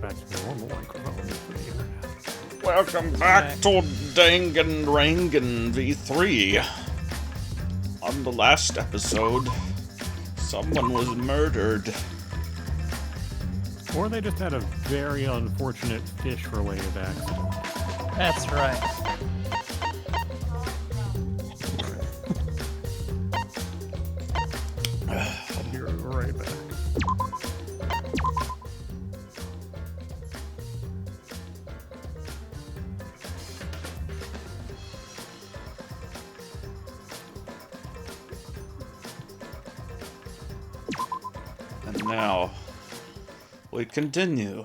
back to the normal microphone for the internet. Welcome back to Danganronpa V3. On the last episode, someone was murdered. Or they just had a very unfortunate fish-related accident. That's right. I'll be right back. And now, we continue.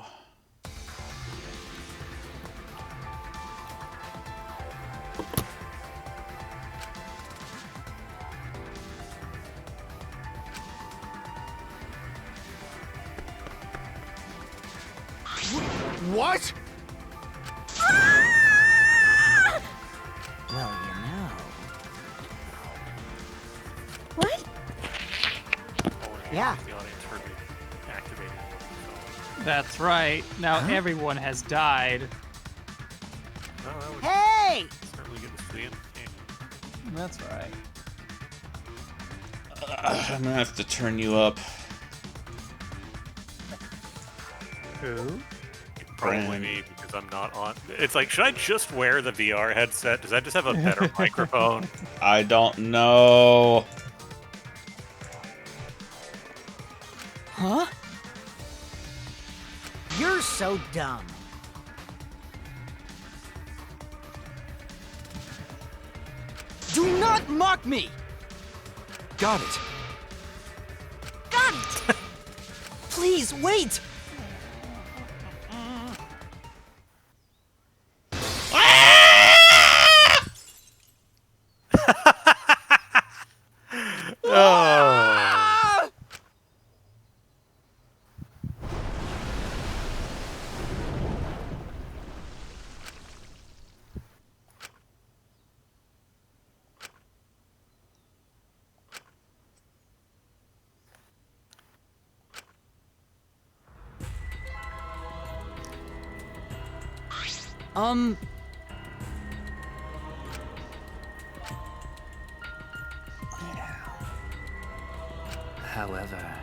What? Well, you know. What? Yeah. The audience heard me activating the That's right. Now everyone has died. phone. Oh, that was Hey! certainly good to see him. That's right. I'm gonna have to turn you up. Who? Probably Brand. me, because I'm not on. It's like, should I just wear the VR headset? Does that just have a better microphone? I don't know. Huh? You're so dumb. Do not mock me! Got it. Got it! Please, wait! Oh. Um... However...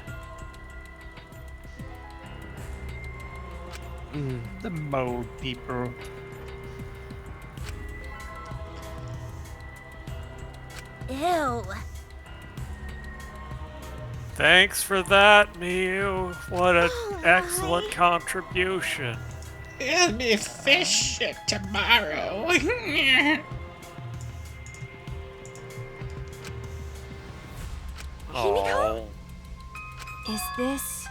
The mode people. Ew. Thanks for that, Miu. What an excellent contribution. It'll be fish tomorrow. Oh. Is this...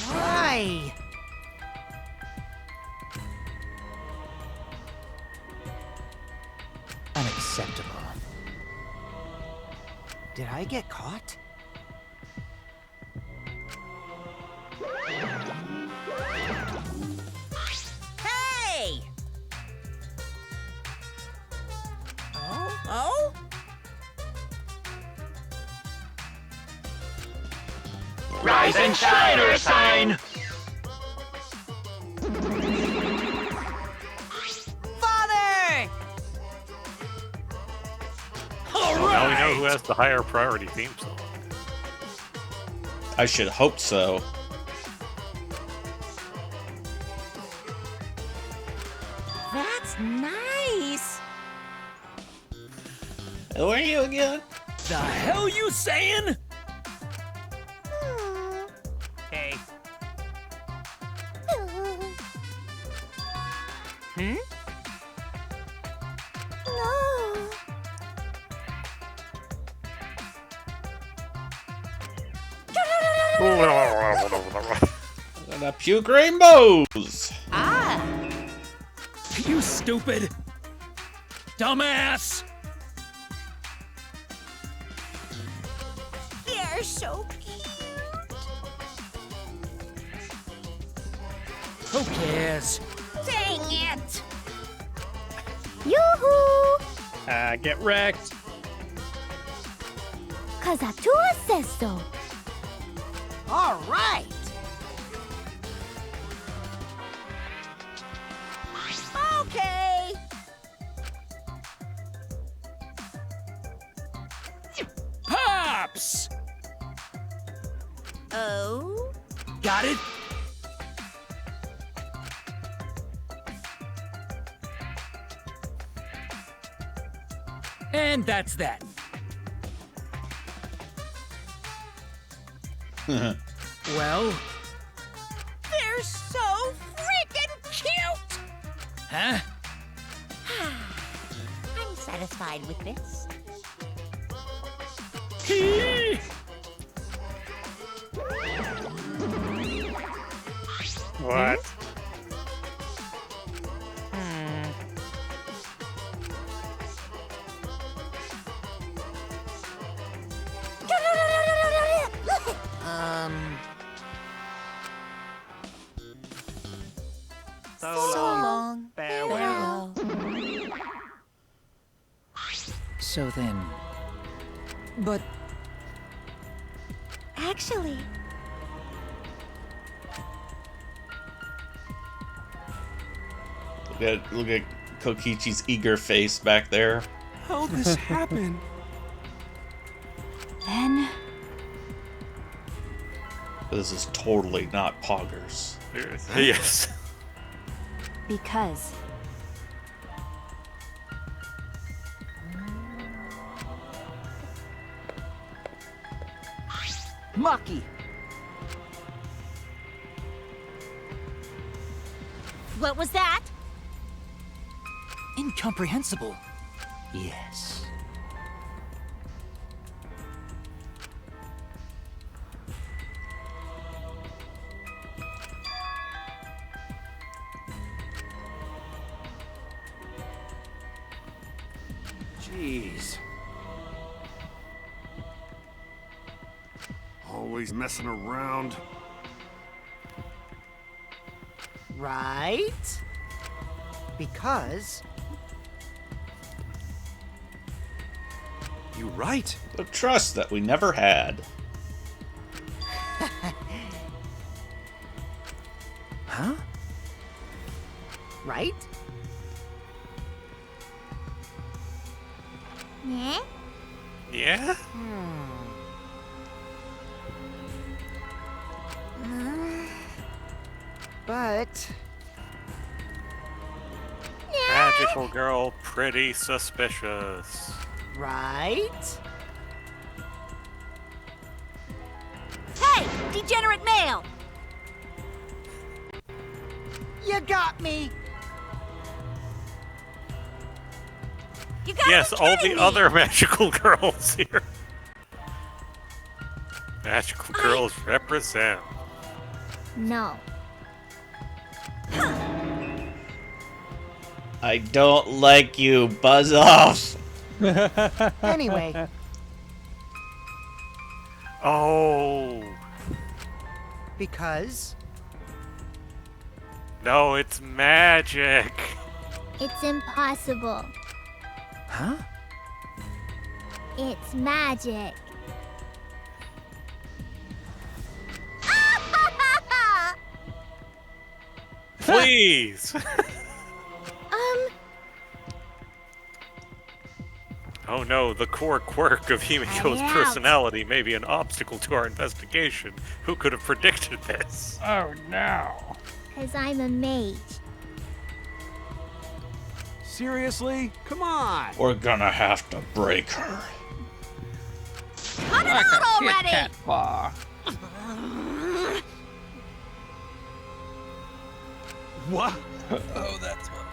Why? Unacceptable. Did I get caught? Hey! Oh? Oh? Rise and shine, or sign. Father! Now we know who has the higher priority theme song. I should hope so. That's nice. Who are you again? The hell you saying? Hey. Hmm? No. I'm gonna puke rainbows. Ah. You stupid. Dumbass. They're so cute. Who cares? Dang it. Yoo-hoo. Get wrecked. 'Cause Atua says so. All right. Okay. Pops! Oh? Got it? And that's that. Well, They're so freaking cute! huh? I'm satisfied with this. Hee! What? So long. Farewell. So then... But Actually, Look at Kokichi's eager face back there. How'd this happen? then This is totally not Poggers. Yes. because Maki. what was that? incomprehensible. Yes. Jeez. Always messing around. Right? Because You right. The trust that we never had. Huh? right? Yeah? Yeah? But Magical girl, pretty suspicious. right? Hey, degenerate male! You got me. You gotta Yes, be all kidding the me. other magical girls here. Magical girls represent. No. I don't like you. Buzz off. Anyway, Oh. because No, it's magic. It's impossible. Huh? It's magic. Please. Um, Oh no, the core quirk of Himiko's Out. personality may be an obstacle to our investigation. Who could have predicted this? Oh no. 'cause I'm a mage. Seriously? Come on. We're gonna have to break her. Cut it Like out a Kit already! Kat bar. What? Oh, that's what.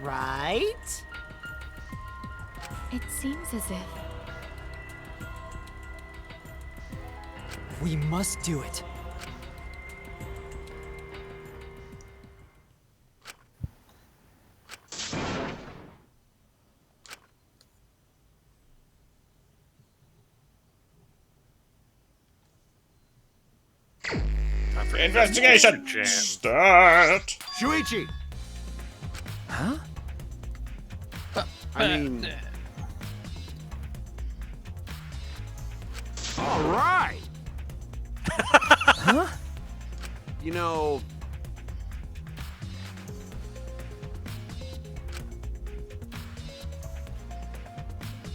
right? It seems as if We must do it. Time for Investigation. jam. Start. Shuichi! Huh? I mean... All right! Huh? You know...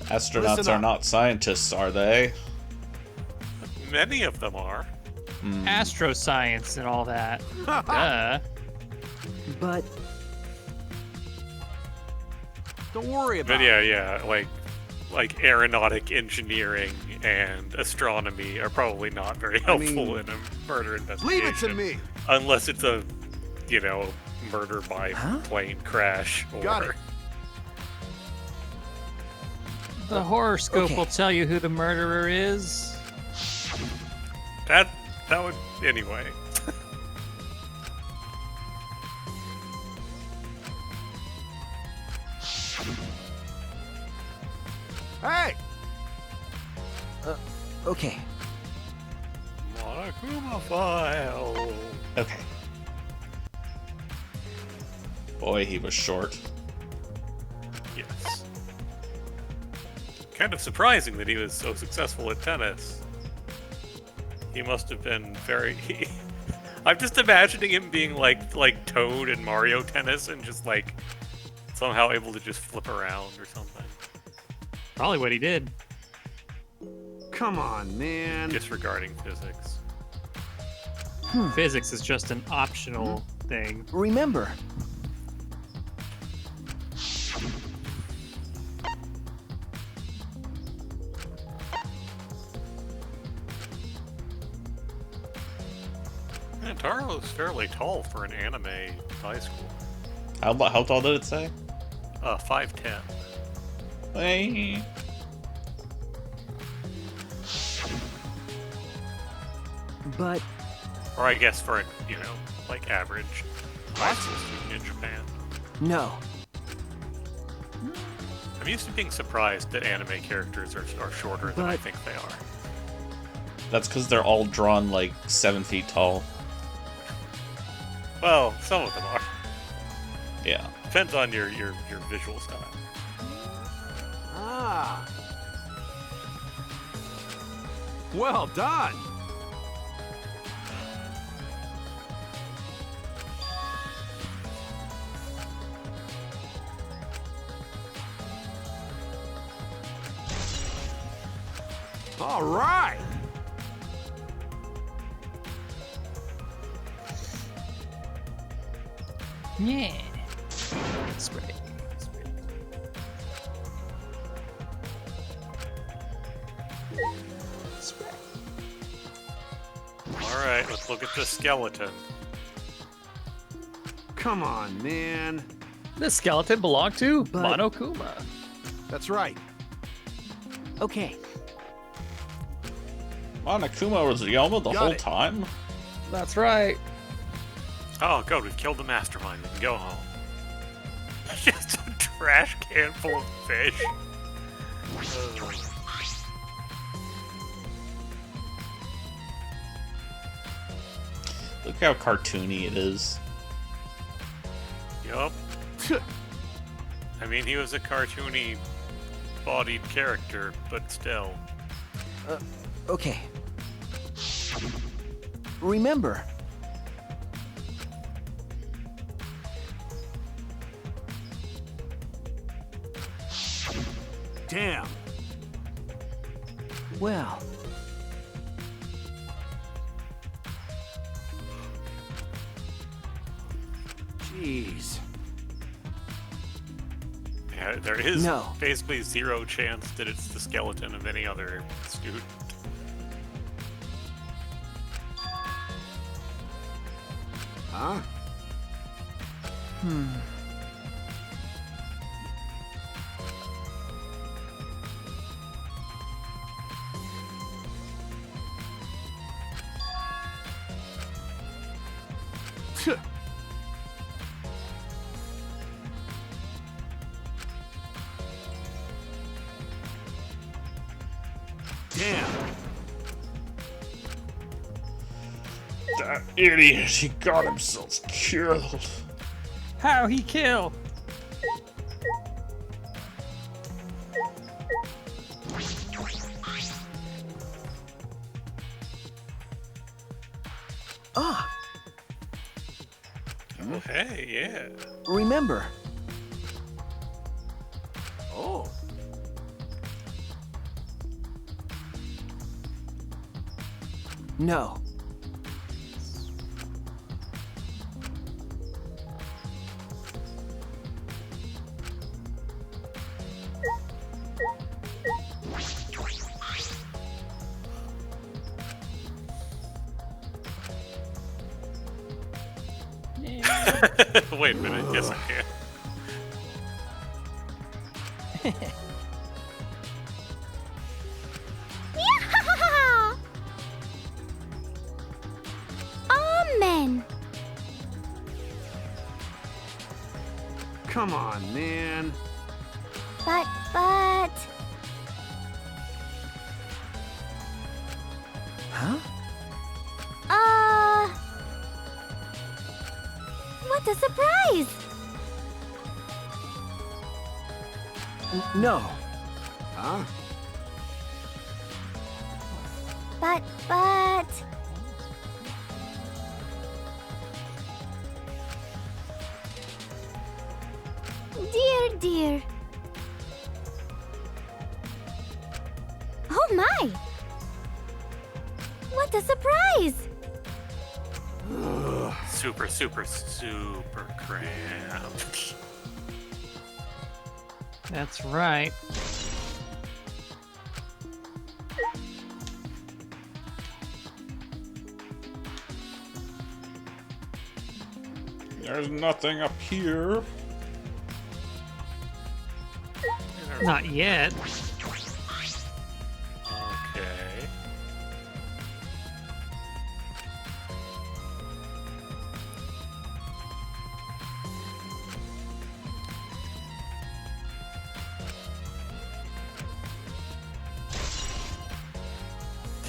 Astronauts Listen are up. not scientists, are they? Many of them are. Astroscience and all that. Duh. But Don't worry about But it. yeah, like aeronautic engineering and astronomy are probably not very helpful mean, in a murder Leave investigation. it to me! Unless it's a, murder by Huh? plane crash or Got it. The horoscope Okay. will tell you who the murderer is. that would anyway. Hey! okay. Monokuma file. Okay. Boy, he was short. Yes. Kind of surprising that he was so successful at tennis. He must have been very. I'm just imagining him being like Toad in Mario Tennis and just like somehow able to just flip around or something. Probably what he did. Come on, man. Disregarding physics. Physics is just an optional thing. Remember, Man, Taro's fairly tall for an anime high school. How tall did it say? 5'10". Hey. but Or I guess for an, like average high school student in Japan. no. I'm used to being surprised that anime characters are shorter than I But- think they are. That's because they're all drawn like 7 feet tall. Well, some of them are. Yeah. Depends on your visual style. Ah. Well done. All right. Yeah. Spray. All right, let's look at the skeleton. Come on, man. This skeleton belonged to But- Monokuma. That's right. Okay. Monokuma was Yoma the Got whole it. time? That's right. Oh, good, we've killed the mastermind. We can go home. Just a trash can full of fish. Look how cartoony it is. Yup. I mean, he was a cartoony bodied character, but still. Okay. Remember, Damn. well, Jeez. Yeah, there is No. basically zero chance that it's the skeleton of any other student. Huh? Hmm. Damn. That idiot, he got himself killed. How he kill? Oh, hey, yeah. Remember. Oh. No. Wait a minute. Yes, I can. Yeah! Amen. Come on, man. But. Huh? What a surprise! No. Huh? But. Dear. Oh my! What a surprise! Super cramped. That's right. There's nothing up here. Not yet. Okay.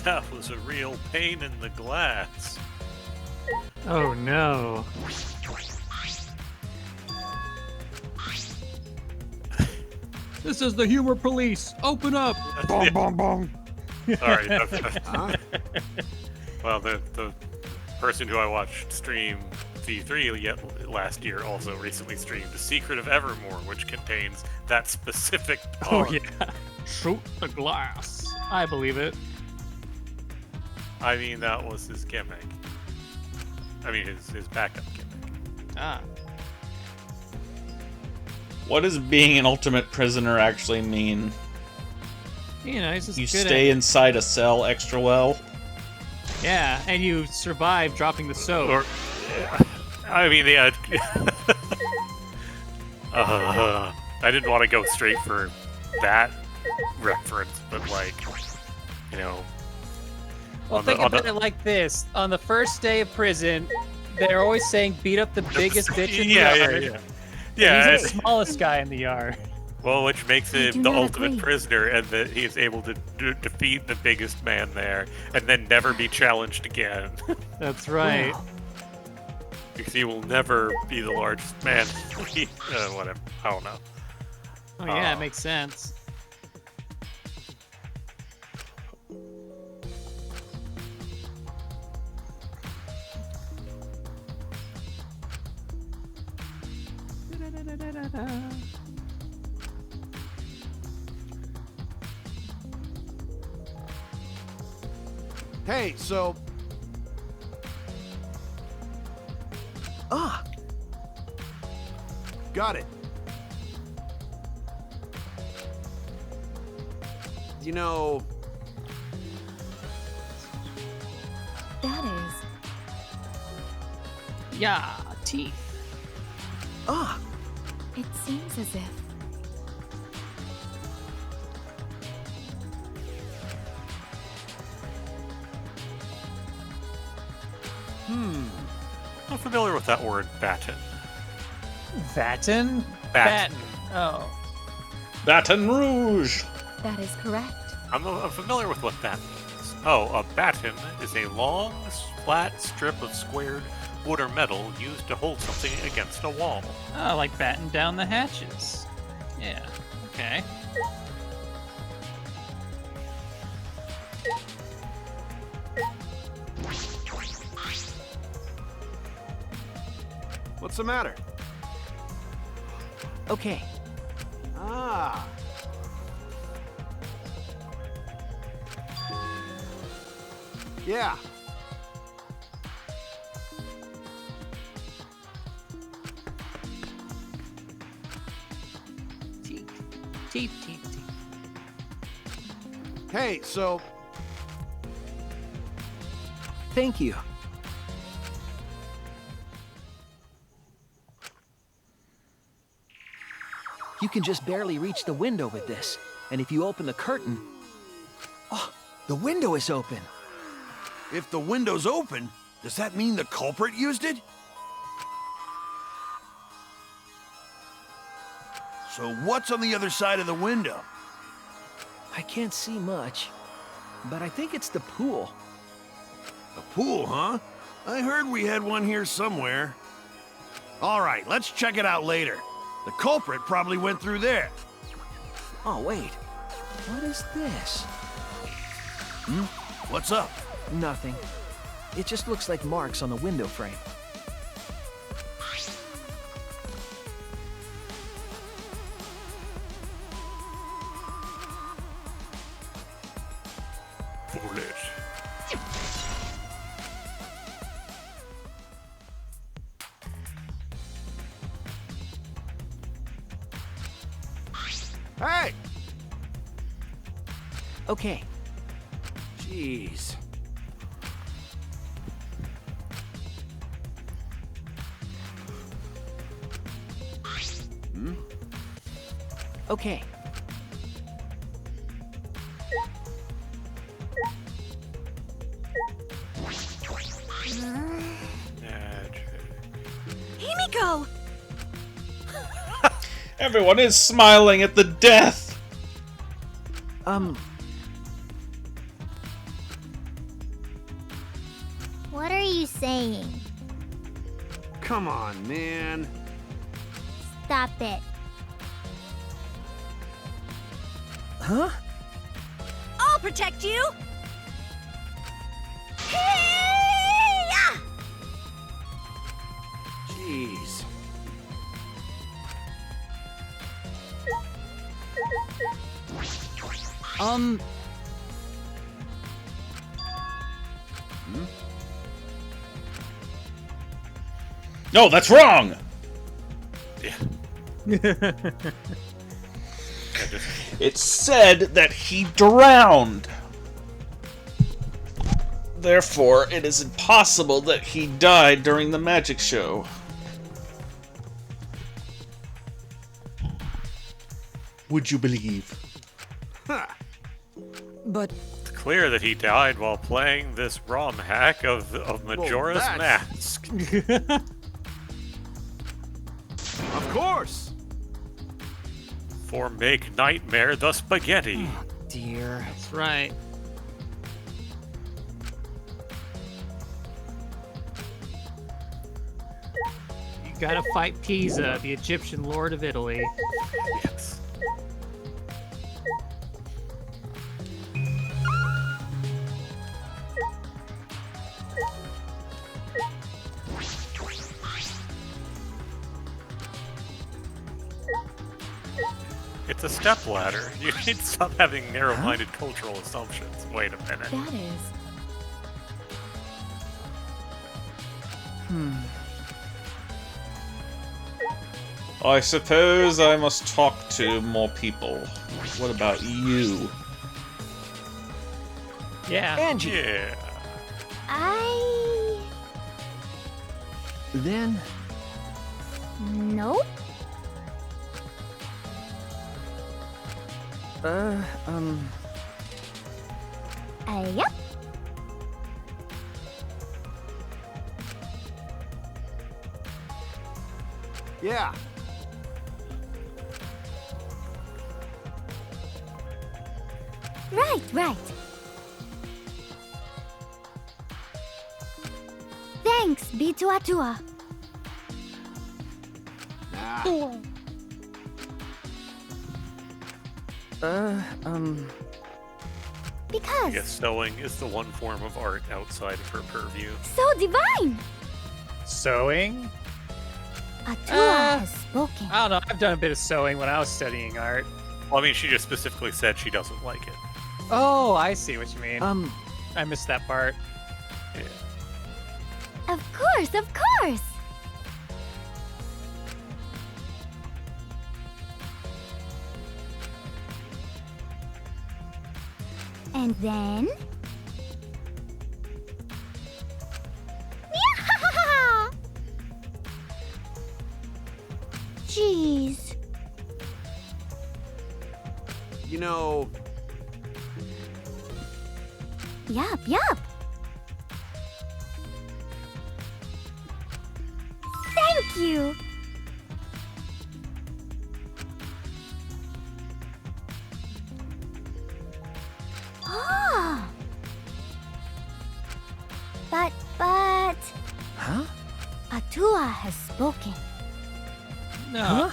That was a real pain in the glass. Oh no. This is the humor police. Open up. Bong bong bong. Sorry. Huh? Well, the person who I watched stream V3 last year also recently streamed The Secret of Evermore, which contains that specific Oh pun. yeah. Shoot the glass. I believe it. I mean, that was his gimmick. I mean, his backup gimmick. Ah. What does being an ultimate prisoner actually mean? You know, he's just You good stay at... inside a cell extra well? Yeah, and you survive dropping the soap. Or, I mean, yeah. I didn't want to go straight for that reference, but like, you know. Well, think about it like this: on the first day of prison, they're always saying, "Beat up the biggest bitch in the yard." Yeah. And Yeah, he's the smallest guy in the yard. well, which makes I him do the not ultimate agree. prisoner, and that he is able to defeat the biggest man there, and then never be challenged again, That's right. Well, because he will never be the largest man. Whatever. I don't know. Oh yeah, it makes sense. Hey, so ah, got it. You know, That is. Yeah, teeth. ah, It seems as if. I'm familiar with that word, batten. Batten? Batten. Oh. Baton Rouge! That is correct. I'm familiar with what that means. Oh, a batten is a long, flat strip of squared wood or metal used to hold something against a wall. Oh, like batten down the hatches. Yeah. Okay. What's the matter? Okay. Ah. Yeah. Teeth, teeth, teeth, teeth. Hey, so Thank you. You can just barely reach the window with this. And if you open the curtain... Oh, the window is open. if the window's open, does that mean the culprit used it? So what's on the other side of the window? I can't see much, but I think it's the pool. A pool, huh? I heard we had one here somewhere. All right, let's check it out later. The culprit probably went through there. Oh, wait. What is this? What's up? Nothing. It just looks like marks on the window frame. Foolish. Hey! Okay. Jeez. Okay. Magic. Himiko! Everyone is smiling at the death. What are you saying? Come on, man. Stop it. Huh? I'll protect you! Hey-ya! Jeez. No, that's wrong. Yeah. It said that he drowned. Therefore, it is impossible that he died during the magic show. Would you believe? Huh. But It's clear that he died while playing this ROM hack of Majora's that's- Mask. Of course. For make nightmare the spaghetti. dear. That's right. You gotta fight Pisa, the Egyptian lord of Italy. Yes. It's a stepladder. You need to stop having narrow-minded cultural assumptions. Wait a minute. That is. I suppose I must talk to more people. What about you? Yeah. Angie! Yeah. Then, Nope. Yep. Yeah. Right. Thanks, Bituatua. Nah. Because Yes, sewing is the one form of art outside of her purview. so divine. Sewing? Atua has spoken. I don't know. I've done a bit of sewing when I was studying art. Well, I mean, she just specifically said she doesn't like it. Oh, I see what you mean. Um, I missed that part. Of course, of course. And then... Jeez. You know, Yup, yup. Thank you. Ah. But... huh? Atua has spoken. No.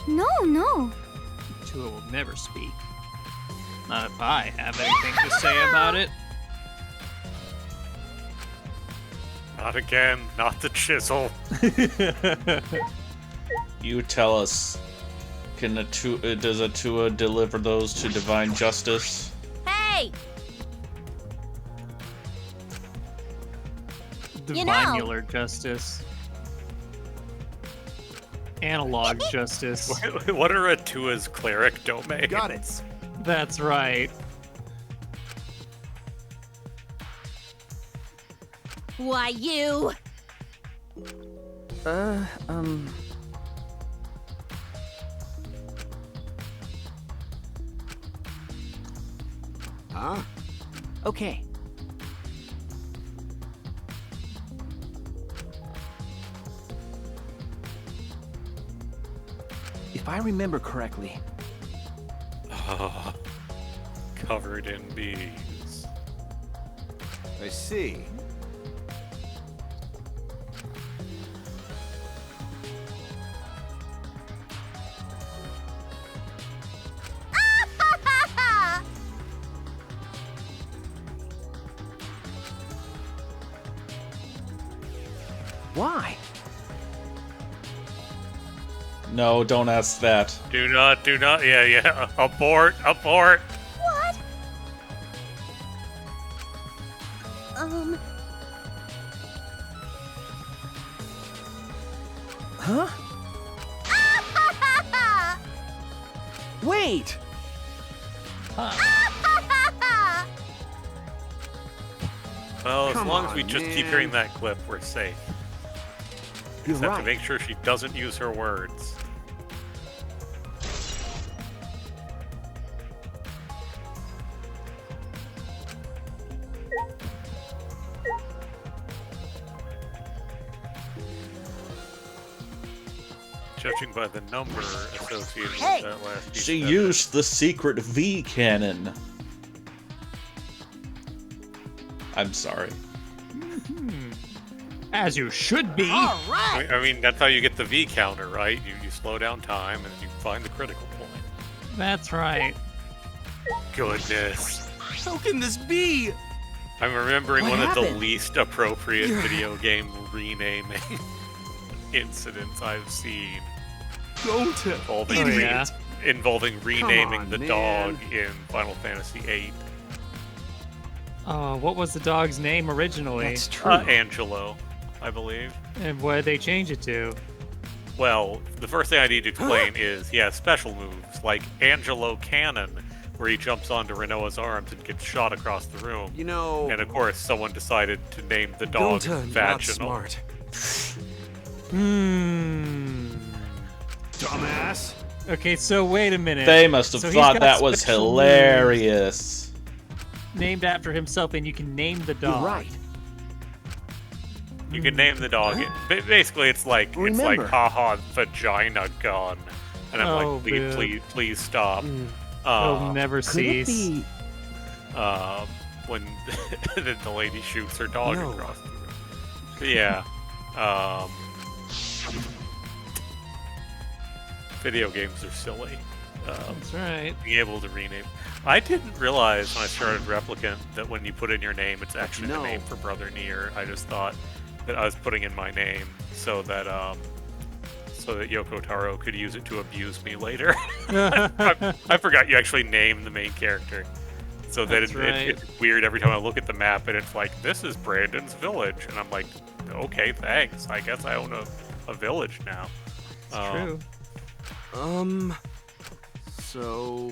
No, no. Tua will never speak. Not if I have anything to say about it. Not again. Not the chisel. You tell us. Does Atua deliver those to divine justice? Hey! You know- Divinular justice. Analog justice. What are Atua's cleric domains? got it. That's right. Why, you? Huh? Okay. If I remember correctly, Covered in bees. I see. why? No, don't ask that. Do not, yeah. Abort. What? Huh? Wait! Well, as Come long as on, we just keep man. hearing that clip, we're safe. You're Just have to right. make sure she doesn't use her words. Judging by the number associated Hey! with that last piece She of used the secret V cannon. I'm sorry. As you should be. All right. I mean, that's how you get the V counter, right? You slow down time and you find the critical point. That's right. Goodness. How can this be? I'm remembering What one of the happened? least appropriate video game renaming incidents I've seen Don't involving, Oh, yeah? involving renaming on, the man. dog in Final Fantasy VIII. Oh, what was the dog's name originally? That's true. Angelo, I believe. And what did they change it to? Well, the first thing I need to explain is he has special moves, like Angelo Cannon, where he jumps onto Renoa's arms and gets shot across the room. You know, And of course, someone decided to name the dog Vaginal. dumbass. Okay, so wait a minute. They must have So he's thought got that was special hilarious. named after himself, and you can name the You're dog. right. You can name the dog. Basically, it's like Remember. haha vagina gun, and I'm Oh, like, please, boo. please stop. It'll never Could it cease. be? When then the lady shoots her dog No. across the room. But yeah. Video games are silly. That's right. Being able to rename. I didn't realize when I started Replicant that when you put in your name, it's actually No. the name for Brother Nier. I just thought that I was putting in my name. so that Yoko Taro could use it to abuse me later. I forgot you actually named the main character. So that it's weird every time I look at the map and it's like, this is Brandon's village. And I'm like, okay, thanks. I guess I own a village now. True. So...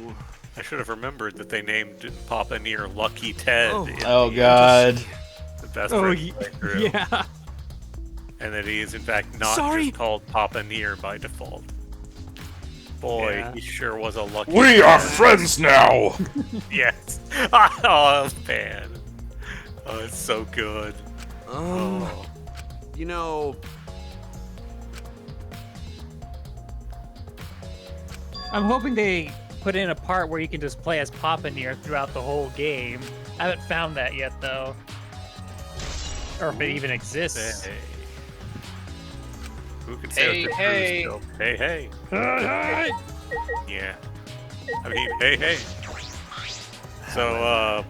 I should have remembered that they named Papa Near Lucky Ted. Oh god. The best Oh, friend playthrough. yeah. And that he is in fact not Sorry. just called Papa Near by default. Boy, Yeah. he sure was a lucky We Ted. are friends now! Yes. Oh, man. Oh, it's so good. Oh. You know... I'm hoping they put in a part where you can just play as Papa Near throughout the whole game. I haven't found that yet, though. Or if it even exists. Hey. Who can say what Hey, the truth still? Hey, hey. Yeah. I mean, hey, hey. So,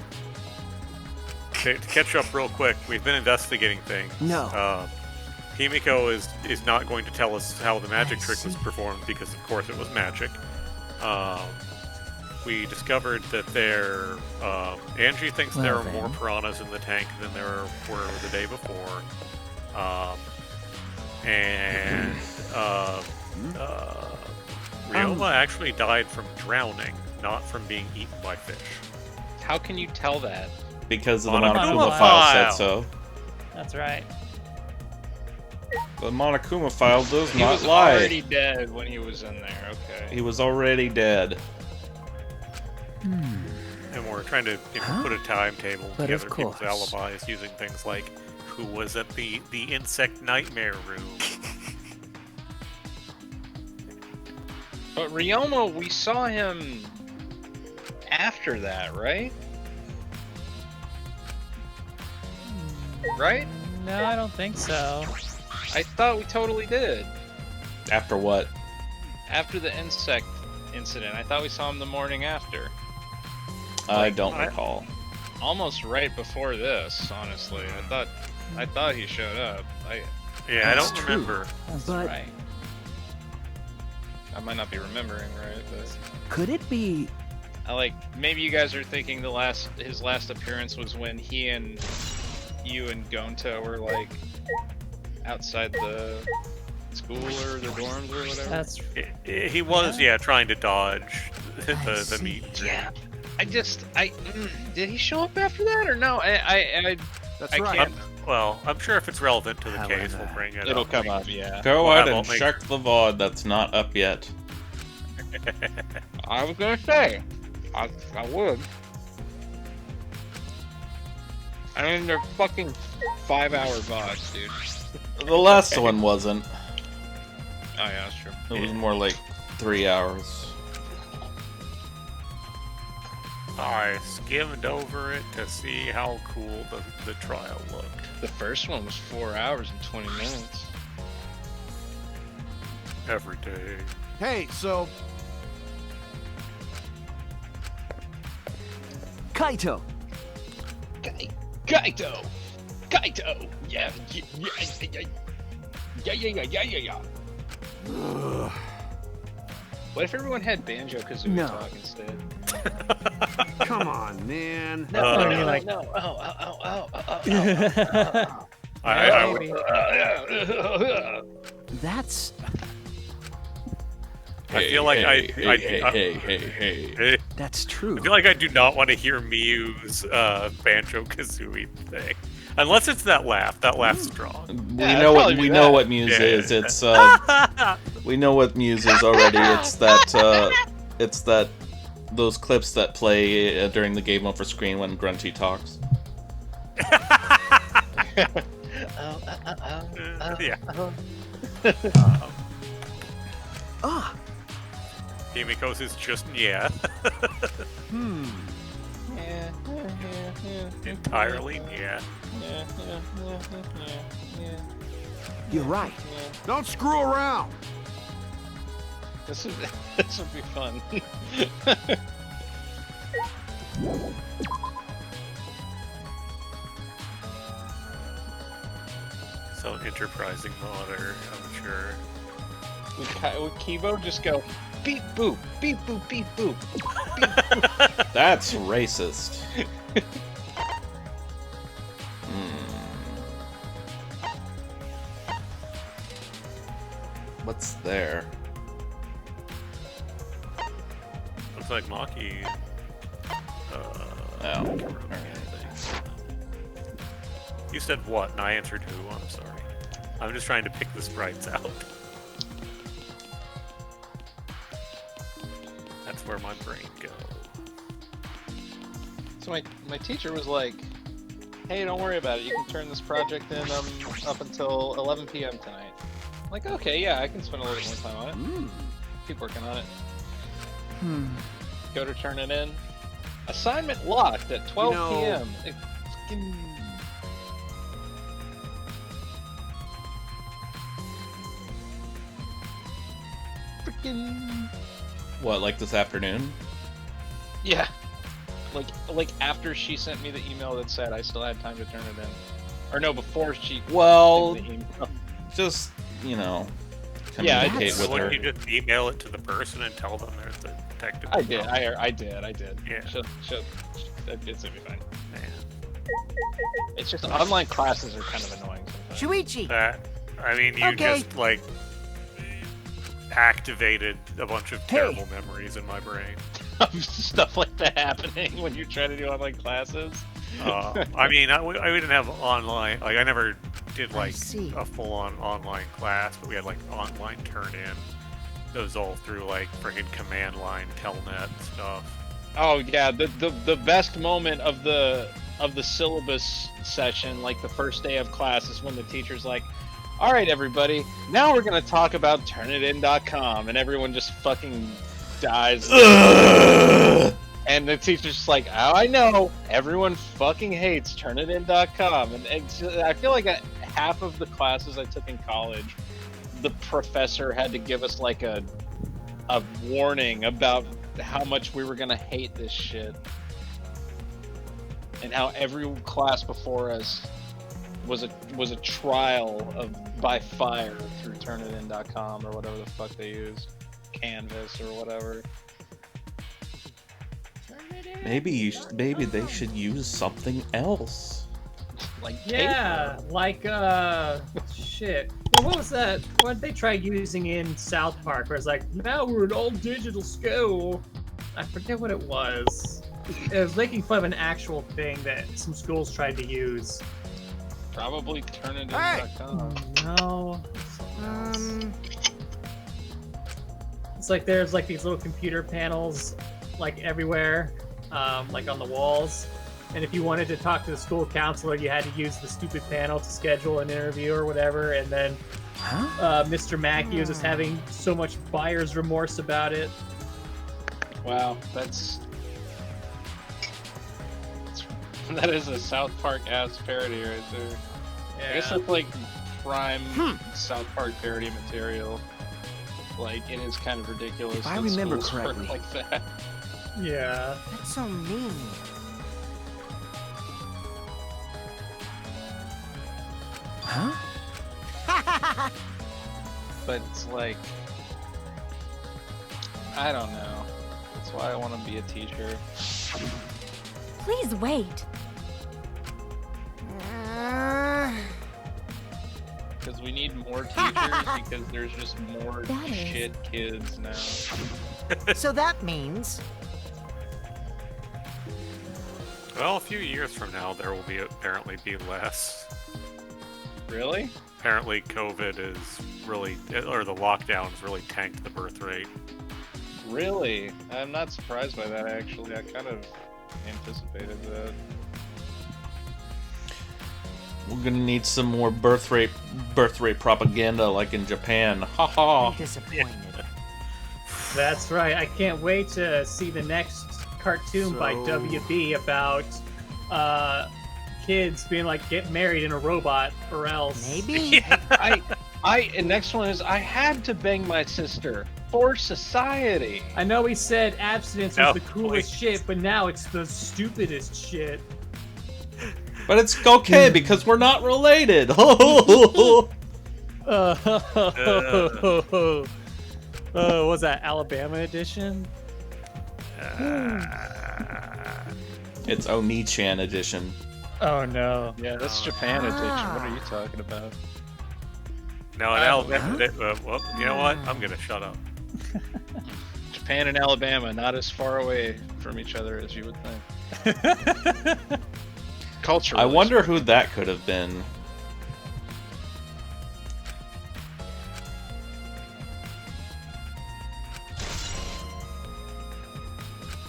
to catch up real quick, we've been investigating things. No. Himiko is not going to tell us how the magic trick was performed because, of course, it was magic. We discovered that Angie thinks there are more piranhas in the tank than there were the day before. Ryoma actually died from drowning, not from being eaten by fish. How can you tell that? Because of the Monokuma Monokuma file file. said so. That's right. The Monokuma file does He not was lie. already dead when he was in there. Okay. He was already dead. And we're trying to put a timetable But together of people's course. alibis using things like who was at the insect nightmare room. But Ryoma, we saw him after that, right? Right? No, I don't think so. I thought we totally did. After what? After the insect incident, I thought we saw him the morning after. I don't recall. Almost right before this, honestly. I thought he showed up. Yeah, I That's don't true. remember. That's But- right. I might not be remembering right, but Could it be? maybe you guys are thinking his last appearance was when he and you and Gonta were like outside the school or the dorms or whatever. That's He was, trying to dodge the meet. Yeah. Did he show up after that or no? I That's I right. can't. Well, I'm sure if it's relevant to the How case, am we'll I? bring it It'll up. come up, yeah. Go Well, ahead I and won't make- check the VOD that's not up yet. I was gonna say, I would. I mean, they're fucking 5-hour VODs, dude. The last one wasn't. Oh yeah, that's true. It was more like 3 hours. I skimmed over it to see how cool the trial looked. The first one was 4 hours and 20 minutes. Every day. Hey, so... Kaito! Kaito! Kaito! Yeah, yeah. What if everyone had Banjo-Kazooie No. talk instead? Come on, man. I mean, like, no. I would, That's I feel like hey. that's true. I feel like I do not want to hear Miyu's Banjo-Kazooie thing. Unless it's that laugh. That laugh's strong. We Yeah, know it'd what probably be we that. know what Muse Yeah. is. It's we know what Muse is already. It's that those clips that play during the game over screen when Grunty talks. Yeah. Ah, Himiko's is just entirely you're right. Don't screw around. This would be fun. So Some enterprising modder, I'm sure. Would Kibo just go beep boop, beep boop, beep boop? That's racist. What's there? Looks like Maki. Oh. You said what? And I answered who? I'm sorry. I'm just trying to pick the sprites out. That's where my brain goes. So my teacher was like, "Hey, don't worry about it. You can turn this project in up until 11 p.m. tonight." I'm like, okay, yeah, I can spend a little bit more time on it. Keep working on it. Go to turn it in. Assignment locked at 12 p.m. Freaking. What, like this afternoon? Yeah. Like after she sent me the email that said I still had time to turn it in. Or no, before she Well, sent me the email. just, Yeah, communicate with her. Wouldn't you just email it to the person and tell them there's a technical I did. problem? I did. Yeah. It's gonna be fine. Man. It's just online classes are kind of annoying sometimes. Shuichi! I mean, you just, like, activated a bunch of terrible memories in my brain. Stuff like that happening when you try to do online classes. I mean, I didn't have online, like, I never did, like, see. a full-on online class, but we had, like, online turn-in. Those all through, like, friggin' command line, telnet stuff. Oh yeah, the best moment of the syllabus session, like the first day of class, is when the teacher's like, "All right, everybody, now we're gonna talk about Turnitin.com," and everyone just fucking dies. And the teacher's just like, "Oh, I know, everyone fucking hates Turnitin.com," and I feel like half of the classes I took in college, the professor had to give us like a warning about how much we were gonna hate this shit, and how every class before us was a trial of by fire through Turnitin.com or whatever the fuck they used, Canvas or whatever. Maybe they should use something else. Like Yeah, like shit. Well, what was that? What they tried using in South Park? Where it's like, now we're an all digital school. I forget what it was. It was making fun of an actual thing that some schools tried to use. Probably Turnitin.com. No. It's like there's like these little computer panels, like everywhere, like on the walls. And if you wanted to talk to the school counselor, you had to use the stupid panel to schedule an interview or whatever. And then Mr. Mackey was just having so much buyer's remorse about it. Wow, that is a South Park ass parody right there. Yeah. I guess that's like prime South Park parody material. Like, it is kind of ridiculous. If I that remember schools work correctly. like that. Yeah. That's so mean. But it's like, I don't know. That's why I want to be a teacher. Please wait. Because we need more teachers, because there's just more That is- shit kids now. So that means... Well, a few years from now, there will apparently be less. Really? Apparently, COVID is really, or the lockdowns really tanked the birth rate. Really? I'm not surprised by that, actually. I kind of anticipated that. We're gonna need some more birth rate propaganda like in Japan. Haha. I'm disappointed. That's right. I can't wait to see the next cartoon by WB about kids being like, get married in a robot or else. Maybe? And next one is, I had to bang my sister for society. I know he said abstinence was Oh, the coolest please. shit, but now it's the stupidest shit. But it's okay because we're not related. Was that Alabama edition? It's Oni-chan edition. Oh no. Yeah, that's Japan edition. What are you talking about? Now in Alabama, well, you know what? I'm gonna shut up. Japan and Alabama, not as far away from each other as you would think. Culturally. I wonder who that could have been.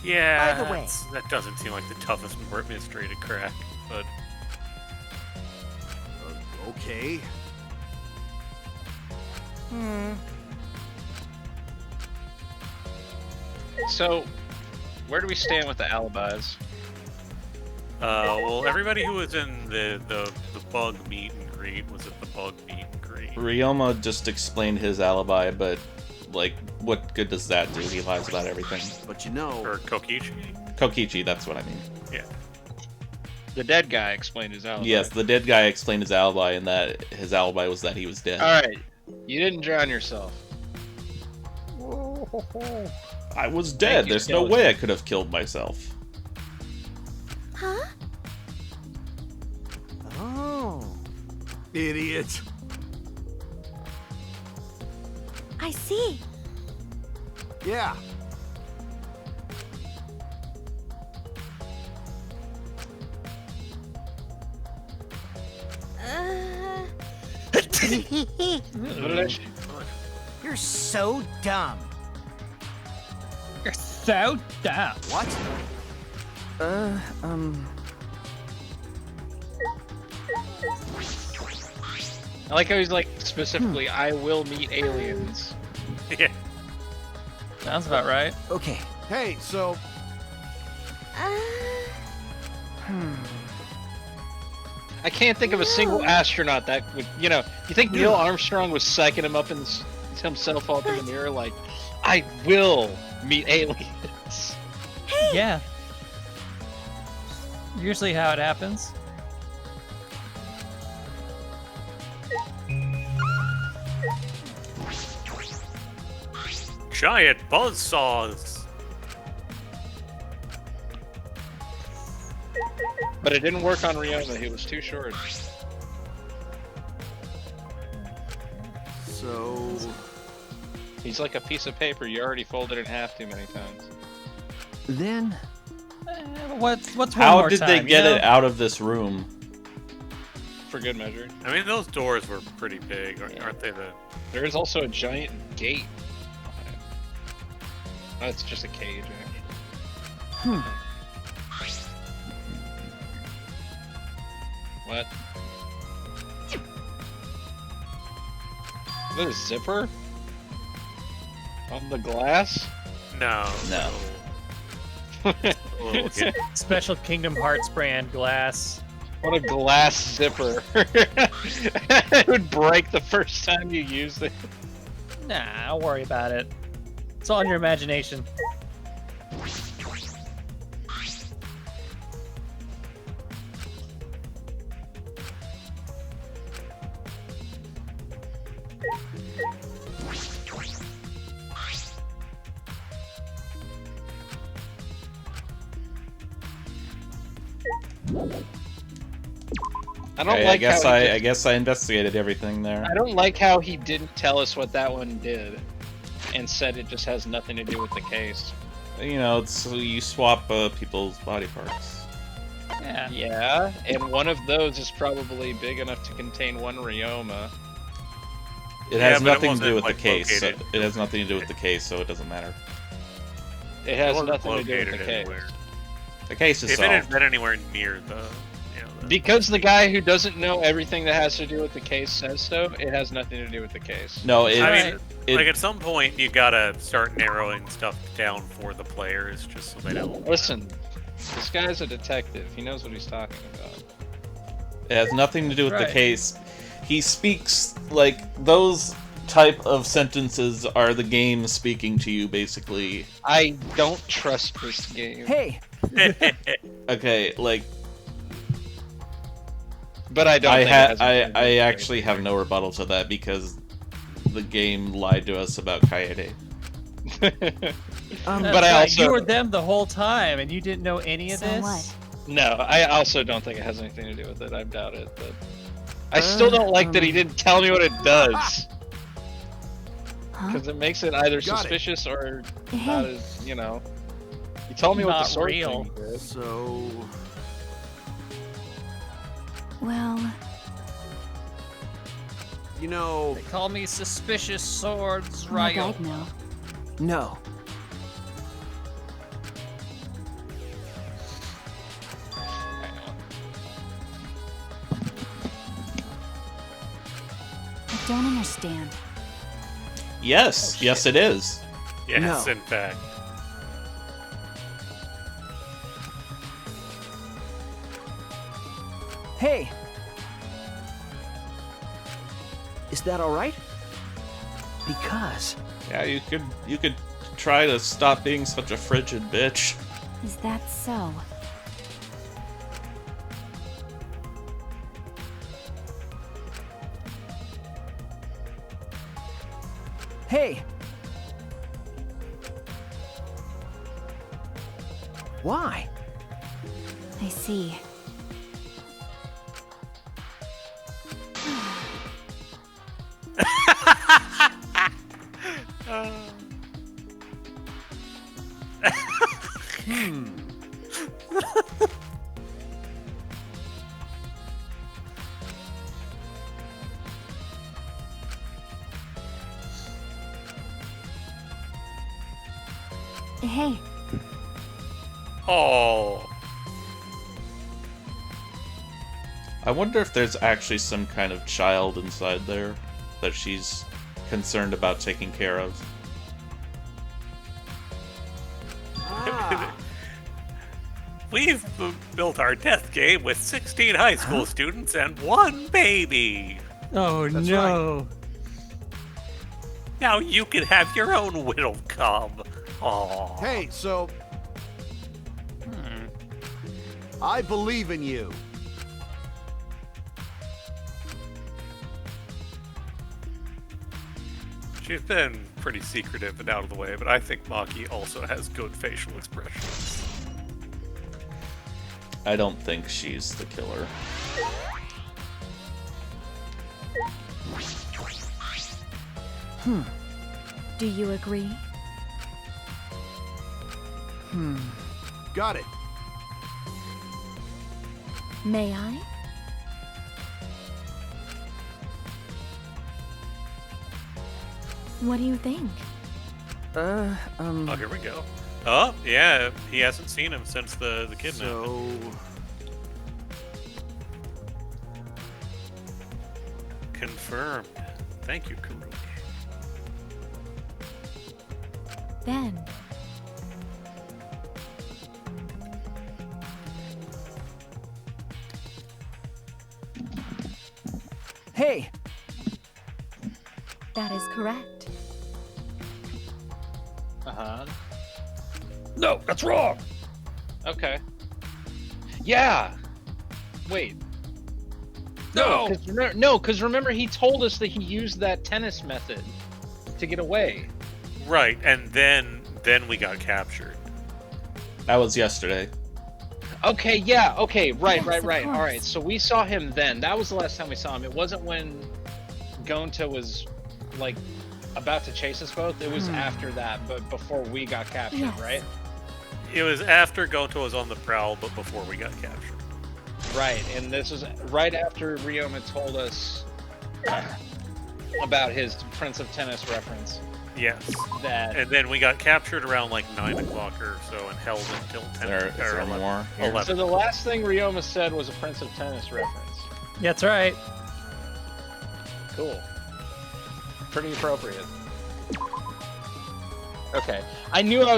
Yeah, By the way. that doesn't seem like the toughest mystery to crack, but Okay. So, where do we stand with the alibis? well, everybody who was in the bug meet and greet was at the bug meet and greet. Ryoma just explained his alibi, but, like, what good does that do? He lies about everything. But you know, Or Kokichi? Kokichi, that's what I mean. Yeah. The dead guy explained his alibi. Yes, the dead guy explained his alibi, and that his alibi was that he was dead. Alright, you didn't drown yourself. I was dead. you, There's no Skeleton. way I could have killed myself. Huh? Oh. idiot. I see. Yeah. You're so dumb. You're so dumb. What? I like how he's like, specifically, I will meet aliens. Yeah. Sounds about right. Okay. Hey, so I can't think of a single astronaut that would, you know, you think Neil Armstrong was psyching him up in himself up in the mirror like, I will meet aliens. Yeah. Usually how it happens. Giant buzzsaws. But it didn't work on Ryoma, he was too short. so He's like a piece of paper you already folded in half too many times. Then What's one How more did time, they you get know? it out of this room? For good measure. I mean, those doors were pretty big, aren't they? There is also a giant gate. Oh, it's just a cage, actually. What? Is that a zipper? On the glass? No. No. Little kid. Special Kingdom Hearts brand glass. What a glass zipper. It would break the first time you used it. Nah, don't worry about it. It's all in your imagination. I don't Okay, like how I guess I investigated everything there. I don't like how he didn't tell us what that one did, and said it just has nothing to do with the case. You know, it's you swap people's body parts. Yeah. Yeah, and one of those is probably big enough to contain one Ryoma. It Yeah, has but it nothing to do wasn't, with the like, case. So located. it has nothing to do with the case, so it doesn't matter. It has wasn't nothing to do with the located case. anywhere. The case is If it had solved. been anywhere near the, Because the guy who doesn't know everything that has to do with the case says so, it has nothing to do with the case. No, it, I mean, it- like at some point you gotta start narrowing stuff down for the players, just so they don't. Listen, this guy's a detective. He knows what he's talking about. it has nothing to do with Right. the case. He speaks like those type of sentences are the game speaking to you, basically. I don't trust this game. Hey, Okay, like But I don't. I actually have no rebuttal to that because the game lied to us about Kaede. But I also you were them the whole time, and you didn't know any of So this. what? No, I also don't think it has anything to do with it. I doubt it. But I still don't like that he didn't tell me what it does. Huh? Because it makes it either Got it. suspicious or Hey. not as, you know. He told me what the Not sword real. thing did. So, Well, you know, They call me suspicious swords, like Ryo. I'd know. No. I don't understand. Yes, yes, it is. Yes, No. in fact. Hey! Is that alright? Because... Yeah, you could try to stop being such a frigid bitch. Is that so? Hey! Why? I see. Hey, Oh, I wonder if there's actually some kind of child inside there that she's concerned about taking care of. we've built our death game with 16 high school students and 1 baby. Oh That's no! Now you can have your own whittle cub. Oh. hey, so I believe in you. She's been pretty secretive and out of the way, but I think Maki also has good facial expressions. I don't think she's the killer. do you agree? Got it. May I? What do you think? Oh, here we go. Oh, yeah, he hasn't seen him since the kidnapping. So, Confirmed. Thank you, Karuk. Then, Hey! that is correct. Uh-huh. No, that's wrong. Okay. Yeah! Wait. No. Because remember he told us that he used that tennis method to get away. Right, and then we got captured. That was yesterday. Okay, yeah, okay, right. Yes, of All right, course. so we saw him then. That was the last time we saw him. It wasn't when Gonta was, like, about to chase us both. It was after that, but before we got captured, Yes. right? It was after Gonto was on the prowl, but before we got captured. Right, and this was right after Ryoma told us about his Prince of Tennis reference. Yes. That And then we got captured around like 9 o'clock or so and held until 10 Is there 11. more? 11. So the last thing Ryoma said was a Prince of Tennis reference. That's right. Cool. Pretty appropriate. Okay. I knew I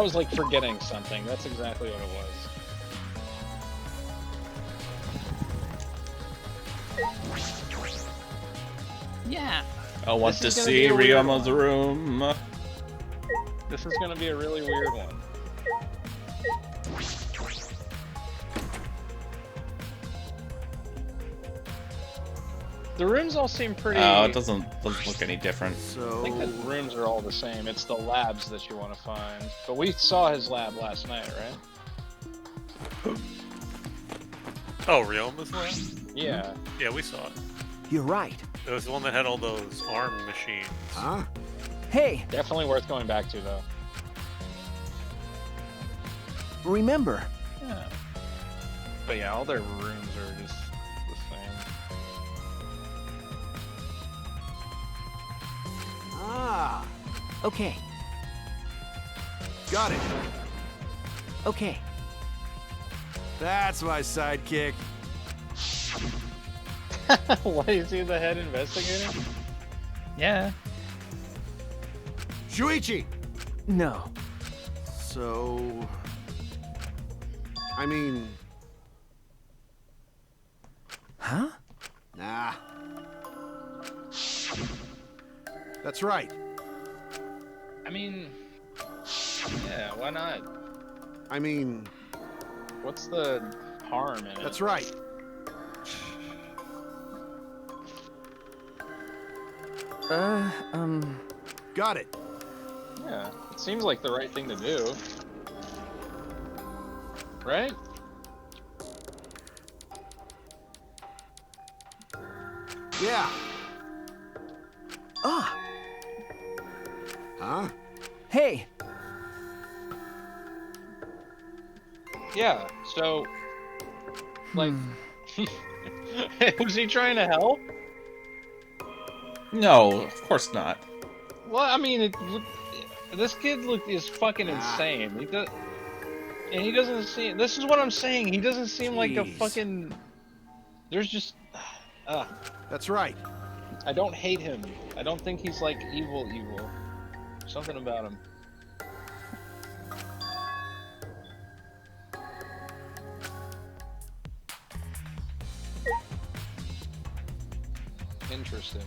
was like forgetting something. That's exactly what it was. Yeah. I want This to is gonna see be a weird Ryoma's one. room. This is gonna be a really weird one. The rooms all seem pretty. Oh, it doesn't look any different. I So think the rooms are all the same. It's the labs that you want to find. But we saw his lab last night, right? Oh, Ryoma's lab? Yeah. Yeah, we saw it. You're right. It was the one that had all those arm machines. huh? Hey, Definitely worth going back to, though. remember, Yeah. But yeah, all their rooms are just the same. Ah, okay, got it. okay. That's my sidekick. What, is he the head investigator? Yeah. Shuichi. No. So, I mean, Huh? nah. That's right. I mean, yeah, why not? I mean, What's the harm in it? that's right. Got it. Yeah, it seems like the right thing to do. Right? Yeah. Ah, Huh? hey, Yeah, so... Like... Was he trying to help? No, of course not. Well, I mean, this kid is fucking insane. And he doesn't seem. This is what I'm saying. He doesn't seem like a Jeez. fucking. There's just. That's right. I don't hate him. I don't think he's like evil. Something about him. Interesting.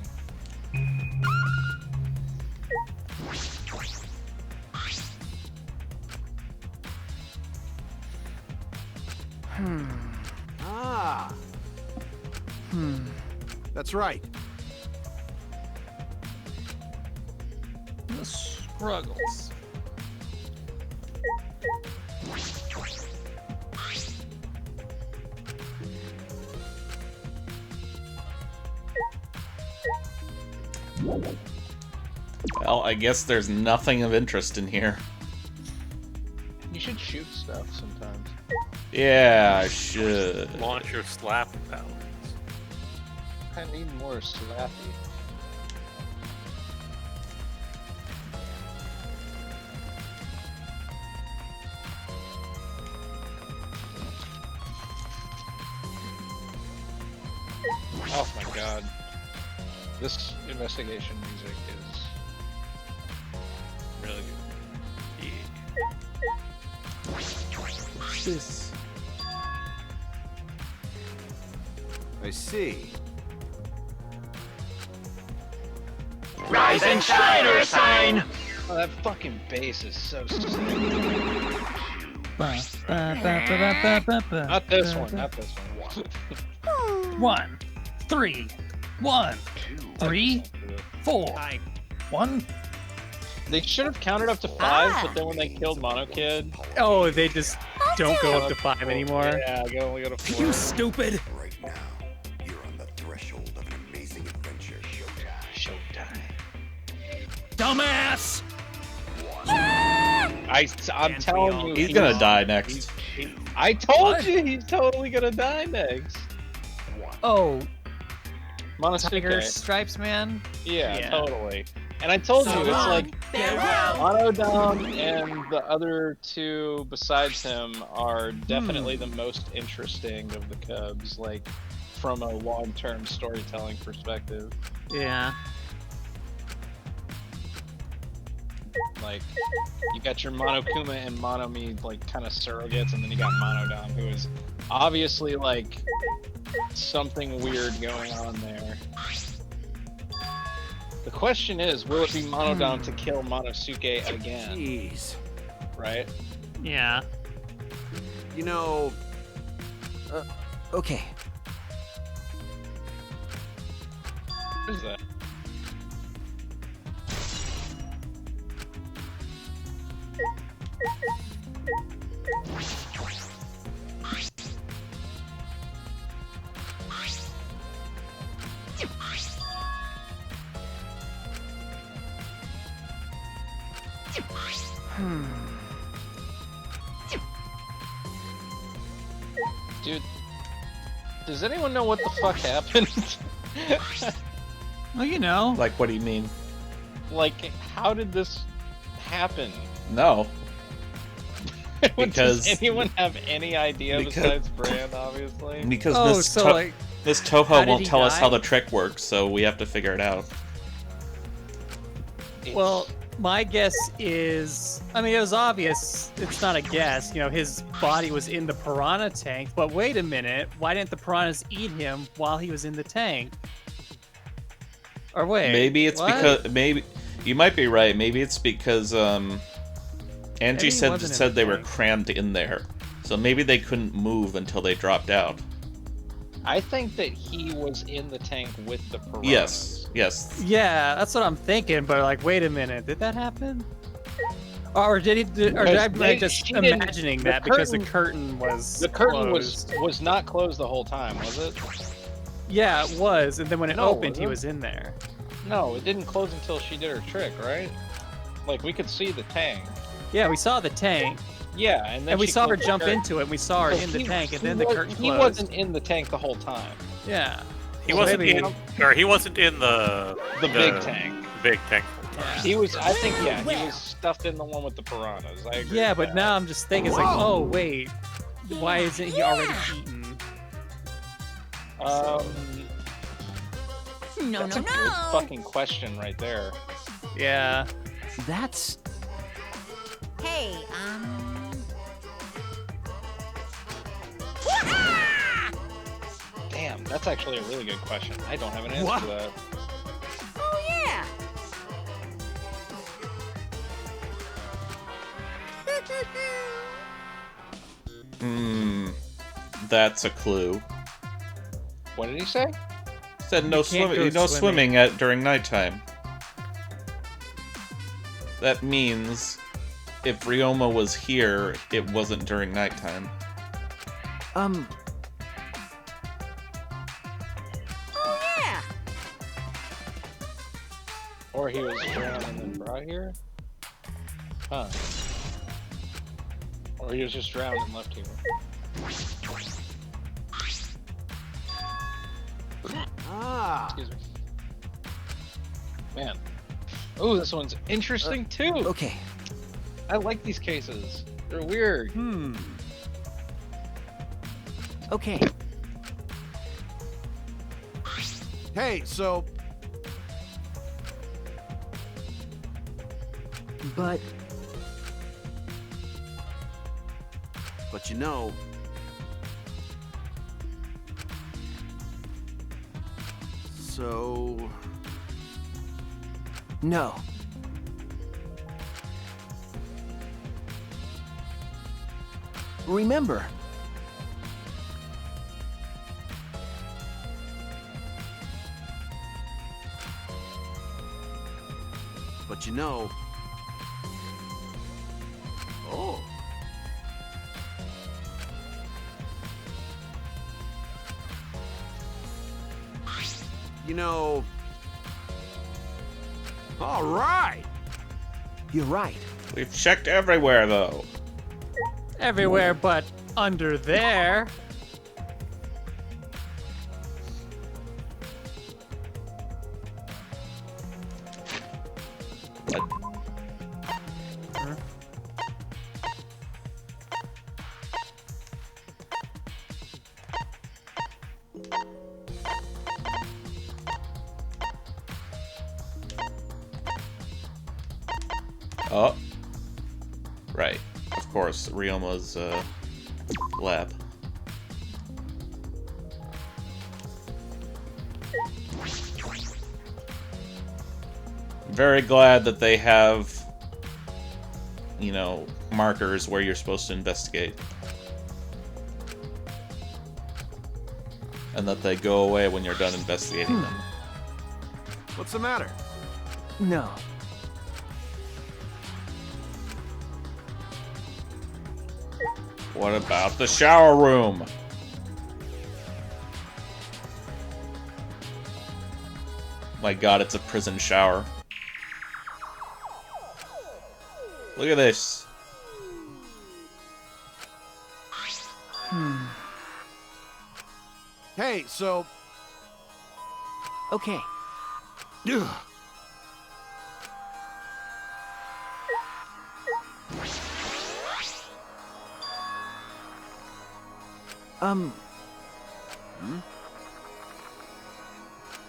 Ah. That's right. The struggles. Well, I guess there's nothing of interest in here. You should shoot stuff sometimes. Yeah, I should. Launch your slap pellets. I need more slappy. Oh my god. This investigation music is really good. this. I see. Rise and shine or sign! Oh, that fucking bass is so sick. Ba, ba, ba, ba, ba, ba, ba, Not this ba, one, ba. not this one. 1, 3, 1, 3, 4, 1. They should have counted up to 5, but then when they killed Mono Kid, Oh, they just don't go up to 5 anymore. yeah, only go to 4. You stupid! Right now, you're on the threshold of an amazing adventure. Showtime. Dumbass! I'm telling you, He's gonna die next. I told What? you he's totally gonna die next. Oh, Monosuke. Tiger Stripes, man? Yeah, Yeah. totally. And I told you, it's like Farewell! Monodon and the other two besides him are definitely the most interesting of the Cubs, like from a long-term storytelling perspective. Yeah. Like, you got your Monokuma and Monomi, like, kind of surrogates, and then you got Monodon, who is obviously, like, something weird going on there. The question is, will it be Monodon to kill Monosuke again? Jeez. Right? Yeah. You know, Okay. What is that? Dude, does anyone know what the fuck happened? Well, you know. Like, what do you mean? Like, how did this happen? No. Does anyone have any idea besides Brand, obviously? Because Miss Toho won't tell us how the trick works, so we have to figure it out. Well, my guess is, I mean, it was obvious. It's not a guess. You know, his body was in the piranha tank. But wait a minute, why didn't the piranhas eat him while he was in the tank? Or wait, maybe it's because you might be right. Maybe it's because Angie said they were crammed in there, so maybe they couldn't move until they dropped out. I think that he was in the tank with the piranhas. Yes. Yeah, that's what I'm thinking. But like, wait a minute, did that happen? Or did he? Or did I just imagining that because the curtain was closed. was not closed the whole time, was it? Yeah, it was, and then when it opened, he was in there. No, it didn't close until she did her trick, right? Like, we could see the tank. Yeah, we saw the tank. Yeah, and then we saw her jump into it, and we saw her in the tank, and then the curtain closed. He wasn't in the tank the whole time. Yeah. He wasn't in the big tank. Big tank. Yeah. He was, I think, he was stuffed in the one with the piranhas. I agree. Yeah, but now I'm just thinking, it's like, oh wait, why isn't he already eaten? That's a good fucking question right there. Yeah. That's... Hey, Damn, that's actually a really good question. I don't have an answer to that. Oh, yeah. That's a clue. What did he say? Said no swimming during nighttime. That means if Ryoma was here, it wasn't during nighttime. Oh, yeah. Or he was drowned and then brought here? Huh. Or he was just drowned and left here. Excuse me. Man. Oh, this one's interesting too. Okay. I like these cases. They're weird. Okay. Hey, so... But you know... So... No. Remember. But you know... Oh. You know... All right. You're right. We've checked everywhere, though. Everywhere but under there. Oh. Right. Of course, Ryoma's lab. Very glad that they have, you know, markers where you're supposed to investigate. And that they go away when you're done investigating them. What's the matter? No. What about the shower room? My god, it's a prison shower. Look at this. Hey, so... Okay. Ugh.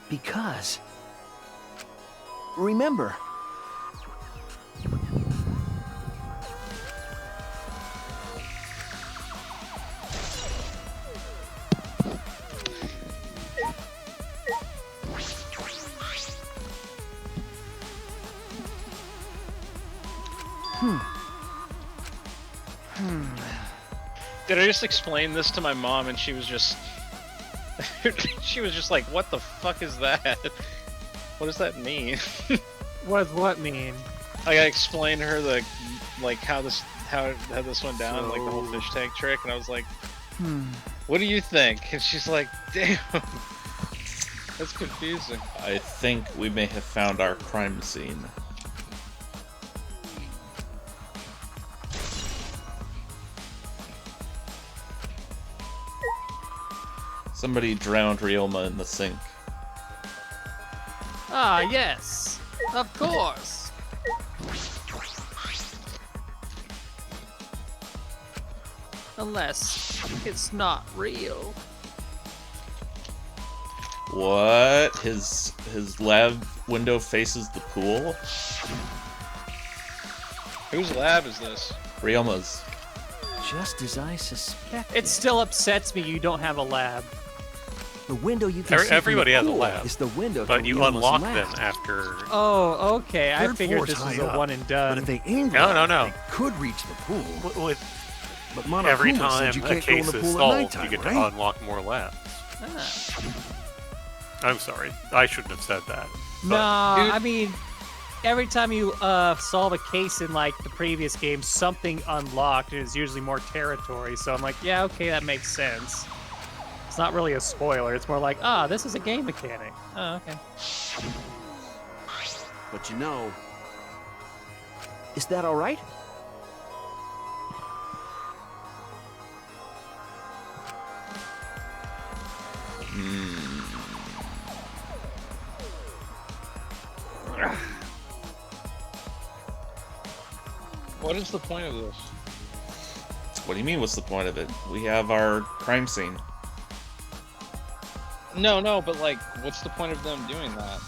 Because... Remember... Did I just explain this to my mom and she was just... she was just like, what the fuck is that? What does that mean? What does what mean? Like, I explained to her the, like, how this went down, like the whole fish tank trick, and I was like, what do you think? And she's like, damn, that's confusing. I think we may have found our crime scene. Somebody drowned Ryoma in the sink. Ah, yes. Of course. Unless it's not real. What? His lab window faces the pool? Whose lab is this? Ryoma's. Just as I suspected. It still upsets me you don't have a lab. The window you can see Everybody from the has a pool lab, is the window but to you Ryoma's unlock lab. them after. Oh, okay. I Third figured floor's this was high a up, one and done. But if they aimed No, right, no, no. they could reach the pool. With But Monokuma every said time you a can't go in case the is pool at solved, nighttime, you get right? to unlock more labs. I'm sorry, I shouldn't have said that. No, but- I mean, every time you solve a case in like the previous game, something unlocked, and it's usually more territory. So I'm like, yeah, okay, that makes sense. It's not really a spoiler. It's more like, this is a game mechanic. Oh, okay. But you know, Is that all right? What is the point of this? What do you mean, what's the point of it? We have our crime scene. No, but like, what's the point of them doing that?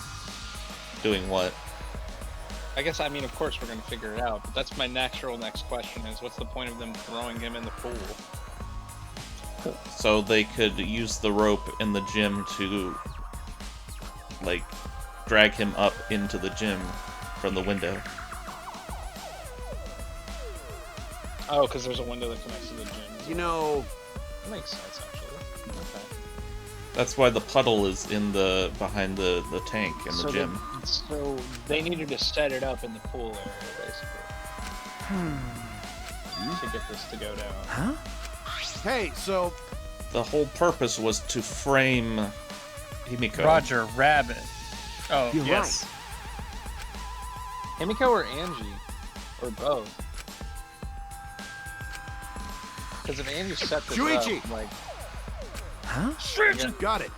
Doing what? I guess, I mean, of course we're gonna figure it out, but that's my natural next question is, what's the point of them throwing him in the pool? So they could use the rope in the gym to, like, drag him up into the gym from the window. Oh, because there's a window that connects to the gym. you know, That makes sense, actually. Okay. That's why the puddle is in the behind the tank in the So gym. So they needed to set it up in the pool area, basically. To get this to go down. Huh? hey, so The whole purpose was to frame Himiko. Roger Rabbit. Oh, You're yes. Himiko or Angie? Or both? Because if Angie set this Shuichi! up, like... Huh? got it.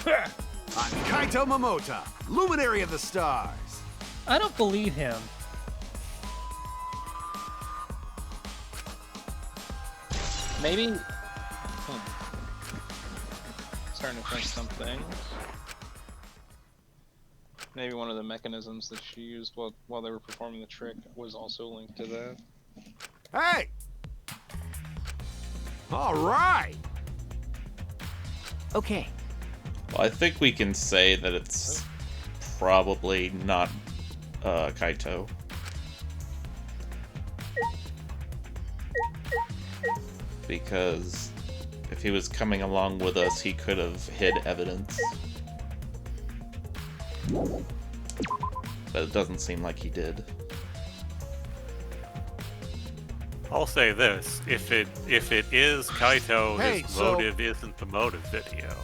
I'm Kaito Momota, luminary of the stars. I don't believe him. Maybe... Starting to think something. Maybe one of the mechanisms that she used while they were performing the trick was also linked to that. Hey! All right. Okay. Well, I think we can say that it's probably not Kaito. Because if he was coming along with us, he could have hid evidence. But it doesn't seem like he did. I'll say this: if it is Kaito, Hey, his so- motive isn't the motive video.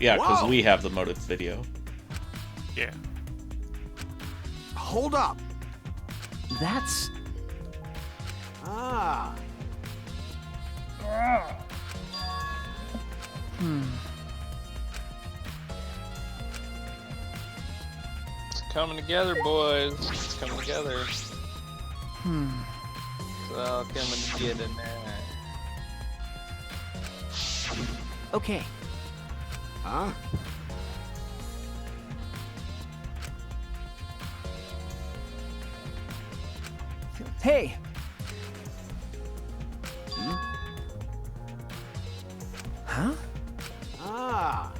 Yeah, because Whoa! we have the motive video. Yeah. Hold up. That's... Ah. It's coming together, boys. It's coming together. It's all coming together now. Okay. Huh? Hey! Huh? Ah.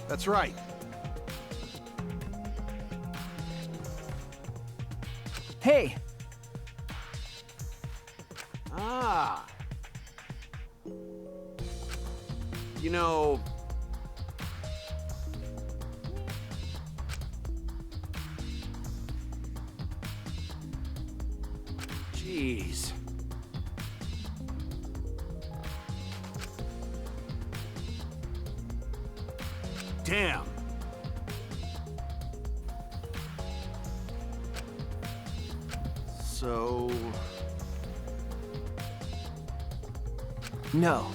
That's right. Hey! Ah. You know... Jeez. Damn. So... No.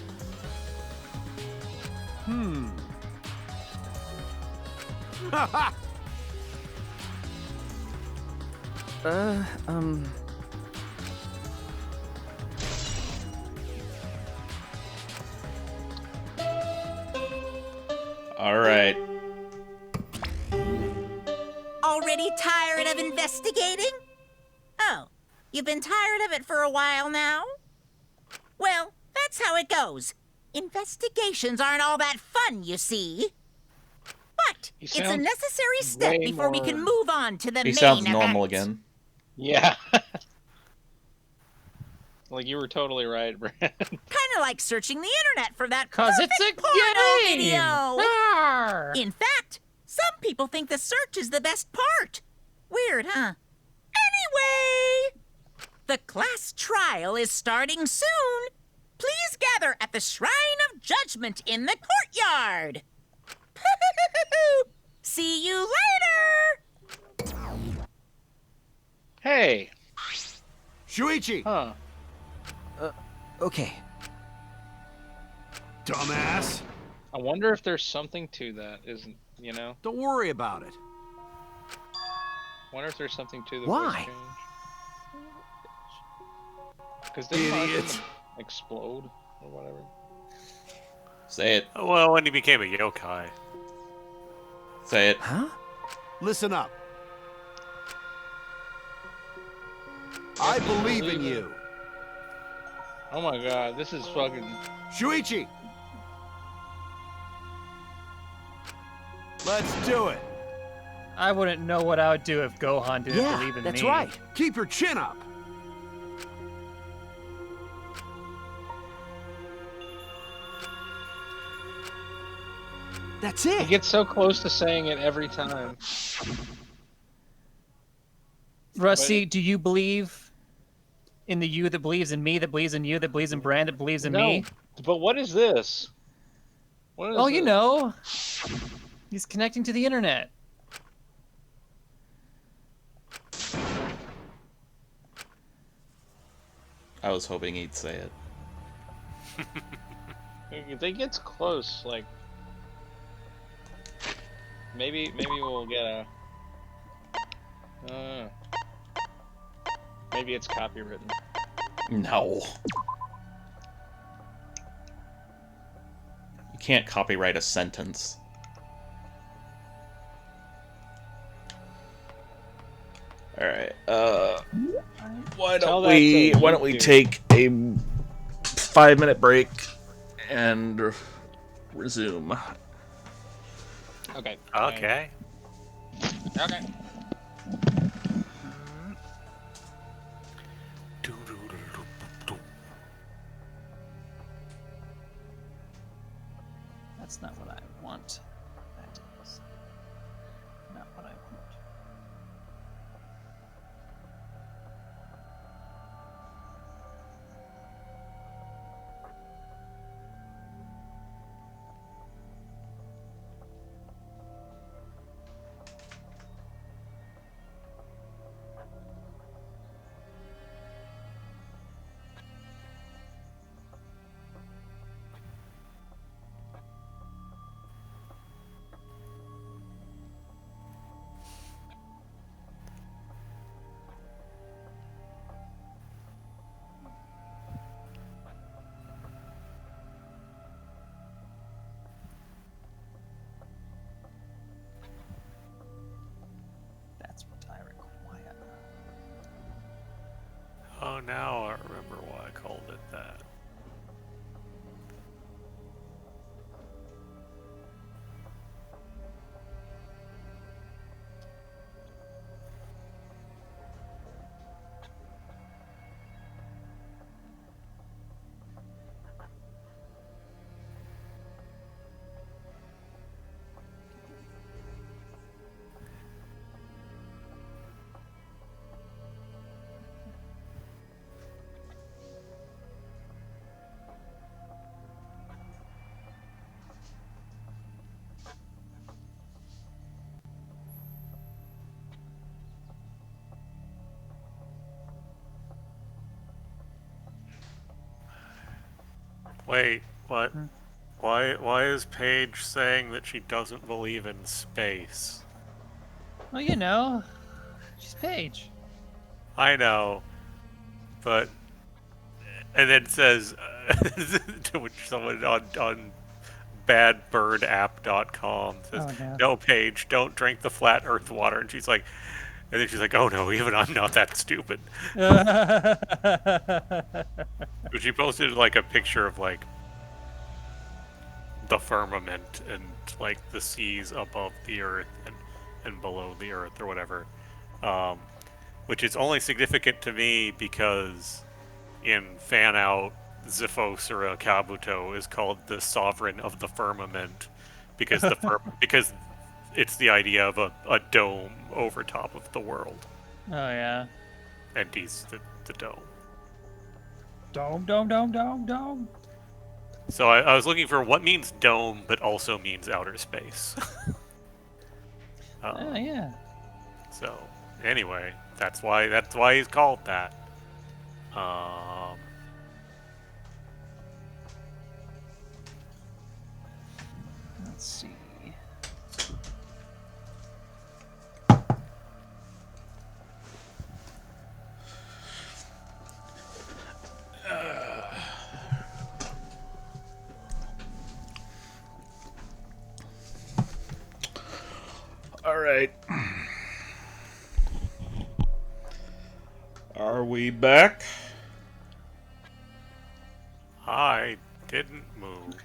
Alright. Already tired of investigating? Oh, you've been tired of it for a while now? Well, that's how it goes. Investigations aren't all that fun, you see. But He it's a sounds necessary step way before we more- can move on to the He main sounds normal event. again. Yeah. Like, you were totally right, Brad. Kind of like searching the internet for that 'Cause perfect it's a porno game! video. Arr! In fact, some people think the search is the best part. Weird, huh? Anyway, the class trial is starting soon. Please gather at the Shrine of Judgment in the courtyard. See you later. Hey! Shuichi! Huh. Okay. Dumbass! I wonder if there's something to that, isn't, you know? Don't worry about it. Wonder if there's something to the Why? voice change. Because didn't Idiot. Martin explode or whatever? Say it. Well, when he became a yokai. Say it. Huh? Listen up. I believe in you. Oh my god, this is fucking... Shuichi! Let's do it. I wouldn't know what I would do if Gohan didn't Yeah, believe in that's me. right. Keep your chin up. That's He it! gets so close to saying it every time. Rusty, do you believe in the you that believes in me, that believes in you, that believes in Brand, that believes in me? But what is this? What is Oh, you this? know. He's connecting to the internet. I was hoping he'd say it. If they gets close, like... Maybe we'll get a... maybe it's copywritten. No. You can't copyright a sentence. Alright, why Tell don't that we to YouTube. take a 5-minute break and resume? Okay. Okay. Okay. That's not what I want. That is not what I want. That's what I require. Oh, now I remember why I called it that. Wait, what? Why is Paige saying that she doesn't believe in space? Well, you know, she's Paige. I know, but and then says to which someone on badbirdapp.com says, Oh, no. "No, Paige, don't drink the flat Earth water." And she's like, "Oh no, even I'm not that stupid." But she posted like a picture of like the firmament and like the seas above the Earth and below the Earth or whatever, which is only significant to me because in fan out, Zifosura Kabuto is called the sovereign of the firmament because because it's the idea of a dome over top of the world, Oh, yeah. and he's the dome. Dome, dome, dome, dome, dome. So I was looking for what means dome, but also means outer space. Oh, yeah. So anyway, that's why he's called that. Let's see. All right. Are we back? I didn't move.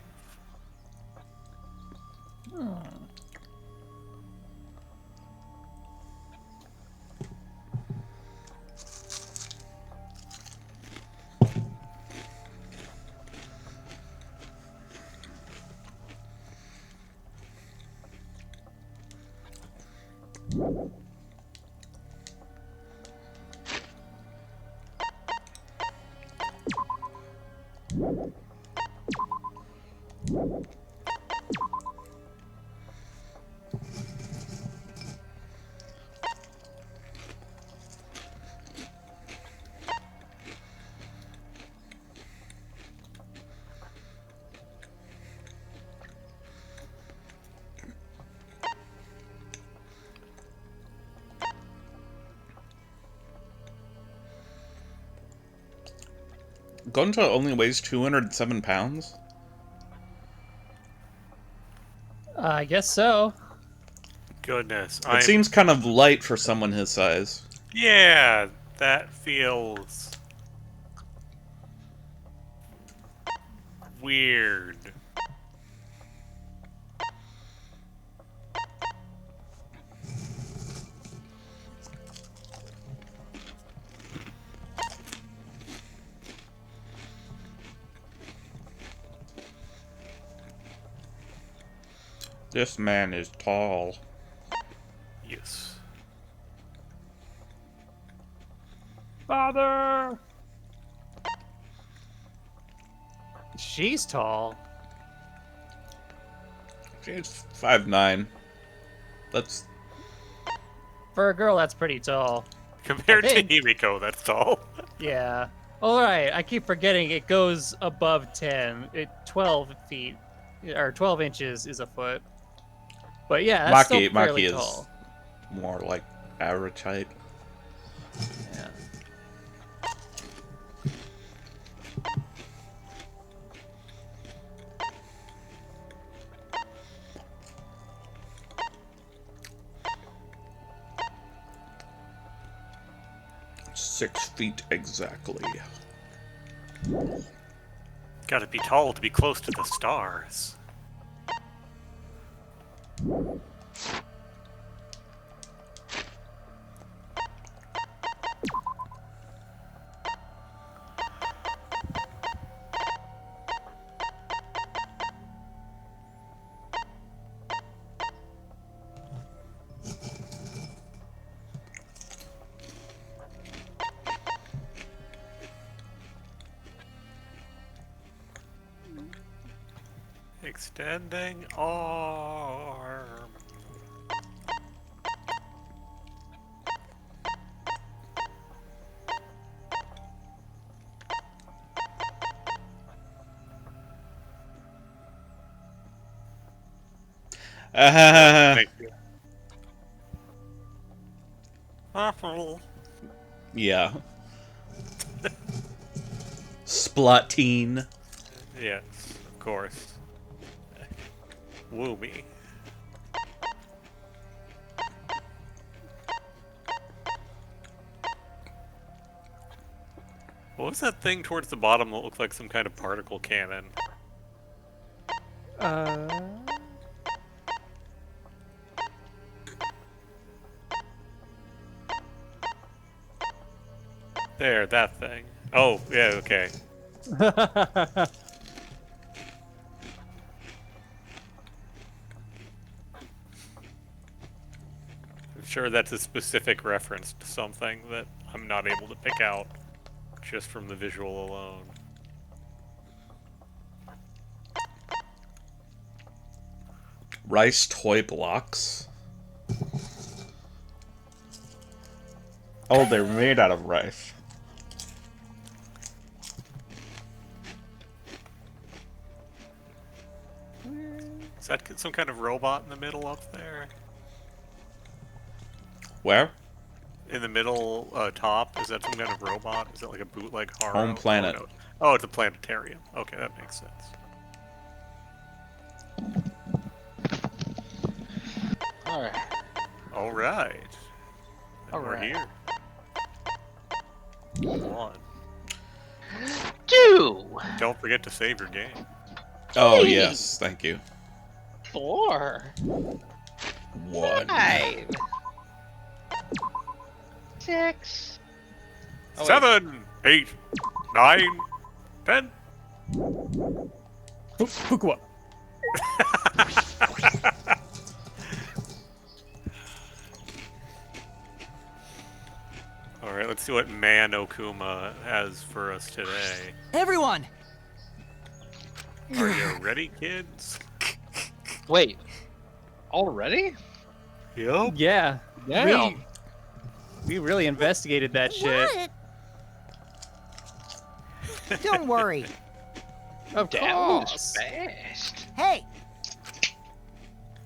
Gonta only weighs 207 pounds? I guess so. Goodness, It seems kind of light for someone his size. Yeah, that feels weird. This man is tall. Yes. Father! She's tall. She's 5'9". That's... For a girl, that's pretty tall. Compared to think. Himiko, that's tall. Yeah. Alright, I keep forgetting it goes above 10. 12 feet, or 12 inches is a foot. But yeah, that's still fairly Maki tall. is more like average height. Yeah. Six feet exactly. Gotta be tall to be close to the stars. Extending arm. Thank you. Yeah. Splotine. Yes, of course. Woo me. What was that thing towards the bottom that looked like some kind of particle cannon? There, that thing. Oh, yeah, okay. I'm sure that's a specific reference to something that I'm not able to pick out just from the visual alone. Rice toy blocks? Oh, they're made out of rice. Is that some kind of robot in the middle up there? Where? In the middle top, is that some kind of robot? Is that like a bootleg horror? Home planet. Oh, no. Oh, it's a planetarium. Okay, that makes sense. Alright. Alright. And we're Alright. here. One. 2, Don't forget to save your game. Oh, yes, thank you. 4, 1. 5, 6. 7, 8, 9, 10. Fukuwa. Alright, let's see what Man Okuma has for us today. Everyone! Are you ready, kids? Wait. Already? Yup. Yeah. Damn. We really investigated that shit. What? Don't worry. Of That was course. fast. Hey.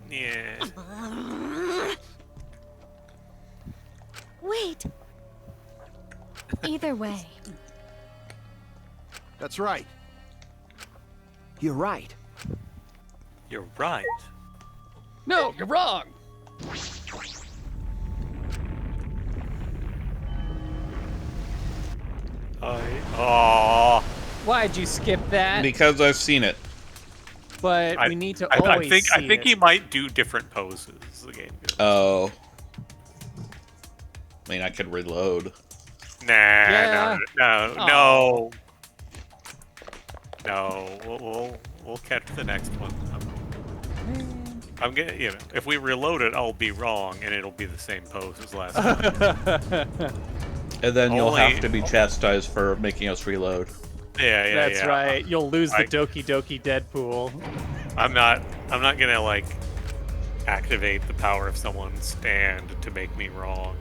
Yeah. Wait. Either way. That's right. You're right. You're right. No, you're wrong. Aww. Why'd you skip that? Because I've seen it. But we need to I always think see it. he might do different poses as the game goes. Oh. I mean, I could reload. Nah, Yeah. no. We'll catch the next one. I'm getting, if we reload it, I'll be wrong, and it'll be the same pose as last time. And then you'll Only- have to be chastised for making us reload. Yeah, That's right. You'll lose the I- Doki Doki Deadpool. I'm not gonna like activate the power of someone's stand to make me wrong.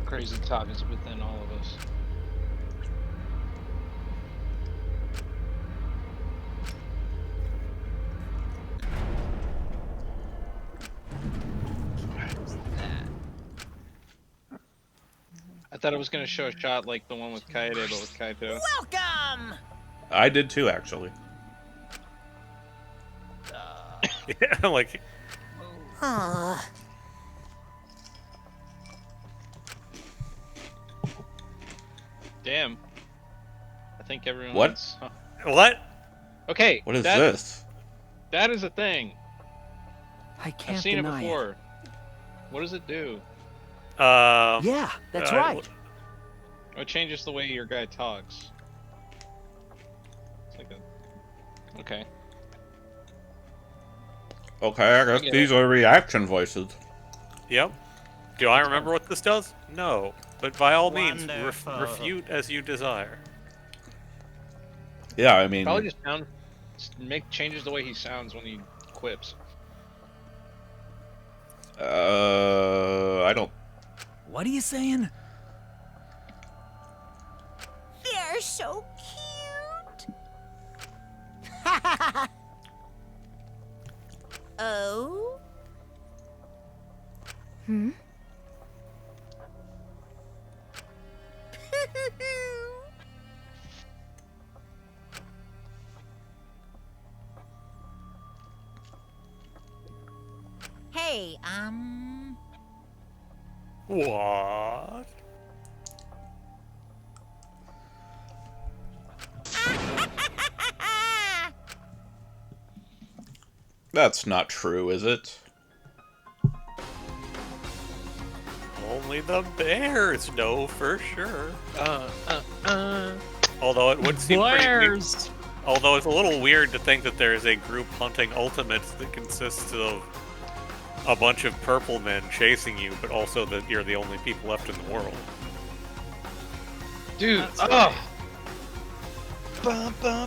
Crazy talk is within all of us. I thought it was gonna show a shot like the one with Kaede, but with Kaito. Welcome! I did too, actually. Yeah, like Damn. I think everyone. What? what? Okay. What is this? That is a thing. I can't I've seen it deny before. What does it do? Yeah, that's right. Oh, it changes the way your guy talks. It's like a. Okay. Okay, I guess get these are reaction voices. Yep. Do I remember what this does? No. But by all means, Wonderful. refute as you desire. Yeah, I mean... Probably just changes the way he sounds when he quips. I don't... What are you saying? They're so cute. Oh? Hmm? Hey, What? That's not true, is it? Only the bears know for sure. Although it would seem pretty weird. Bears! Although it's a little weird to think that there is a group hunting ultimates that consists of a bunch of purple men chasing you, but also that you're the only people left in the world. Dude,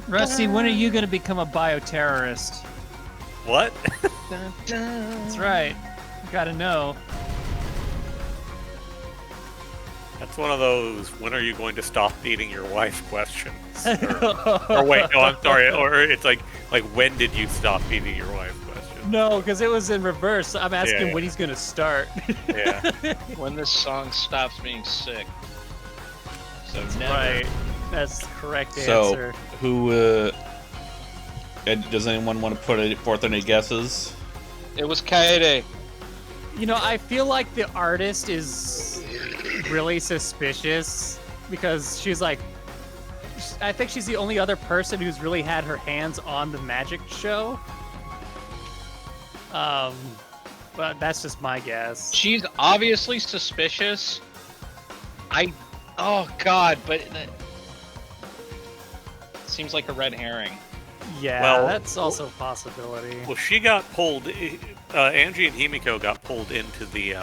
Rusty, when are you gonna become a bioterrorist? What? That's right. You gotta know. That's one of those, when are you going to stop beating your wife questions. Or wait, no, I'm sorry. Or it's like when did you stop beating your wife question. No, because it was in reverse. I'm asking Yeah. when he's gonna start. Yeah. when this song stops being sick. So never. Right. That's the correct So, answer. who, does anyone want to put forth any guesses? It was Kaede. You know, I feel like the artist is really suspicious because she's like, I think she's the only other person who's really had her hands on the magic show. But that's just my guess. She's obviously suspicious. Oh god, but it seems like a red herring. Yeah, Well- that's also a possibility. Well, she got pulled. Angie and Himiko got pulled into the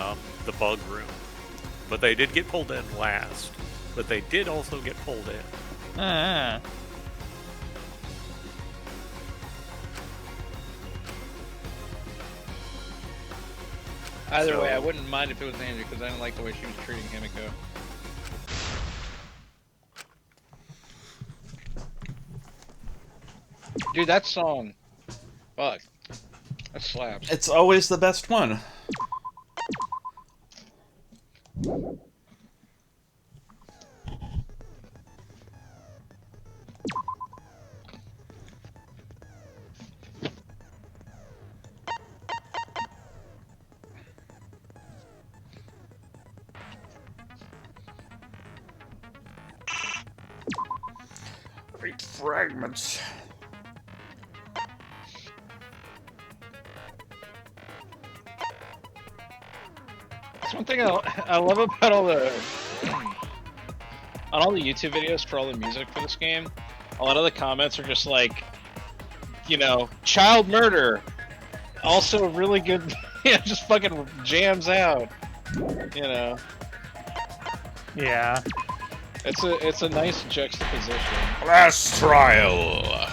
bug room, but they did get pulled in last. But they did also get pulled in. Either way, So- I wouldn't mind if it was Angie because I didn't like the way she was treating Himiko. Dude, that song. Fuck. That slaps. It's always the best one. Great fragments. That's one thing I love about all the on all the YouTube videos for all the music for this game. a lot of the comments are just like, you know, child murder. Also really good, yeah, just fucking jams out. You know. Yeah. It's a nice juxtaposition. Class trial.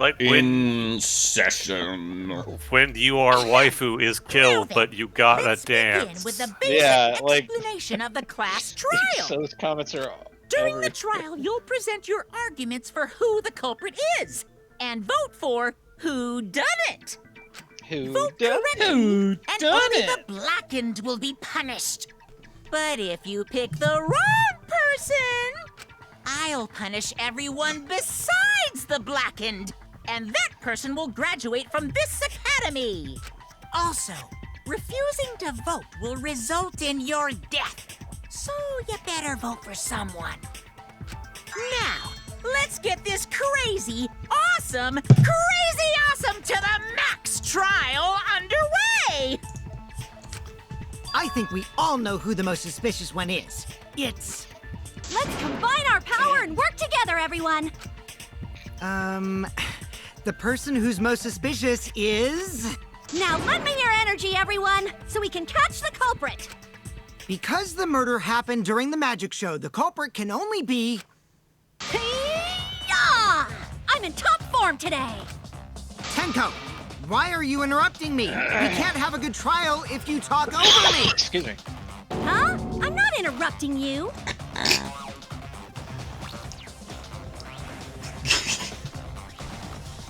Like in session. When your waifu is killed, but you gotta dance. With the basic explanation of the class trial. So those comments are During the trial, you'll present your arguments for who the culprit is, and vote for who done it. Vote correctly, and only the blackened will be punished. But if you pick the wrong person, I'll punish everyone besides the blackened, and that person will graduate from this academy. Also, refusing to vote will result in your death, so you better vote for someone. Now, let's get this crazy awesome to the max trial underway! I think we all know who the most suspicious one is. It's... Let's combine our power and work together, everyone! The person who's most suspicious is... Now lend me your energy, everyone, so we can catch the culprit! Because the murder happened during the magic show, the culprit can only be... Hi-ya! I'm in top form today! Tenko, why are you interrupting me? We can't have a good trial if you talk over me! Excuse me. Huh? I'm not interrupting you!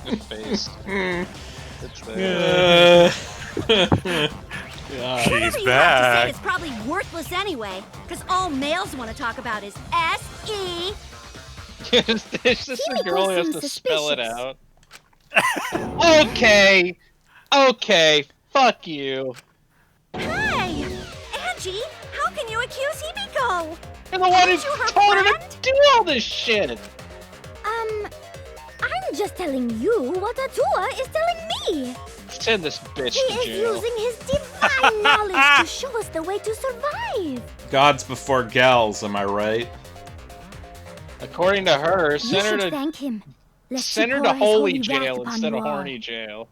Good face. Good Whatever you have to say is probably worthless anyway, because all males want to talk about is S-E... It's just a girl who has to spell it out. Okay. Okay. Fuck you. Hey! Angie, how can you accuse Himiko? You're the one who Aren't you her told her friend? to do all this shit. I'm just telling you what Atua is telling me. Send this bitch He to is jail. using his divine knowledge to show us the way to survive. Gods before gals, am I right? According to her, You send her should to thank him. Lest send he her pour to his holy wrath jail upon instead of you all. horny jail.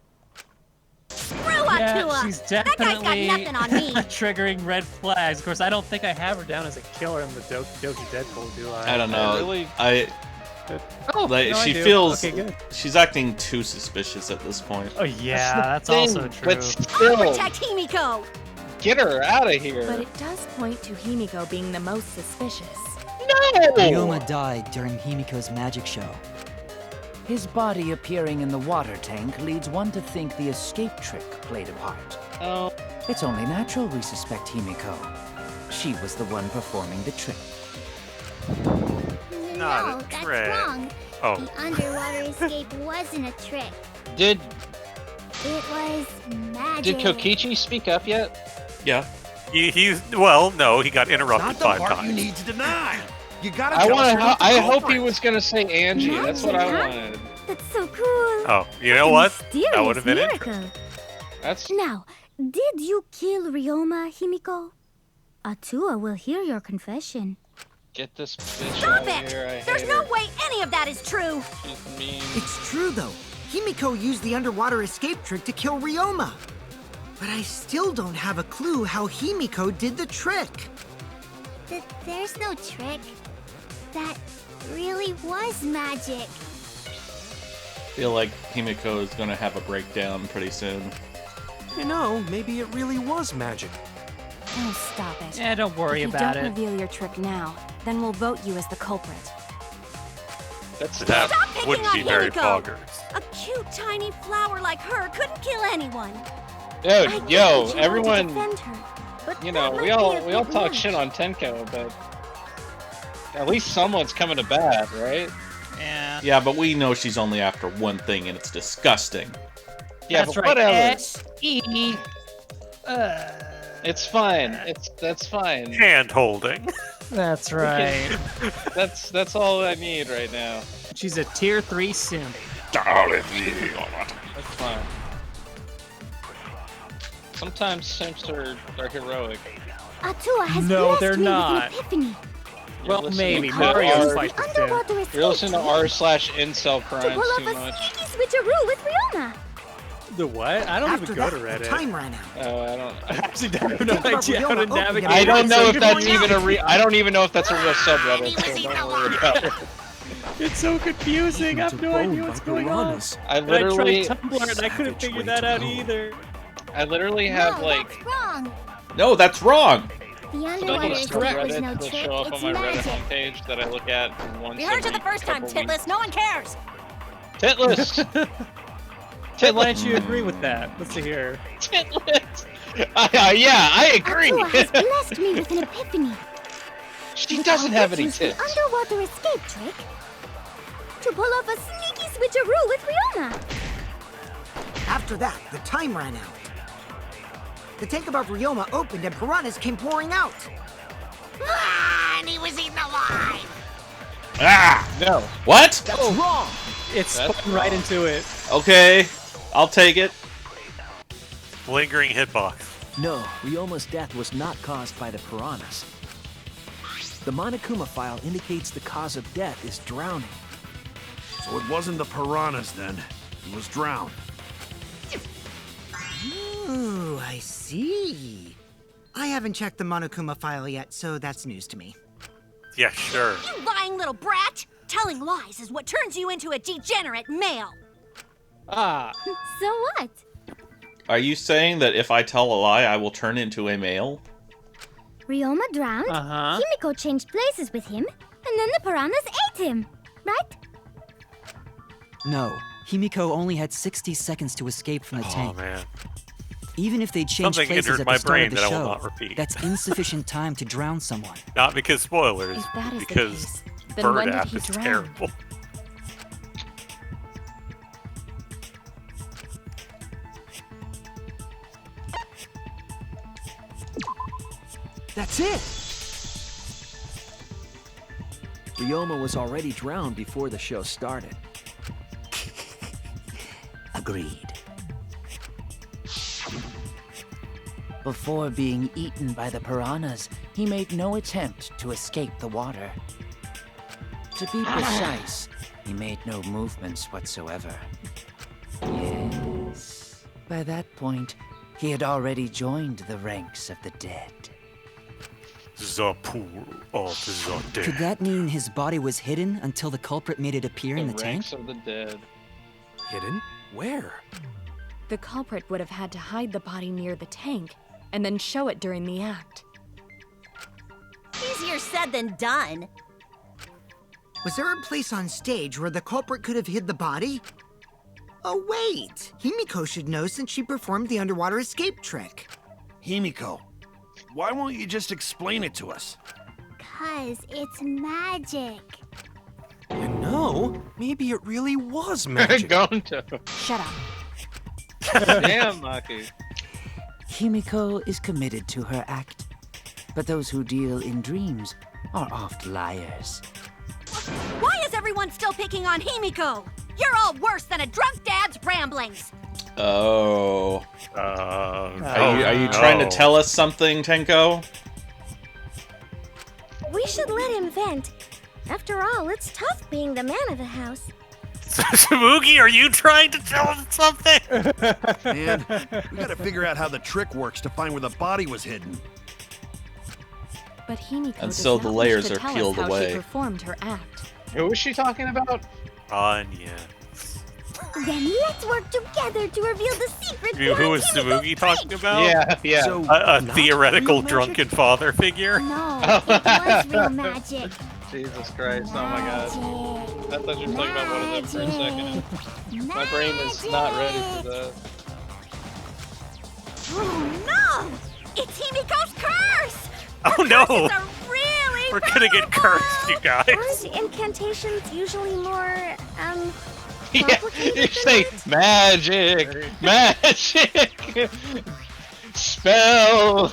Screw Yeah, Atua. she's That guy's got definitely nothing on me. triggering red flags. Of course, I don't think I have her down as a killer in the Doki Deadpool, do I? I don't know. Really? Oh, Like, no, I she do. feels Okay, good. she's acting too suspicious at this point. Oh yeah, that's also true. But I'll still, protect Himiko. get her out of here. But it does point to Himiko being the most suspicious. No! Ryoma died during Himiko's magic show. His body appearing in the water tank leads one to think the escape trick played a part. Oh. It's only natural we suspect Himiko. She was the one performing the trick. Not No, a that's trick. wrong. Oh. The underwater escape wasn't a trick. Did It was magic. Kokichi speak up yet? Yeah. He's well, no, he got interrupted Not the 5 part times. you need to deny. You gotta I tell us want to. who's the I hope culprit. he was gonna say Angie. That's what I wanted. That's so cool. Oh, you know what? Mysterious That would have been miracle. interesting. That's Now, did you kill Ryoma, Himiko? Atua will hear your confession. get this bitch Stop out it! of here. I There's hate no her. way any of that is true. She's mean. It's true, though. Himiko used the underwater escape trick to kill Ryoma. But I still don't have a clue how Himiko did the trick. There's no trick. That really was magic. Feel like Himiko is gonna have a breakdown pretty soon. You know, maybe it really was magic. Oh, stop it. Yeah, don't worry if about you it. don't reveal your trick now, then we'll vote you as the culprit. That Stop picking wouldn't on be very Himiko. poggers. A cute tiny flower like her couldn't kill anyone. Dude, I get that you want to everyone. defend her, but You that know, might we be all a we all bit talk much. shit on Tenko, but at least someone's coming to bat, right? Yeah. Yeah, but we know she's only after one thing, and it's disgusting. Yeah, That's but right. whatever. S-E. It's fine. That's fine. Hand holding. That's right. That's all I need right now. She's a tier 3 Sumi. That's fine. Sometimes simps are heroic. Atua has No, blessed they're me not. with an epiphany. Well, maybe. listening to Mario R- fights with Underwater Jim. escape You're listening to trick r/incel to crimes pull off too a much. sneaky switcheroo with Riona. The what? I don't After even go to that, the Reddit. time ran out. Oh, I don't. I actually have no Think about idea how to Riona opening navigate. it. I don't know if that's Going even out. I don't even know if that's a real subreddit. So don't worry about it. It's so confusing. I have no idea what's going on. I And literally, I tried Tumblr and I couldn't figure that out either. I literally have No, like that's wrong. No, that's wrong. The like underwater a escape subreddit was no will trick. show up on It's my Reddit magic. homepage that I look at once. We heard you the every first time, couple Titless. weeks. No one cares. Titless. Hey, why don't you agree with that? Let's see here. Titless. Yeah, I agree. Akua has blessed me with an epiphany. She With doesn't our have any use the tits. underwater escape trick to pull off a sneaky switcheroo with Riona. After that, the time ran out. The tank above Ryoma opened and piranhas came pouring out. And he was eaten alive. Ah! No. What? That's wrong. It's That's spun right into it. Okay, I'll take it. Lingering hitbox. No, Ryoma's death was not caused by the piranhas. The Monokuma file indicates the cause of death is drowning. So it wasn't the piranhas then. He was drowned. Ooh, I see. I haven't checked the Monokuma file yet, so that's news to me. Yeah, sure. You lying little brat! Telling lies is what turns you into a degenerate male. Ah. So what? Are you saying that if I tell a lie, I will turn into a male? Ryoma drowned, Uh-huh. Himiko changed places with him, and then the piranhas ate him, right? No, Himiko only had 60 seconds to escape from the Oh tank. man. Even if they changed Something places entered at my the start brain of the that I will show, not repeat. that's insufficient time to drown someone. Not because spoilers, If that is the because case, then Bird when did app he is drown? terrible. That's it. Ryoma was already drowned before the show started. Agreed. Before being eaten by the piranhas, he made no attempt to escape the water. To be precise, he made no movements whatsoever. Yes. By that point, he had already joined the ranks of the dead. The pool of the dead. Could that mean his body was hidden until the culprit made it appear in the tank? ranks of the dead. Hidden? Where? The culprit would have had to hide the body near the tank and then show it during the act. Easier said than done. Was there a place on stage where the culprit could have hid the body? Oh, wait. Himiko should know since she performed the underwater escape trick. Himiko, why won't you just explain it to us? 'Cause it's magic. You know, maybe it really was magic. Gonto. Shut up. Damn, Maki. Himiko is committed to her act, but those who deal in dreams are oft liars. Why is everyone still picking on Himiko? You're all worse than a drunk dad's ramblings. Oh. Are you no. trying to tell us something, Tenko? We should let him vent. After all, it's tough being the man of the house. Samugi, are you trying to tell us something? Man, we gotta figure out how the trick works to find where the body was hidden. But Himiko And does so not the wish layers to are tell peeled us how away. she performed her act. Who was she talking about? Anya. Then let's work together to reveal the secret Who behind was Himiko's Samugi talking about? Yeah, yeah. So, A not theoretical real magic? drunken father figure? No, it was real magic. Jesus Christ, oh my god. I thought you were talking about one of them for a second. My brain is not ready for that. Oh no! It's Himiko's curse! Oh no! Curses are really We're gonna get cursed, you guys. Aren't incantations usually more, Yeah, you say magic, magic, spell.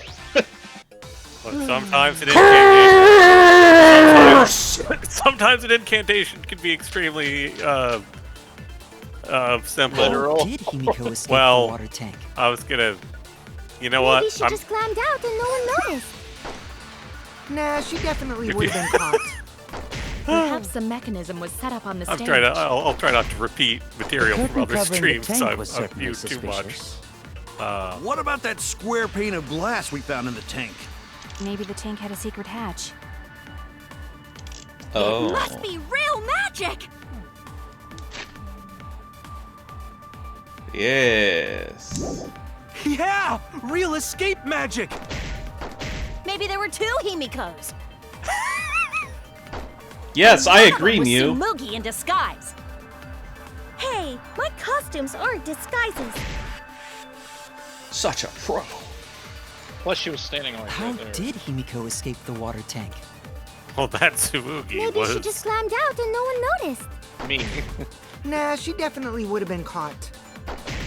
Look, sometimes sometimes an incantation can be extremely simple. Literal. Did Himiko escape Well, the water tank? I was gonna. You know Maybe what? she just climbed out and no one noticed. Nah, she definitely would have been caught. Perhaps a mechanism was set up on the stage. I'll try not to repeat material The from curtain other covering the streams. tank I've was certainly viewed too much. suspicious. What about that square pane of glass we found in the tank? Maybe the tank had a secret hatch. Oh. It must be real magic! Yes. Yeah! Real escape magic! Maybe there were two Himikos. Yes, I agree, One was Mew. Tsumugi in disguise. Hey, my costumes aren't disguises. Such a pro. Plus, she was standing like How right there. did Himiko escape the water tank? Well, that Tsumugi Maybe was she just slammed out and no one noticed. Me. Nah, she definitely would have been caught.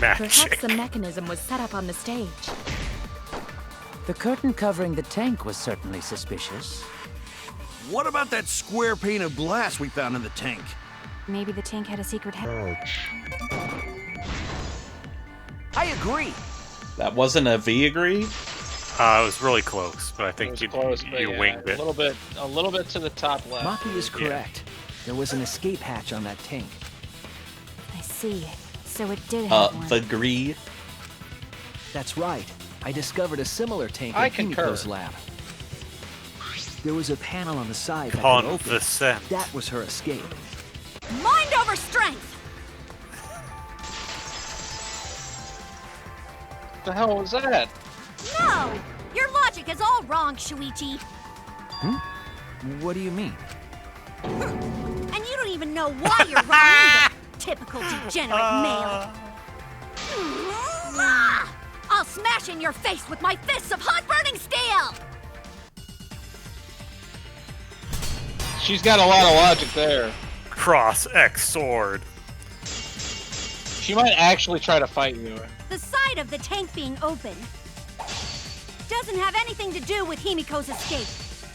Perhaps magic. a mechanism was set up on the stage. The curtain covering the tank was certainly suspicious. What about that square pane of glass we found in the tank? Maybe the tank had a secret hatch. I agree. That wasn't a V agree? It was really close, but I It think was you, close, but you yeah, winged it. a little bit to the top left. Maki is correct. There was an escape hatch on that tank. I see. So it did have one. Agree. That's right. I discovered a similar tank I in concur. Himiko's lab. There was a panel on the side that could open. Convicent. That was her escape. Mind over strength! What the hell was that? No! Your logic is all wrong, Shuichi. What do you mean? And you don't even know why you're wrong either. Typical degenerate male. I'll smash in your face with my fists of hot burning steel! She's got a lot of logic there. Cross X sword. She might actually try to fight you. The side of the tank being open doesn't have anything to do with Himiko's escape.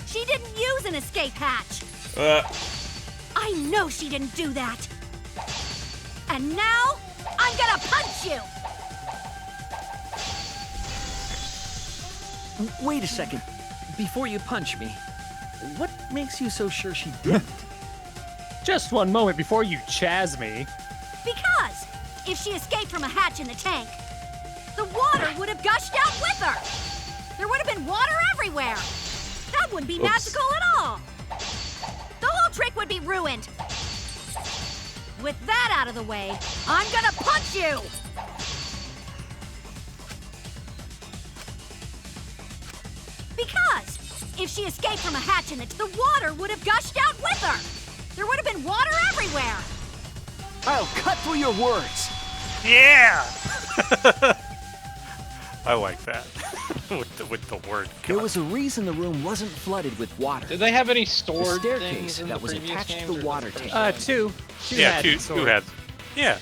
She didn't use an escape hatch. I know she didn't do that. And now, I'm gonna punch you! Wait a second. Before you punch me, what makes you so sure she didn't? Just one moment before you chaz me. Because if she escaped from a hatch in the tank, the water would have gushed out with her. There would have been water everywhere. That wouldn't be magical at all. The whole trick would be ruined. With that out of the way, I'm gonna punch you! Because if she escaped from a hatch in the water would have gushed out with her. There would have been water everywhere. I'll cut through your words. Yeah! I like that. with the word There cut. was a reason the room wasn't flooded with water. Did they have any The stored staircase things in that the was previous attached to games, the or water just the tank. first Two Yeah, had two sword. had. Yeah.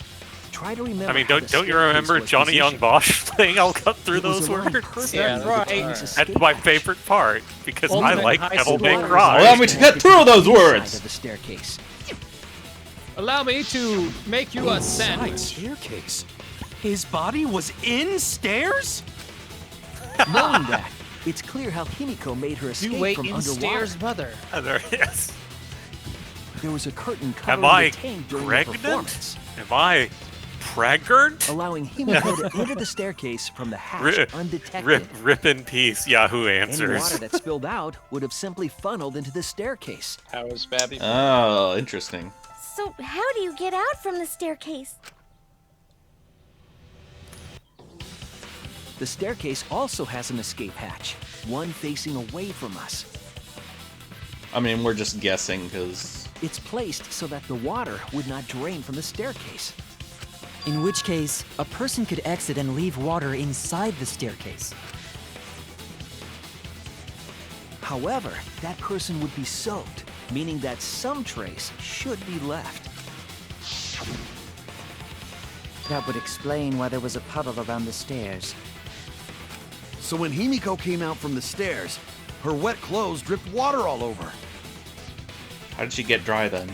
Try to remember. I mean, how the don't you staircase remember was Johnny Young positioned. Bosch saying I'll cut through It was those aligned words? perfectly Yeah, with the right. tank's That's escape my hatch. favorite part because I Ultimate like high Devil May school. Cry. Allow me to get through those Side words! of the staircase. Allow me to make you a sandwich. Staircase. His body was in stairs? Knowing that, it's clear how Himiko made her escape You wait from in underwater. stairs, mother. Yes. There was a curtain covering Am I the tank during the pregnant? performance, Am I pregnant? allowing Himiko to enter the staircase from the hatch undetected. Rip in peace, Yahoo Any Answers. water that spilled out would have simply funneled into the staircase. How is Babby? Oh, interesting. So how do you get out from the staircase? The staircase also has an escape hatch, one facing away from us. I mean, we're just guessing because It's placed so that the water would not drain from the staircase. In which case, a person could exit and leave water inside the staircase. However, that person would be soaked, meaning that some trace should be left. That would explain why there was a puddle around the stairs. So when Himiko came out from the stairs, her wet clothes dripped water all over. how did she get dry then?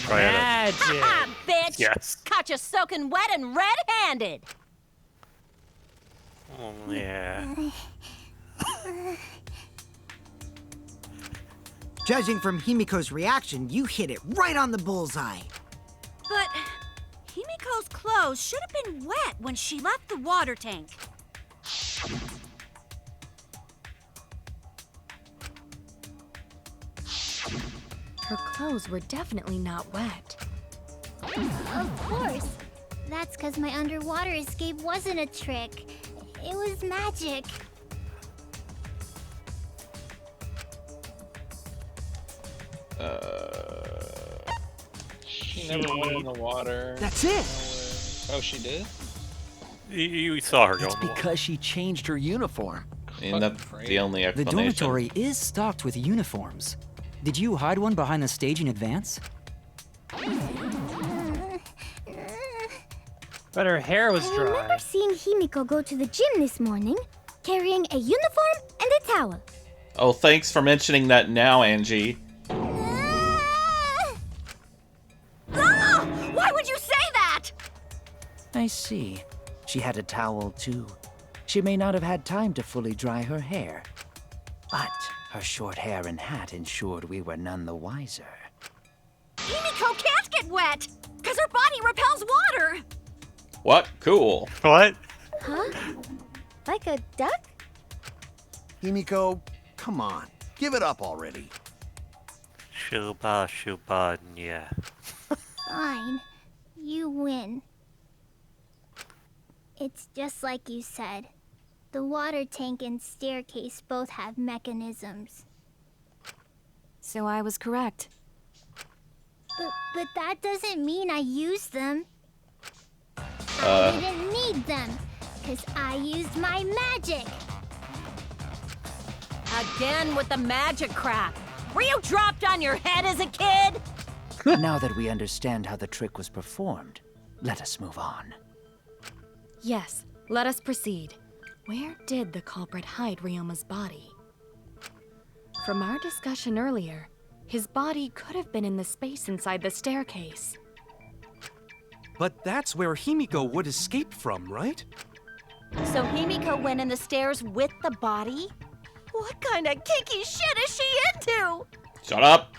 Try it. Magic. Ha, bitch! Yes. Caught you soaking wet and red-handed. Oh, yeah. Judging from Himiko's reaction, you hit it right on the bullseye. But Himiko's clothes should have been wet when she left the water tank. Her clothes were definitely not wet. Of course. That's because my underwater escape wasn't a trick. It was magic. She never went in the water. That's it. Oh, she did? You saw her go It's in the water. because she changed her uniform. And that's the only The explanation. dormitory is stocked with uniforms. Did you hide one behind the stage in advance? But her hair was I dry. remember seeing Himiko go to the gym this morning, carrying a uniform and a towel. Oh, thanks for mentioning that now, Angie. Ah! Why would you say that? I see. She had a towel too. She may not have had time to fully dry her hair. But her short hair and hat ensured we were none the wiser. Himiko can't get wet, because her body repels water. What? Cool. What? Huh? Like a duck? Himiko, come on. Give it up already. Shuba, yeah. Fine. You win. It's just like you said. The water tank and staircase both have mechanisms. So I was correct. But that doesn't mean I used them. I didn't need them, because I used my magic. Again with the magic crap. Were you dropped on your head as a kid? Now that we understand how the trick was performed, let us move on. Yes, let us proceed. Where did the culprit hide Ryoma's body? From our discussion earlier, his body could have been in the space inside the staircase. But that's where Himiko would escape from, right? So Himiko went in the stairs with the body? What kind of kinky shit is she into? Shut up.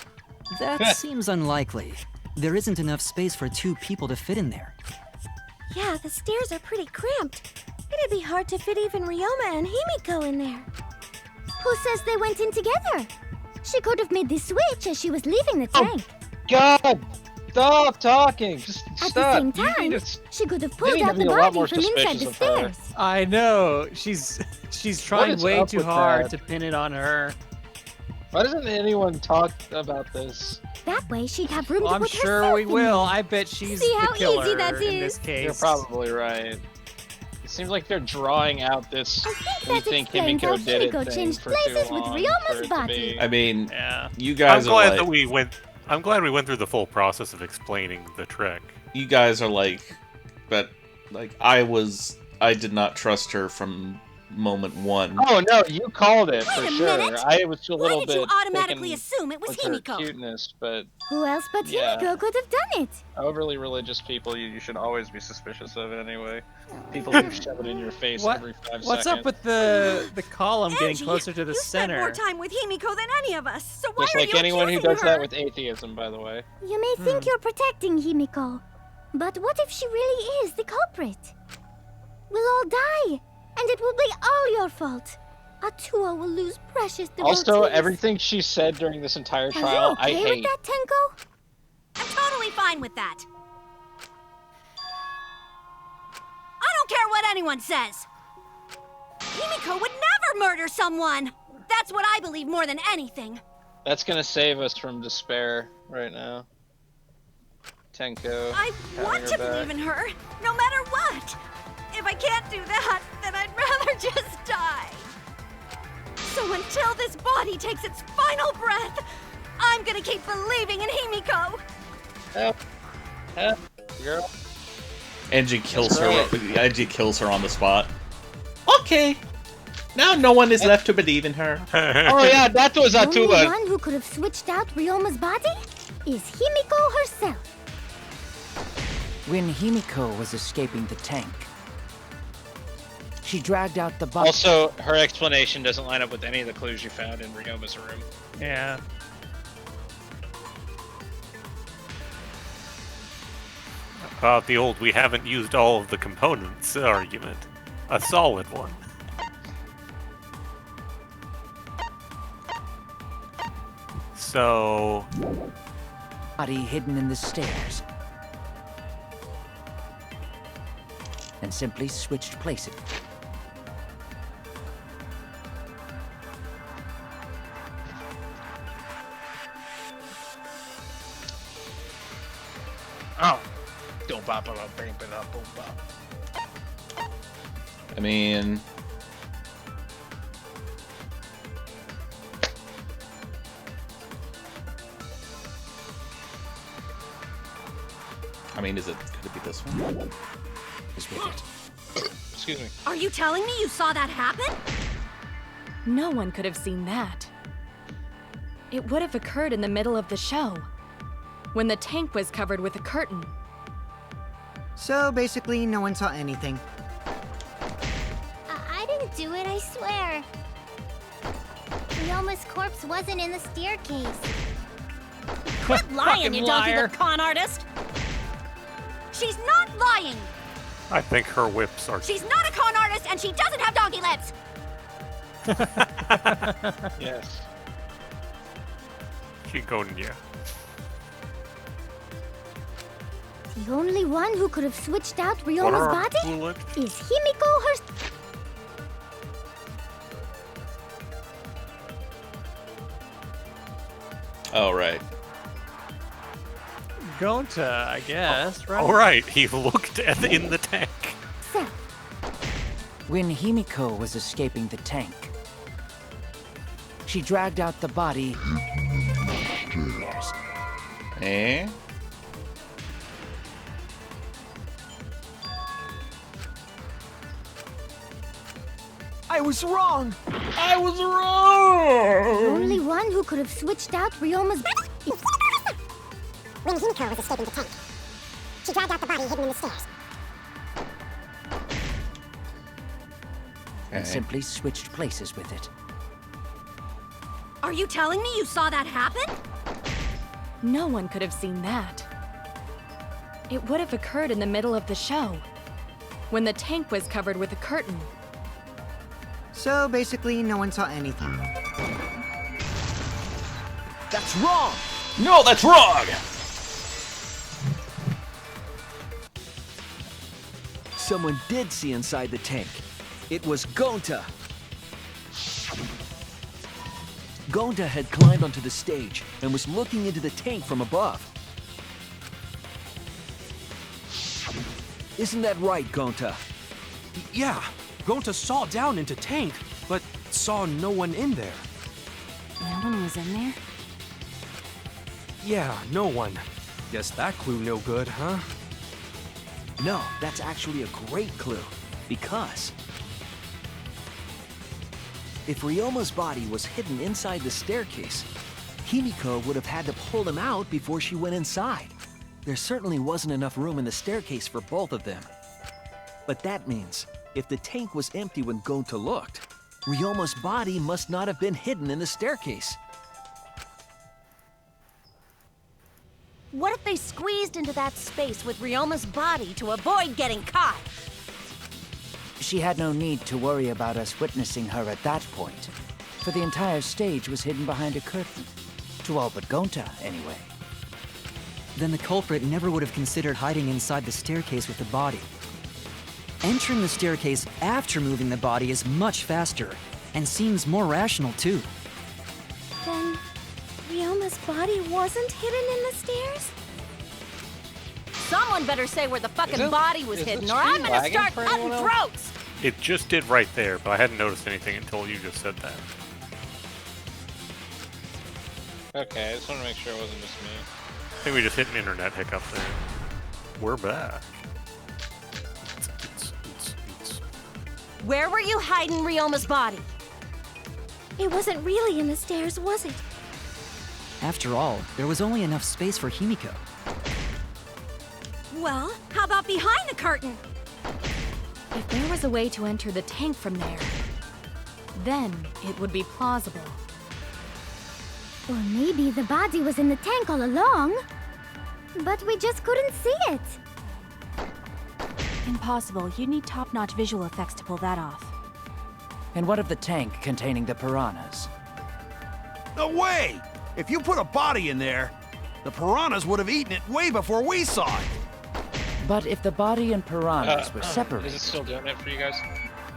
That seems unlikely. There isn't enough space for 2 people to fit in there. Yeah, the stairs are pretty cramped. It'd be hard to fit even Ryoma and Himiko in there. Who says they went in together? She could have made the switch as she was leaving the tank. God! Stop talking! Just At stop! the same You time, need to- she could have you pulled need to out the be a lot more body from inside the suspicious of her. stairs. I know. She's trying is way up too with hard that? to pin it on her. Why doesn't anyone talk about this? That way she'd have room Well, to I'm put sure herself we in will. there. I bet she's See the how killer easy that in this is? case. You're probably right. It seems like they're drawing out this. We That think explains how Himiko did it Himiko thing changed for too places with long Ryoma's for it to body. be- I mean, Yeah. you guys I'm are glad like, that we went. I'm glad we went through the full process of explaining the trick. you guys are like, but like I did not trust her from moment one. Oh no, you called it Wait for a sure. minute. I was a Why little did bit you automatically taken assume it was with her Himiko? cuteness, but Who else but Yeah. Himiko could have done it? overly religious people you should always be suspicious of anyway. People who shove it in your face What- every 5 What's seconds. up with the column getting Angie, closer to the you spent center? more time with Himiko than any of us, so why Just are like you anyone who accusing does her? that with atheism, by the way. You may think you're protecting Himiko, but what if she really is the culprit? We'll all die, and it will be all your fault. Atuo will lose precious devotees. Also, everything she said during this entire Are trial, you okay I with hate. that, Tenko? I'm totally fine with that. I don't care what anyone says. Himiko would never murder someone. That's what I believe more than anything. That's gonna save us from despair right now. Tenko. I having want her to back. believe in her, no matter what. If I can't do that, then I'd rather just die. So until this body takes its final breath, I'm gonna keep believing in Himiko. Help. Help. Girl. Angie kills That's her. Angie kills her on the spot. Okay. Now no one is left to believe in her. Oh yeah, that was The only Atuba. one who could have switched out Ryoma's body is Himiko herself. When Himiko was escaping the tank, she dragged out the body. Also, her explanation doesn't line up with any of the clues you found in Ryoma's room. Yeah. About the old "we haven't used all of the components" argument. A solid one. So... Body hidden in the stairs. And simply switched places. Oh. Don't bop it up, bang it up, boom bop. I mean... could it be this one? Is with it. Excuse me. Are you telling me you saw that happen? No one could have seen that. It would have occurred in the middle of the show, when the tank was covered with a curtain. So basically, no one saw anything. I didn't do it, I swear. Ryoma's corpse wasn't in the staircase. Quit lying, you donkey liar. lip con artist! She's not lying! I think her whips are... She's not a con artist and she doesn't have donkey lips! Yes. Chigonia. The only one who could have switched out Ryoma's body is Himiko herself. Oh, right. Gonta, I guess, right? All right, he looked in the tank. When Himiko was escaping the tank, she dragged out the body. Eh? I was wrong! I was wrong! The only one who could have switched out Ryoma's body is when Himiko was escaping the tank. She dragged out the body hidden in the stairs. And simply switched places with it. Are you telling me you saw that happen? No one could have seen that. It would have occurred in the middle of the show, when the tank was covered with a curtain. So basically, no one saw anything. That's wrong! No, that's wrong! Someone did see inside the tank. It was Gonta. Gonta had climbed onto the stage and was looking into the tank from above. Isn't that right, Gonta? Yeah, Gonta saw down into tank, but saw no one in there. No one was in there? Yeah, no one. Guess that clue no good, huh? No, that's actually a great clue. Because if Ryoma's body was hidden inside the staircase, Himiko would have had to pull them out before she went inside. There certainly wasn't enough room in the staircase for both of them. But that means, if the tank was empty when Gonta looked, Ryoma's body must not have been hidden in the staircase. What if they squeezed into that space with Ryoma's body to avoid getting caught? She had no need to worry about us witnessing her at that point, for the entire stage was hidden behind a curtain. To all but Gonta, anyway. Then the culprit never would have considered hiding inside the staircase with the body. Entering the staircase after moving the body is much faster, and seems more rational too. Then Ryoma's body wasn't hidden in the stairs? Someone better say where the fucking Is it- body was is hidden, the or I'm stream gonna lagging start for cutting anyone else? throats! It just did right there, but I hadn't noticed anything until you just said that. Okay, I just want to make sure it wasn't just me. I think we just hit an internet hiccup there. We're back. Where were you hiding Ryoma's body? It wasn't really in the stairs, was it? After all, there was only enough space for Himiko. Well, how about behind the curtain? If there was a way to enter the tank from there, then it would be plausible. Or maybe the body was in the tank all along, but we just couldn't see it. Impossible. You'd need top-notch visual effects to pull that off. And what of the tank containing the piranhas? No way! If you put a body in there, the piranhas would have eaten it way before we saw it. But if the body and piranhas were separated... Is it still doing it for you guys?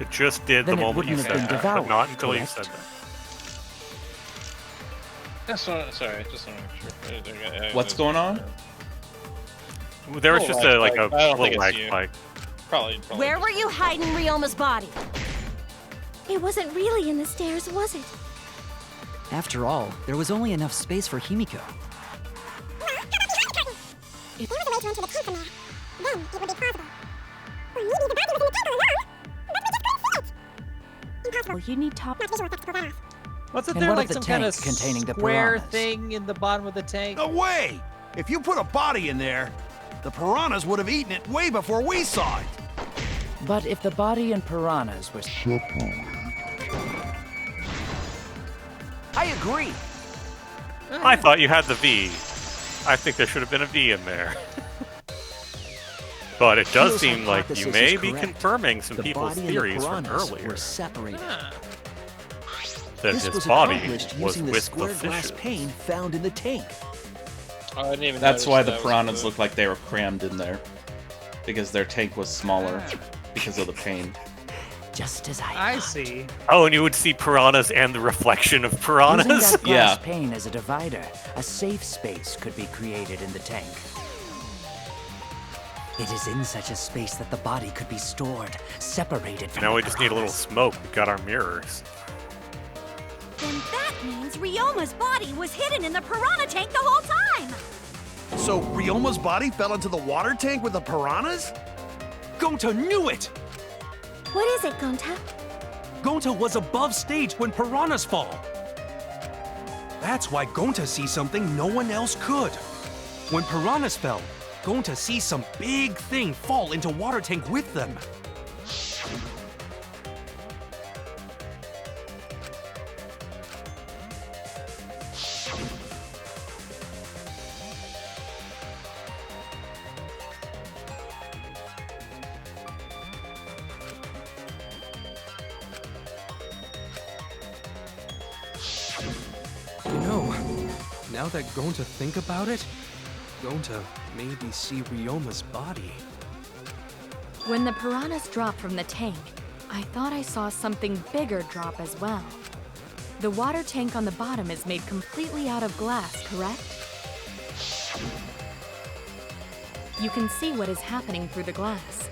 It just did Then the it moment you wouldn't said have been that, but devoured, not until you correct? said that. Sorry, just want to make sure. What's going on? There was just a like a I don't think little lag it's you. spike. Probably. Where were you hiding Ryoma's body? It wasn't really in the stairs, was it? After all, there was only enough space for Himiko. If there was a way to enter the tank from there, then it would be possible. Or maybe the body was in the tank all along, but we just couldn't see it. Impossible. You need top... Not visual effects to pull that off. Wasn't And there what like of the some kind of tank containing the square piranhas? thing in the bottom of the tank? No way! If you put a body in there, the piranhas would have eaten it way before we saw it. But if the body and piranhas were separated... I agree. I thought you had the V. I think there should have been a V in there. But it does Kyo's seem like you hypothesis may is be correct. confirming some The people's body and the theories from piranhas earlier. were separated. That This his was body accomplished was using the with square the glass fishes. pane found in the tank. Oh, I didn't even That's notice why the that was piranhas the- looked like they were crammed in there. Because their tank was smaller because of the pain. Just as I see. Oh, and you would see piranhas and the reflection of Using piranhas? that glass pane as a divider, a safe space could be created in the tank. It is in such a space that the body could be stored, separated from Now the we just need a little piranhas. smoke. We've got our mirrors. Then that means Ryoma's body was hidden in the piranha tank the whole time! So Ryoma's body fell into the water tank with the piranhas? Gonta knew it! What is it, Gonta? Gonta was above stage when piranhas fall. That's why Gonta sees something no one else could. When piranhas fell, Gonta sees some big thing fall into water tank with them. You know, now that Gonta think about it, Gonta maybe see Ryoma's body. When the piranhas dropped from the tank, I thought I saw something bigger drop as well. The water tank on the bottom is made completely out of glass, correct? You can see what is happening through the glass.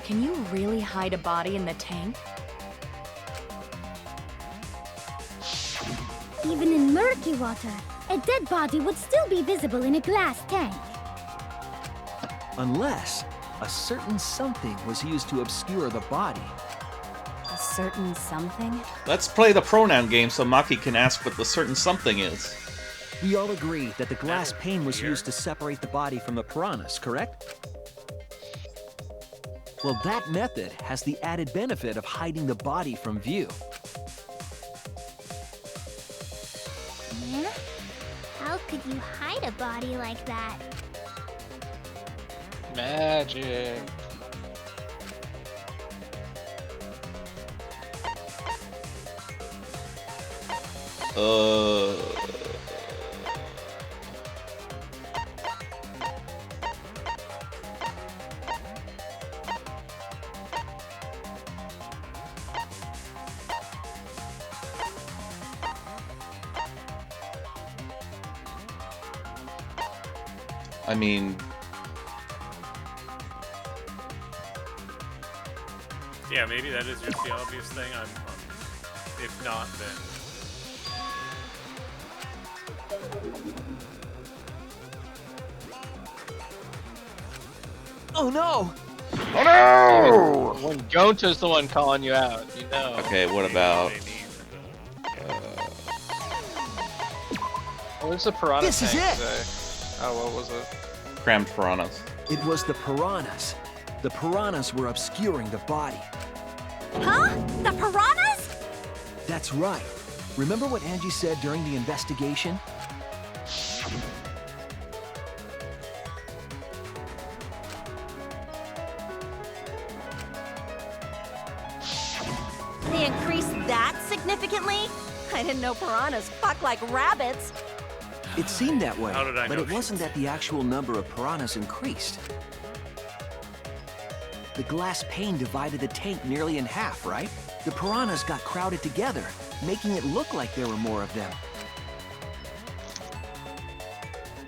Can you really hide a body in the tank? Even in murky water, a dead body would still be visible in a glass tank. Unless a certain something was used to obscure the body. A certain something? Let's play the pronoun game so Maki can ask what the certain something is. We all agree that the glass pane was used to separate the body from the piranhas, correct? Well, that method has the added benefit of hiding the body from view. Yeah? How could you hide a body like that? Magic. I mean, Yeah, maybe that is just the obvious thing. If not, then Oh no! Oh no! When Gonta's the one calling you out, you know. Okay, what about... What was the piranha This is tank it! say? Oh, what was it? crammed piranhas? It was the piranhas. The piranhas were obscuring the body. Huh? The piranhas? That's right. Remember what Angie said during the investigation? increased that significantly? I didn't know piranhas fuck like rabbits. It seemed that way, How did I but know it wasn't that the actual number of piranhas increased. The glass pane divided the tank nearly in half, right? The piranhas got crowded together, making it look like there were more of them.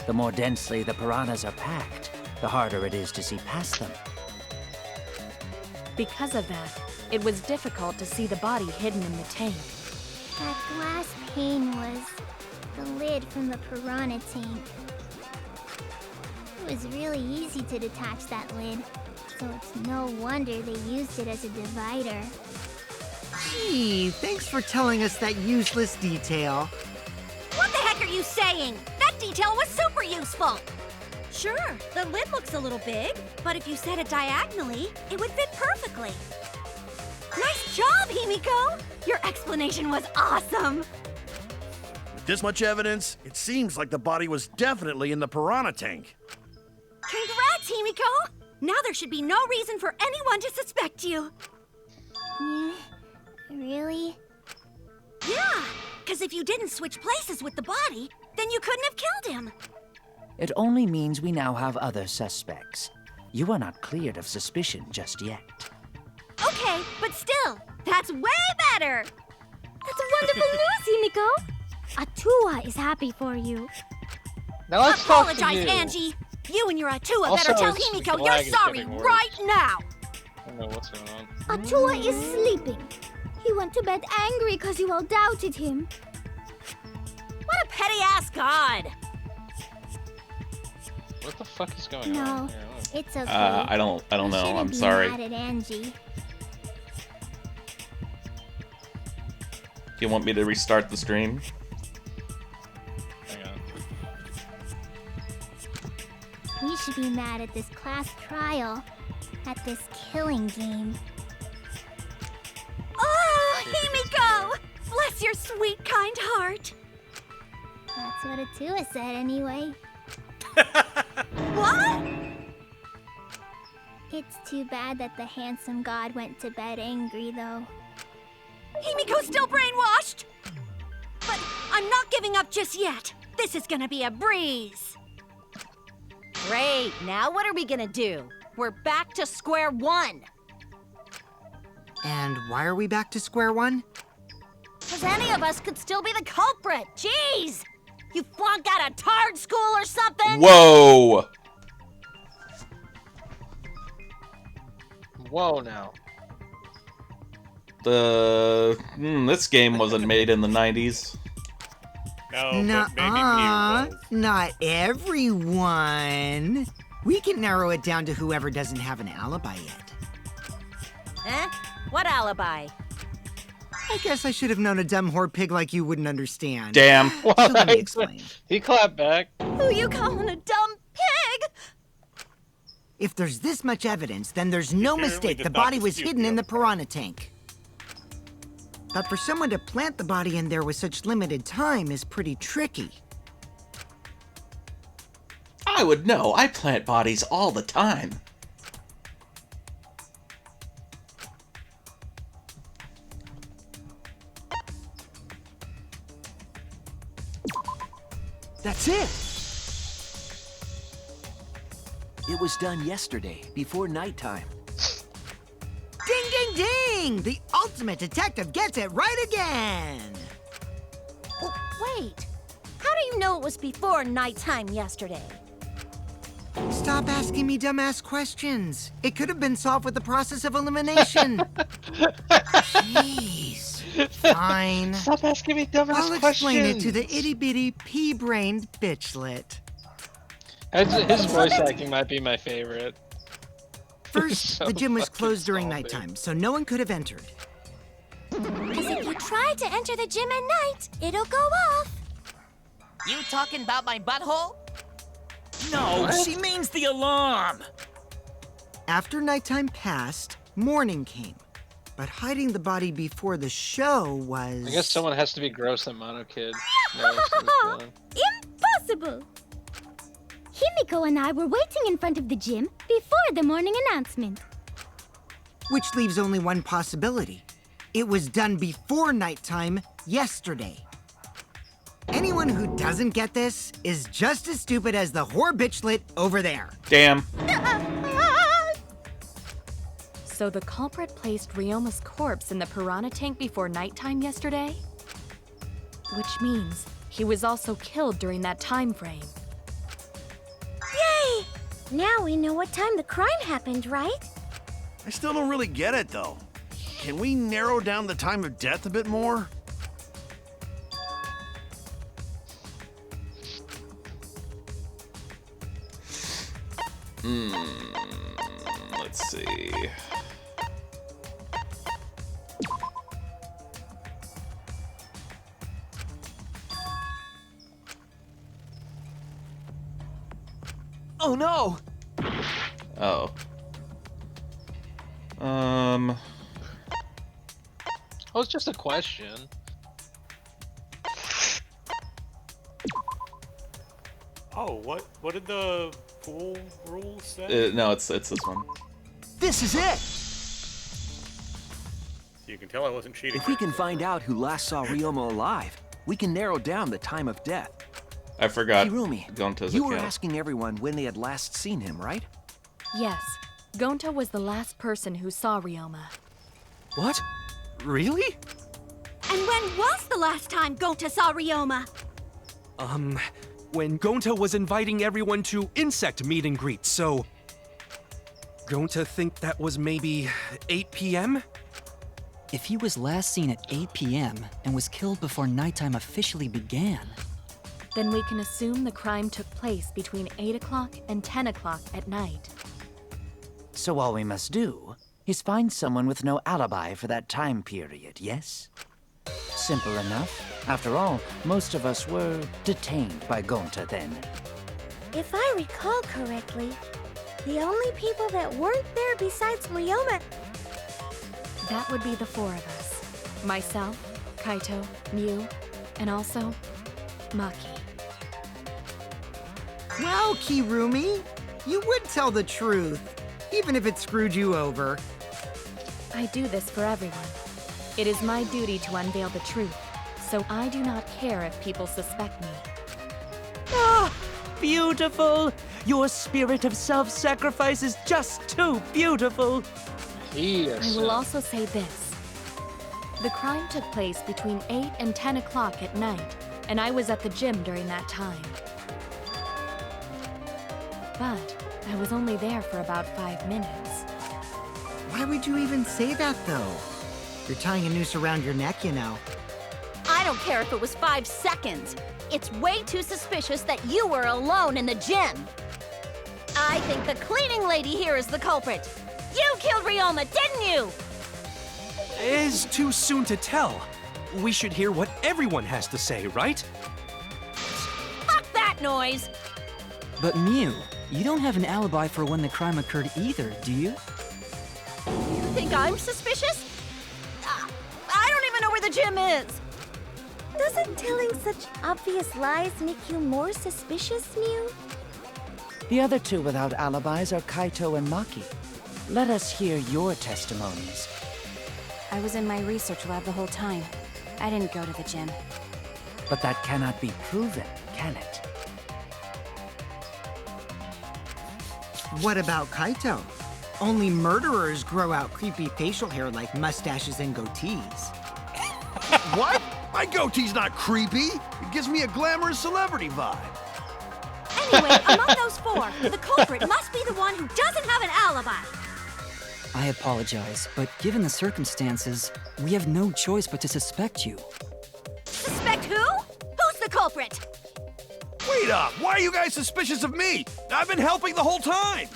The more densely the piranhas are packed, the harder it is to see past them. Because of that, it was difficult to see the body hidden in the tank. That glass pane was the lid from the piranha tank. It was really easy to detach that lid, so it's no wonder they used it as a divider. Gee, thanks for telling us that useless detail. What the heck are you saying? That detail was super useful. Sure, the lid looks a little big, but if you set it diagonally, it would fit perfectly. Nice job, Himiko! Your explanation was awesome! With this much evidence, it seems like the body was definitely in the piranha tank. Congrats, Himiko! Now there should be no reason for anyone to suspect you. Really? Yeah, because if you didn't switch places with the body, then you couldn't have killed him. It only means we now have other suspects. You are not cleared of suspicion just yet. Okay, but still, that's way better! That's wonderful news, Himiko! Atua is happy for you. Now let's talk to Apologize, you. Angie! You and your Atua Also, better tell it's- Himiko the you're lag is sorry getting worse. right now! I don't know what's going on. Atua is sleeping. He went to bed angry because you all doubted him. What a petty-ass god! What the fuck is going No, on here? it's okay. I don't You know. shouldn't I'm be sorry. mad at Angie. Do you want me to restart the stream? Hang on. We should be mad at this class trial, at this killing game. Oh, Himiko! Bless your sweet, kind heart. That's what Atua said anyway. What? It's too bad that the handsome god went to bed angry, though. Himiko's still brainwashed! But I'm not giving up just yet. This is gonna be a breeze. Great, now what are we gonna do? We're back to square one. And why are we back to square one? Because any of us could still be the culprit. Jeez! You flunked out of Tard school or something? Whoa! Whoa now. This game wasn't made in the 90s. No, but maybe Nuh-uh, Mew was. not everyone. We can narrow it down to whoever doesn't have an alibi yet. Eh? What alibi? I guess I should have known a dumb whore pig like you wouldn't understand. Damn. So let me explain. He clapped back. Who you calling a dumb pig? If there's this much evidence, then there's no Apparently mistake did the not body was dispute hidden the in the other piranha tank. But for someone to plant the body in there with such limited time is pretty tricky. I would know. I plant bodies all the time. That's it! It was done yesterday, before nighttime. Ding, ding, ding! The ultimate detective gets it right again! Oh, wait. How do you know it was before nighttime yesterday? Stop asking me dumbass questions. It could have been solved with the process of elimination. Jeez. Fine. Stop asking me dumbass I'll questions. explain it to the itty-bitty pea-brained bitchlet. His voice acting might be my favorite. First, So the gym was fucking closed during salty. nighttime, so no one could have entered. Because if you try to enter the gym at night, it'll go off. You talking about my butthole? No, she means the alarm. After nighttime passed, morning came. But hiding the body before the show was... I guess someone has to be gross and Mono Kid. knows what's going on. Impossible! Himiko and I were waiting in front of the gym before the morning announcement. Which leaves only one possibility. It was done before nighttime yesterday. Anyone who doesn't get this is just as stupid as the whore bitchlet over there. Damn. So the culprit placed Ryoma's corpse in the piranha tank before nighttime yesterday? Which means he was also killed during that time frame. Yay! Now we know what time the crime happened, right? I still don't really get it, though. Can we narrow down the time of death a bit more? Let's see. Oh no! Oh. Oh, it's just a question. Oh, what did the pool rules say? No, it's this one. This is it! So you can tell I wasn't cheating. If we can find out who last saw Ryoma alive, we can narrow down the time of death. I forgot. Hirumi, Gonta's you were account. asking everyone when they had last seen him, right? Yes, Gonta was the last person who saw Ryoma. What? Really? And when was the last time Gonta saw Ryoma? When Gonta was inviting everyone to insect meet and greet, so... Gonta think that was maybe 8 p.m.? If he was last seen at 8 p.m. and was killed before nighttime officially began... Then we can assume the crime took place between 8 o'clock and 10 o'clock at night. So all we must do is find someone with no alibi for that time period, yes? Simple enough. After all, most of us were detained by Gonta then. If I recall correctly, the only people that weren't there besides Ryoma... That would be the four of us. Myself, Kaito, Miu, and also Maki. Well, Kirumi, you would tell the truth, even if it screwed you over. I do this for everyone. It is my duty to unveil the truth, so I do not care if people suspect me. Ah, beautiful! Your spirit of self-sacrifice is just too beautiful! I will also say this. The crime took place between 8 and 10 o'clock at night, and I was at the gym during that time. But I was only there for about 5 minutes. Why would you even say that, though? You're tying a noose around your neck, you know. I don't care if it was 5 seconds. It's way too suspicious that you were alone in the gym. I think the cleaning lady here is the culprit. You killed Ryoma, didn't you? It's too soon to tell. We should hear what everyone has to say, right? Fuck that noise! But Miu, you don't have an alibi for when the crime occurred either, do you? You think I'm suspicious? I don't even know where the gym is. Doesn't telling such obvious lies make you more suspicious, Miu? The other two without alibis are Kaito and Maki. Let us hear your testimonies. I was in my research lab the whole time. I didn't go to the gym. But that cannot be proven, can it? What about Kaito? Only murderers grow out creepy facial hair like mustaches and goatees. What? My goatee's not creepy. It gives me a glamorous celebrity vibe. Anyway, among those four, the culprit must be the one who doesn't have an alibi. I apologize, but given the circumstances, we have no choice but to suspect you. Suspect who? Who's the culprit? Wait up! Why are you guys suspicious of me? I've been helping the whole time!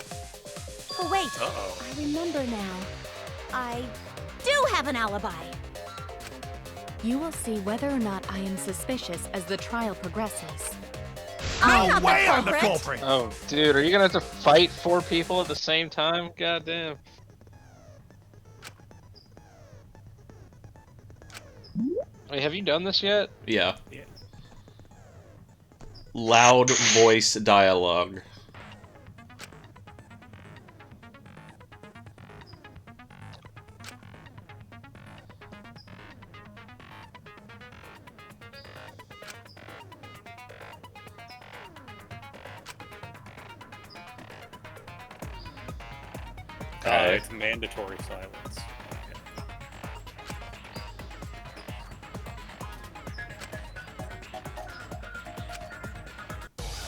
Oh, wait. Uh-oh. I remember now. I do have an alibi. You will see whether or not I am suspicious as the trial progresses. I'm not way the I'm the culprit. culprit! Oh, dude, are you gonna have to fight 4 people at the same time? Goddamn. Wait, have you done this yet? Yeah. Loud voice dialogue. Okay. It's mandatory silence.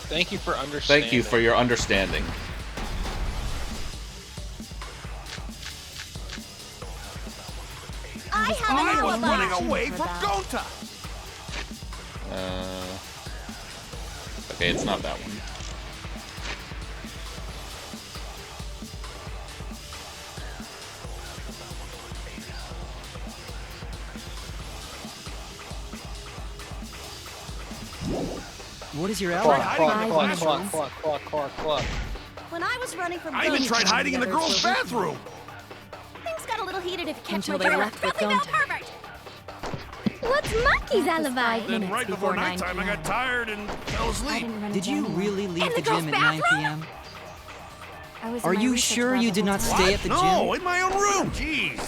Thank you for understanding. Thank you for your understanding. I was running away from Gonta! Okay, it's not that one. What is your alibi? Clock. When I was running from I even tried hiding in the girls' bathroom! Things got a little heated if you catch Until my they drift. left with Probably Gonta. felt perfect. What's Monkey's alibi? Then right before nighttime, I got tired and fell asleep. Did you really leave the girls' gym at 9 p.m.? I was in Are my you research sure lab you the did whole not time. stay at the gym? No, in my own room! Jeez!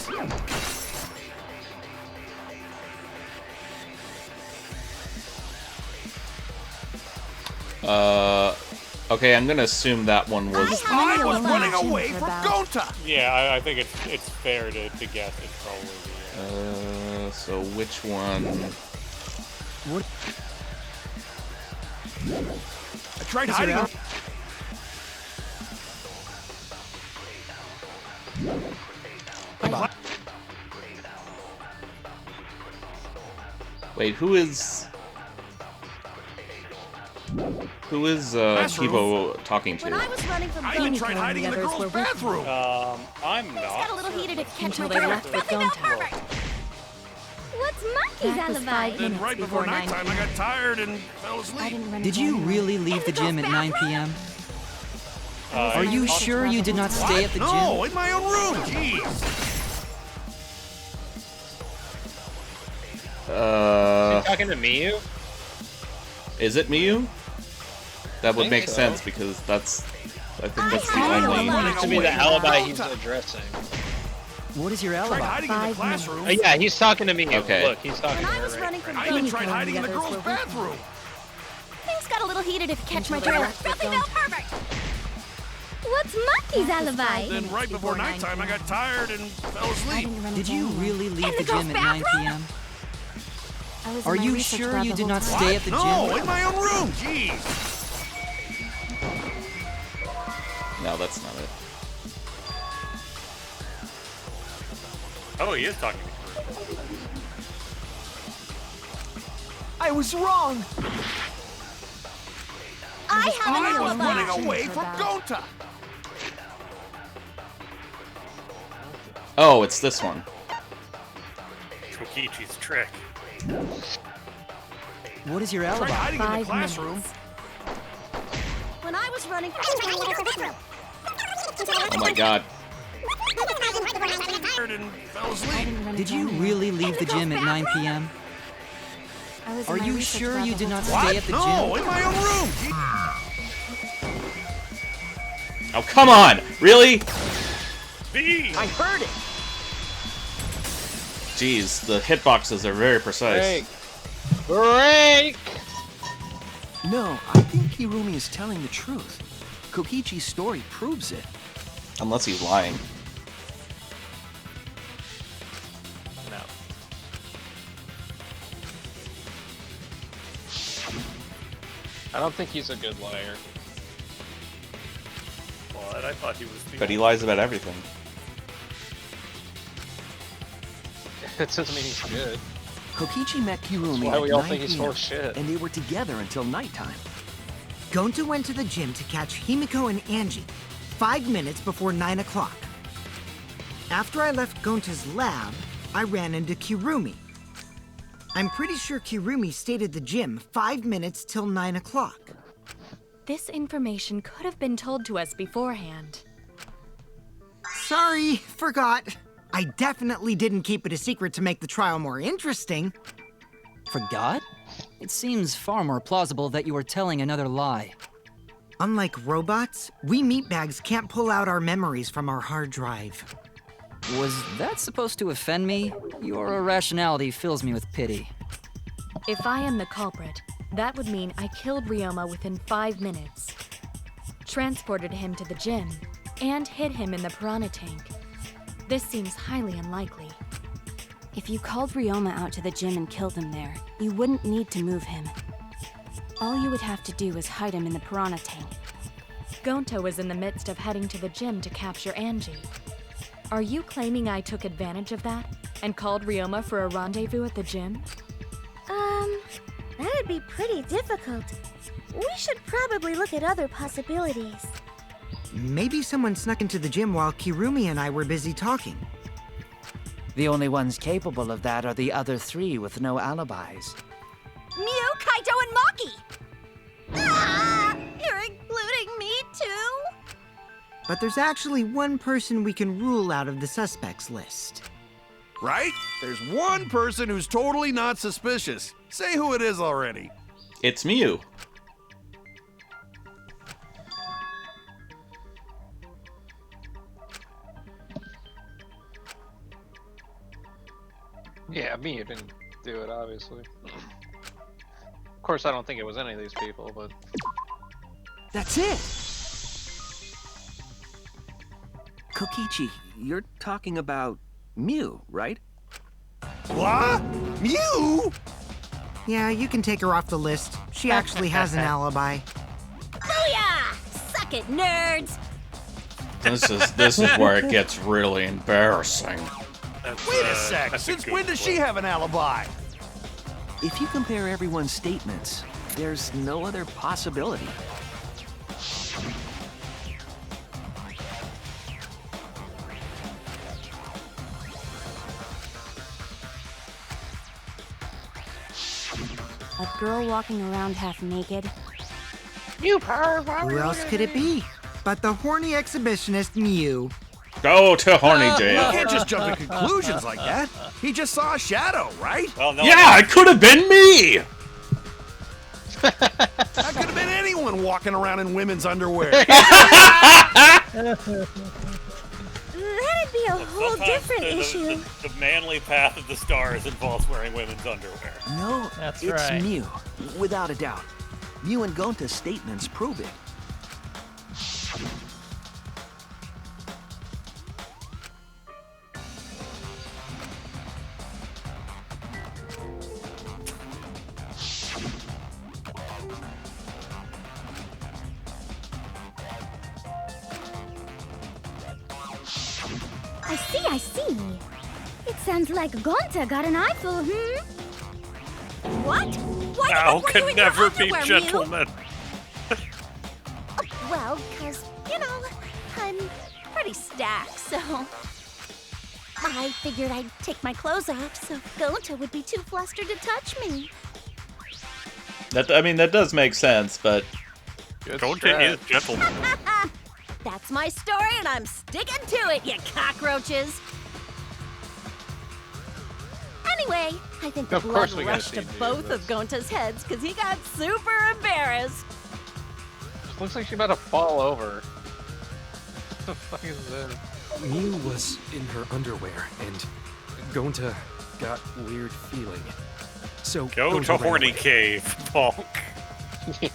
Okay, I'm gonna assume that one was... I was running away from Gonta! Yeah, I think it's fair to guess it's probably so which one? What? I tried Is it hiding. Wait, who is Kibo talking When I to? was running from I even Gonta, tried hiding in the others girls' were with bathroom! I'm things got a little heated if you catch my Until they drift. left with Probably felt Gonta. perfect. What's Monkey's That was alibi? 5 Then minutes right before before 9 nighttime, I got tired and fell I asleep. didn't run Did into you anyone. really leave the gym at 9 p.m.? Are in my you research sure lab you the did whole not time. stay at the gym? No, in my own room! Jeez! You talking to Miyu? Is it Miyu? That would think make so. sense because I think that's the I only... Seems to be the alibi he's addressing. What is your Tried alibi? hiding in the 5 classroom. Yeah, he's talking to me. Okay. Look, he's talking When to I her. was Right? running from I even Gonta, tried hiding in the others girls' were with bathroom. things got a little heated if you catch my Until they drift. left with Probably felt perfect. What's Monkey's alibi? Then right before nighttime, I got tired and fell I asleep. didn't run Did into you anyone. really leave In the the girls' gym at 9 bathroom? p.m.? I was in Are my you research sure lab you the did whole not time. stay at the No, gym? in my own room! Jeez! No, that's not it. Oh, he is talking to her. I was wrong! I have an I was alibi. running away from Gonta! Oh, it's this one. Tokichi's trick. What is your Tried alibi? hiding in the 5 classroom. minutes. When I was running from Oh my god. Tired and fell I asleep. didn't run Did into you anyone. really leave the gym at 9 p.m.? I was in Are my you research sure lab you the did whole not time. stay at the No, gym? in my own room! Oh, come on! Really? I heard it. Jeez, the hitboxes are very precise. Break! No, I think Hirumi is telling the truth. Kokichi's story proves it. Unless he's lying. No. I don't think he's a good liar. But I thought he was the But he lies about everything. That doesn't mean he's good. Kokichi met Hirumi That's why we at all 9 think he's p.m., full of shit. and they were together until nighttime. Gonta went to the gym to catch Himiko and Angie 5 minutes before 9 o'clock. After I left Gonta's lab, I ran into Kirumi. I'm pretty sure Kirumi stayed at the gym 5 minutes till 9 o'clock. This information could have been told to us beforehand. Sorry, forgot. I definitely didn't keep it a secret to make the trial more interesting. Forgot? It seems far more plausible that you were telling another lie. Unlike robots, we meatbags can't pull out our memories from our hard drive. Was that supposed to offend me? Your irrationality fills me with pity. If I am the culprit, that would mean I killed Ryoma within 5 minutes, transported him to the gym, and hid him in the piranha tank. This seems highly unlikely. If you called Ryoma out to the gym and killed him there, you wouldn't need to move him. All you would have to do is hide him in the piranha tank. Gonta was in the midst of heading to the gym to capture Angie. Are you claiming I took advantage of that and called Ryoma for a rendezvous at the gym? That'd be pretty difficult. We should probably look at other possibilities. Maybe someone snuck into the gym while Kirumi and I were busy talking. The only ones capable of that are the other three with no alibis. Mew, Kaito, and Maki! Ah, you're including me too? But there's actually one person we can rule out of the suspects list. Right? There's one person who's totally not suspicious. Say who it is already. It's Mew. Yeah, me didn't do it, obviously. Of course, I don't think it was any of these people, but... That's it! Kokichi, you're talking about Mew, right? What? Mew? Yeah, you can take her off the list. She actually has an alibi. Booyah! Suck it, nerds! This is where it gets really embarrassing. Wait a sec. Since when does she have an alibi? If you compare everyone's statements, there's no other possibility. A girl walking around half naked. You perv! Who else could it be? But the horny exhibitionist Mew. Go to horny You jail. can't just jump to conclusions like that. He just saw a shadow, right? Well, no, Yeah, it could have been me! That could have been anyone walking around in women's underwear. That'd be a whole Sometimes different issue. The manly path of the stars involves wearing women's underwear. No, That's it's right. Mew, without a doubt. Mew and Gonta's statements prove it. I see. It sounds like Gonta got an eyeful, What? Why Now the fuck were you can in your never be underwear, Mew? gentlemen. Well, because, I'm pretty stacked, so... I figured I'd take my clothes off so Gonta would be too flustered to touch me. That does make sense, but Gonta is gentleman. That's my story, and I'm sticking to it, you cockroaches! Anyway, I think the Of course blood we gotta rushed to see you both do of Gonta's heads because he got super embarrassed. Looks like she's about to fall over. What the fuck is this? Mew was in her underwear, and Gonta got weird feeling. So Go Gonta to ran horny away. cave, Bonk.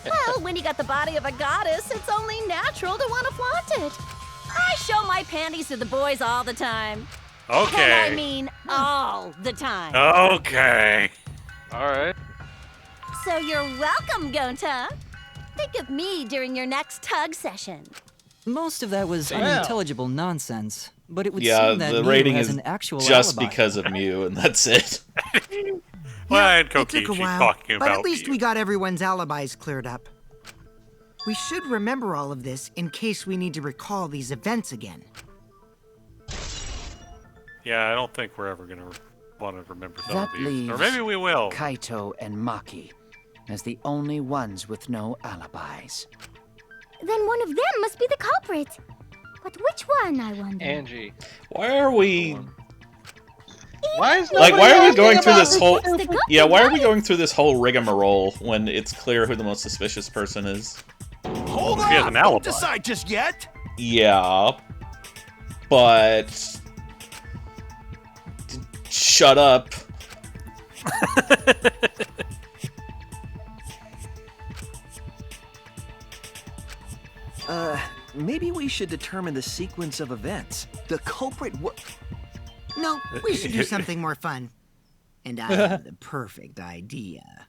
Well, when you got the body of a goddess, it's only natural to want to flaunt it. I show my panties to the boys all the time. Okay. And I mean all the time. Okay. Alright. So you're welcome, Gonta. Think of me during your next tug session. Most of that was Well. unintelligible nonsense, but it would yeah, seem that the Mew rating has is an actual just alibi. because of Mew, and that's it. Well, and It took a Kokichi while, talking but about at least you. we got everyone's alibis cleared up. We should remember all of this in case we need to recall these events again. Yeah, I don't think we're ever gonna want to remember some That of these, leaves or maybe we will. Kaito and Maki as the only ones with no alibis. Then one of them must be the culprit. But which one, I wonder? Angie. Why are we Why is like? Why are we going through this whole? The good Yeah, why are guy. we going through this whole rigmarole when it's clear who the most suspicious person is? Hold He has on. an Don't alibi. decide just yet. Yeah, but shut up. maybe we should determine the sequence of events. The culprit No, we should do something more fun. And I have the perfect idea.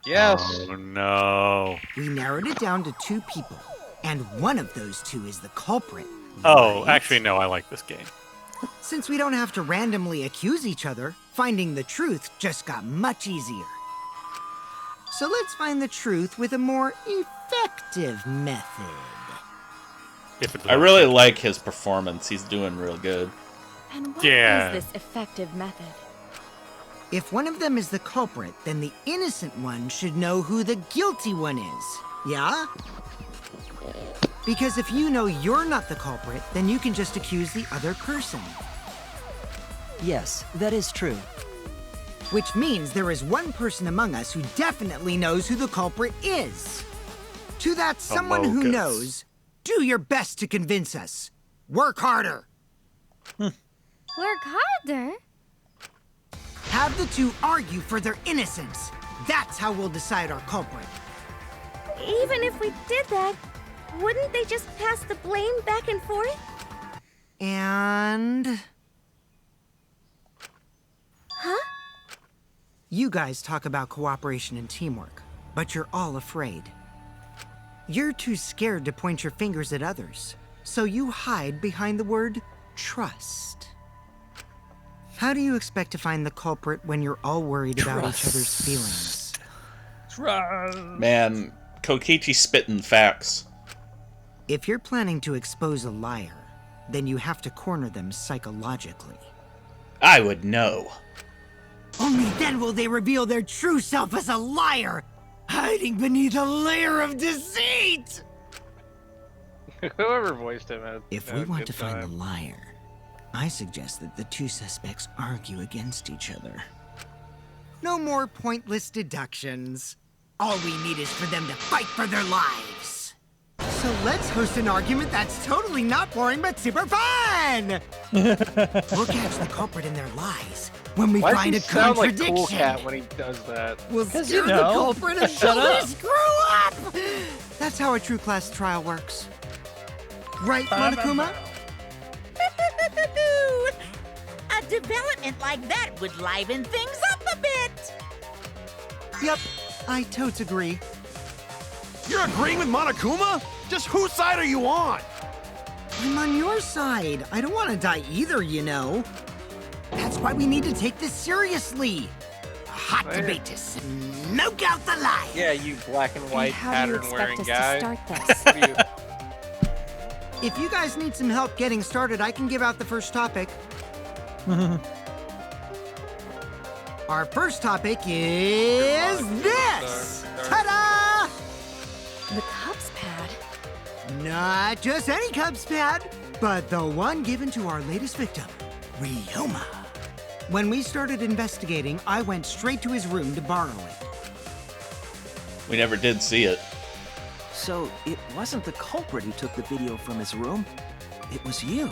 Yes. Oh, no. We narrowed it down to 2 people, and one of those 2 is the culprit. Oh, right? actually, no, I like this game. Since we don't have to randomly accuse each other, finding the truth just got much easier. So let's find the truth with a more effective method. I really like his performance. He's doing real good. And what Yeah. is this effective method? If one of them is the culprit, then the innocent one should know who the guilty one is. Yeah? Because if you know you're not the culprit, then you can just accuse the other person. Yes, that is true. Which means there is one person among us who definitely knows who the culprit is. To that someone who Amogus. knows, do your best to convince us. Work harder. Work harder? Have the 2 argue for their innocence. That's how we'll decide our culprit. Even if we did that, wouldn't they just pass the blame back and forth? And... Huh? You guys talk about cooperation and teamwork, but you're all afraid. You're too scared to point your fingers at others, so you hide behind the word trust. How do you expect to find the culprit when you're all worried about each other's feelings? Man, Kokichi spitting facts. If you're planning to expose a liar, then you have to corner them psychologically. I would know. Only then will they reveal their true self as a liar, hiding beneath a layer of deceit! Whoever voiced him had If we want to find the liar, I suggest that the 2 suspects argue against each other. No more pointless deductions. All we need is for them to fight for their lives. So let's host an argument that's totally not boring but super fun! We'll catch the culprit in their lies when we Why find a does he sound like contradiction. Cool Cat when he does that? We'll 'Cause scare you the know. culprit until Shut they up. screw up! That's how a true class trial works. Right, Monokuma? A development like that would liven things up a bit. Yep, I totes agree. You're agreeing with Monokuma? Just whose side are you on? I'm on your side. I don't want to die either, you know. That's why we need to take this seriously. A hot Right. debate to smoke out the lies. Yeah, you black and white how do you pattern wearing expect us guy. to start this? What do you- If you guys need some help getting started, I can give out the first topic. Our first topic is this! Ta-da! The Cubs pad. Not just any Cubs pad, but the one given to our latest victim, Ryoma. When we started investigating, I went straight to his room to borrow it. We never did see it. So it wasn't the culprit who took the video from his room. It was you.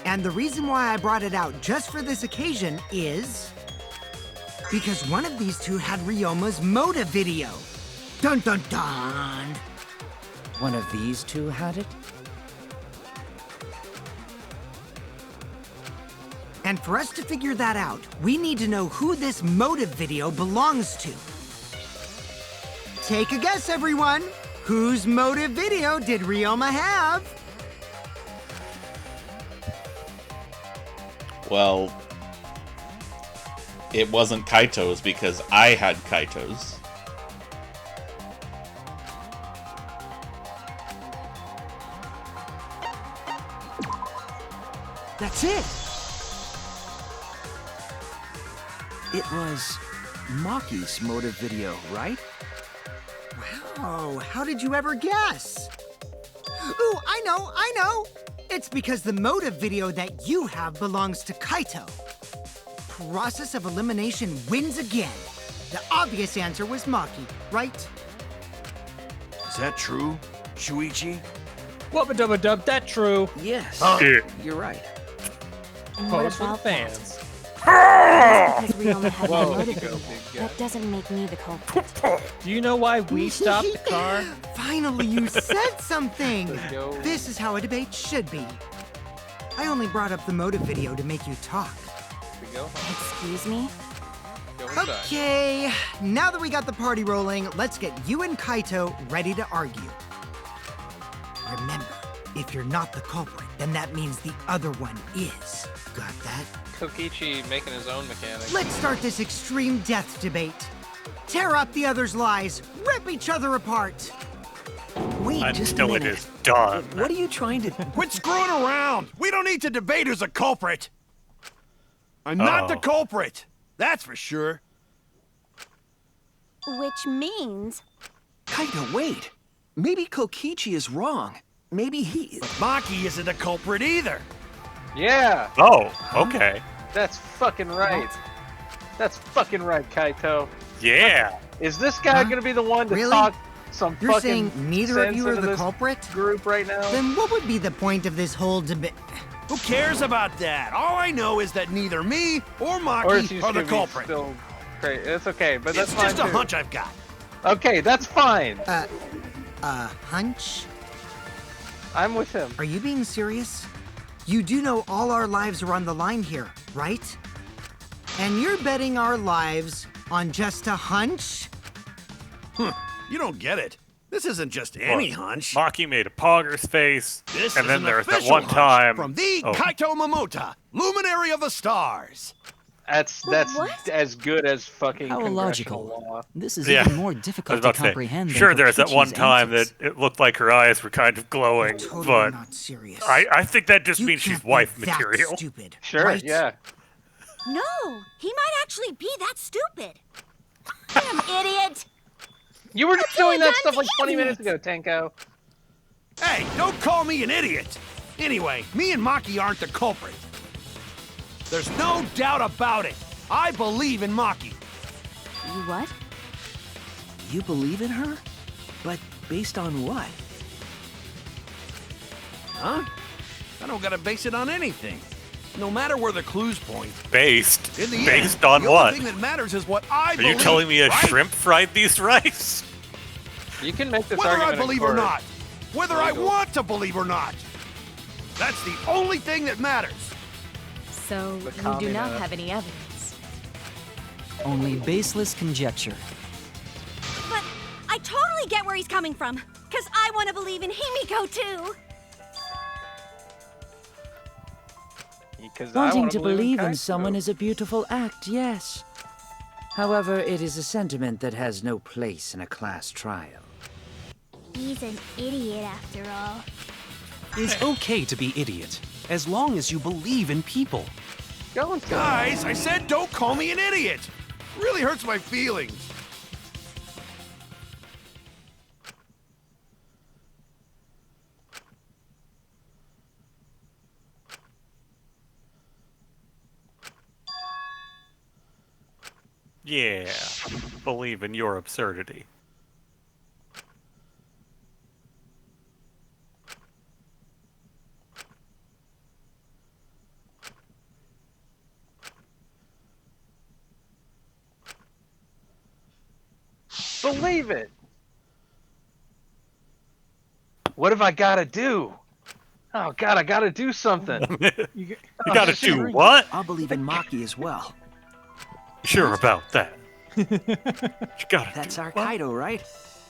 And the reason why I brought it out just for this occasion is because one of these 2 had Ryoma's motive video. Dun dun dun! One of these 2 had it? And for us to figure that out, we need to know who this motive video belongs to. Take a guess, everyone. Whose motive video did Ryoma have? Well, it wasn't Kaito's because I had Kaito's. That's it. It was Maki's motive video, right? Wow, how did you ever guess? Ooh, I know! It's because the motive video that you have belongs to Kaito. Process of elimination wins again. The obvious answer was Maki, right? Is that true, Shuichi? Wubba-dubba-dub, that true. Yes. Oh. You're right. Pose for the fans. Just because Ryoma had Whoa. the motive, that doesn't make me the culprit. Do you know why we stopped the car? Finally, you said something! Go. This is how a debate should be. I only brought up the motive video to make you talk. We go. Excuse me? Go inside. Okay, now that we got the party rolling, let's get you and Kaito ready to argue. Remember, if you're not the culprit, then that means the other one is. Got that? Kokichi making his own mechanic. Let's start this extreme death debate. Tear up the other's lies, rip each other apart. Wait, just a Until it minute. is done. What are you trying to... Quit screwing around! We don't need to debate who's a culprit! I'm not the culprit! That's for sure. Which means... Kaito, wait. Maybe Kokichi is wrong. Maybe he... Maki isn't a culprit either. Yeah. Oh, okay. That's fucking right. That's fucking right, Kaito. Yeah. Is this guy Huh? gonna be the one to Really? talk some You're fucking saying neither of sense you are into the this culprit? group right now? Then what would be the point of this whole debate? Who cares about that? All I know is that neither me or Or is Maki he are the gonna be culprit. still crazy? It's okay, but that's It's fine just a too. hunch I've got. Okay, that's fine. Hunch? I'm with him. Are you being serious? You do know all our lives are on the line here, right? And you're betting our lives on just a hunch? You don't get it. This isn't just any hunch. Maki made a pogger's face, This and is then an there was that official one hunch time from the Oh. Kaito Momota, luminary of the stars. That's as good as fucking How congressional illogical. law. This is Yeah. even more I was difficult about to to say, comprehend than sure, there was that one Kokichi's time antics. that it looked like her eyes were kind of glowing, Totally but not serious. I think that just You means she's can't be wife that material. stupid, Sure, right? yeah. No, he might actually be that stupid. Damn idiot! You were just doing that stuff like 20 minutes ago, Tenko. Hey, don't call me an idiot. Anyway, me and Maki aren't the culprit. There's no doubt about it. I believe in Maki. You what? You believe in her? But based on what? Huh? I don't gotta base it on anything. No matter where the clues point. Based? In the Based end, on the what? only thing that matters is what I Are believe. you telling me a right? shrimp fried these rice? You can make this Whether I argument in believe or court. not. Whether I Legal. want to believe or not. That's the only thing that matters. So The you do common, not have any evidence. Only baseless conjecture. But I totally get where he's coming from. Because I want to believe in Himiko too. Because I Wanting wanna to believe in Kaito. someone is a beautiful act, yes. However, it is a sentiment that has no place in a class trial. He's an idiot after all. It's okay to be idiot, as long as you believe in people. Guys, I said don't call me an idiot. Really hurts my feelings. Yeah, believe in your absurdity. Believe it. What have I got to do? Oh God, I got to do something. You gotta do what? I'll believe in Maki as well. Sure about that. You gotta That's do our what? Kaido, right?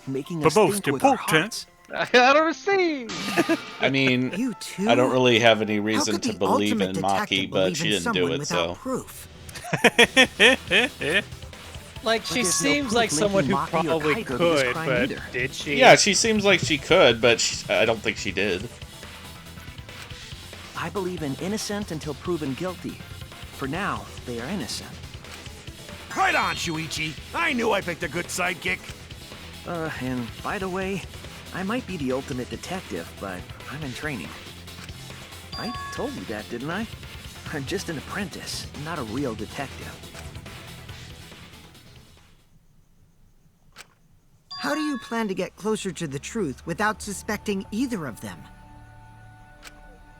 Making But us most think with our important, hearts. I gotta receive. I mean, You too? I don't really have any How reason could to the believe in ultimate Maki, detective but believe she in didn't do someone it, without so. proof? Like, But she there's no seems proof like someone who linking Maki or probably Kaito to this could, crime but either. did she? Yeah, she seems like she could, but I don't think she did. I believe in innocent until proven guilty. For now, they are innocent. Right on, Shuichi. I knew I picked a good sidekick. And by the way, I might be the ultimate detective, but I'm in training. I told you that, didn't I? I'm just an apprentice, not a real detective. How do you plan to get closer to the truth without suspecting either of them?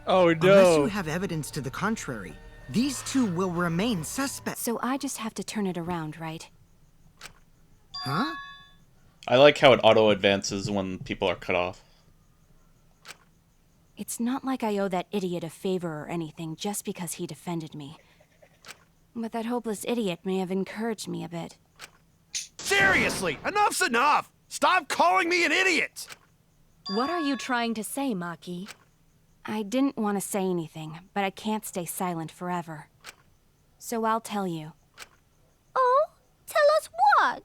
Oh Unless you no. have evidence to the contrary, These two will remain suspects. So I just have to turn it around, right? Huh? I like how it auto-advances when people are cut off. It's not like I owe that idiot a favor or anything just because he defended me. But that hopeless idiot may have encouraged me a bit. Seriously, enough's enough! Stop calling me an idiot! What are you trying to say, Maki? I didn't want to say anything, but I can't stay silent forever. So I'll tell you. Oh, tell us what?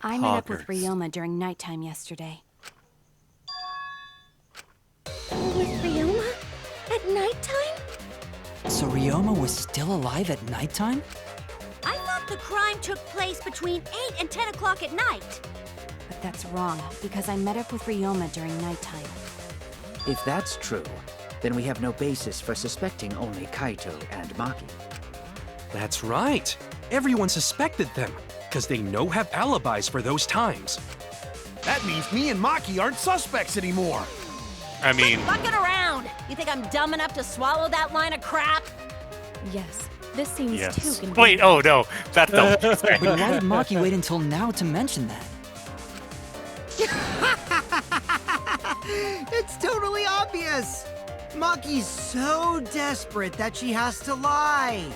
I met up with Poggers. Ryoma during nighttime yesterday. With Ryoma? At nighttime? So Ryoma was still alive at nighttime? I thought the crime took place between 8 and 10 o'clock at night. But that's wrong, because I met up with Ryoma during nighttime. If that's true, then we have no basis for suspecting only Kaito and Maki. That's right. Everyone suspected them, because they have alibis for those times. That means me and Maki aren't suspects anymore. I mean, Fucking around! You think I'm dumb enough to swallow that line of crap? Yes, this seems too yes. convenient. Wait, oh no, that's the. But why did Maki wait until now to mention that? It's totally obvious! Maki's so desperate that she has to lie.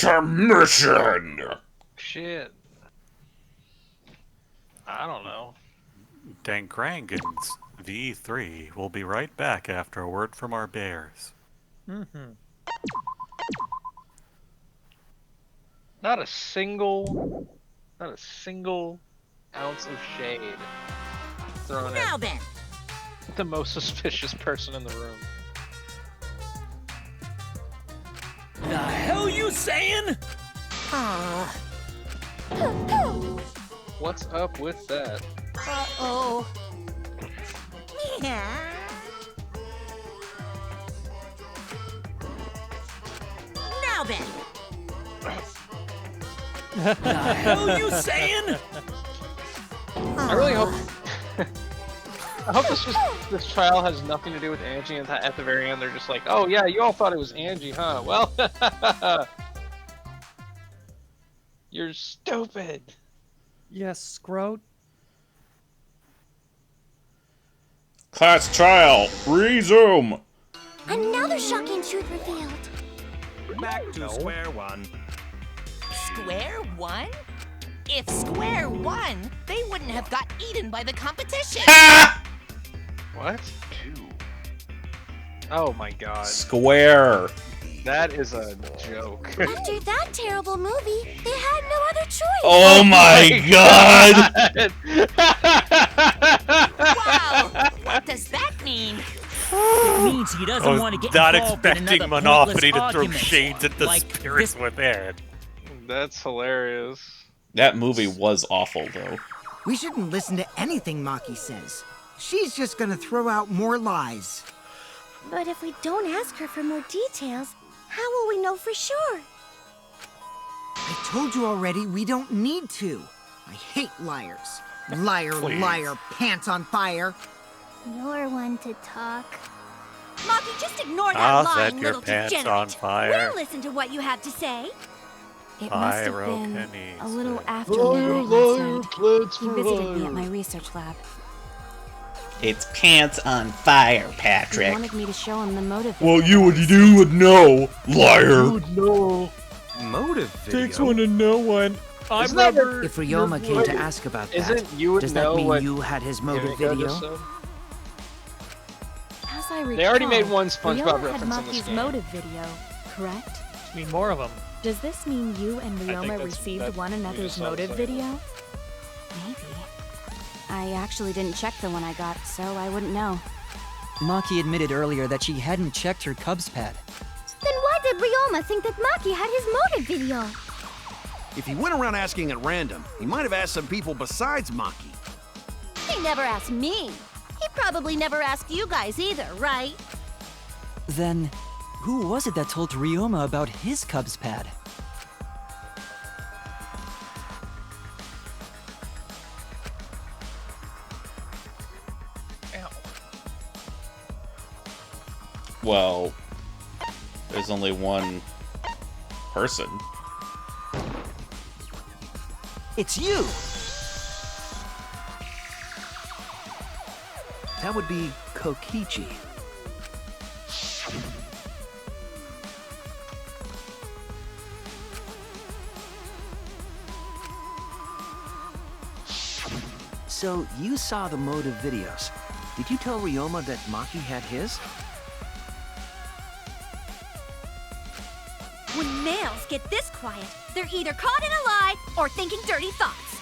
Intermission! Shit. I don't know. Danganronpa V3 will be right back after a word from our bears. Mm-hmm. Not a single ounce of shade thrown Now at then, the most suspicious person in the room. The hell you saying? What's up with that? uh-oh. Yeah. Now then, The hell you saying? I really hope. I hope this trial has nothing to do with Angie, and at the very end they're just like, "Oh yeah, you all thought it was Angie, huh? Well, you're stupid." Yes, Scroat. Class trial, resume! Another shocking truth revealed. Back to square one. square one? If square won, they wouldn't have got eaten by the competition. What? Oh my god. Square. That is a joke. After that terrible movie, they had no other choice. Oh my god! Wow, what does that mean? It means he doesn't I want to was get not involved in expecting another Monopoly pointless to throw argument. shades at the Like spirits this- within. That's hilarious. That movie was awful, though. We shouldn't listen to anything Maki says. She's just gonna throw out more lies. But if we don't ask her for more details, how will we know for sure? I told you already, we don't need to. I hate liars. Liar, Please. liar, pants on fire. You're one to talk. Maki, just ignore that I'll lying set your little pants degenerate. on fire. We'll listen to what you have to say. It must have Pyro been pennies. a little after midnight last night. He visited me at my research lab. It's pants on fire, He Patrick. wanted me to show him the motive. Well, you would know, liar. No. Motive video. Takes one to know one. I'm Isn't that rubber. If Ryoma came to ask about that, Isn't you would does know that mean what you had his motive Himiko video? just said? As I recall, They already made one SpongeBob Ryoma had reference in this Maki's game. motive video, correct? I mean, more of them. Does this mean you and think Ryoma that's- received that- one we another's just saw the motive same. video? Maybe. I actually didn't check the one I got, so I wouldn't know. Maki admitted earlier that she hadn't checked her Cubs pad. Then why did Ryoma think that Maki had his motive video? If he went around asking at random, he might have asked some people besides Maki. He never asked me. He probably never asked you guys either, right? Then, who was it that told Ryoma about his Cubs pad? Well, there's only one person. It's you! That would be Kokichi. So, you saw the motive videos. Did you tell Ryoma that Maki had his? When males get this quiet, they're either caught in a lie or thinking dirty thoughts.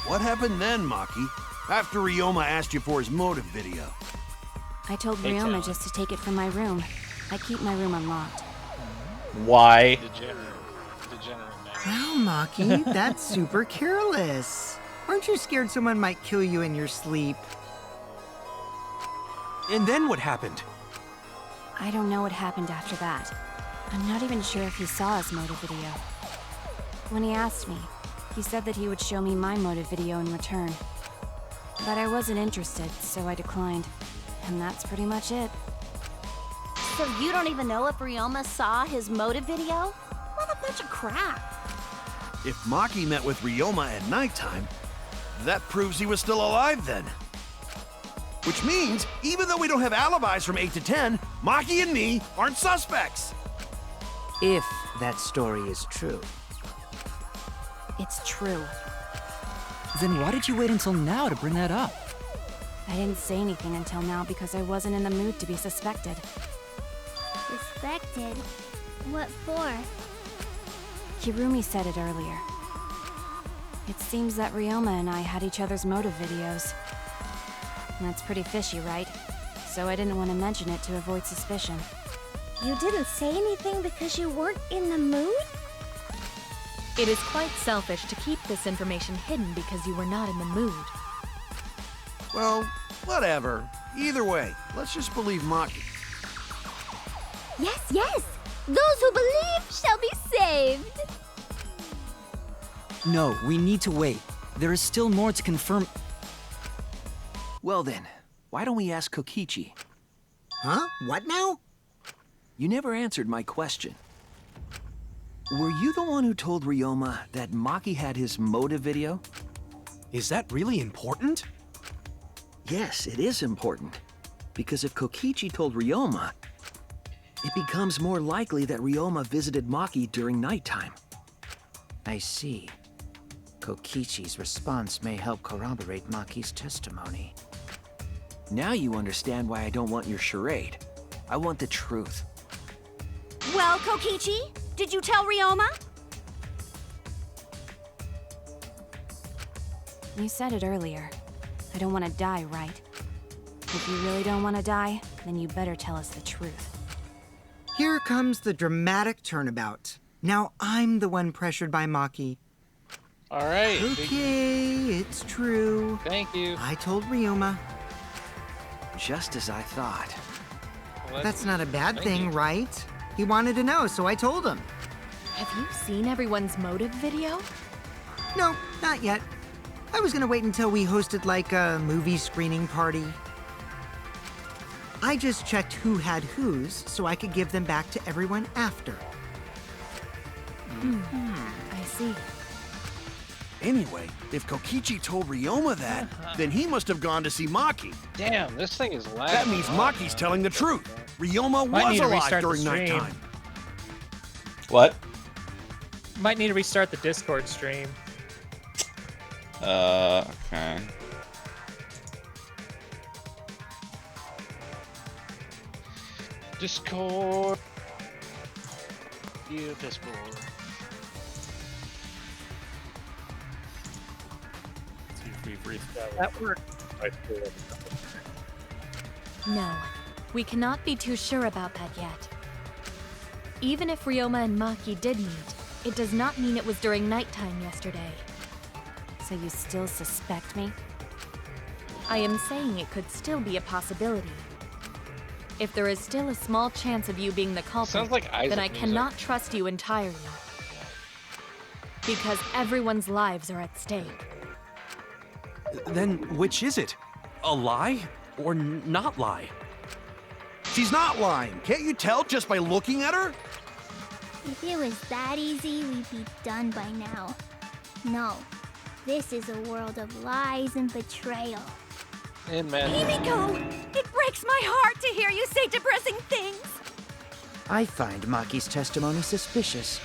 What happened then, Maki? After Ryoma asked you for his motive video? I told Ryoma just to take it from my room. I keep my room unlocked. Why? Degenerate man. Wow, Maki, that's super careless. Aren't you scared someone might kill you in your sleep? And then what happened? I don't know what happened after that. I'm not even sure if he saw his motive video. When he asked me, he said that he would show me my motive video in return. But I wasn't interested, so I declined. And that's pretty much it. So you don't even know if Ryoma saw his motive video? What a bunch of crap. If Maki met with Ryoma at nighttime, that proves he was still alive then. Which means, even though we don't have alibis from 8 to 10, Maki and me aren't suspects. If that story is true. It's true. Then why did you wait until now to bring that up? I didn't say anything until now because I wasn't in the mood to be suspected. Suspected? What for? Kirumi said it earlier. It seems that Ryoma and I had each other's motive videos. That's pretty fishy, right? So I didn't want to mention it to avoid suspicion. You didn't say anything because you weren't in the mood? It is quite selfish to keep this information hidden because you were not in the mood. Well, whatever. Either way, let's just believe Maki. Yes, yes! Those who believe shall be saved! No, we need to wait. There is still more to confirm. Well then, why don't we ask Kokichi? Huh? What now? You never answered my question. Were you the one who told Ryoma that Maki had his motive video? Is that really important? Yes, it is important. Because if Kokichi told Ryoma, it becomes more likely that Ryoma visited Maki during nighttime. I see. Kokichi's response may help corroborate Maki's testimony. Now you understand why I don't want your charade. I want the truth. Well, Kokichi, did you tell Ryoma? You said it earlier. I don't want to die, right? If you really don't want to die, then you better tell us the truth. Here comes the dramatic turnabout. Now I'm the one pressured by Maki. All right. Okay, it's true. Thank you. I told Ryoma. Just as I thought. Well, That's not a bad thank thing, you. right? He wanted to know, so I told him. Have you seen everyone's motive video? No, not yet. I was gonna wait until we hosted like a movie screening party. I just checked who had whose so I could give them back to everyone after. I see. Anyway, if Kokichi told Ryoma that, then he must have gone to see Maki. Damn, this thing is lagging. That means Maki's telling the truth. Ryoma Might was need to alive restart the during stream. nighttime. What? Might need to restart the Discord stream. Okay. Discord. You Discord. See if we've restarted. That worked. No, we cannot be too sure about that yet. Even if Ryoma and Maki did meet, it does not mean it was during nighttime yesterday. So you still suspect me? I am saying it could still be a possibility. If there is still a small chance of you being the culprit, Sounds like Isaac then I music. cannot trust you entirely. Because everyone's lives are at stake. Then which is it? A lie or not lie? She's not lying. Can't you tell just by looking at her? If it was that easy, we'd be done by now. No. This is a world of lies and betrayal. Amen. Himiko! It breaks my heart to hear you say depressing things! I find Maki's testimony suspicious.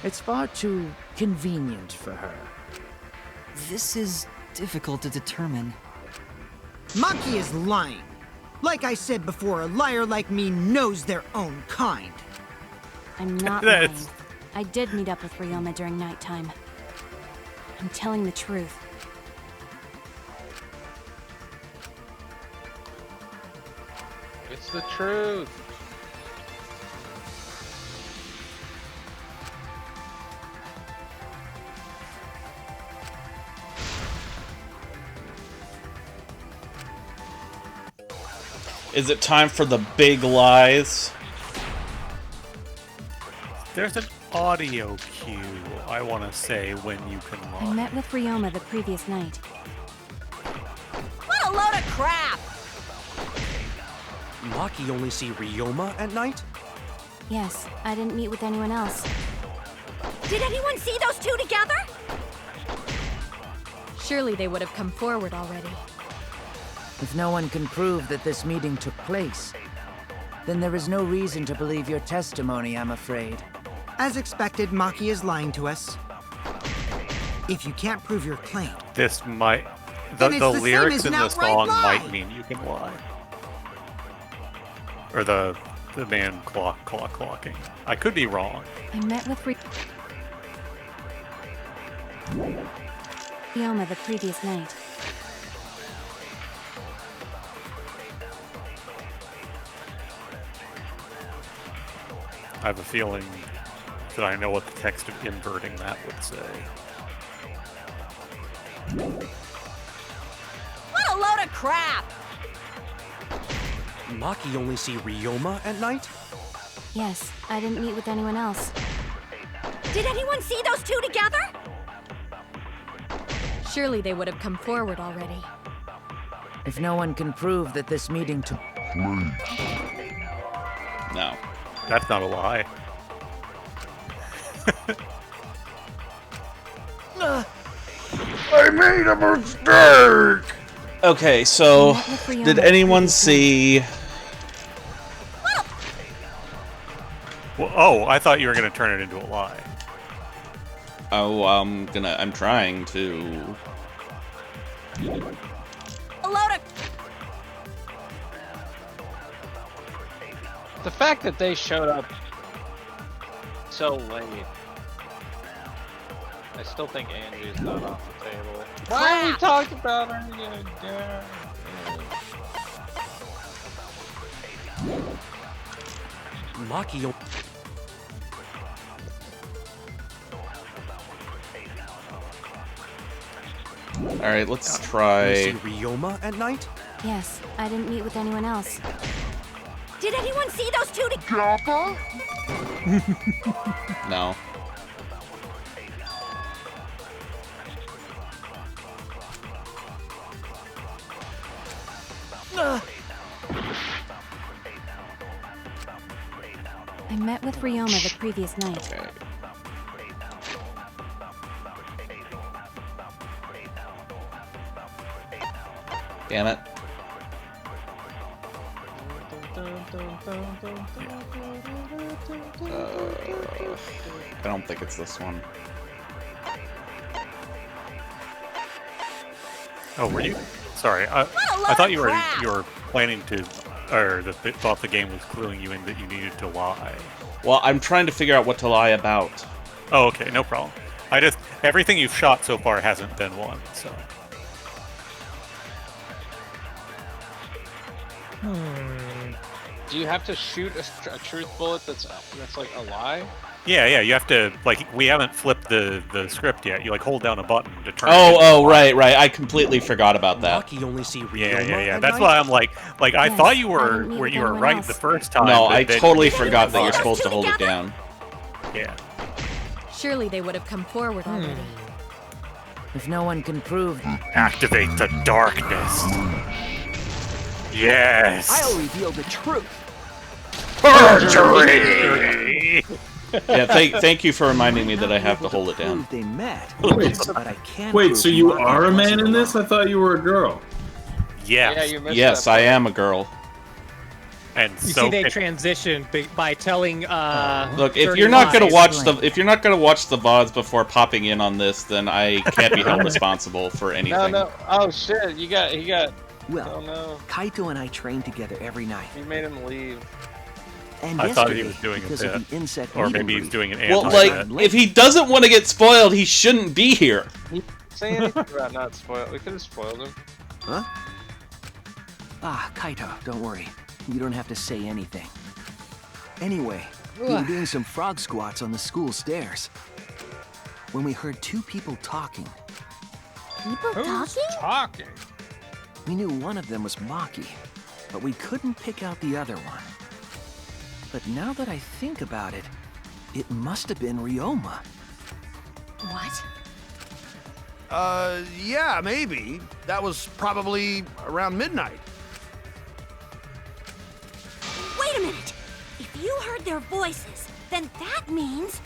It's far too convenient for her. This is difficult to determine. Maki is lying. Like I said before, a liar like me knows their own kind. I'm not lying. I did meet up with Ryoma during nighttime. I'm telling the truth. It's the truth. Is it time for the big lies? There's an audio cue, I want to say, when you can I lie. met with Ryoma the previous night. What a load of crap! Maki only see Ryoma at night? Yes, I didn't meet with anyone else. Did anyone see those two together? Surely they would have come forward already. If no one can prove that this meeting took place, then there is no reason to believe your testimony, I'm afraid. As expected, Maki is lying to us. If you can't prove your claim, This might... Then The it's the same lyrics as in an the outright song lie. might mean you can lie. Or the man clocking. I could be wrong. I met with Ryoma the previous night. I have a feeling that I know what the text of inverting that would say. What a load of crap! Maki only see Ryoma at night? Yes, I didn't meet with anyone else. Did anyone see those two together? Surely they would have come forward already. If no one can prove that this meeting took No. That's not a lie. I made a mistake! Okay, so did anyone see... Well, oh, I thought you were going to turn it into a lie. Oh, I'm trying to... A load of... The fact that they showed up so late. I still think Angie's not off the table. Why we talked about her again? Maki Alright, let's only try... see Ryoma at night? Yes, I didn't meet with anyone else. Did anyone see those two together? No. I met with Ryoma the previous night. Okay. Damn it. I don't think it's this one. Oh, were you? Sorry, I thought you were planning to, or thought the game was cluing you in that you needed to lie. Well, I'm trying to figure out what to lie about. Oh, okay, no problem. Everything you've shot so far hasn't been one, so. Do you have to shoot a truth bullet that's like a lie? Yeah, you have to, like, we haven't flipped the script yet. You, like, hold down a button to turn Right. I completely forgot about that. Maki only see Yeah. That's why I'm like, I Yes, thought you I were didn't meet with you were anyone right else. the first time. No, but I then totally you forgot that you're lost. supposed to hold it down. Yeah. Surely they would have come forward already. If no one can prove... Activate the darkness. Yes. I'll reveal the truth. Perjury! Yeah, thank you for reminding me that I have to hold it down. They met, Wait, but I can't wait, prove so you Maki are a man wasn't in this? I thought you were a girl. Yes. Yeah, you missed Yes, that I part. am a girl. And You so see, they transitioned by telling. Look, if 30 you're not gonna lies. watch the VODs before popping in on this, then I can't be held responsible for anything. No. Oh shit! He got. Well, Oh no. Kaito and I trained together every night. He made him leave. And I thought he yesterday, was doing a because bit, of the insect or meet and maybe he's greet, doing an Well, anti-bit. like, if he doesn't want to get spoiled, he shouldn't be here. Say anything about not spoiled. We could have spoiled him. Huh? Ah, Kaito, don't worry. You don't have to say anything. Anyway, we were doing some frog squats on the school stairs when we heard two people talking. People Who's talking? talking? We knew one of them was Maki, but we couldn't pick out the other one. But now that I think about it, it must have been Ryoma. What? Yeah, maybe. That was probably around midnight. Wait a minute. If you heard their voices, then that means...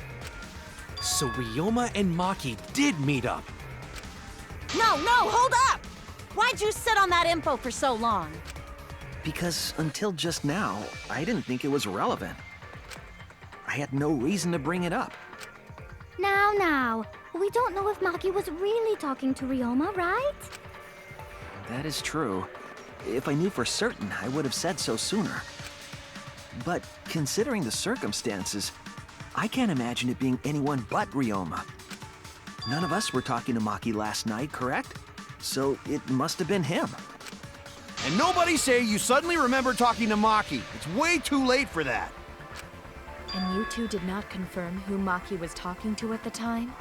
So Ryoma and Maki did meet up. No, hold up! Why'd you sit on that info for so long? Because until just now, I didn't think it was relevant. I had no reason to bring it up. Now. We don't know if Maki was really talking to Ryoma, right? That is true. If I knew for certain, I would have said so sooner. But considering the circumstances, I can't imagine it being anyone but Ryoma. None of us were talking to Maki last night, correct? So it must have been him. And nobody say you suddenly remember talking to Maki. It's way too late for that. And you two did not confirm who Maki was talking to at the time?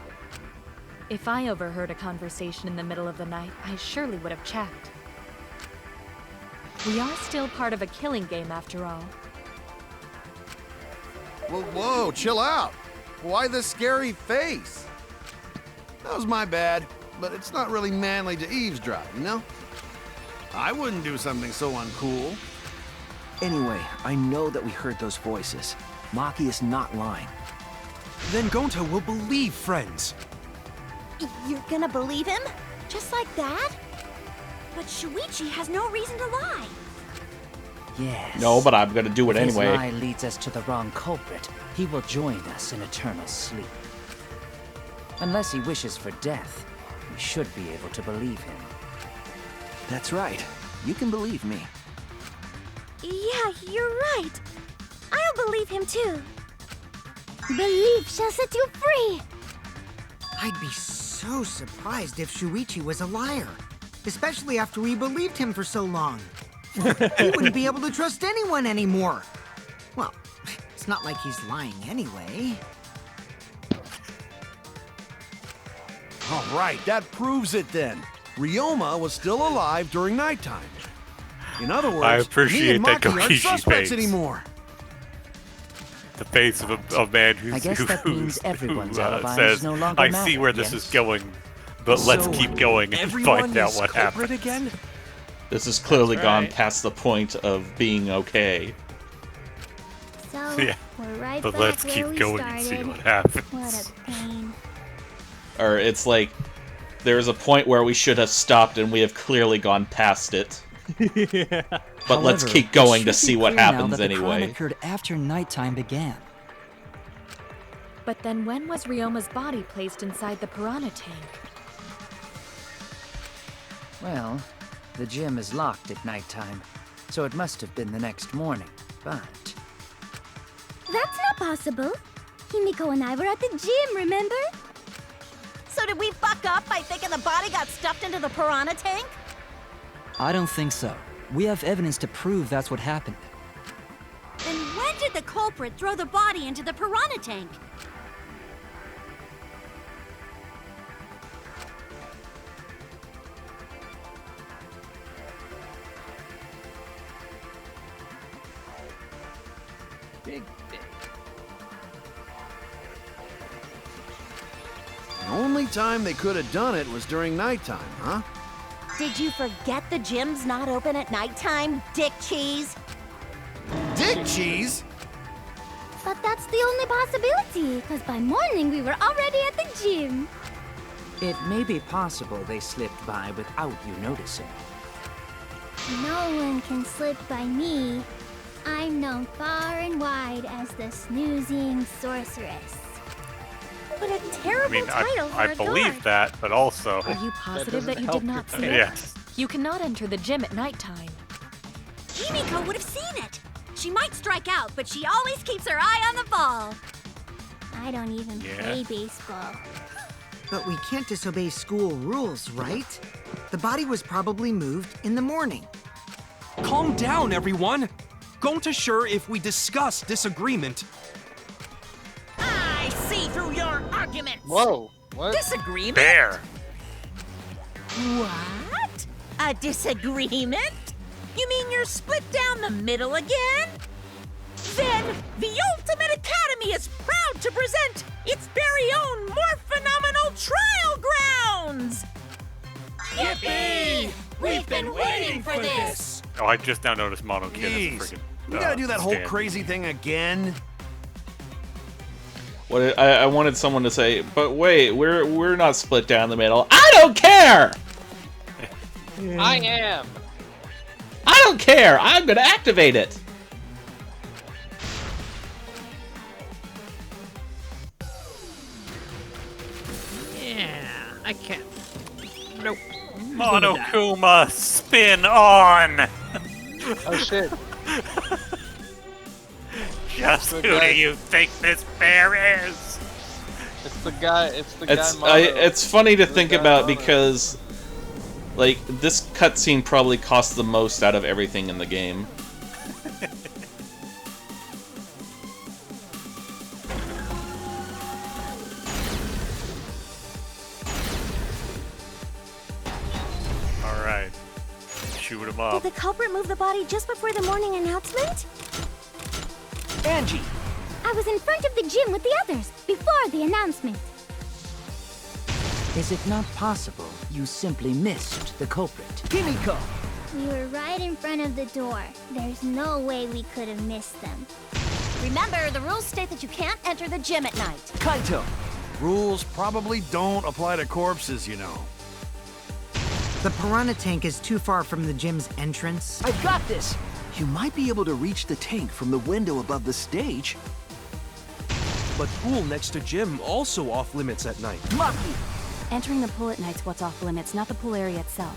If I overheard a conversation in the middle of the night, I surely would have checked. We are still part of a killing game after all. Whoa, chill out. Why the scary face? That was my bad, but it's not really manly to eavesdrop, you know? I wouldn't do something so uncool. Anyway, I know that we heard those voices. Maki is not lying. Then Gonta will believe friends. You're gonna believe him? Just like that? But Shuichi has no reason to lie. Yes. No, but I'm gonna do it If his anyway. lie leads us to the wrong culprit, he will join us in eternal sleep. Unless he wishes for death, we should be able to believe him. That's right. You can believe me. Yeah, you're right. I'll believe him too. Belief shall set you free. I'd be so surprised if Shuichi was a liar, especially after we believed him for so long. He wouldn't be able to trust anyone anymore. Well, it's not like he's lying anyway. All right, that proves it then. Ryoma was still alive during nighttime. In other words, I me appreciate and that Maki aren't Kokishi suspects face. anymore. The face of a man I guess that means everyone's alibi says, is no longer I matter, see where this yes? is going, but let's So, keep going and everyone find out is what culprit happens. again? This has clearly That's gone right. past the point of being okay. So, Yeah, we're right but back let's where keep we going started. and see what happens. What a pain. Or it's like, there's a point where we should have stopped and we have clearly gone past it. But let's However, keep it going should to be see what clear now happens that the crime anyway. occurred after nighttime began. But then when was Ryoma's body placed inside the piranha tank? Well, the gym is locked at nighttime, so it must have been the next morning, but... That's not possible. Himiko and I were at the gym, remember? So did we fuck up by thinking the body got stuffed into the piranha tank? I don't think so. We have evidence to prove that's what happened. Then when did the culprit throw the body into the piranha tank? Big day. The only time they could have done it was during nighttime, huh? Did you forget the gym's not open at nighttime, Dick Cheese? Dick Cheese? But that's the only possibility, because by morning we were already at the gym. It may be possible they slipped by without you noticing. No one can slip by me. I'm known far and wide as the snoozing sorceress. What a terrible title for I a believe dwarf. that, but also... Are you positive that you did not see it? Yes. You cannot enter the gym at nighttime. Himiko would have seen it. She might strike out, but she always keeps her eye on the ball. I don't even play baseball. But we can't disobey school rules, right? The body was probably moved in the morning. Calm down, everyone. Going to sure if we discuss disagreement. I see through your arguments. Whoa, what? Disagreement? Bear. What? A disagreement? You mean you're split down the middle again? Then the Ultimate Academy is proud to present its very own more phenomenal trial grounds! Yippee! We've been waiting for this! Oh, I just now noticed Mono Kid is a Jeez. freaking... We gotta do that whole stand. crazy thing again. What I wanted someone to say, but wait, we're not split down the middle. I don't care. I am. I don't care. I'm gonna activate it. Yeah, I can't. Nope. Monokuma, spin on! Oh shit. Just who do guy. you think this bear is? It's the guy. It's the guy. It's funny to think about because, like, this cutscene probably cost the most out of everything in the game. All right, shoot him Did up. the culprit move the body just before the morning announcement? Angie! I was in front of the gym with the others, before the announcement. Is it not possible you simply missed the culprit? Himiko! We were right in front of the door. There's no way we could have missed them. Remember, the rules state that you can't enter the gym at night. Kaito! Rules probably don't apply to corpses, you know. The piranha tank is too far from the gym's entrance. I've got this! You might be able to reach the tank from the window above the stage. But pool next to gym also off limits at night. Maki! Entering the pool at night's what's off limits, not the pool area itself.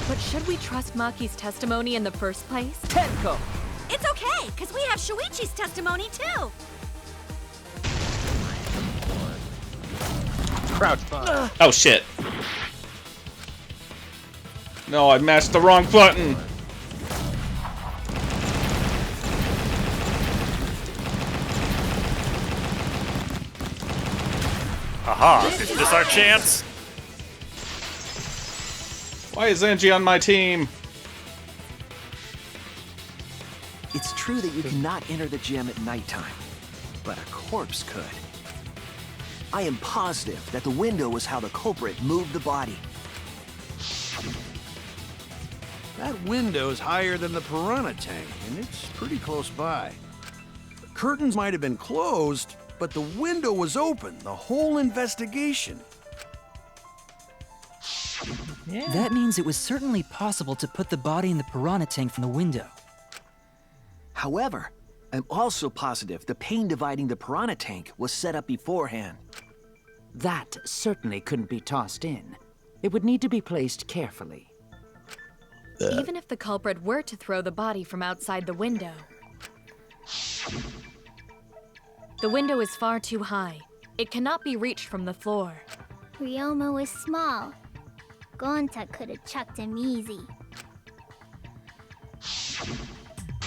But should we trust Maki's testimony in the first place? Tenko! It's okay, because we have Shuichi's testimony too. Crouch fire. Oh shit. No, I mashed the wrong button. Aha, is this our chance? Why is Angie on my team? It's true that you cannot enter the gym at nighttime, but a corpse could. I am positive that the window was how the culprit moved the body. That window's higher than the piranha tank, and it's pretty close by. The curtains might have been closed, but the window was open the whole investigation. That means it was certainly possible to put the body in the piranha tank from the window. However, I'm also positive the pane dividing the piranha tank was set up beforehand. That certainly couldn't be tossed in. It would need to be placed carefully. Even if the culprit were to throw the body from outside the window. The window is far too high. It cannot be reached from the floor. Ryoma was small. Gonta could have chucked him easy.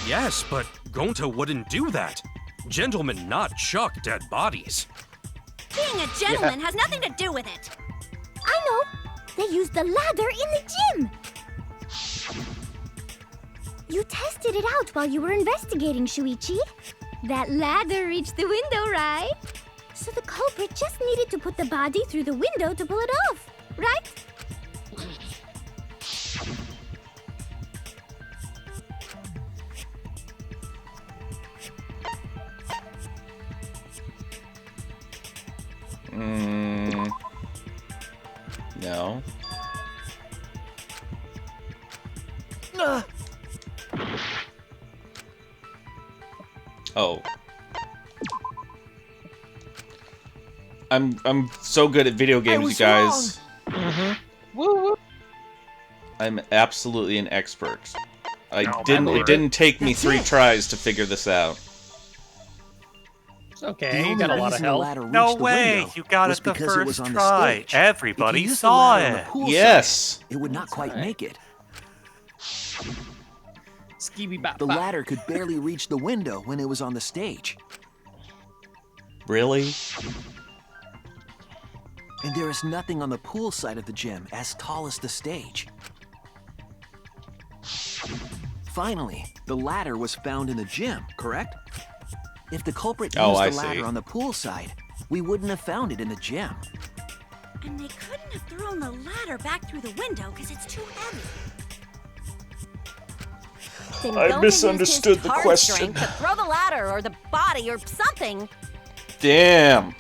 Yes, but Gonta wouldn't do that. Gentlemen not chuck dead bodies. Being a gentleman has nothing to do with it. I know! They used the ladder in the gym! You tested acted it out while you were investigating, Shuichi. That ladder reached the window, right? So the culprit just needed to put the body through the window to pull it off, right? No. Oh. I'm so good at video games, you guys. Woo! I'm absolutely an expert. It believe didn't take me 3 tries to figure this out. It's okay, you got a lot of help. No way! You got it the first try. Everybody saw it. Yes. It would not quite make it. The ladder could barely reach the window when it was on the stage. Really? And there is nothing on the pool side of the gym as tall as the stage. Finally, the ladder was found in the gym, correct? If the culprit used the ladder on the pool side, we wouldn't have found it in the gym. And they couldn't have thrown the ladder back through the window because it's too heavy. Then I Gonta misunderstood used his the card question. strength to throw the ladder or the body or something. Damn.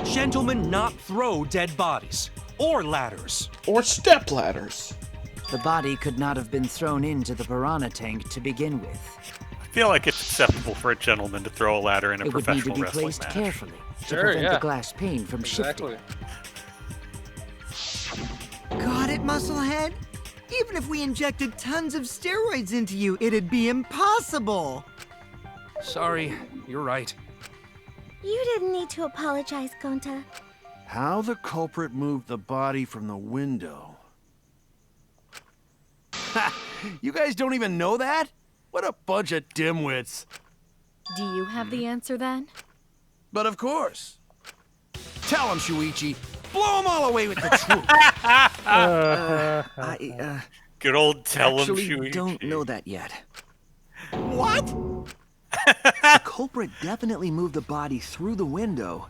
Gentlemen not throw dead bodies. Or ladders. Or step ladders. The body could not have been thrown into the piranha tank to begin with. I feel like it's acceptable for a gentleman to throw a ladder in a It would need to professional be wrestling placed match. carefully to Sure, prevent yeah. the glass pane from shifting. Got it, Musclehead? Even if we injected tons of steroids into you, it'd be impossible. Sorry, you're right. You didn't need to apologize, Gonta. How the culprit moved the body from the window. Ha! You guys don't even know that? What a bunch of dimwits. Do you have the answer then? But of course. Tell him, Shuichi. Blow them all away with the truth. Good old tell him, Actually, Shuichi. don't know that yet. What? The culprit definitely moved the body through the window,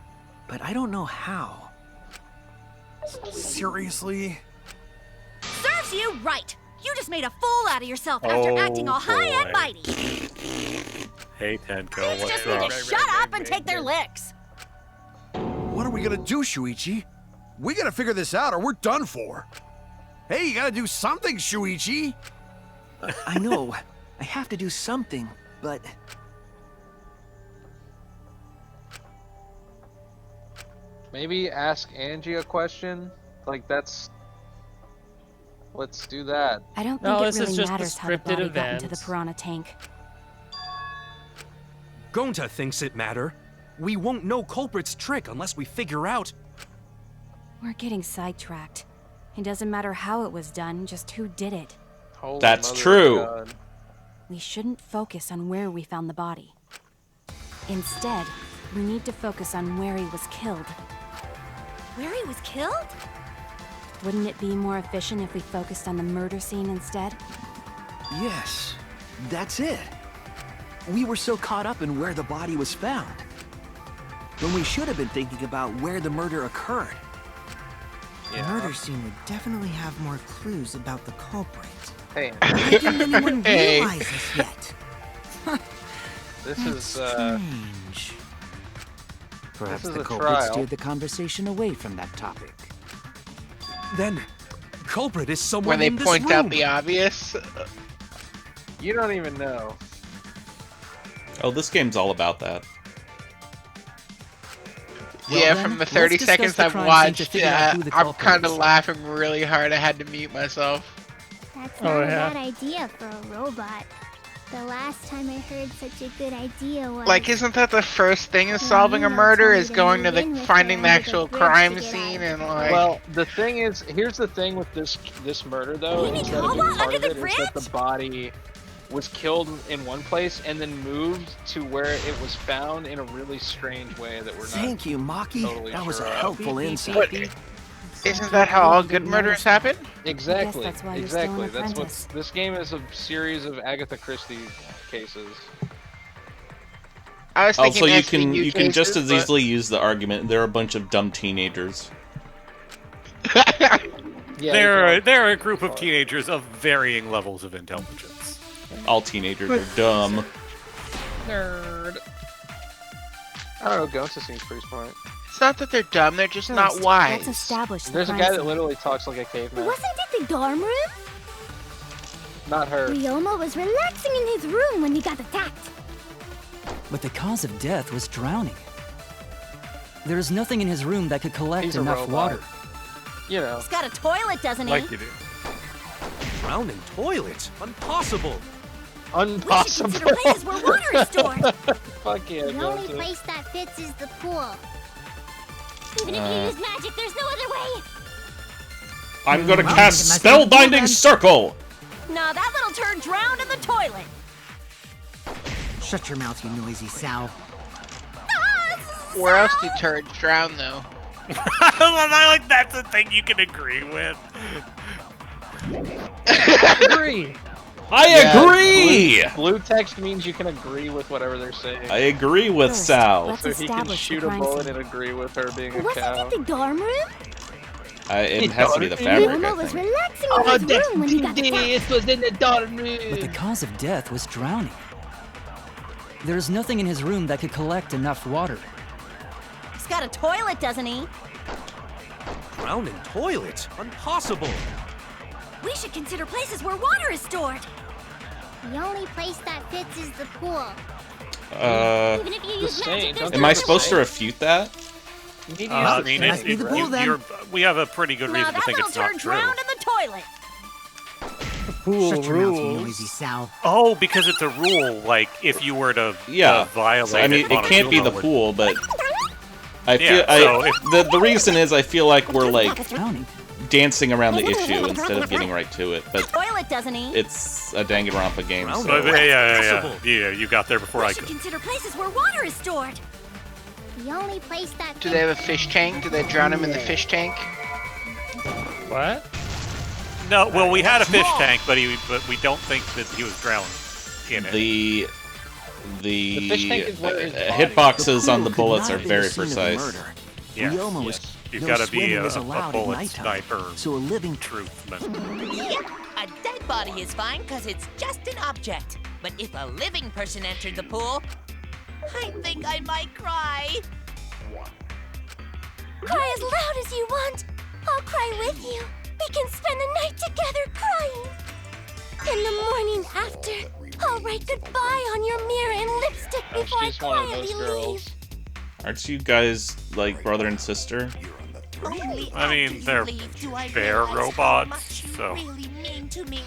but I don't know how. Seriously? Serves you right. You just made a fool out of yourself after acting all high and boy. mighty. Hey, Tenko, Kids what's just need wrong? to shut up and take their licks. What are we gonna do, Shuichi? We gotta figure this out or we're done for. Hey, you gotta do something, Shuichi. I know. I have to do something, but... Maybe ask Angie a question. Like that's. Let's do that. I don't think No, it this is really just the matters how the scripted body got into the event. piranha tank. Gonta thinks it matter. We won't know culprit's trick unless we figure out. We're getting sidetracked. It doesn't matter how it was done, just who did it. Holy That's mother of true. God. We shouldn't focus on where we found the body. Instead, we need to focus on where he was killed. Where he was killed? Wouldn't it be more efficient if we focused on the murder scene instead? Yes, that's it. We were so caught up in where the body was found, when we should have been thinking about where the murder occurred. The murder scene would definitely have more clues about the culprit. Hey. Why didn't anyone Hey. realize this yet? This That's is strange. Perhaps This is the a culprit trial. steered the conversation away from that topic. Then, culprit is someone When they in this point room. out the obvious. You don't even know. Oh, this game's all about that. Yeah, Well, then, from the let's 30 discuss seconds the I've crime scene watched, to figure out who the I'm culprit kind of is. laughing really hard. I had to mute myself. That's Oh, not a yeah. bad idea for a robot. The last time I heard such a good idea was... Like, isn't that the first thing in solving a murder? Is going to the finding the actual crime scene and like. Well, the thing is, here's the thing with this murder though. Amy Instead of being Kawa part under of the it, is that the body was killed in one place and then moved to where it was found in a really strange way that we're not. Thank you, Maki. Totally that was a sure of. helpful Beep, beep, insight. beep, Isn't that how all good murders happen? Exactly. that's why you're still an Exactly. That's what apprentice. this game is, a series of Agatha Christie cases. I was thinking Also, SVU you can just cases, as but- easily use the argument they're a bunch of dumb teenagers. They're a group of teenagers of varying levels of intelligence. All teenagers are dumb. Nerd. I don't know, Gonta seems pretty smart. It's not that they're dumb, they're just not Let's wise. establish the There's a crime guy scene. that literally talks like a caveman. Wasn't it the dorm room? Not her. Ryoma was relaxing in his room when he got attacked. But the cause of death was drowning. There is nothing in his room that could collect He's a enough robot. water. You know. He's got a toilet, doesn't he? Like you do. Drowning toilet? Impossible. Impossible. We should consider places where water is stored. Fuck yeah, The only Gonta. place that fits is the pool. Even if you use magic, there's no other way. I'm gonna cast Spellbinding Circle! Nah, that little turd drowned in the toilet. Shut your mouth, you noisy sow. Where else do turds drown, though? I like that's a thing you can agree with. Agree. I agree! Blue text means you can agree with whatever they're saying. I agree with First, Sal. let's So he can establish the shoot a crime bullet scene. and agree with her being a Wasn't cow. it the dorm room? It has to be the fabric, Ryoma I was think. relaxing in his room when he got attacked. was in the dorm room. But the cause of death was drowning. There is nothing in his room that could collect enough water. He's got a toilet, doesn't he? Drowning toilet? Impossible. We should consider places where water is stored. The only place that fits is the pool. Even if you The use same, magic, there's don't Am no I other supposed to way. refute that? I mean, Must be the pool, then. we have a pretty good Nah, reason to that think little it's not turd true. drowned in the toilet. Pool Shut your mouth, you rules. noisy sow. Oh, because it's a rule. Like, if you were to violate So, I mean, it can't be the Monokuma would- pool, but I feel Yeah, so if- the reason is I feel like we're like Drowning. dancing around the issue instead of getting right to it. But Toilet, doesn't he? it's a Danganronpa game, But, so yeah, you got there before We I should could. consider places where water is stored. The only place that Do they have a fish tank? Do they drown him in the fish tank? What? No, well, we had a fish tank, but we don't think that he was drowned in it. the fish tank is where his body- hitboxes on the pool could bullets not are have been very the scene of the precise. murder. Yes, Ryoma was You've no got to be swimming a was allowed at bullet nighttime, sniper so a living truthman. Yep, a dead body is fine because it's just an object. But if a living person entered the pool, I think I might cry. Cry as loud as you want. I'll cry with you. We can spend the night together crying. In the morning after, I'll write goodbye on your mirror in lipstick before I She's one of quietly those girls. leave. Aren't you guys like brother and sister? Only I mean, after you they're leave do I bear realize how robots, much you so. really mean to me.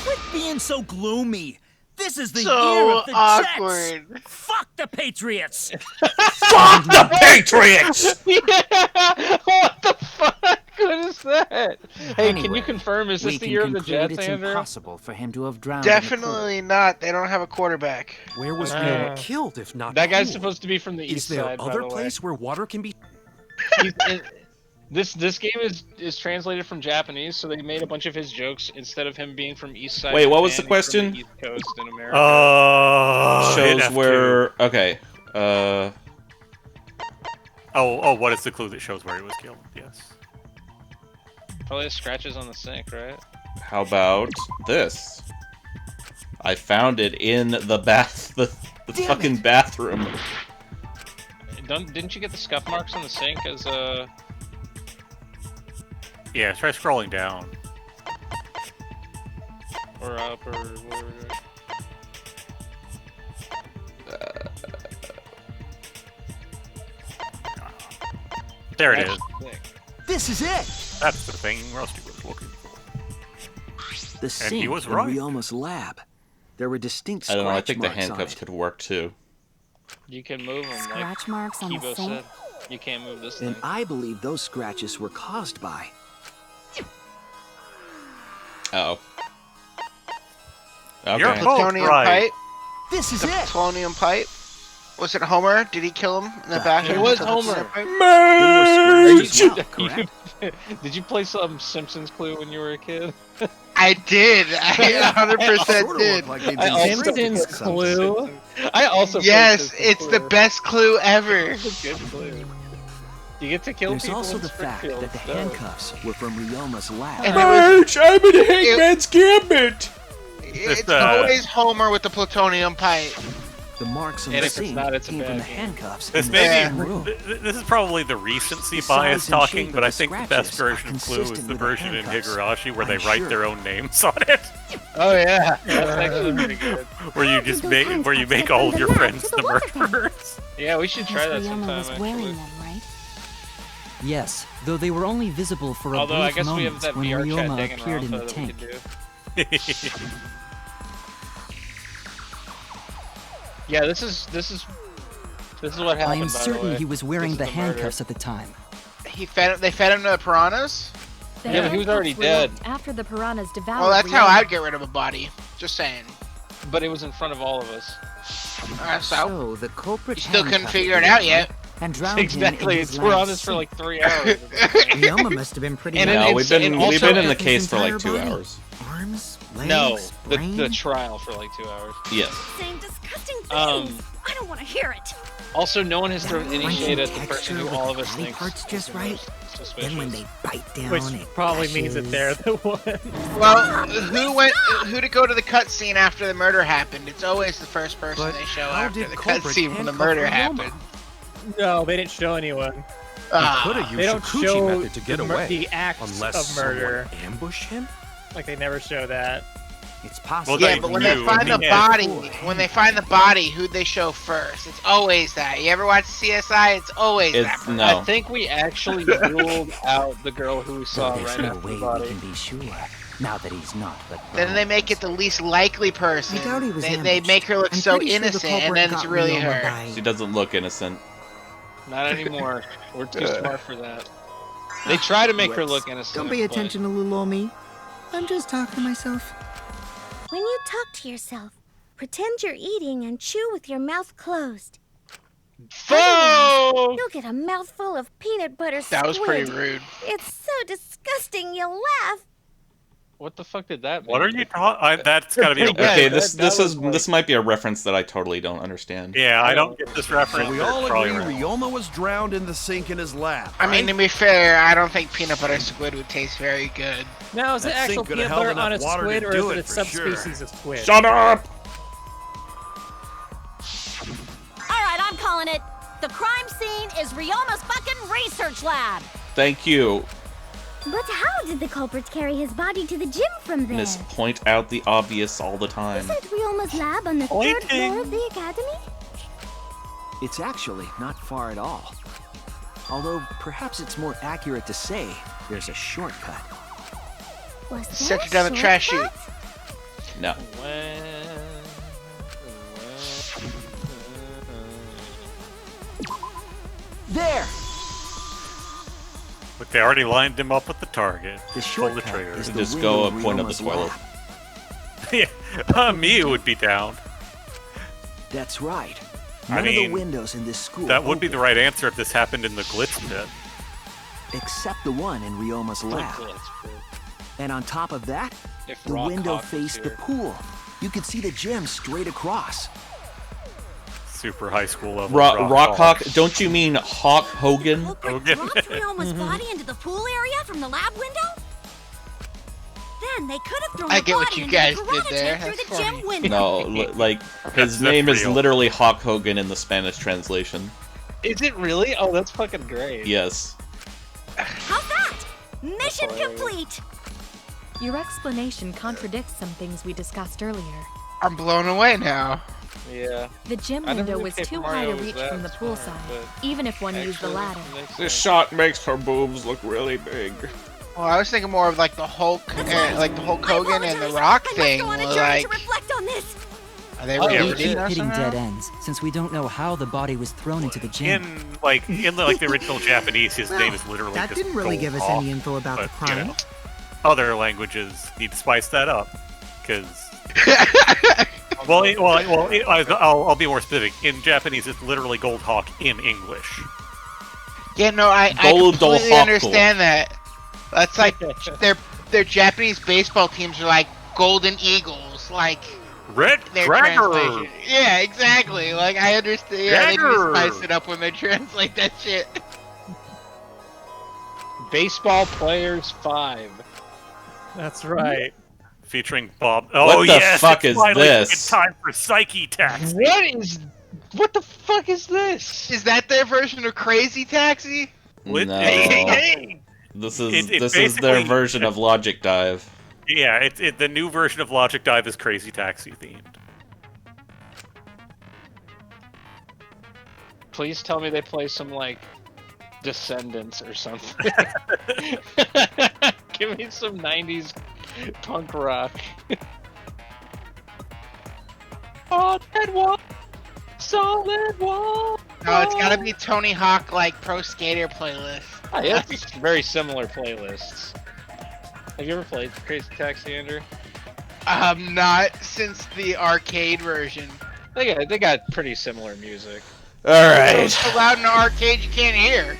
Quit being so gloomy. This is the So year of the awkward. Jets. Fuck the Patriots. Fuck the Patriots! Yeah! What the fuck? What is that? Hey, can Anyway, you confirm, is we this the can year of the conclude Jets, it's Andrew? impossible for him to have drowned in the pool. Definitely not. They don't have a quarterback. Where was Ryoma killed if not That guy's pool? supposed to be from the Is east there side, by other the way. place where water can be? This game is translated from Japanese, so they made a bunch of his jokes instead of him being from East Side. Wait, what was Japan, the he's from question? the East Coast in America. Hit Shows F2. where okay. Oh, what is the clue that shows where he was killed? Yes. Probably has scratches on the sink, right? How about this? I found it in the the fucking bathroom. Didn't you get the scuff marks on the sink as a? Yeah, try scrolling down. Or up or whatever. There it is. This is it! That's the thing Rusty was looking for. The And sink he was in right. Ryoma's lab. There were distinct I don't know. I scratch think the marks on handcuffs it. could work too. You can move them. Scratch like marks on the Kibo sink? said. You can't move this And thing. I believe those scratches were caused by. Oh. Okay. You're both Plutonium right. pipe. This is The it! plutonium pipe. Was it Homer? Did he kill him in the bathroom? It was with the Homer. plutonium pipe? They were scratches you- as well, correct? Did you play some Simpsons Clue when you were a kid? I did. I 100% did. Simpsons Clue. I also. Yes, it's the best clue ever. It's a good clue. You get to kill There's people. also in the fact Springfield, that the so- handcuffs were from Ryoma's lab. And I'm in Hangman's Gambit! It's always Homer with the plutonium pipe. The marks on And the if it's sink not, it's a came bad from the game. handcuffs This in may the be, same room. this is probably the recency The bias size and talking, shape but of I the think the best scratches version are of Clue is consistent the with the version in handcuffs, Higurashi where they I'm write sure. their own names on it. Oh yeah, that's actually pretty good. Where you just make all of your friends the murderers. Yeah, we should try that Miss Ryoma sometime. was Actually. wearing them, right? Yes, though they were only visible for a Although brief I guess we have moment that when VR chat Ryoma appeared in the Danganronpa that we tank. can do. Yeah, this is what happened. I am by the certain way. he was wearing This the is murder. handcuffs at the time. They fed him to the piranhas? The Yeah, but he was already handcuffs were dead. left after the piranhas devoured Well, that's how Ryoma. I'd get rid of a body. Just saying. But it was in front of all of us. So, the culprit you still couldn't handcuffed figure it out yet. and drowned Exactly, him in his we're on lab this for like sink. 3 hours. Ryoma must have been pretty. And No, it's- we've been and also- in the His case for like entire 2 body. hours. Arms, legs, No, the brain. trial for like 2 hours. Yes. Saying disgusting things. Um, I don't want to hear it. Also, no one has thrown any Crunchy shade at the texture person who with all the of us body thinks parts is just the right. most suspicious. Then when they bite down, Which it probably means that they're the one. Well, who to go to the cutscene after the murder happened? It's always the first person But they show how after did the culprit cutscene when the handcuff murder Ryoma? happened. No, they didn't show anyone. Ah, Could have They used don't Shikuchi show method to get the away. the act unless of murder. someone ambushed him. Like they never show that. It's possible. Well, yeah, they but when they knew, find the yeah. body, who'd they show first? It's always that. You ever watch CSI? It's always that. It's no. I think we actually ruled out the girl who we saw There's right no after way the we body. can be sure, now that he's not but Then they make it the least likely person. I doubt he was They ambushed. make her look I'm so pretty sure the innocent, and culprit then it's got really Ryoma her. by- She doesn't look innocent. Not anymore. We're too smart for that. They try to make her Wits. look innocent. Don't pay but- attention to little old me. I'm just talking to myself. When you talk to yourself, pretend you're eating and chew with your mouth closed. Oh! You'll get a mouthful of peanut butter squid. That was pretty rude. It's so disgusting you'll laugh. What the fuck did that mean? What are you talking? That's got to be. A Yeah, Okay, that- this that this was is like- this might be a reference that I totally don't understand. Yeah, I don't get this reference. So we but all it's probably agree right. Ryoma was drowned in the sink in his lab. I mean, right? to be fair, I don't think peanut butter squid would taste very good. Now, is it That actual sink coulda peanut held butter on a enough water squid, to or do is it it a for sure. subspecies of squid? Shut up! All right, I'm calling it. The crime scene is Ryoma's fucking research lab. Thank you, But how did the culprit carry his body to the gym from there? Miss. Point out the obvious all the time. Isn't Ryoma's lab on the third floor of the academy? It's actually not far at all. Although perhaps it's more accurate to say there's a shortcut. Was there Set a you down the trash chute. shortcut? No. There! But they already lined him up with the target. The Pull the shortcut trigger. is the Just window go in and point at the Ryoma's toilet. lab. Yeah, me would be down. That's right. I None of mean, the windows in this school That would be open, the right answer if this happened in the glitch pit. except the one in Ryoma's lab. And on top of that, If the Rock window Hawk was faced the here. pool. You could see the gym straight across. Super high school level. Rockhawk? Don't you mean Hawk Hogan? Hogan. Dropped Ryoma's body into the pool area from the lab window? Then they could have thrown I the get what body you into guys the did karate there. tape through That's the funny. gym window. No, like his That's name is real. literally Hawk Hogan in the Spanish translation. Is it really? Oh, that's fucking great. Yes. How's that? Mission hilarious. complete. Your explanation contradicts some things we discussed earlier. I'm blown away now. Yeah. The gym I never window knew was Paper too Mario high to was reach that from the pool smart, side, but even if one used the actually, ladder. makes This sense. shot makes her boobs look really big. Well, I was thinking more of like the Hulk, like the Hulk Hogan and the Rock thing. Go on a journey Like, to reflect on this. are they Oh, yeah, We related keep or hitting somehow? dead ends, since we don't know how the body was thrown into the gym. In the original Japanese, his Well, name is literally that just didn't really give us Gold any info about Hawk, the but, you crime. know, other languages need to spice that up, because. I'll be more specific. In Japanese, it's literally Gold Hawk in English. Yeah, no, I Gold completely Hawk. understand that. That's like their Japanese baseball teams are like Golden Eagles, like Red their Dragger. translation. Yeah, exactly. Like I understand. Yeah, they do spice it up when they translate that shit. Baseball Players 5. That's right. Featuring Bob. Oh What the yes, fuck it's is finally this? time for Psyche Taxi. What the fuck is this? Is that their version of Crazy Taxi? No. Hey! This is It this is their basically- version of Logic Dive. Yeah, the new version of Logic Dive is Crazy Taxi themed. Please tell me they play some like Descendants or something. Give me some 90s punk rock. Oh, that wall, solid wall. No, it's gotta be Tony Hawk like Pro Skater playlist. Oh, yeah, it's very similar playlists. Have you ever played Crazy Taxi, Andrew? Not since the arcade version. They got pretty similar music. All right. It's so loud in the arcade you can't hear.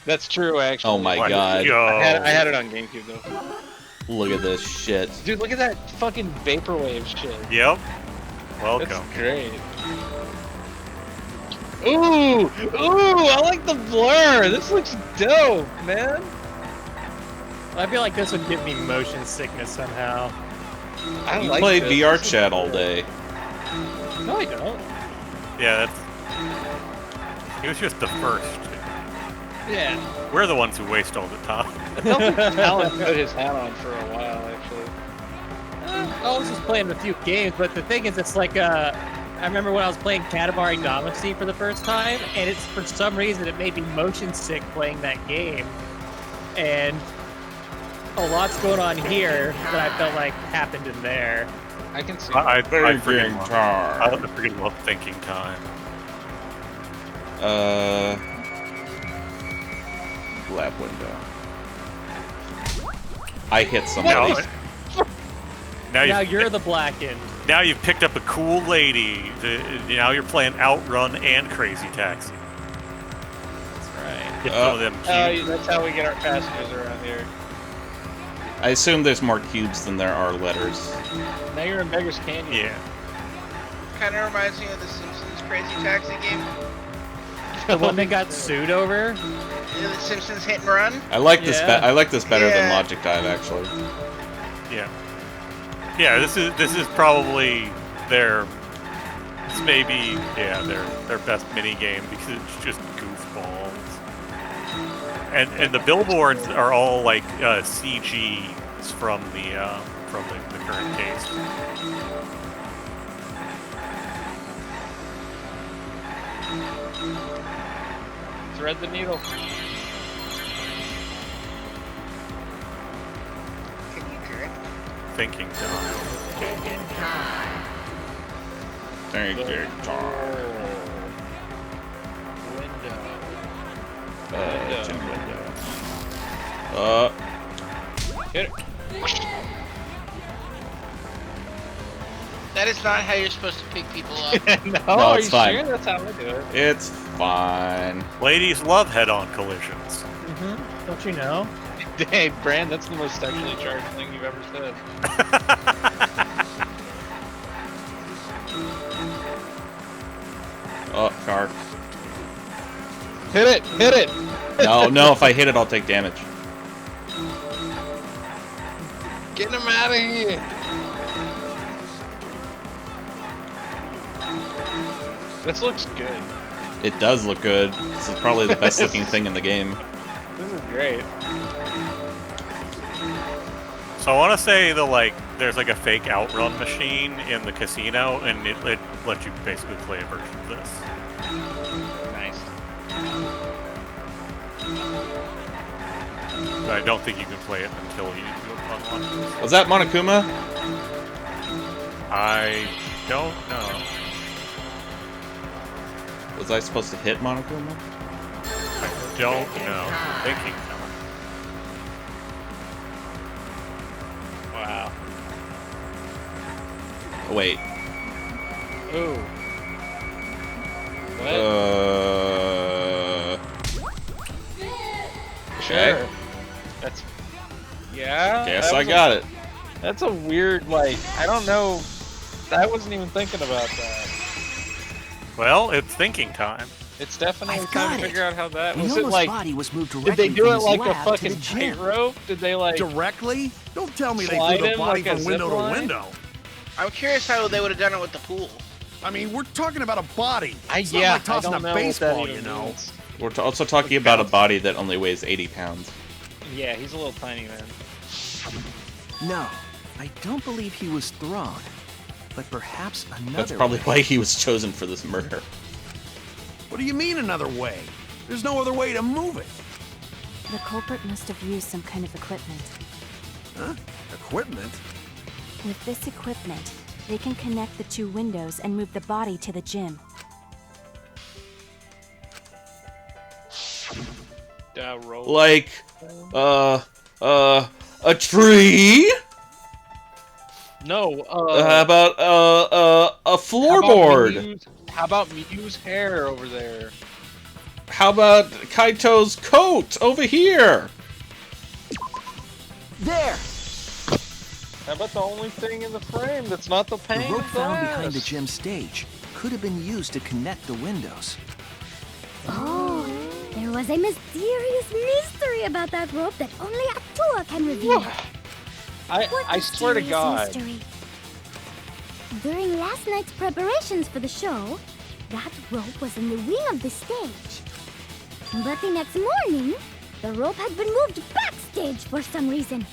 That's true, actually. Oh my god. I had it on GameCube though. Look at this shit. Dude, look at that fucking vaporwave shit. Yep. Welcome. That's great. Ooh, I like the blur. This looks dope, man. I feel like this would give me motion sickness somehow. I You like play this. VR chat all day. No, I don't. Yeah, that's. He was just the first. Yeah. We're the ones who waste all the time. I don't think Alan put his hat on for a while, actually. I was just playing a few games, but the thing is, it's like I remember when I was playing Katamari Damacy for the first time, and it's for some reason it made me motion sick playing that game, and a lot's going on here that I felt like happened in there. I can see. I forget Thinking time. I forget about thinking time. Lab window. I hit somebody. Now you're the blackened. Now you've picked up a cool lady. Now you're playing Outrun and Crazy Taxi. That's right. Get some of them cubes. That's how we get our passengers around here. I assume there's more cubes than there are letters. Now you're in Beggar's Canyon. Yeah. Kind of reminds me of the Simpsons Crazy Taxi game. The one they got sued over? The Simpsons Hit and Run. I like this. I like this better than Yeah. Logic Dive, actually. Yeah. Yeah, this is probably their. It's maybe their best mini game because it's just goofballs. And the billboards are all like CGs from the current case. Thread the needle. Thinking time. Thinking time. Window. Hit it. That is not how you're supposed to pick people up. No, it's fine. Sure? That's how I do it. It's fine. Ladies love head-on collisions. Mm-hmm. Don't you know? Hey, Brand, that's the most sexually charged thing you've ever said. Oh, car. Hit it! Hit it! No, if I hit it, I'll take damage. Get him out of here! This looks good. It does look good. This is probably the best looking thing in the game. This is great. So I want to say there's like a fake outrun machine in the casino, and it lets you basically play a version of this. Nice. But I don't think you can play it until you unlock this. Was that Monokuma? I don't know. Was I supposed to hit Monokuma? I don't know. Thinking time. Wow. Oh, wait. Ooh. What? Sure. That's Yeah. Guess that I was got it. That's a weird, like, I don't know. I wasn't even thinking about that. Well, it's thinking time. It's definitely I've time got to it. figure out how that was. It Ryoma's like, body was moved did directly they do from it his like a lab to the fucking gym. tightrope? Did they like Directly? Don't tell me they slide threw the him body like a from window zip to line? window. I'm curious how they would have done it with the pool. I mean, we're talking about a body. It's yeah, not like tossing I a don't know what that baseball, you even know. means. We're also talking about a body that only weighs 80 pounds. Yeah, he's a little tiny man. No, I don't believe he was thrown. But perhaps another That's probably way. why he was chosen for this murder. What do you mean another way? There's no other way to move it. The culprit must have used some kind of equipment. Huh? Equipment? With this equipment, they can connect the two windows and move the body to the gym. Like, a tree? No. How about a floorboard? How about Mew's hair over there? How about Kaito's coat over here? There! How about the only thing in the frame that's not the pane? The rope of found behind the glass? gym stage could have been used to connect the windows. Oh, there was a mysterious mystery about that rope that only Atua can reveal. I swear to Mysterious God. mystery. During last night's preparations for the show, that rope was in the wing of the stage. But the next morning, the rope had been moved backstage for some reason.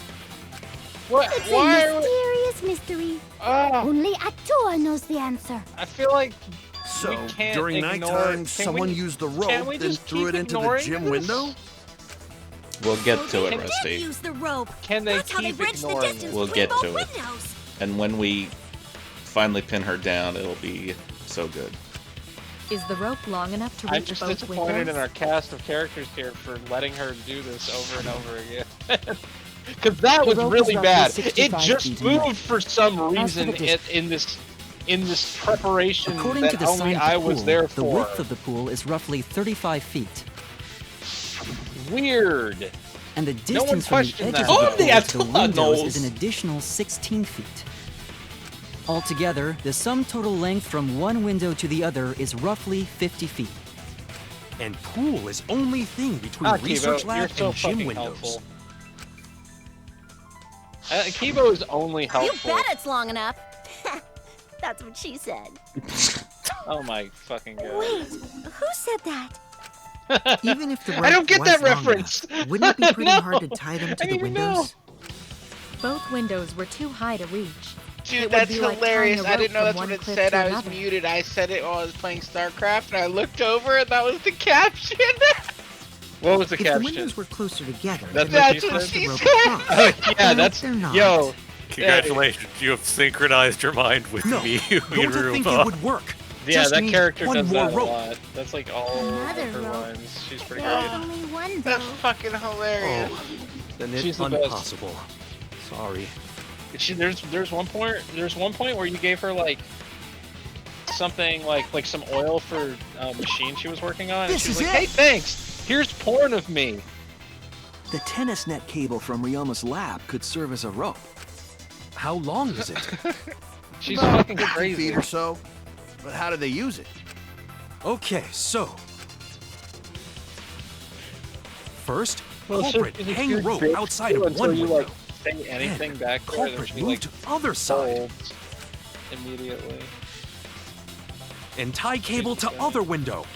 What? It's Why? a mysterious mystery. Only Atua knows the answer. I feel like So, we can't during ignore- nighttime, can someone we- used the can we rope, then just threw keep it into the ignoring gym this? window? We'll get to it, They Rusty. did use the rope. Can they That's how they keep bridged the ignoring it? distance We'll between get both to it. windows. And when we finally pin her down, it'll be so good. Is the rope long enough to reach I'm just both disappointed windows? in our cast of characters here for letting her do this over and over again. Because that was The rope is really roughly bad. 65 It just feet in moved length. for some As for reason the distance- in this preparation According that to the only sign of I the was pool, there the for. width of the pool is roughly 35 feet. Weird. And the No one distance from the questioned edges that. of the Oh, pool the to the Attila windows knows. is an additional 16 feet. Altogether, the sum total length from one window to the other is roughly 50 feet. And pool is only thing between Ah, research Kibo, lab you're so and gym fucking windows. helpful. Kibo is only You helpful. bet it's long enough. That's what she said. Oh my fucking god. Wait, who said that? Even if the rope I don't get was that long reference. enough, wouldn't it be pretty No, hard to tie them to I the didn't even know. windows? Both windows were too high to reach. Dude, It would that's be like hilarious. tying a I didn't know rope that's from what one it cliff said. to I was another. muted. I said it while I was playing StarCraft, and I looked over, and that was the caption. What was the If the caption? windows were closer together, That's then what they she could said. pass the rope said. across. Oh, yeah, But that's they're not. yo. Congratulations, you have synchronized your mind with No, me. don't you think it would work? Yeah, Just that need character one does more that rope. a lot. That's like all Another of her rope. lines. She's pretty There's great. only one That's though. fucking hilarious. Oh, then it's She's the best. impossible. Sorry. There's one point where you gave her like something like some oil for a machine she was working on. And This she was is like, it. "Hey, thanks. Here's porn of me." The tennis net cable from Ryoma's lab could serve as a rope. How long is it? She's About fucking 50 crazy. feet or so. But how do they use it? Okay, so. First, Well, culprit she's a hang huge rope bitch, outside too, of until one you window. like say anything Then, back there. Then culprit she moved like to other side folds immediately. and tie cable to Interesting. other window.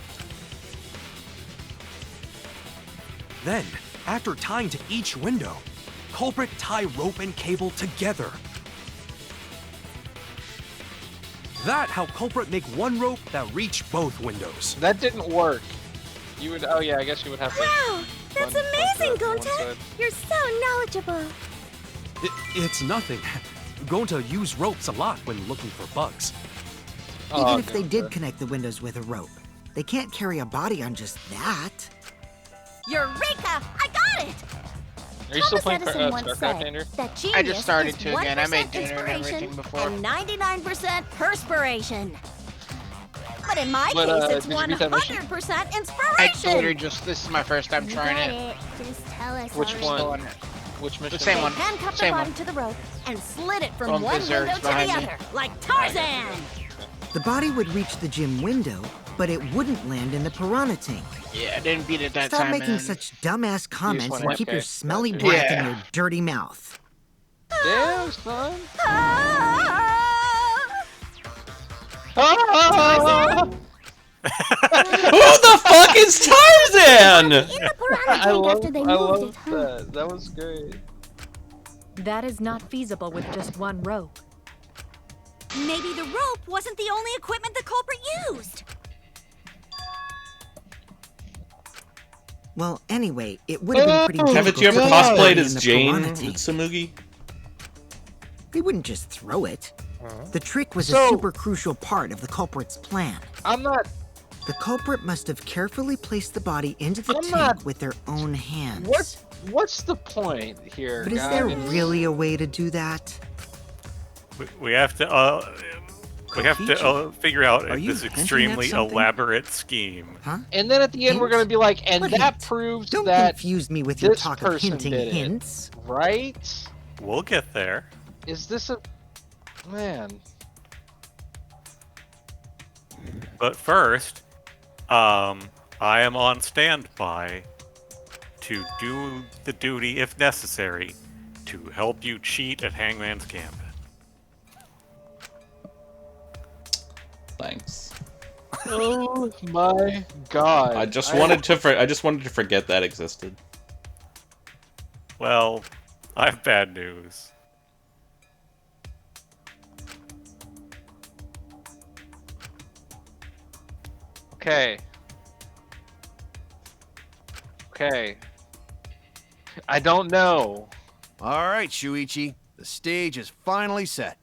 Then, after tying to each window, culprit tie rope and cable together. That how culprit make one rope that reach both windows. That didn't work. You would. Oh yeah, I guess you would have to. Wow, that's One- amazing, one rope on one Gonta. side. You're so knowledgeable. It's nothing. Going to use ropes a lot when looking for bugs. Oh, Even if they Gonta. did connect the windows with a rope, they can't carry a body on just that. Eureka! I got it! Are you still playing Thomas Edison once StarCraft, said Andrew? that I genius just started is to again. I made 1% dinner and everything inspiration before. and 99% perspiration. But in my But, case, it's did you beat that mission? 100% I inspiration. literally just, this is my first time You trying got it. Just tell us Which already. one? Which mission? The same one. Handcuffed the Same body one. to the rope and slid it from Oh, one Berserk's window to the behind me. other, like Tarzan. The body would reach the gym window, but it wouldn't land in the piranha tank. Yeah, I didn't beat it that Stop time, making man. such dumbass comments one, and keep your okay. smelly Gotcha. breath in Yeah. your dirty mouth. Damn, son. Who the fuck is Tarzan? I love that. That was great. That is not feasible with just one rope. Maybe the rope wasn't the only equipment the culprit used. Well, anyway, it would have been pretty difficult. Haven't you ever to put the cosplayed body as in the Jane piranha tank. Tsumugi? They wouldn't just throw it. The trick was a So- super crucial part of the culprit's plan. I'm not. The culprit must have carefully placed the body into the I'm tank not- with their own hands. What's the point here, But is there guys? really a way to do that? We have to. We have to figure out Are you this hinting at extremely something? elaborate scheme. Huh? And then at the end, we're gonna be like, and What that hint? proves Don't that confuse me with your this talk of person hinting did it, hints. right? We'll get there. Is this a man? But first, I am on standby to do the duty if necessary to help you cheat at Hangman's Gambit. Thanks. Oh my god! I just wanted to forget that existed. Well, I have bad news. Okay. Okay. I don't know. All right, Shuichi. The stage is finally set.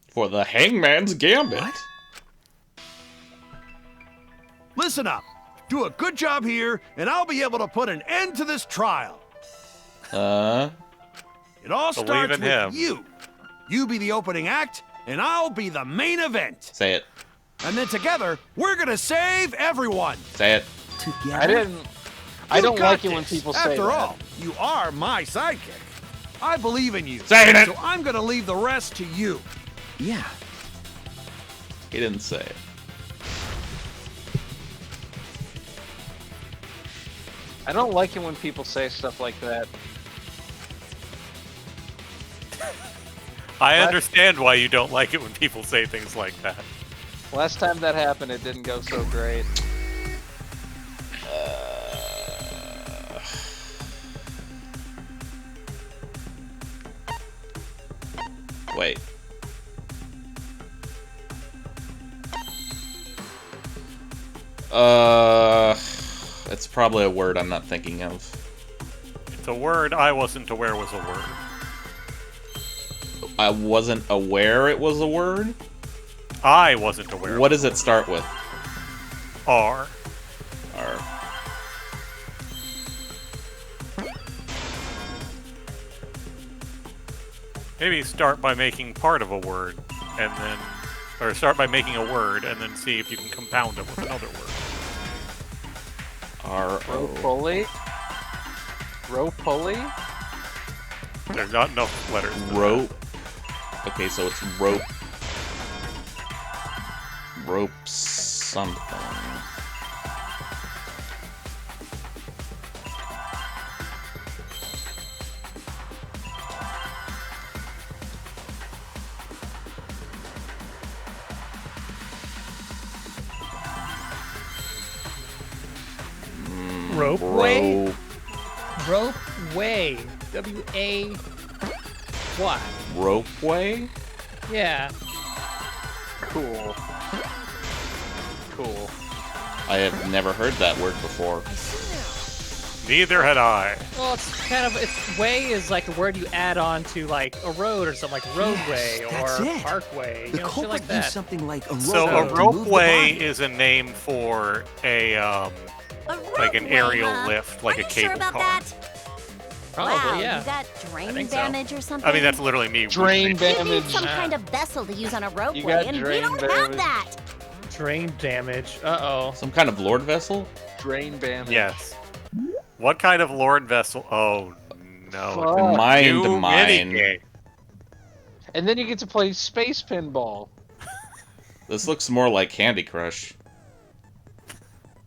For the Hangman's Gambit. Listen up. Do a good job here, and I'll be able to put an end to this trial. It all Believe starts in with him. you. You be the opening act, and I'll be the main event. Say it. And then together, we're gonna save everyone. Say it. I don't got like it when this. people say After that. all, you are my sidekick. I believe in you. Say it. So I'm gonna leave the rest to you. Yeah. He didn't say it. I don't like it when people say stuff like that. I understand why you don't like it when people say things like that. Last time that happened, it didn't go so great. Wait. It's probably a word I'm not thinking of. It's a word I wasn't aware was a word. I wasn't aware it was a word? I wasn't aware. What does it start with? R. R. Maybe start by making part of a word, and then... Or start by making a word, and then see if you can compound it with another word. Ropoli? Ropoli? There's not enough letters. Rope. Okay, so it's rope. Rope something. Ropeway? Rope. Ropeway. W-A... Ropeway? Yeah. Cool. Cool. I have never heard that word before. Neither had I. Well, it's way is like a word you add on to like a road or something, like roadway that's or it. parkway. The you know, shit culprit like used that. something like a So rope a to move the ropeway body. is a name for a like an aerial lift, like a cable Sure about car. that? Probably, wow, yeah. You got drain think so. damage or something? I mean, that's literally me. Drain You damage. need some kind of vessel to use on a got ropeway, and we drain don't have damage. that. Drain damage. Uh-oh. Some kind of lord vessel? Drain damage. Yes. What kind of lord vessel? Oh no. Fuck. Mind New mine. minigame. And then you get to play space pinball. This looks more like Candy Crush.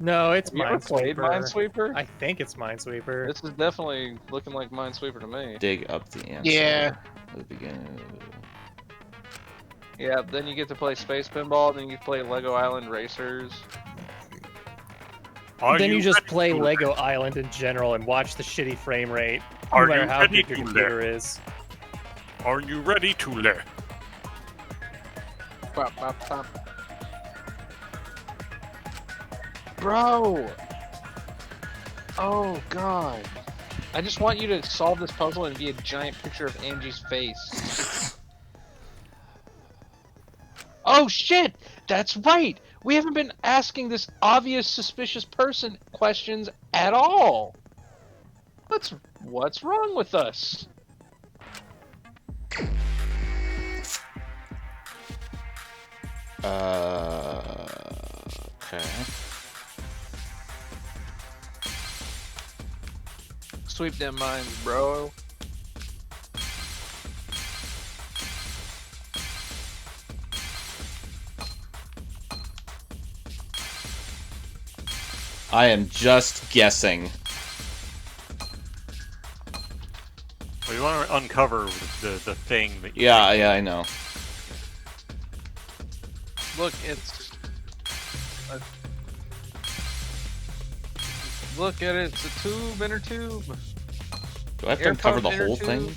No, it's Have you ever played Minesweeper. Minesweeper? I think it's Minesweeper. This is definitely looking like Minesweeper to me. Dig up the answer. Yeah. At the beginning. Yeah, then you get to play space pinball, then you play Lego Island Racers. Then you just play Lego Island in general and watch the shitty frame rate, no Are matter you how ready big your to computer is. Are you ready to learn? Bop, bop, bop. Bro! Oh god. I just want you to solve this puzzle and be a giant picture of Angie's face. Oh shit! That's right! We haven't been asking this obvious suspicious person questions at all! What's wrong with us? Okay. Sweep them minds, bro. I am just guessing. Well, you want to uncover the thing that you Yeah, I know. Look, it's... Look at it, it's a tube, inner tube. Do I have to uncover the whole thing?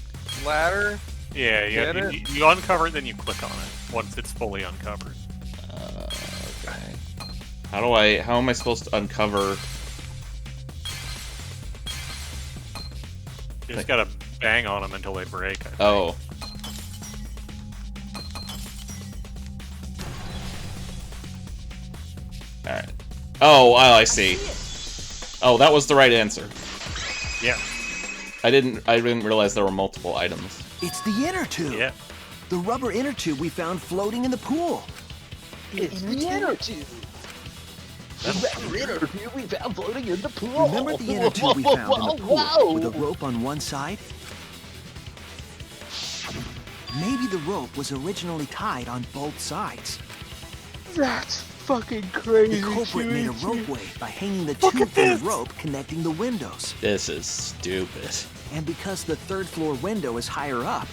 Ladder. Yeah, Get you, it? you uncover it, then you click on it once it's fully uncovered. Okay. How am I supposed to uncover? You just gotta bang on them until they break. I think. Oh. Alright. Oh, I see. Oh, that was the right answer. Yeah. I didn't realize there were multiple items. It's the inner tube. Yeah. The rubber inner tube we found floating in the pool. It's the inner tube. The inner tube we found floating in the pool. Remember the inner tube we found in the pool with a rope on one side? Maybe the rope was originally tied on both sides. That's fucking crazy. The culprit made a ropeway by hanging the tube from the rope connecting the windows. This is stupid. And because the third floor window is higher up,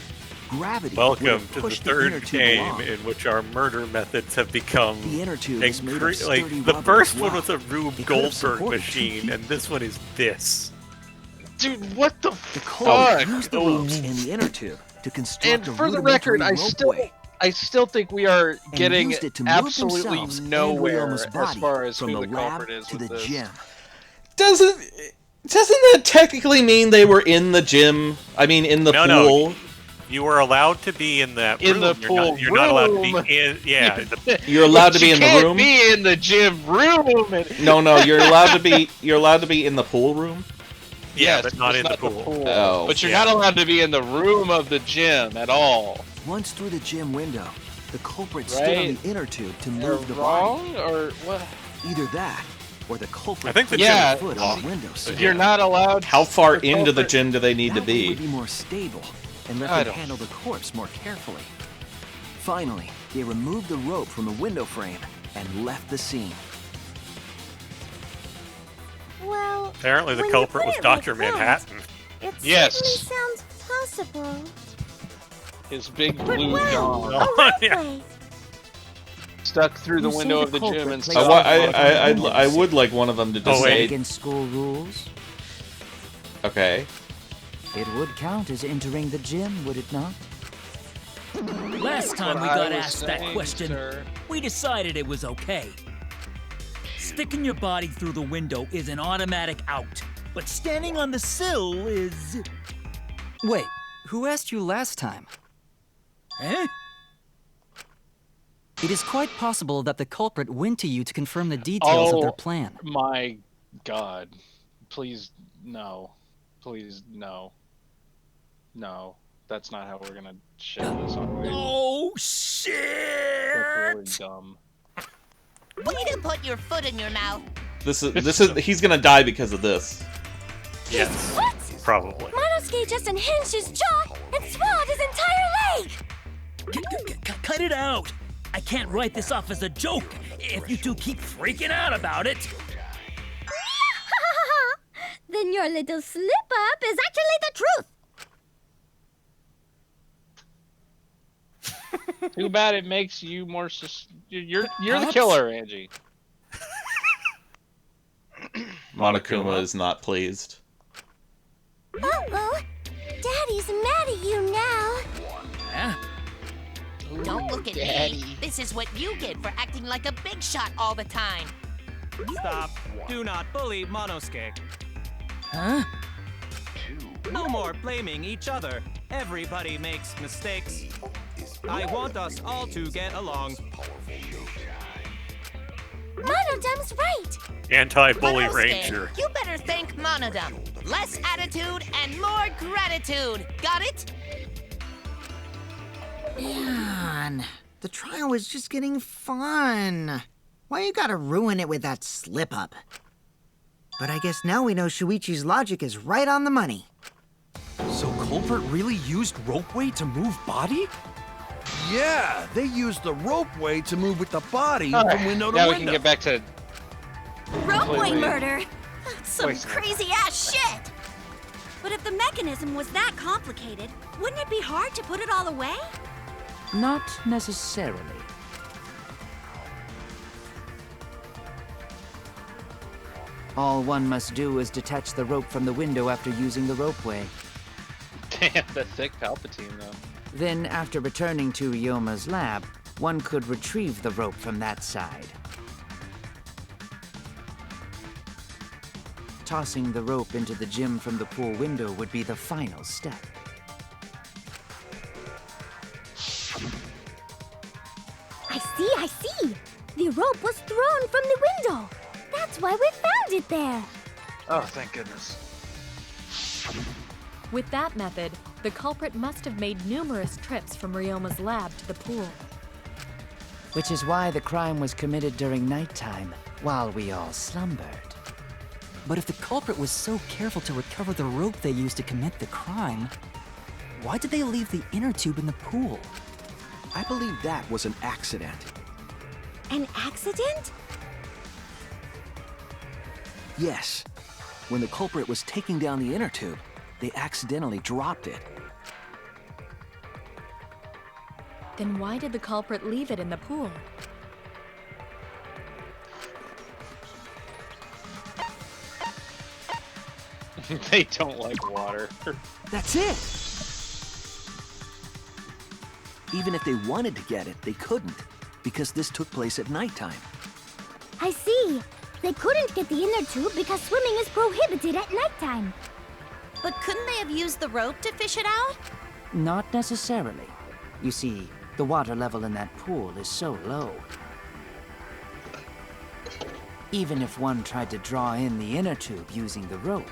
gravity would Welcome have to the pushed the inner third tube game along. in which our murder methods have become The inner tube is made of sturdy like the rubber first as one well. was a Rube It could have Goldberg supported 2 machine, people. and this one is this. Dude, what the The culprit fuck? used the ropes in the inner tube to construct And a for the record, rudimentary I still think we are and getting used it to move absolutely themselves and nowhere Ryoma's as body far as from who the the lab culprit is to with the this. gym. Doesn't that technically mean they were in the gym? I mean, in the pool? No. You were allowed to be in that room. In the pool You're not allowed to room. be in. Yeah. You're allowed to be in the room? You can't be in the gym room. And... No, you're allowed to be. You're allowed to be in the pool room. Yeah, but not in the pool. Oh, but you're yeah. not allowed to be in the room of the gym at all. Once through the gym window, the culprit stood on Right. the inner tube to They're move the wrong, body. or what? Either that, or the culprit I think the put gym- his foot on the windowsill. You're not allowed. How far the into the culprit- gym do they need to That way be? would be more stable and let I them don't- handle the corpse more carefully. Finally, they removed the rope from the window frame and left the scene. Well, Apparently, the when you culprit put was it like Dr. that, Manhattan. It Yes. certainly sounds possible. His big But blue wow, dong a Oh, yeah. roadway. stuck through the You say window the of the culprit gym and placed stuff. I would like one of them to Oh, just wait. say, Against school rules, okay. it would count as entering the gym, would it not? Last time we what I got was asked that saying, question, sir. we decided it was okay. Sticking your body through the window is an automatic out, but standing on the sill is... Wait, who asked you last time? Eh? It is quite possible that the culprit went to you to confirm the details of their plan. My God. Please, no. Please, no. No. That's not how we're gonna share this on video. Oh, shit! That's really dumb. Way to put your foot in your mouth. This is he's gonna die because of this. Yes, What? probably. Why Monosuke just unhinged his jaw and swallowed his entire leg! Cut it out! I can't write this off as a joke if you two keep freaking out about it. Then your little slip-up is actually the truth! Too bad it makes you more you're the killer, Angie. Monokuma is not pleased. Uh-oh! Daddy's mad at you now! Huh? Don't look at me. This is what you get for acting like a big shot all the time. Stop. Do not bully Monosuke. Huh? No more blaming each other. Everybody makes mistakes. I want us all to get along. Monodum's right! Anti-bully Monosuke, ranger. You better thank Monodum. Less attitude and more gratitude. Got it? Man, the trial was just getting fun. Why you gotta ruin it with that slip-up? But I guess now we know Shuichi's logic is right on the money. So Culprit really used ropeway to move body? Yeah, they used the ropeway to move with the body All from right, window to now window. we can get back to Ropeway Completely. murder? That's some Wasted. crazy-ass shit! But if the mechanism was that complicated, wouldn't it be hard to put it all away? Not necessarily. All one must do is detach the rope from the window after using the ropeway. damn the thick Palpatine though. Then, after returning to Ryoma's lab, one could retrieve the rope from that side. Tossing the rope into the gym from the pool window would be the final step. I see! The rope was thrown from the window! That's why we found it there! Oh, thank goodness. With that method, the culprit must have made numerous trips from Ryoma's lab to the pool. Which is why the crime was committed during nighttime, while we all slumbered. But if the culprit was so careful to recover the rope they used to commit the crime, why did they leave the inner tube in the pool? I believe that was an accident. An accident? Yes. When the culprit was taking down the inner tube, they accidentally dropped it. Then why did the culprit leave it in the pool? They don't like water. That's it! Even if they wanted to get it, they couldn't, because this took place at nighttime. I see. They couldn't get the inner tube because swimming is prohibited at nighttime. But couldn't they have used the rope to fish it out? Not necessarily. You see, the water level in that pool is so low. Even if one tried to draw in the inner tube using the rope,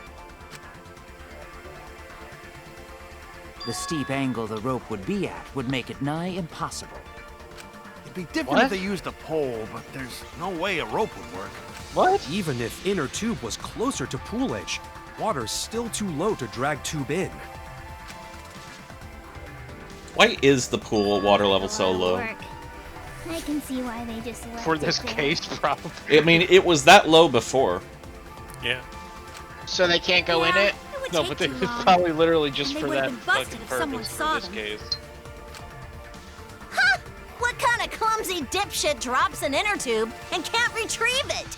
the steep angle the rope would be at would make it nigh impossible. It'd be different if they used a pole, but there's no way a rope would work. What? Even if inner tube was closer to pool edge, water's still too low to drag tube in. Why is the pool water level so low? I can see why they just left For it this there. case, probably. I mean, it was that low before. Yeah. So they can't go in it? No, but it's probably literally just And they for would've that been busted fucking if someone purpose saw for this them. case. Ha! What kind of clumsy dipshit drops an inner tube and can't retrieve it?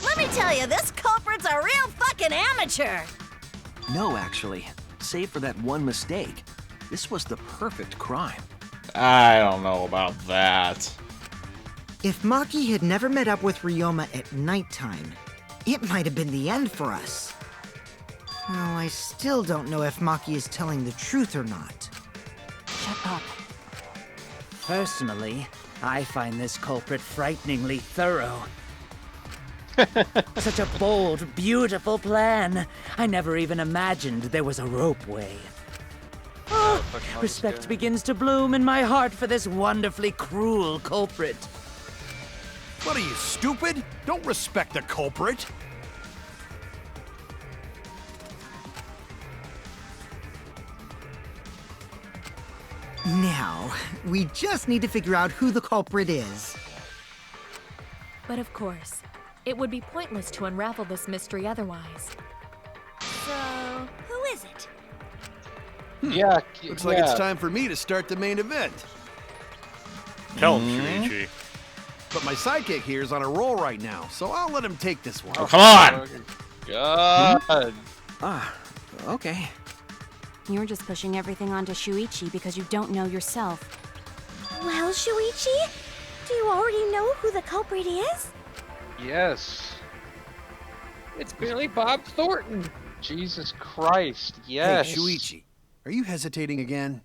Let me tell you, this culprit's a real fucking amateur. No, actually. Save for that one mistake. This was the perfect crime. I don't know about that. If Maki had never met up with Ryoma at nighttime, it might have been the end for us. Well, I still don't know if Maki is telling the truth or not. Shut up. Personally, I find this culprit frighteningly thorough. Such a bold, beautiful plan. I never even imagined there was a ropeway. Oh, respect begins to bloom in my heart for this wonderfully cruel culprit. What are you, stupid? Don't respect the culprit. Now, we just need to figure out who the culprit is. But of course, it would be pointless to unravel this mystery otherwise. So, who is it? Yeah. Looks like it's time for me to start the main event. Tell him, Shuichi. But my sidekick here is on a roll right now, so I'll let him take this one. Oh, come on! God. Okay. You're just pushing everything onto Shuichi because you don't know yourself. Well, Shuichi, do you already know who the culprit is? Yes. It's Billy Bob Thornton. Jesus Christ, yes. Hey, Shuichi, are you hesitating again?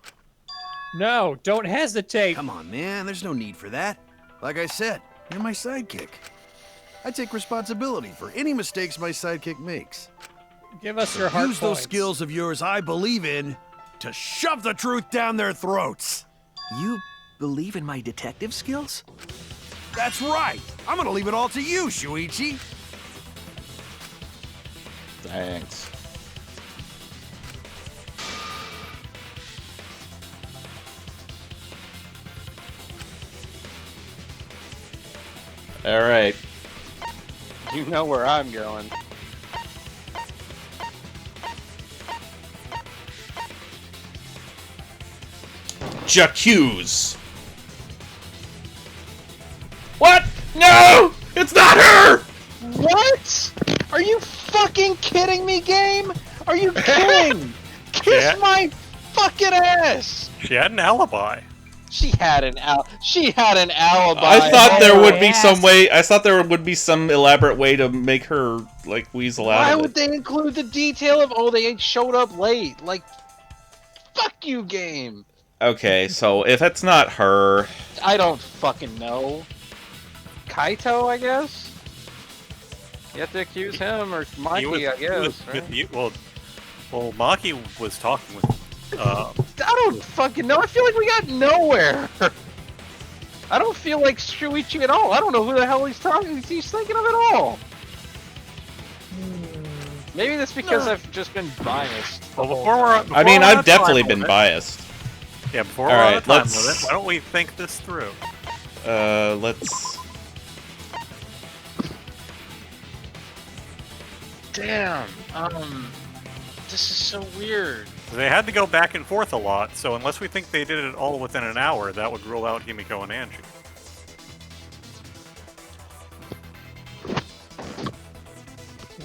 No, don't hesitate. Come on, man, there's no need for that. Like I said, you're my sidekick. I take responsibility for any mistakes my sidekick makes. Give us your heart Use those points. skills of yours I believe in to shove the truth down their throats. You believe in my detective skills? That's right. I'm gonna leave it all to you, Shuichi. Thanks. All right. You know where I'm going. J'accuse. What? No! It's not her! What? Are you fucking kidding me, game? Are you kidding? Kiss my fucking ass! She had an alibi. She had an alibi. I thought there would be some way. I thought there would be some elaborate way to make her like weasel out Why of would it. they include the detail of they showed up late? Like, fuck you, game. Okay, so if it's not her, I don't fucking know. Kaito, I guess. You have to accuse him or Mikey, I guess. Right? Well, Maki was talking with. I don't fucking know. I feel like we got nowhere. I don't feel like Shuichi at all. I don't know who the hell he's thinking of at all. Maybe that's because I've just been biased. Well, before I mean, we're I've on definitely time been limit- biased. Yeah, before All we're on right, the time let's- limit, why don't we think this through? Let's. Damn. This is so weird. They had to go back and forth a lot, so unless we think they did it all within an hour, that would rule out Himiko and Angie.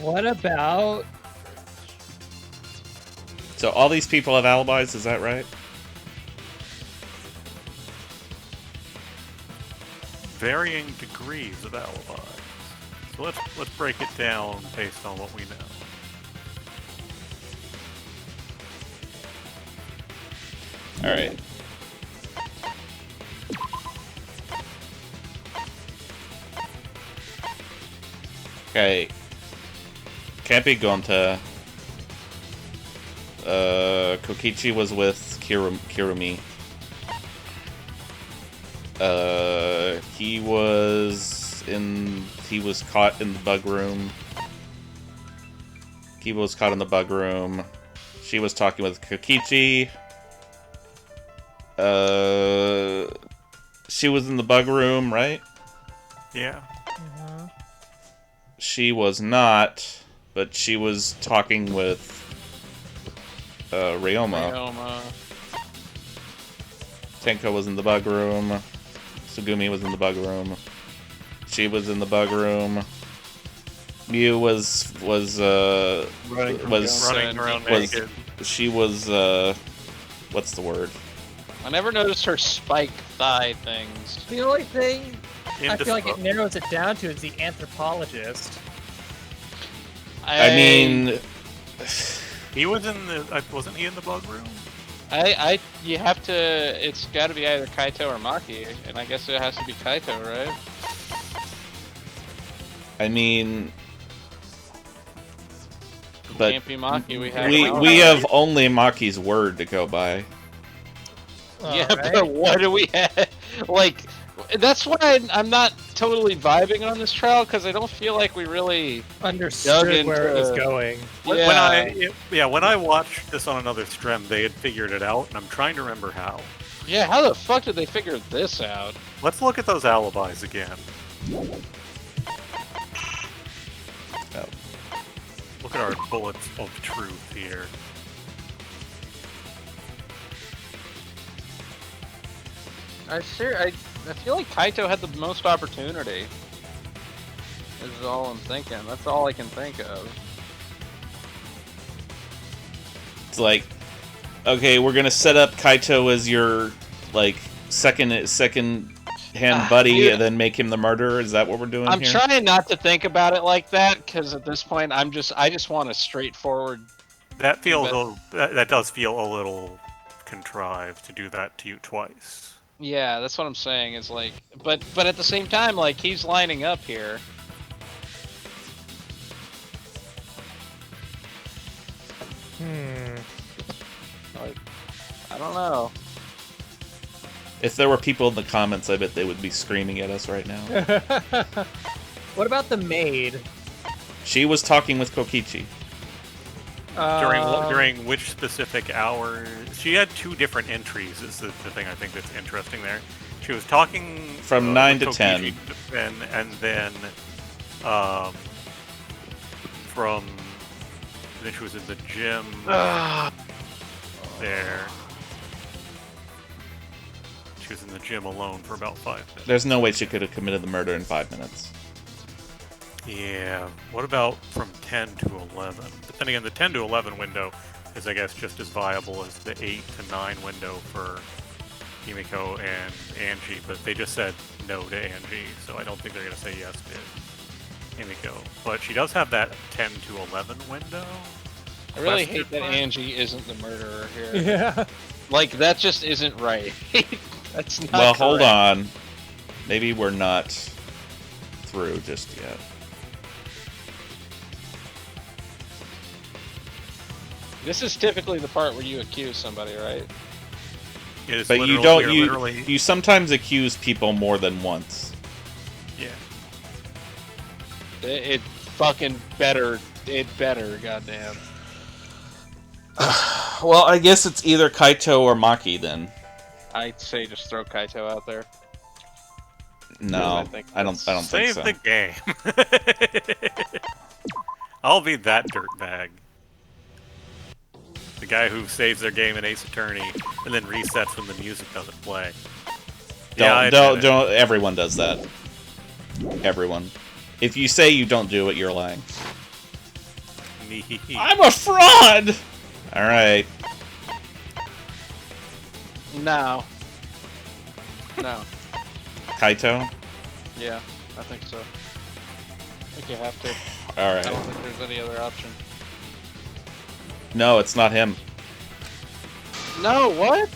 What about... So all these people have alibis, is that right? Varying degrees of alibis. So let's break it down based on what we know. All right. Okay. Can't be Gonta. Kokichi was with Kirumi. He was caught in the bug room. Kiba was caught in the bug room. She was talking with Kokichi. She was in the bug room, right? Yeah. She was not, but she was talking with Ryoma. Tenko was in the bug room. Sugumi was in the bug room. She was in the bug room. Mew was running around naked. She was what's the word? I never noticed her spike thigh things. The only thing I feel like it narrows it down to is the anthropologist. I mean, he was in the. Wasn't he in the bug room? You have to. It's got to be either Kaito or Maki, and I guess it has to be Kaito, right? I mean, but Can't be Maki. We have only Maki's word to go by. Yeah, but what do we have? Like, that's why I'm not totally vibing on this trial, because I don't feel like we really understood where it was going. When I watched this on another stream, they had figured it out, and I'm trying to remember how. Yeah, how the fuck did they figure this out? Let's look at those alibis again. Oh. Look at our bullets of truth here. I feel like Kaito had the most opportunity. Is all I'm thinking. That's all I can think of. It's like, okay, we're gonna set up Kaito as your like second hand buddy, dude. and then make him the murderer. Is that what we're doing I'm here? trying not to think about it like that because at this point I just want a straightforward. That feels that does feel a little contrived to do that to you twice. Yeah, that's what I'm saying. Is like, but at the same time, like he's lining up here. Like, I don't know. If there were people in the comments, I bet they would be screaming at us right now. What about the maid? She was talking with Kokichi. During which specific hour? She had two different entries. Is the thing I think that's interesting there. She was talking From 9 to Kokichi 10, and then then she was in the gym there. She was in the gym alone for about 5 minutes. There's no way she could have committed the murder in 5 minutes. Yeah. What about from 10 to 11? But then again, the 10 to 11 window is, I guess, just as viable as the 8 to 9 window for Himiko and Angie, but they just said no to Angie, so I don't think they're going to say yes to Himiko. But she does have that 10 to 11 window. I really hate that Angie isn't the murderer here. Yeah. Like, that just isn't right. That's not Well, hold correct. on. Maybe we're not through just yet. This is typically the part where you accuse somebody, right? But you don't. You sometimes accuse people more than once. Yeah. It fucking better. It better, goddamn. Well, I guess it's either Kaito or Maki then. I'd say just throw Kaito out there. No, I don't think Save so. the game. I'll be that dirtbag. The guy who saves their game in Ace Attorney and then resets when the music doesn't play. Don't. Everyone does that. Everyone. If you say you don't do it, you're lying. I'm a fraud! Alright. No. No. Kaito? Yeah, I think so. I think you have to. Alright. I don't think there's any other option. No, it's not him. No, what?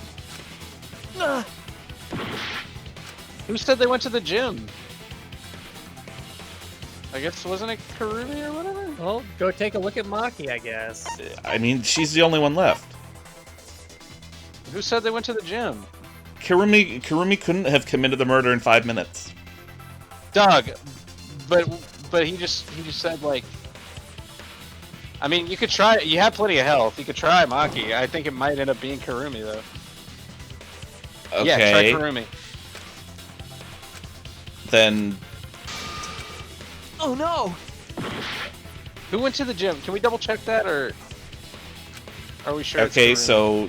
Who said they went to the gym? I guess, wasn't it Karumi or whatever? Well, go take a look at Maki, I guess. I mean, she's the only one left. Who said they went to the gym? Karumi couldn't have committed the murder in 5 minutes. Doug, but he just said, like, I mean, you could try. You have plenty of health. You could try Maki. I think it might end up being Karumi though. Okay. Yeah, try Karumi. Then. Oh no! Who went to the gym? Can we double check that, or are we sure? Okay, it's Karumi? so.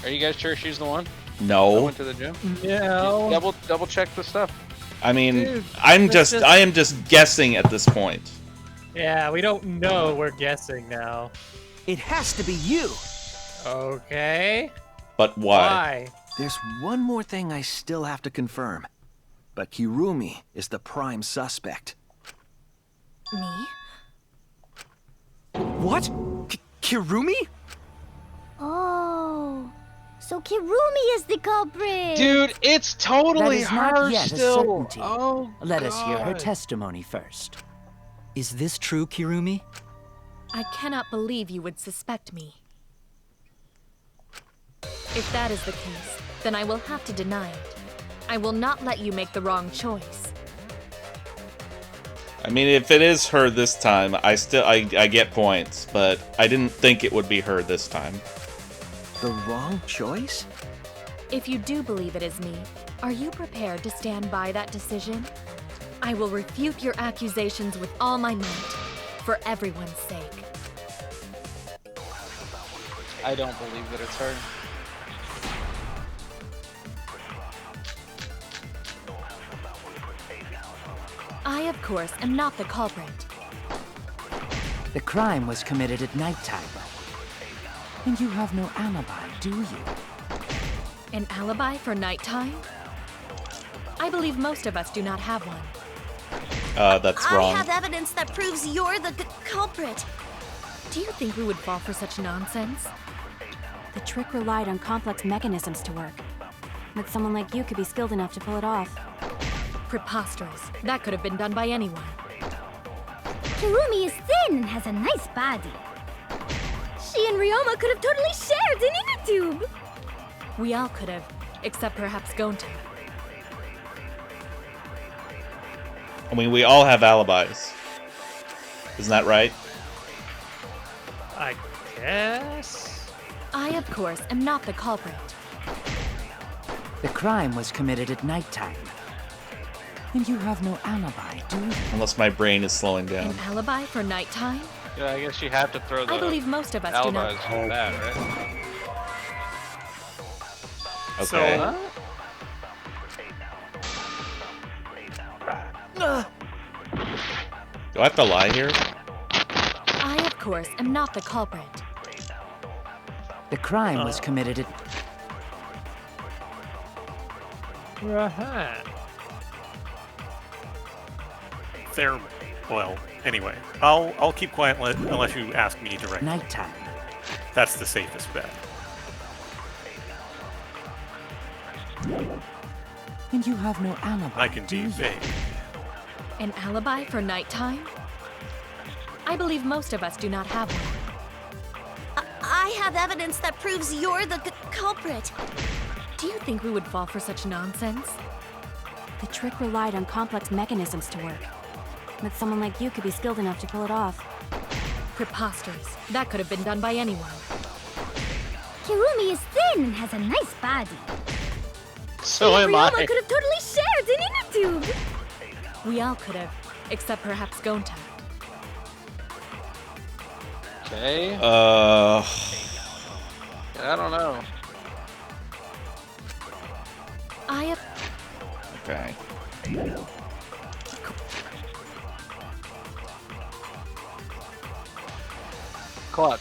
Are you guys sure she's the one? No. That went to the gym? No. Double check the stuff. I mean, Dude, I am just guessing at this point. Yeah, we don't know. We're guessing now. It has to be you. Okay. But why? There's one more thing I still have to confirm. But Kirumi is the prime suspect. Me? What? Kirumi? Oh, so Kirumi is the culprit. Dude, it's totally That is not her yet a still. certainty. Oh, Let us hear her God. testimony first. Is this true, Kirumi? I cannot believe you would suspect me. If that is the case, then I will have to deny it. I will not let you make the wrong choice. I mean, if it is her this time, I get points, but I didn't think it would be her this time. The wrong choice? If you do believe it is me, are you prepared to stand by that decision? I will refute your accusations with all my might, for everyone's sake. I don't believe that it's her. I, of course, am not the culprit. The crime was committed at nighttime. And you have no alibi, do you? An alibi for nighttime? I believe most of us do not have one. That's wrong. I have evidence that proves you're the culprit. Do you think we would fall for such nonsense? The trick relied on complex mechanisms to work. But someone like you could be skilled enough to pull it off. Preposterous. That could have been done by anyone. Kirumi is thin and has a nice body. She and Ryoma could have totally shared an inner tube. We all could have, except perhaps Gonta. I mean, we all have alibis. Isn't that right? I guess. I, of course, am not the culprit. The crime was committed at nighttime. And you have no alibi, do you? Unless my brain is slowing down. An alibi for nighttime? Yeah, I guess you have to throw the I believe most of us do not. alibis for that, right? Okay. Do I have to lie here? I, of course, am not the culprit. The crime was committed at... There. Well, anyway, I'll keep quiet unless you ask me directly. Nighttime. That's the safest bet. And you have no alibi, I can be vague. An alibi for nighttime? I believe most of us do not have one. I have evidence that proves you're the culprit. Do you think we would fall for such nonsense? The trick relied on complex mechanisms to work. But someone like you could be skilled enough to pull it off. Preposterous. That could have been done by anyone. Kirumi is thin and has a nice body. So am I. Ryoma could have totally shared an inner tube. We all could have, except perhaps Gonta. Okay. I don't know. I have... Okay. Clock.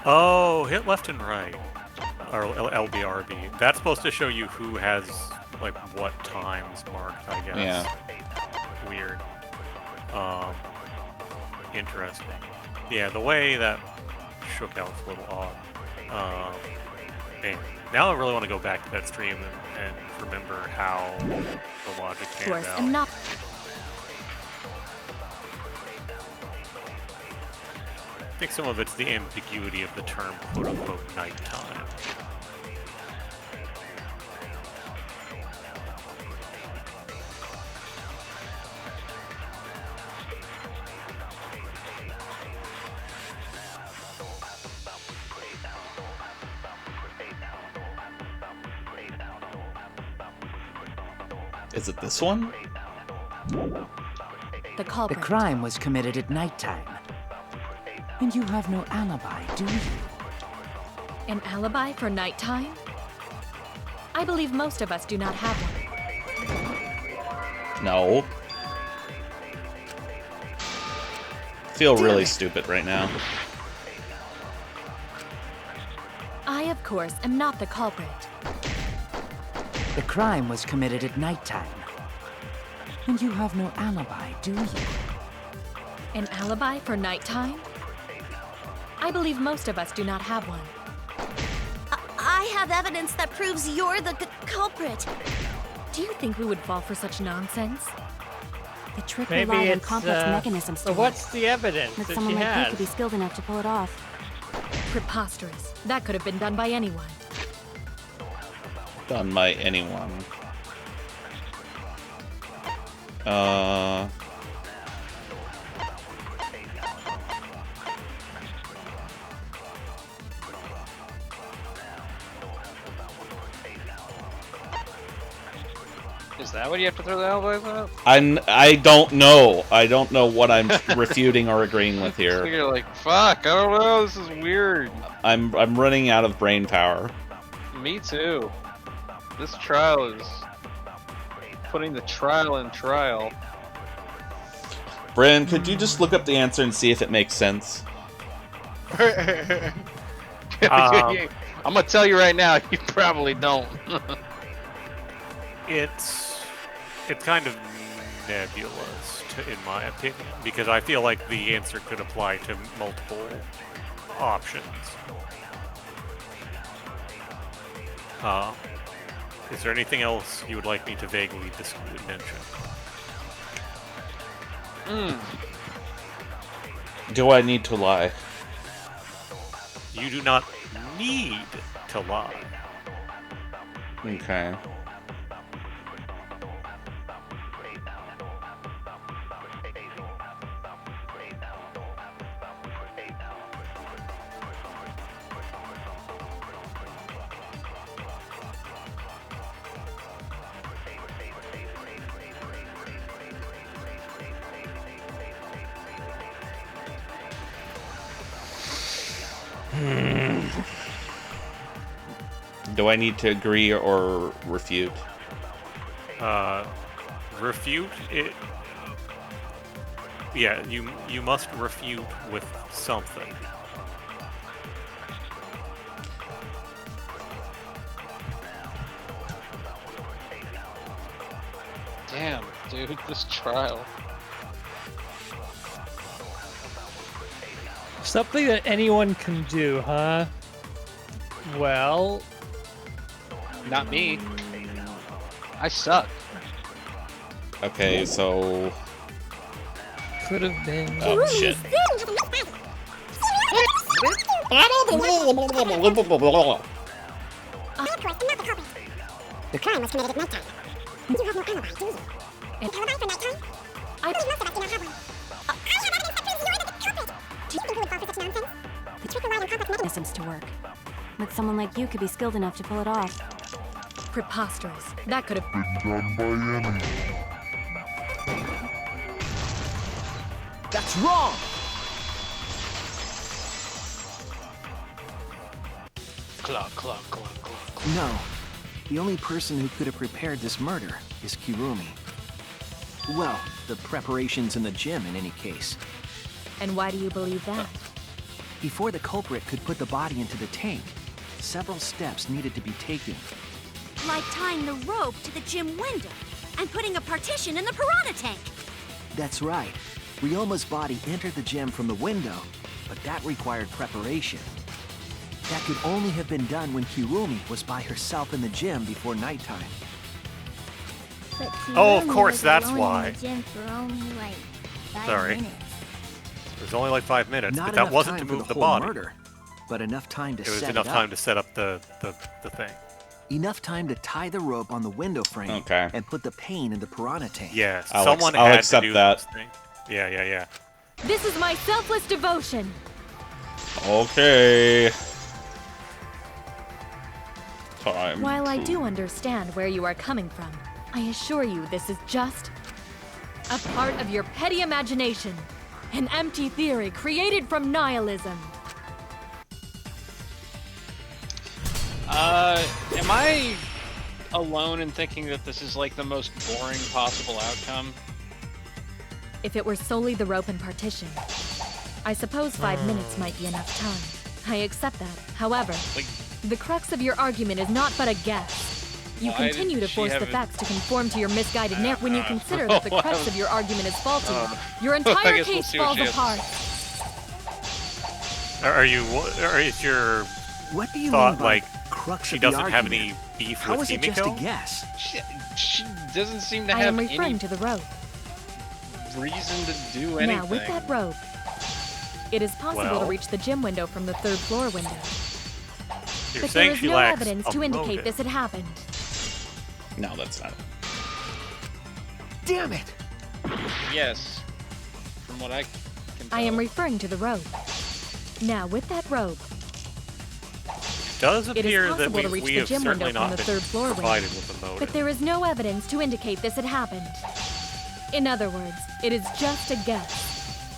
Oh, hit left and right. Or LBRB. That's supposed to show you who has, like, what times marked, I guess. Yeah. Weird. Interesting. Yeah, the way that shook out was a little odd. Man, now I really want to go back to that stream and remember how the logic came out. And not... I think some of it's the ambiguity of the term quote-unquote nighttime. Is it this one? The culprit. The crime was committed at nighttime. And you have no alibi, do you? An alibi for nighttime? I believe most of us do not have one. No. I feel really stupid right now. I, of course, am not the culprit. The crime was committed at nighttime. And you have no alibi, do you? An alibi for nighttime? I believe most of us do not have one. I have evidence that proves you're the culprit. Do you think we would fall for such nonsense? The trick Maybe relied on it's, complex mechanisms to so what's the evidence But that someone she like you has? could be skilled enough to pull it off. Preposterous. That could have been done by anyone. Done by anyone. Is that what you have to throw the alibis at? I don't know. I don't know what I'm refuting or agreeing with So here. you're like, fuck, I don't know, this is weird. I'm running out of brain power. Me too. This trial is putting the trial in trial. Bryn, could you just look up the answer and see if it makes sense? I'm gonna tell you right now, you probably don't. It's kind of nebulous, in my opinion, because I feel like the answer could apply to multiple options. Is there anything else you would like me to vaguely mention? Do I need to lie? You do not need to lie. Okay. Do I need to agree or refute? Refute it. Yeah, you must refute with something. Damn, dude, this trial. Something that anyone can do, huh? Well... Not me. I suck. Okay, so... Could have been... Oh, shit. The crime was committed at nighttime. You have no alibi, do you? An alibi for nighttime? Most of us do not have one. I have evidence that proves you're the culprit. Do you think you would fall for such nonsense? The trick relied on complex Mechanisms to work. But someone like you could be skilled enough to pull it off. Preposterous. That could have been done by any. That's wrong! Clock, clock, clock, clock. No. The only person who could have prepared this murder is Kirumi. Well, the preparations in the gym in any case. And why do you believe that? Before the culprit could put the body into the tank, several steps needed to be taken. Like tying the rope to the gym window and putting a partition in the piranha tank. That's right. Ryoma's body entered the gym from the window, but that required preparation. That could only have been done when Kirumi was by herself in the gym before nighttime. Oh, of course, that's why. In the gym for only like 5 Sorry. minutes. It was only like 5 minutes, Not but that enough wasn't time to for move the whole body. murder, but enough time to It was set enough it time up. to set up the thing. Enough time to tie the rope on the window frame and put the pain in the piranha tank. Yeah, I'll someone I'll had accept to do that. this thing. Yeah. This is my selfless devotion. Okay. Time. While I do understand where you are coming from, I assure you this is just a part of your petty imagination. An empty theory created from nihilism. Am I alone in thinking that this is like the most boring possible outcome? If it were solely the rope and partition, I suppose 5 minutes might be enough time. I accept that. However, the crux of your argument is not but a guess. You Why continue did to she force the have it- facts to conform to your misguided narrative. When you consider that the crux of your argument is faulty, your I entire guess we'll case see what falls she has to apart. Or is your What do you thought mean by like crux she of the doesn't have argument? any beef How with is it just a Himiko? guess? She doesn't seem to I have am referring any to the rope. reason to do anything. Now, with that rope, it is possible Well? to reach the gym window from the 3rd floor window. You're But saying there is she no lacks evidence a to indicate motive. this had happened. No, that's not it. Damn it! Yes. From what I can tell. I am referring to the rope. Now, with that rope, It does it is appear that possible to reach we the have gym window certainly from not the been third floor window. provided with a motive. But there is no evidence to indicate this had happened. In other words, it is just a guess.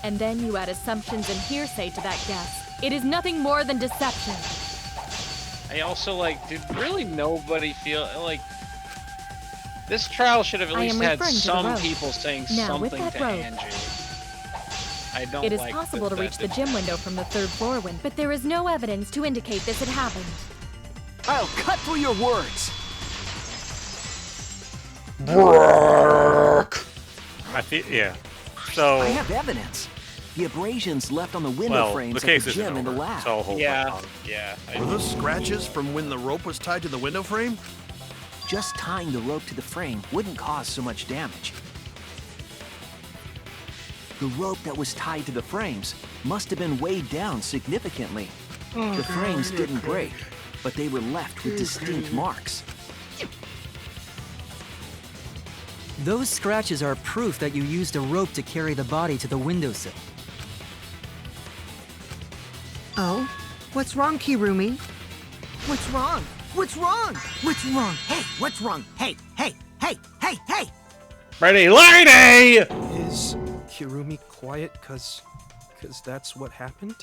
And then you add assumptions and hearsay to that guess. It is nothing more than deception. I also, like, did really nobody feel, like, this trial should have at I least am had referring to the some rope. people saying Now, with something that to rope, Angie. I don't It is like possible that to reach the that gym window from the third floor window, but there is no evidence to indicate this had happened. I'll cut through your words. I feel, yeah. So I have evidence. The abrasions left on the window well, frames the at case the isn't gym and the over, lab. so I'll hold my Yeah, tongue. yeah. Were those scratches from when the rope was tied to the window frame? Just tying the rope to the frame wouldn't cause so much damage. The rope that was tied to the frames must have been weighed down significantly. The frames didn't break, but they were left with distinct marks. Those scratches are proof that you used a rope to carry the body to the windowsill. Oh? What's wrong, Kirumi? What's wrong? What's wrong? What's wrong? Hey, what's wrong? Hey, hey, hey, hey, hey! Ready, lady! Is Kirumi quiet cause that's what happened?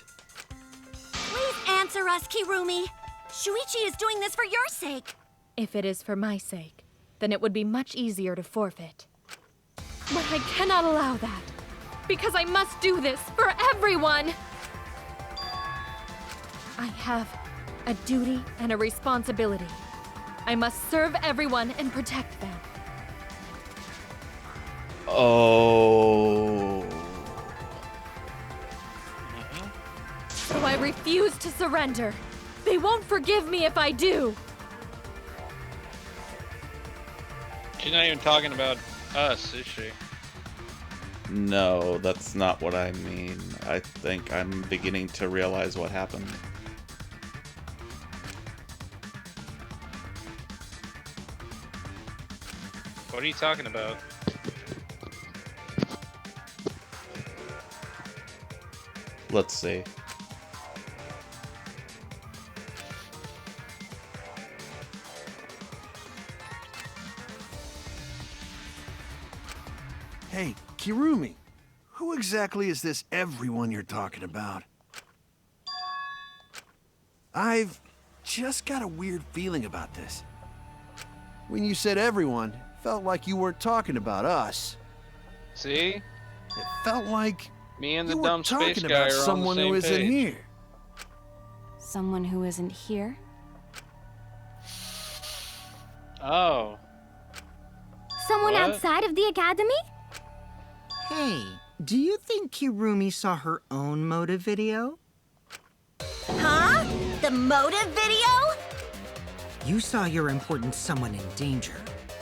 Please answer us, Kirumi. Shuichi is doing this for your sake. If it is for my sake, then it would be much easier to forfeit. But I cannot allow that, because I must do this for everyone! I have a duty and a responsibility. I must serve everyone and protect them. Oh. So I refuse to surrender. They won't forgive me if I do. She's not even talking about us, is she? No, that's not what I mean. I think I'm beginning to realize what happened. What are you talking about? Let's see. Hey, Kirumi, who exactly is this everyone you're talking about? I've just got a weird feeling about this. When you said everyone, it felt like you weren't talking about us. See? It felt like Me and the you dumb were space talking guy about are on the someone same who isn't page. here. Someone who isn't here? Oh. Someone What? outside of the academy? Hey, do you think Kirumi saw her own motive video? Huh? The motive video? You saw your important someone in danger,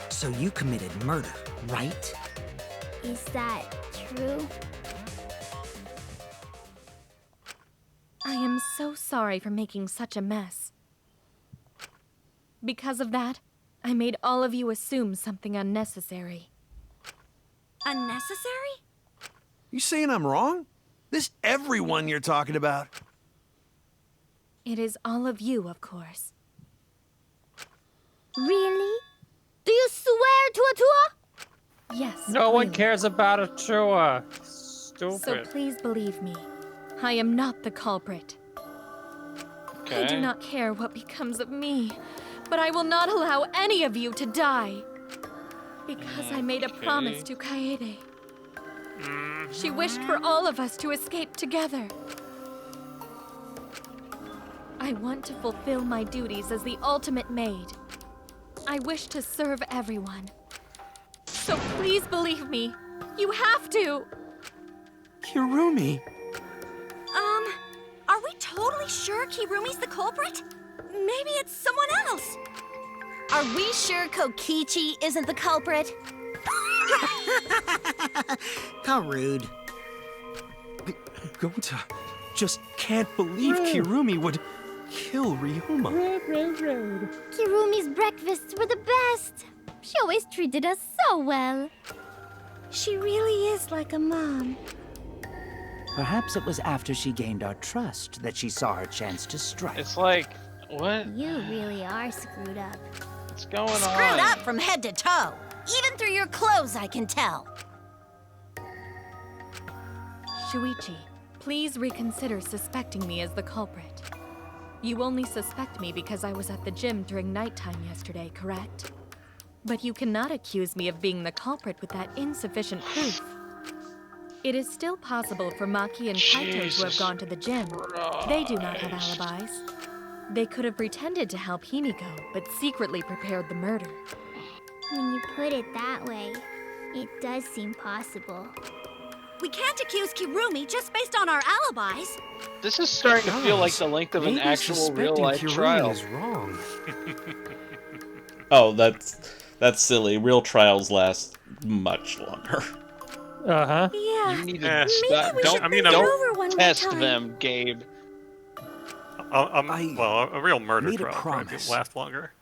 so you committed murder, right? Is that true? I am so sorry for making such a mess. Because of that, I made all of you assume something unnecessary. Unnecessary? You saying I'm wrong? This everyone you're talking about? It is all of you, of course. Really? Do you swear to Atua? Yes. No one really. cares about Atua. So Stupid. please believe me. I am not the culprit. I do not care what becomes of me, but I will not allow any of you to die. Because I made a promise to Kaede. She wished for all of us to escape together. I want to fulfill my duties as the ultimate maid. I wish to serve everyone. So please believe me. You have to. Kirumi! Are we totally sure Kirumi's the culprit? Maybe it's someone else. Are we sure Kokichi isn't the culprit? How rude. Gonta just can't believe Kirumi would kill Ryoma. Rude. Kirumi's breakfasts were the best. She always treated us so well. She really is like a mom. Perhaps it was after she gained our trust that she saw her chance to strike. It's like, what? You really are screwed up. What's going on? Screwed up from head to toe. Even through your clothes, I can tell. Shuichi, please reconsider suspecting me as the culprit. You only suspect me because I was at the gym during nighttime yesterday, correct? But you cannot accuse me of being the culprit with that insufficient proof. It is still possible for Maki and Kaito to have gone to the gym. They do not have alibis. They could have pretended to help Himiko, but secretly prepared the murder. When you put it that way, it does seem possible. We can't accuse Kirumi just based on our alibis. This is starting to feel like the length of an Maybe actual real-life suspecting Kirumi trial. is wrong. Oh, that's silly. Real trials last much longer. Uh-huh. Yeah. You need to stop. Don't test them, Gabe. Well, a real murder made a trial probably promise. last longer.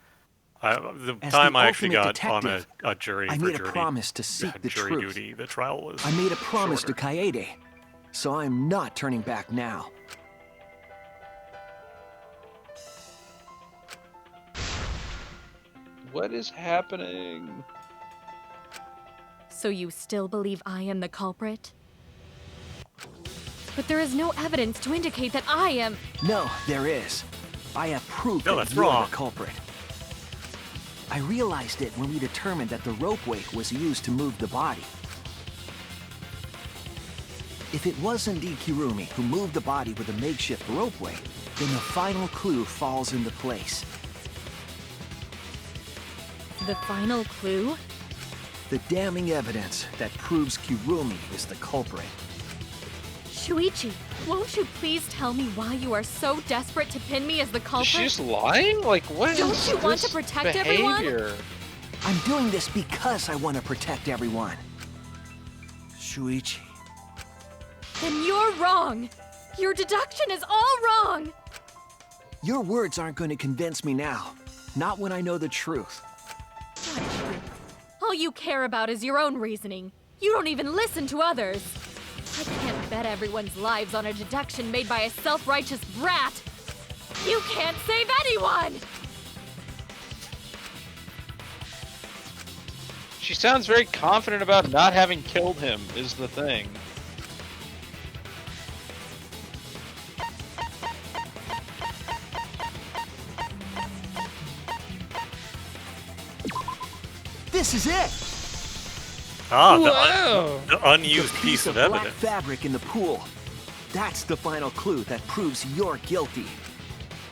The As time the I actually ultimate got on detective, a jury I for made a jury, promise to seek the jury truth. duty, the trial was I made a promise shorter. to Kaede, so I'm not turning back now. What is happening? So you still believe I am the culprit? But there is no evidence to indicate that I am... No, there is. I have proof No, that that's you're wrong. the culprit. I realized it when we determined that the ropeway was used to move the body. If it was indeed Kirumi who moved the body with a makeshift ropeway, then the final clue falls into place. The final clue? The damning evidence that proves Kirumi is the culprit. Shuichi, won't you please tell me why you are so desperate to pin me as the culprit? She's lying? Like, what Don't is you want this to protect behavior? everyone? I'm doing this because I want to protect everyone. Shuichi. Then you're wrong! Your deduction is all wrong! Your words aren't going to convince me now. Not when I know the truth. What truth? All you care about is your own reasoning. You don't even listen to others. I can't bet everyone's lives on a deduction made by a self-righteous brat. You can't save anyone! She sounds very confident about not having killed him, is the thing. This is it! The unused The piece of black evidence. fabric in the pool. That's the final clue that proves you're guilty.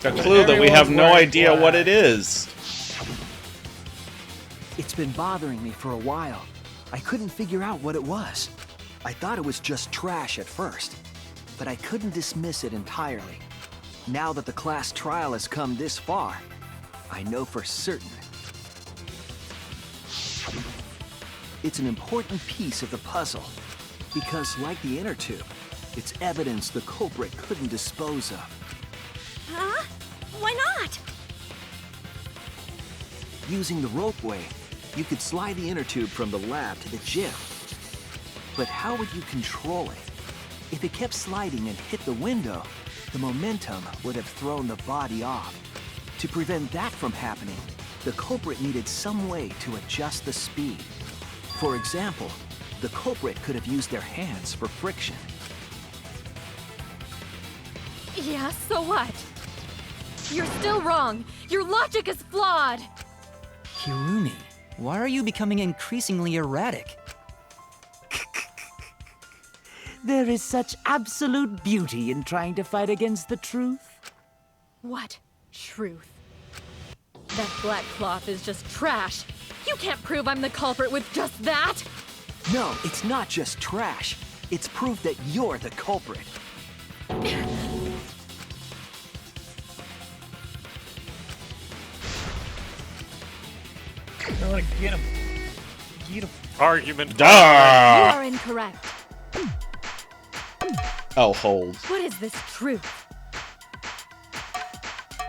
A clue that we have no idea what it is. It's been bothering me for a while. I couldn't figure out what it was. I thought it was just trash at first, but I couldn't dismiss it entirely. Now that the class trial has come this far, I know for certain. It's an important piece of the puzzle, because like the inner tube, it's evidence the culprit couldn't dispose of. Huh? Why not? Using the ropeway, you could slide the inner tube from the lab to the gym. But how would you control it? If it kept sliding and hit the window, the momentum would have thrown the body off. To prevent that from happening, the culprit needed some way to adjust the speed. For example, the culprit could have used their hands for friction. Yeah, so what? You're still wrong. Your logic is flawed. Kirumi, why are you becoming increasingly erratic? There is such absolute beauty in trying to fight against the truth. What truth? That black cloth is just trash. You can't prove I'm the culprit with just that. No, it's not just trash. It's proof that you're the culprit. I want to get him. Get him. Argument. You are incorrect. Oh, hold. What is this truth?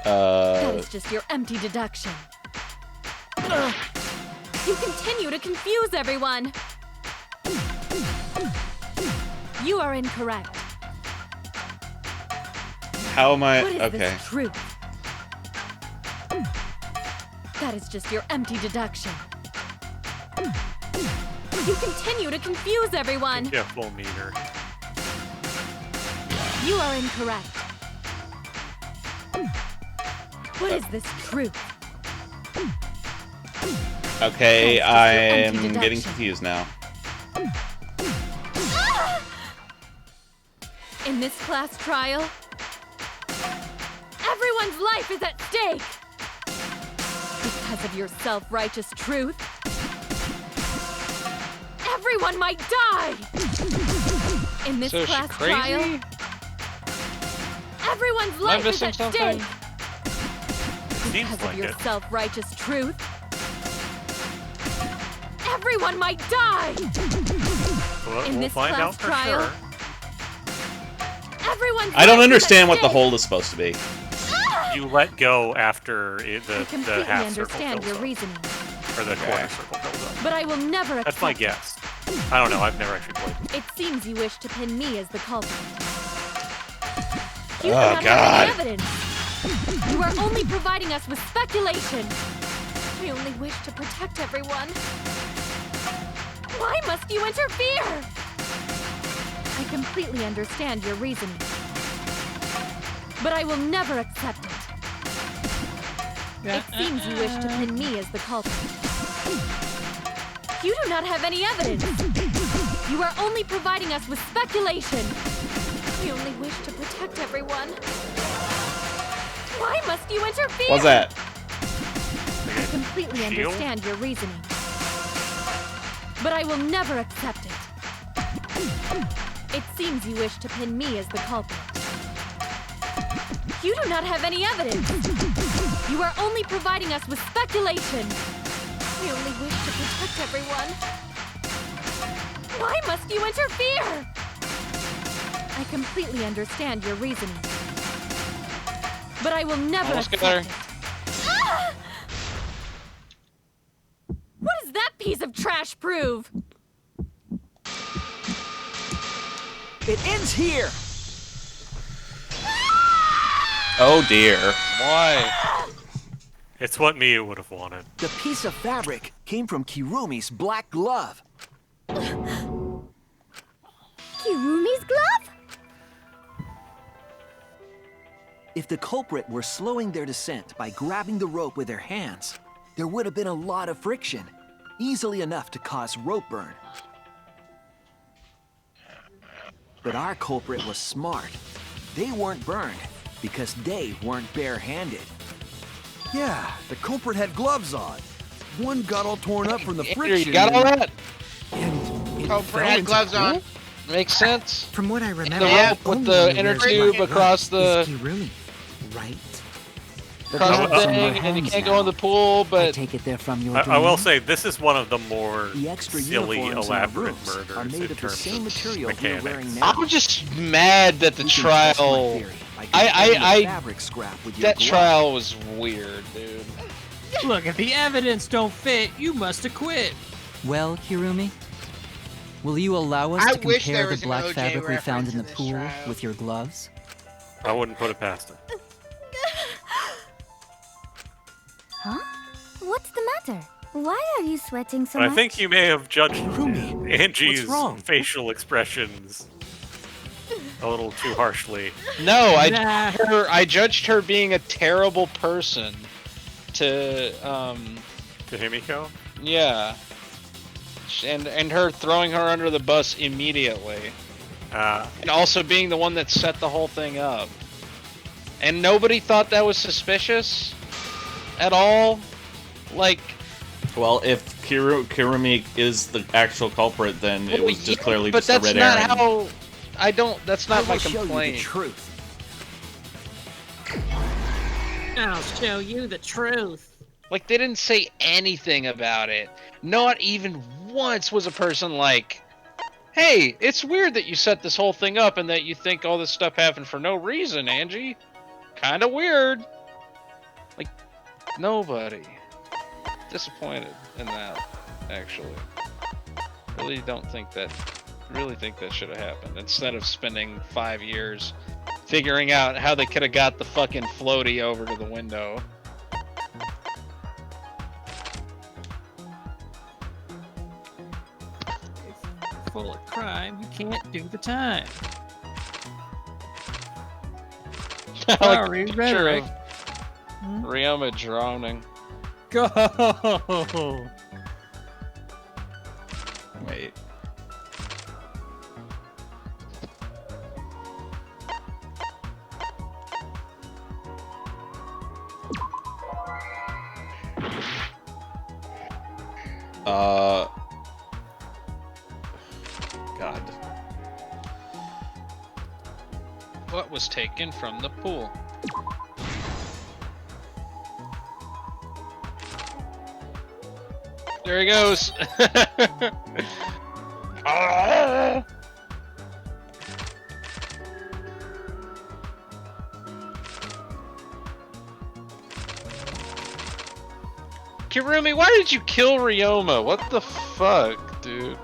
That is just your empty deduction. Ugh. You continue to confuse everyone. You are incorrect. How am I? What is Okay. this truth? That is just your empty deduction. You continue to confuse everyone. Yeah, full meter. You are incorrect. What is this truth? Okay, That's just your empty I'm getting deduction. confused now. In this class trial, everyone's life is at stake. Because of your self-righteous truth, everyone might die. In this So is she class crazy? trial, everyone's Am I life is missing at something? stake. Seems Because like of your it. self-righteous truth, everyone might die. Well, In we'll this find class out for trial, sure. everyone's I don't life is at understand what the stake. hold is supposed to be. You let go after I the completely half circle understand fills your up, reasoning, or the quarter circle fills up. but I will never That's accept my it. guess. I don't know. I've never actually played. It seems you wish to pin me as the culprit. You Oh, do not God. have any evidence. You are only providing us with speculation. We only wish to protect everyone. Why must you interfere? I completely understand your reasoning, but I will never accept it. It seems you wish to pin me as the culprit. You do not have any evidence. You are only providing us with speculation. We only wish to protect everyone. Why must you interfere? What's that? I completely Shield? understand your reasoning, but I will never accept it. It seems you wish to pin me as the culprit. You do not have any evidence. You are only providing us with speculation. We only wish to protect everyone. Why must you interfere? I completely understand your reasoning, but I will never Almost accept got it. her. Ah! What does that piece of trash prove? It ends here! Oh dear. Why? It's what Mia would have wanted. The piece of fabric came from Kirumi's black glove. Kirumi's glove? If the culprit were slowing their descent by grabbing the rope with their hands, there would have been a lot of friction, easily enough to cause rope burn. But our culprit was smart. They weren't burned because they weren't barehanded. Yeah, the culprit had gloves on. One got all torn up from the Andrew, friction. you got all and- that? It Culprit fell had into gloves the on. pool? Makes sense. From what I remember, The rope with only the one who inner wears tube black across gloves the- is Kirumi, right? Across the gloves on your thing, and you hands can't now. go in the pool, I but take it they're from your I will dream? say this is one of the more The extra silly, uniforms in the elaborate rooms murders are made in of the terms same of material we're wearing mechanics. now. I'm just mad that the You can test my trial. theory by comparing the I fabric scrap with your that glove. trial was weird, dude. Look, if the evidence don't fit, you must acquit. Well, Kirumi, will you allow us I to wish there compare the was an black OJ fabric we found reference in in the this pool trial. with your gloves? I wouldn't put it past it. Huh? What's the matter? Why are you sweating so But much? I think you may have judged Angie's what's wrong? facial expressions a little too harshly. No, Nah. I judged her being a terrible person. To To Himiko? yeah, and her throwing her under the bus immediately, and also being the one that set the whole thing up. And nobody thought that was suspicious at all. Like, Well, if Kirumi is the actual culprit, then it was just clearly but just a that's red not herring. how. I don't. That's I not my will show you the complaint. truth. I'll show you the truth. Like, they didn't say anything about it. Not even once was a person like, hey, it's weird that you set this whole thing up and that you think all this stuff happened for no reason, Angie. Kinda weird. Like, nobody. Disappointed in that, actually. Really don't think that really think that should have happened instead of spending 5 years figuring out how they could have got the fucking floaty over to the window. Full of crime, you can't do the time. I like Sorry, the picture rhetoric. of Ryoma drowning. Go! Wait. God. What was taken from the pool? There he goes. Ah! Kirumi, why did you kill Ryoma? What the fuck, dude?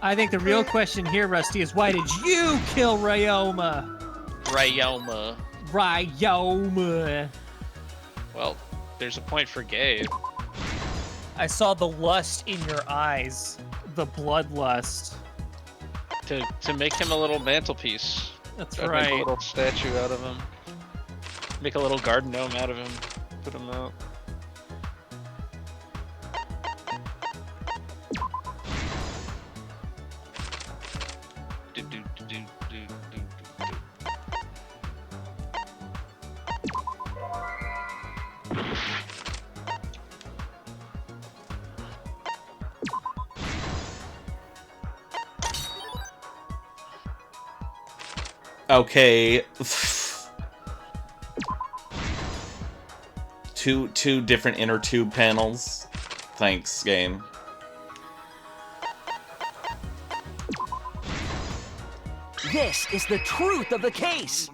I think the real question here, Rusty, is why did you kill Ryoma? Ryoma. Ryoma. Well, there's a point for Gabe. I saw the lust in your eyes. The bloodlust. To make him a little mantelpiece. That's I'd right. Make a little statue out of him. Make a little garden gnome out of him. Put him out. Okay. Two different inner tube panels. Thanks, game. This is the truth of the case.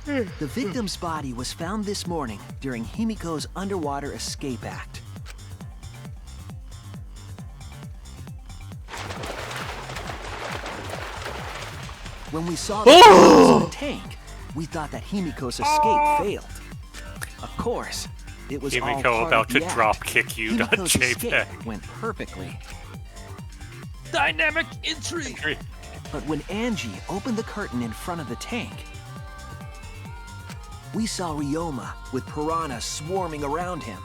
The victim's body was found this morning during Himiko's underwater escape act. When we saw the bodies in the tank, we thought that Himiko's escape failed. Of course, it was all Himiko part about of the to act. drop kick you, not Himiko's escape JPEG. went perfectly. Dynamic intrigue. But when Angie opened the curtain in front of the tank, we saw Ryoma with piranhas swarming around him.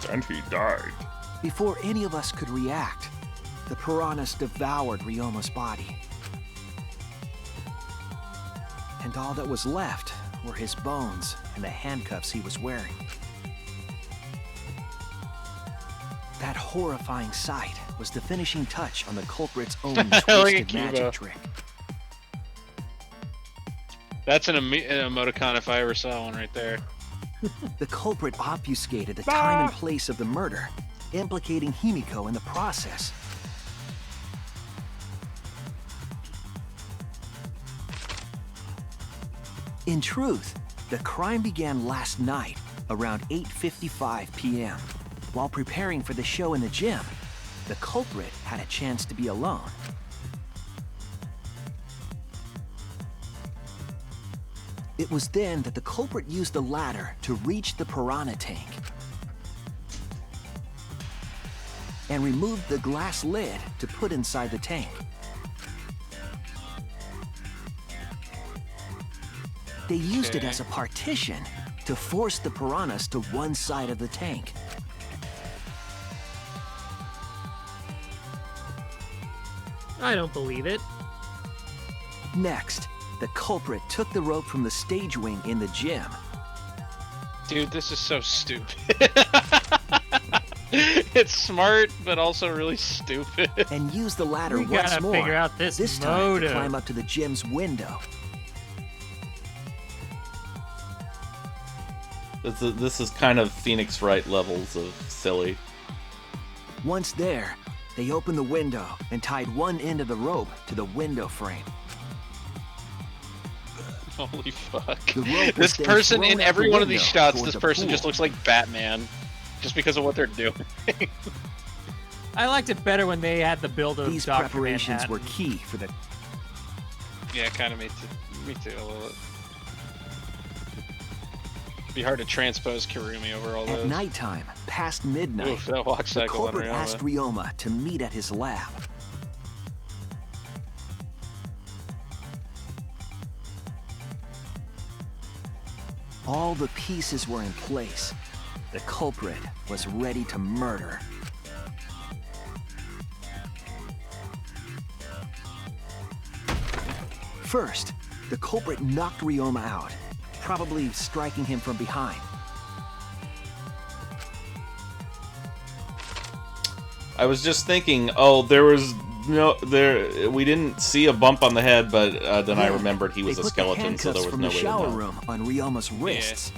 And he died. Before any of us could react, the piranhas devoured Ryoma's body. And all that was left were his bones and the handcuffs he was wearing. That horrifying sight was the finishing touch on the culprit's own twisted magic trick. That's an emoticon if I ever saw one right there. The culprit obfuscated the time and place of the murder, implicating Himiko in the process. In truth, the crime began last night around 8:55 p.m. While preparing for the show in the gym, the culprit had a chance to be alone. It was then that the culprit used the ladder to reach the piranha tank and removed the glass lid to put inside the tank. They used it as a partition to force the piranhas to one side of the tank. I don't believe it. Next, the culprit took the rope from the stage wing in the gym. Dude, this is so stupid. It's smart, but also really stupid. And used the ladder We once gotta more, figure out this time motive. to climb up to the gym's window. This is kind of Phoenix Wright levels of silly. Once there, they opened the window and tied one end of the rope to the window frame. Holy fuck. The rope was This then person thrown in out every the one of these window shots, toward this the person pool. just looks like Batman. Just because of what they're doing. I liked it better when they had the build of These Dr. preparations Manhattan. were key for the Yeah, kind of me too a little bit. Be hard to transpose Kirumi over all At those. nighttime, past midnight, Oof, that walk the cycle on culprit Ryoma. asked Ryoma to meet at his lab. All the pieces were in place. The culprit was ready to murder. First, the culprit knocked Ryoma out, probably striking him from behind. I was just thinking, we didn't see a bump on the head, but then I remembered he was they a put skeleton, the so there was from no the way to shower know. room on Ryoma's wrists.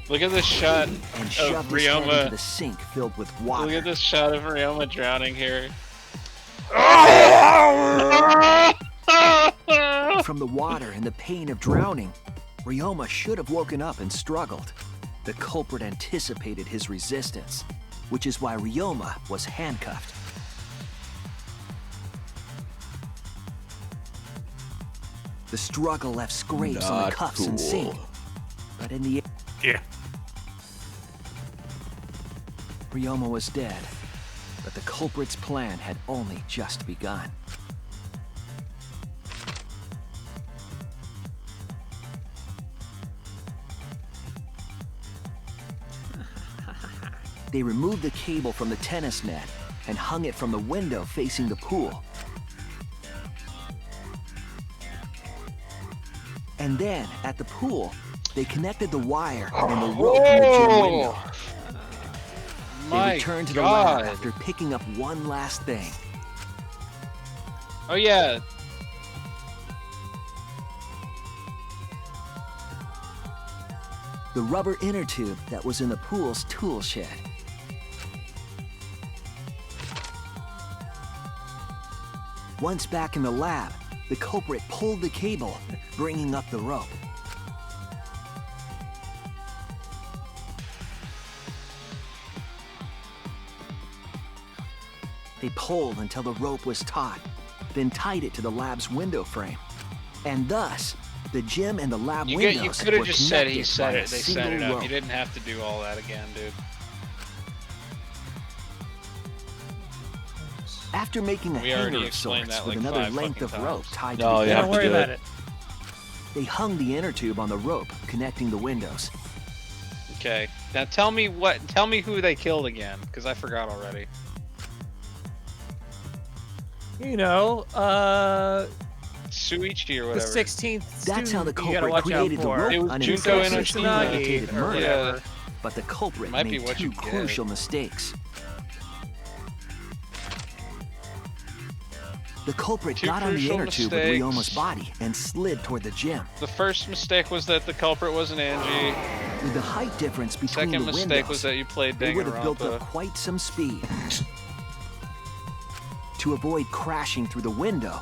Look at this shot And of shoved his head into Ryoma. the sink filled with water. Look at this shot of Ryoma drowning here. From the water and the pain of drowning, Ryoma should have woken up and struggled. The culprit anticipated his resistance, which is why Ryoma was handcuffed. The struggle left scrapes on the Not cuffs and cool. sink, but in the Yeah. Ryoma was dead, but the culprit's plan had only just begun. They removed the cable from the tennis net and hung it from the window facing the pool. And then, at the pool, they connected the wire and the rope in the gym window. They My returned to the lab God. after picking up one last thing. Oh yeah. The rubber inner tube that was in the pool's tool shed. Once back in the lab, the culprit pulled the cable, bringing up the rope. They pulled until the rope was taut, then tied it to the lab's window frame. And thus, the gym and the lab You windows could were have just said connected he set by a it. They set single it up. rope. You didn't have to do all that again, dude. After making a We already hanger of explained sorts that with like another 5 length of fucking rope times. tied No, to the you have end, to do it. they hung the inner tube on the rope connecting the windows. Okay. Now tell me who they killed again, because I forgot already. You know, Suichi or the whatever. 16th That's how the student you gotta culprit watch out created the for. rope It was on Junko himself and for Oshima. premeditated or murder. whatever. But the culprit Might be made what two you get. crucial mistakes. The culprit Two got on the crucial inner tube with mistakes. Ryoma's body and slid toward the gym. The first mistake was that the culprit wasn't Angie. With the height difference between Second the mistake windows, was that you played they would have built Danganronpa. up quite some speed. To avoid crashing through the window,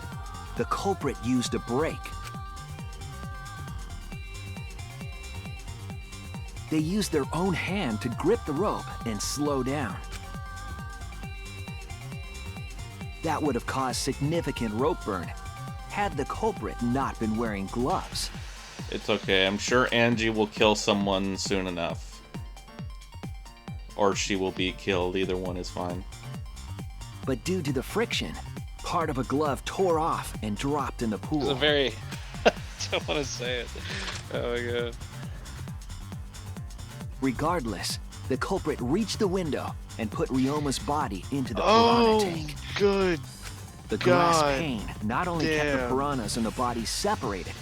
the culprit used a brake. They used their own hand to grip the rope and slow down. That would have caused significant rope burn had the culprit not been wearing gloves. It's okay. I'm sure Angie will kill someone soon enough. Or she will be killed. Either one is fine. But due to the friction, part of a glove tore off and dropped in the pool. It's a very... I don't want to say it. Oh my god. Regardless, the culprit reached the window and put Ryoma's body into the Oh, piranha tank. good The glass God pane not only kept the damn. piranhas and the bodies separated,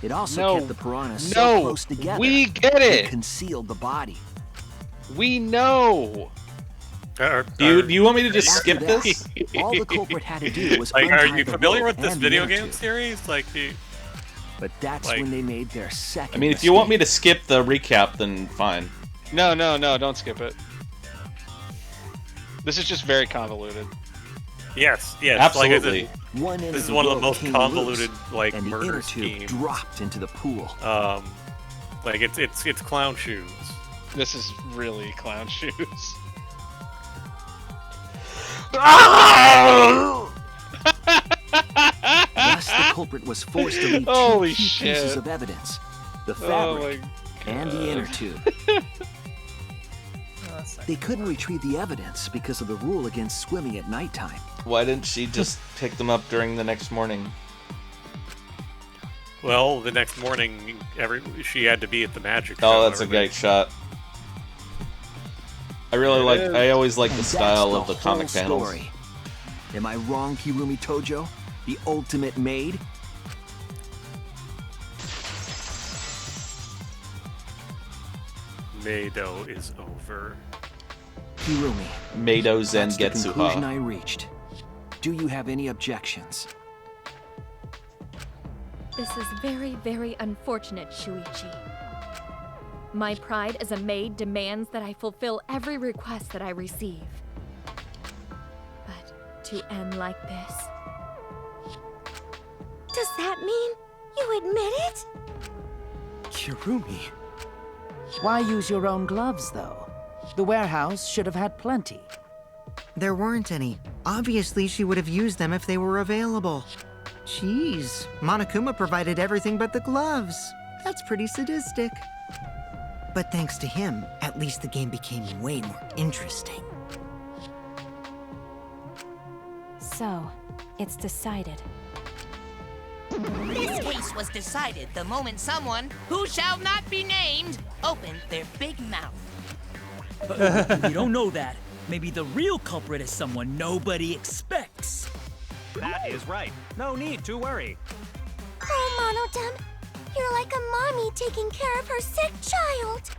it also No. kept the piranhas No. so close together We get it it. concealed the body. We know. Do you want me to just skip After that, this? all the culprit had to do was Like, are untie you the familiar rope with this and the video inner game tube. series? Like, do you... But that's like- when they made their second I mean, if you want me to skip the recap, then fine. No, don't skip it. This is just very convoluted. Yes, Absolutely. Like, One end this of is the one of the rope most came convoluted, loose, like, and the murder inner tube schemes. dropped into the pool. Like, it's clown shoes. This is really clown shoes. Thus, the culprit was forced to leave two Holy key shit. pieces of evidence: the Oh fabric my and the inner God. tube. They couldn't retrieve the evidence because of the rule against swimming at nighttime. Why didn't she just pick them up during the next morning? Well, the next morning, she had to be at the magic show. Oh, that's a great shot. I really like. I always like And the that's style of the whole comic panels. story. Am I wrong, Kirumi Tojo? The ultimate maid? Meido is over. Kirumi. Meido Zen That's the conclusion Getsuha. I reached. Do you have any objections? This is very, very unfortunate, Shuichi. My pride as a maid demands that I fulfill every request that I receive. But to end like this... Does that mean you admit it? Kirumi. Why use your own gloves, though? The warehouse should have had plenty. There weren't any. Obviously, she would have used them if they were available. Jeez, Monokuma provided everything but the gloves. That's pretty sadistic. But thanks to him, at least the game became way more interesting. So, it's decided. This case was decided the moment someone, who shall not be named, opened their big mouth. You don't know that. Maybe the real culprit is someone nobody expects. That is right. No need to worry. Oh, Monodem, you're like a mommy taking care of her sick child.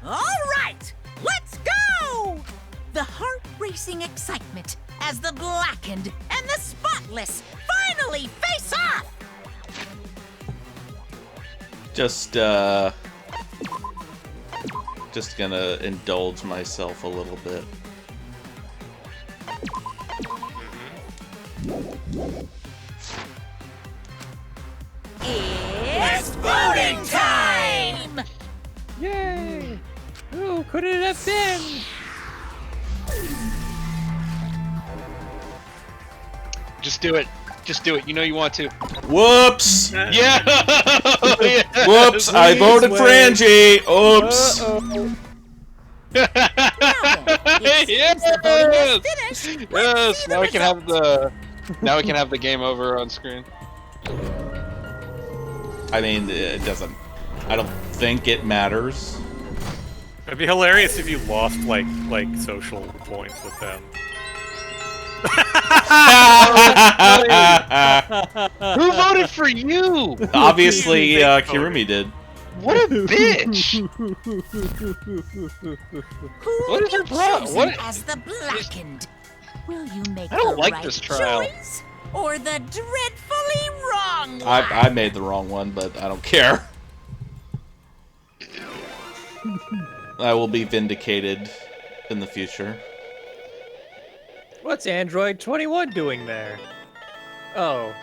All right, let's go! The heart-racing excitement as the blackened and the spotless finally face off! Just gonna indulge myself a little bit. It's voting time! Yay! Who could it have been? Just do it. Just do it. You know you want to. Whoops! Yeah! Yes! Whoops! I voted for Angie! Oops! Yes! Yes! Now we can have the game over on screen. I mean, it doesn't. I don't think it matters. It'd be hilarious if you lost like social points with them. Who voted for you? Obviously, Kirumi did. What a bitch! What is her problem? What? As the blackened, will you make I don't the like right this trial. choice or the dreadfully wrong one? I made the wrong one, but I don't care. I will be vindicated in the future. What's Android 21 doing there? Oh.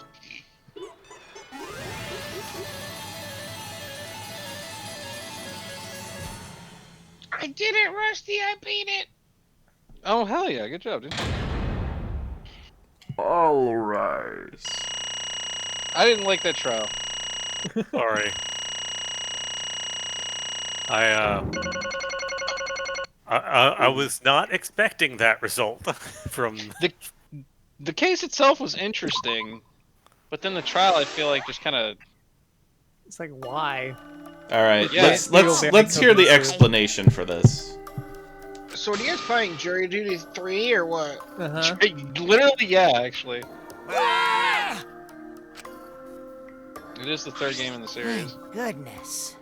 I did it, Rusty. I beat it. Oh hell yeah! Good job, dude. All rise. I didn't like that trial. Sorry. I was not expecting that result from The case itself was interesting, but then the trial I feel like just kind of. It's like, why? All right, Yeah, let's hear the explanation for this. So are you guys playing Jury Duty 3 or what? Uh-huh. Literally, yeah, actually. It is the third game in the series. Goodness.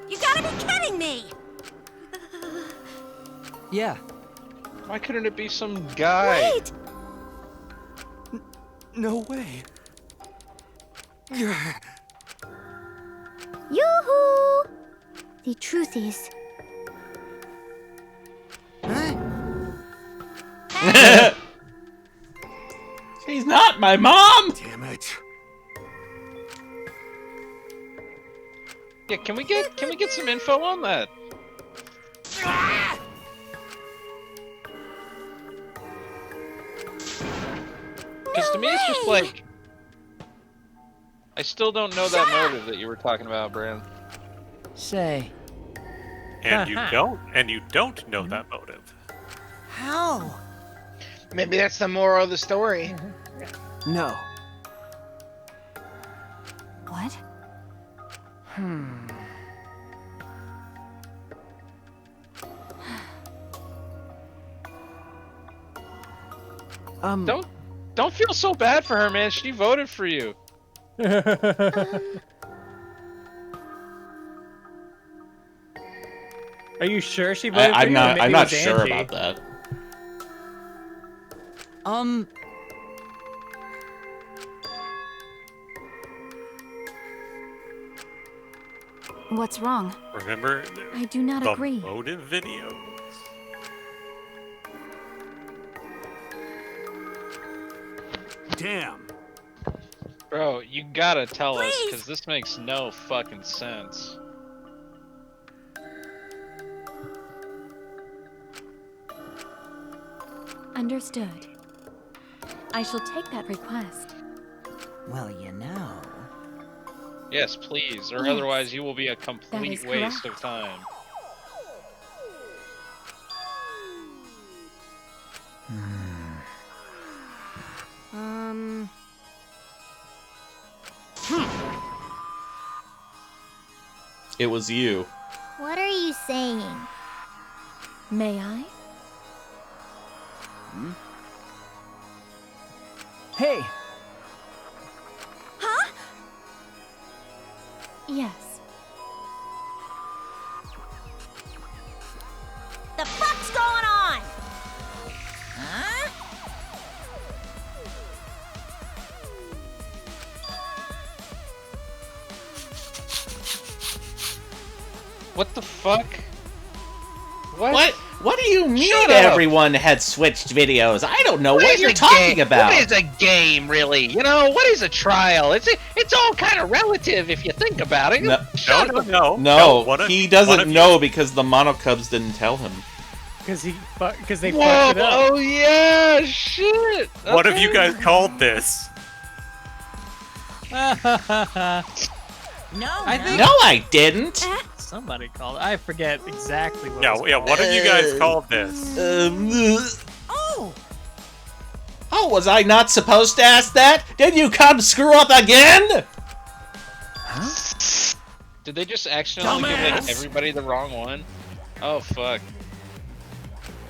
You gotta be kidding me! Yeah, Why couldn't it be some guy? Wait! No way. Yoo-hoo! The truth is... She's not my mom! Damn it. Yeah, can we get some info on that? Because to me, it's just like I still don't know that motive that you were talking about, Bran. Say. And you don't know that motive. How? Maybe that's the moral of the story. No. What? Don't feel so bad for her, man. She voted for you. Are you sure she voted for I'm you? not. Maybe I'm it not was sure Angie. about that. What's wrong? Remember? I do not the agree. motive videos. Damn. Bro, you gotta tell us, because this makes no fucking sense. Understood. I shall take that request. Well, you know. Yes, please, or Yes, otherwise you will be a complete is waste correct. of time. It was you. What are you saying? May I? Hey, Huh? Yes. The fuck's going on? Huh? What the fuck? What? What do you mean Shut up. everyone had switched videos? I don't know what is you're a talking game? about. What is a game, really? You know, what is a trial? It's all kind of relative if you think about it. No. Shut up. No, he doesn't know because the Monocubs didn't tell him. Because they fucked it Whoa! up. Oh yeah! Shit! What have you guys called this? No, I think No, I didn't. somebody called. I forget exactly what. Yeah, it was yeah. called. What have you guys called this? Oh! Oh, was I not supposed to ask that? Did you come screw up again? Did they just accidentally give like Dumbass! everybody the wrong one? Oh fuck!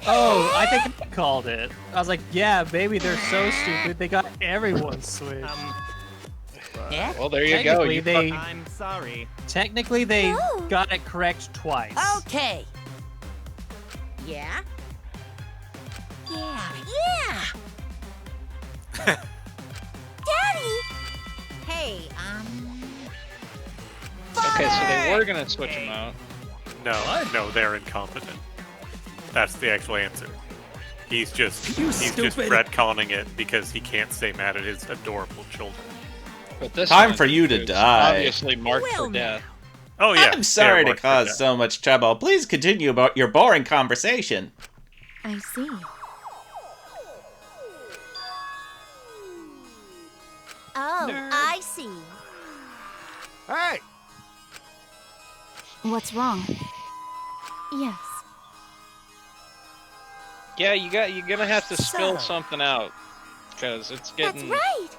Oh, I think I called it. I was like, yeah, baby, they're so stupid. They got everyone switched. Well, there you go. You I'm sorry. Technically, they got it correct twice. Okay. Yeah? Yeah. Daddy! Hey, Okay, so they were gonna switch them out. No, they're incompetent. That's the actual answer. He's just stupid. retconning it because he can't stay mad at his adorable children. But this Time one for you to is die. Obviously marked for death. Oh yeah. I'm sorry to marked for cause death. so much trouble. Please continue about your boring conversation. I see. Oh, I see. Hey! What's wrong? Yes. Yeah, you're gonna have to spill something out because it's getting. That's right.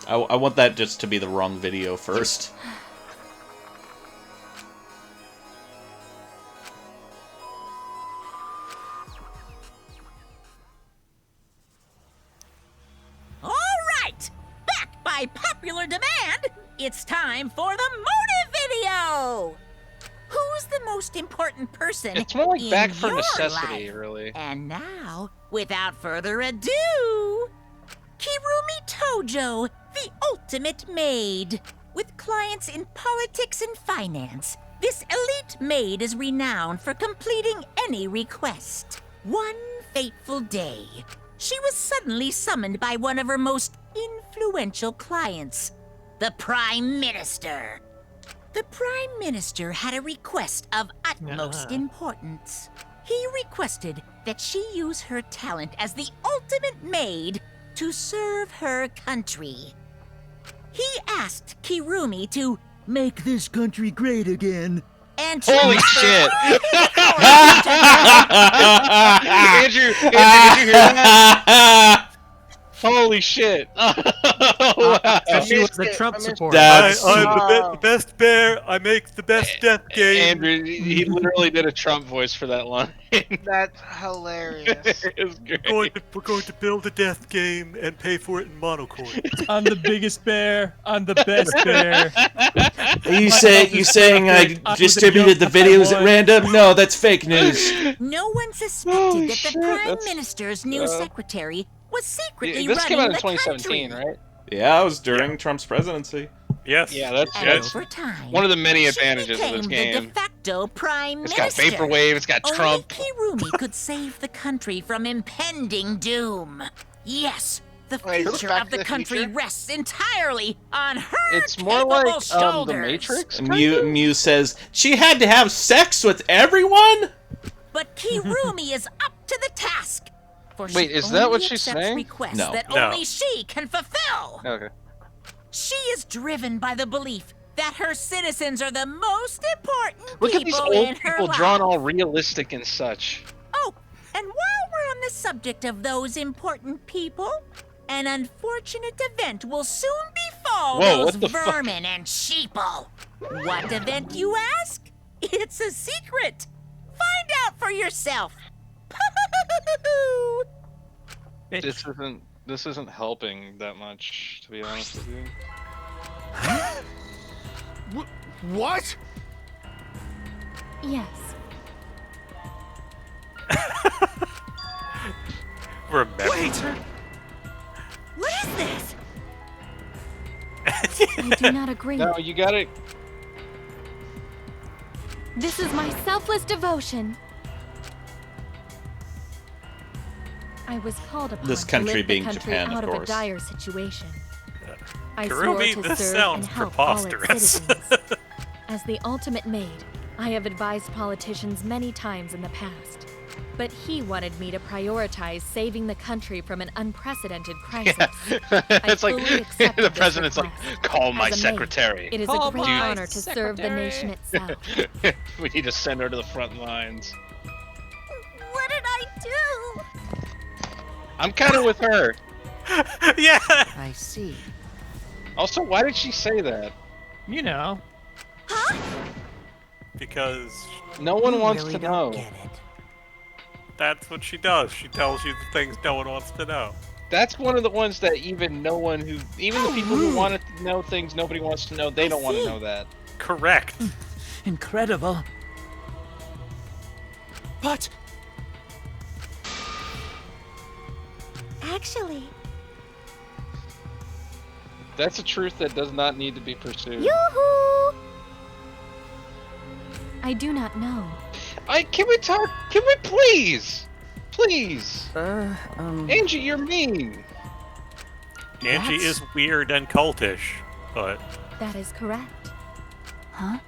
I want that just to be the wrong video first. all right. Back by popular demand, it's time for the motive video. Who's the most important person? It's more like in back for your necessity, life? really. And now, without further ado, Kirumi Tojo, the ultimate maid. With clients in politics and finance, this elite maid is renowned for completing any request. One fateful day, she was suddenly summoned by one of her most influential clients, the Prime Minister. The Prime Minister had a request of utmost importance. He requested that she use her talent as the ultimate maid to serve her country. He asked Kirumi to make this country great again and to Holy shit! Andrew, did you hear that? Holy shit! Wow. She was a Trump supporter. I'm the best bear. I make the best death game. Andrew, he literally did a Trump voice for that line. That's hilarious. It's great. We're going to build a death game and pay for it in monocoin. I'm the biggest bear. I'm the best bear. Are you saying I distributed the videos at random? No, that's fake news. No one suspected that the Prime Minister's new secretary was secretly This came out in running the 2017, country. right? Yeah, it was during Trump's presidency. Yes. Yeah, that's Over time, one of the many she advantages of became this the game. de facto Prime It's got Minister. Vaporwave, it's got Trump. Only Kirumi could save the country from impending doom. Yes, the Wait, future Back of to the the country Future? rests entirely on her It's more capable like shoulders. The Matrix. Mew says she had to have sex with everyone. But Kirumi is up to the task. For Wait, she is that only what she's accepts saying? requests No. that No. only she can fulfill. Okay. She is driven by the belief that her citizens are the most important Look people at these in old her people life. drawn all realistic and such. Oh, and while we're on the subject of those important people, an unfortunate event will soon befall Whoa, those what the fuck? vermin and sheeple. What event, you ask? It's a secret. Find out for yourself. This isn't helping that much, to be honest with you. What? Yes. Remember. What is this? I do not agree. No, you got it. This is my selfless devotion. I was called upon This to country lift being the country Japan, out of of a course. dire situation. I Kirumi, swore to this serve sounds and help all its preposterous. citizens. As the ultimate maid, I have advised politicians many times in the past. But he wanted me to prioritize saving the country from an unprecedented crisis. It's like fully accepted the this president's like, request. call my As a maid, secretary. It is Call a great my honor to serve the nation itself. We need to send her to the front lines. What did I do? I'm kind of with her. Yeah. I see. Also, why did she say that? You know. Because No one You wants really to don't know. get it. that's what she does. She tells you the things no one wants to know. That's one of the ones that even the people who want to know things nobody wants to know, they don't want to know that. Correct. Incredible. But Actually, That's a truth that does not need to be pursued. yoo-hoo! I do not know. Can we talk? Can we please? Please. Angie, you're mean. Angie is weird and cultish, but That is correct. Huh?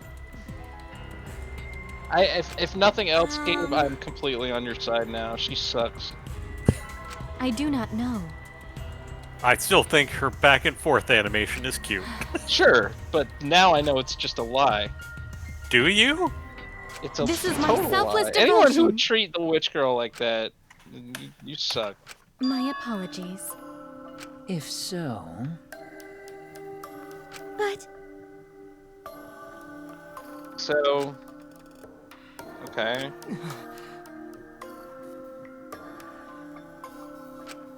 If nothing else, Gabe, I'm completely on your side now. She sucks. I do not know. I still think her back and forth animation is cute. Sure, but now I know it's just a lie. Do you? It's a This is my total selfless lie. Anyone who devotion. would treat the witch girl like that, you suck. My apologies. If so... But So, okay.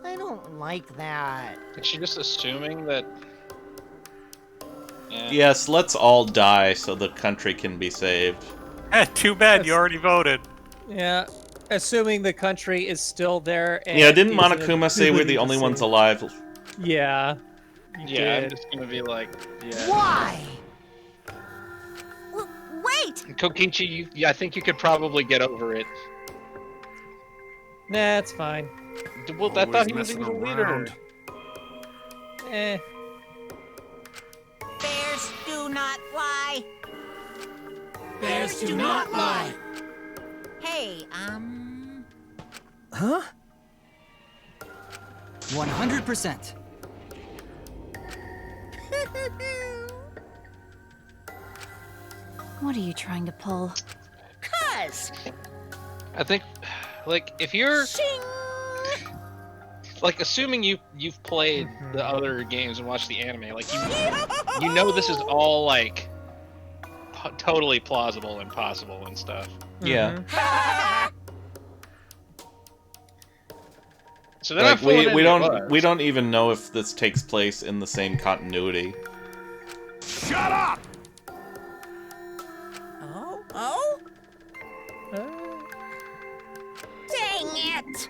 I don't like that. Is she just assuming that? Yeah. Yes, let's all die so the country can be saved. Too bad, you already voted. Yeah. Assuming the country is still there. And Yeah, didn't is in Monokuma say we're the ability to only ones save- alive? Yeah. You Yeah, I'm did. just gonna be like, yeah. Why? Wait! Kokichi, I think you could probably get over it. Nah, it's fine. Well, I thought Always he was the messing leader. around. Eh. Bears do not fly. Bears do not lie. Hey, Huh? 100%. What are you trying to pull? cuz. I think, like, if you're like assuming you've played the other games and watched the anime, like you know this is all like totally plausible and possible and stuff. Yeah. So then Like we don't we don't even know if this takes place in the same continuity. Shut up! Oh? Dang it!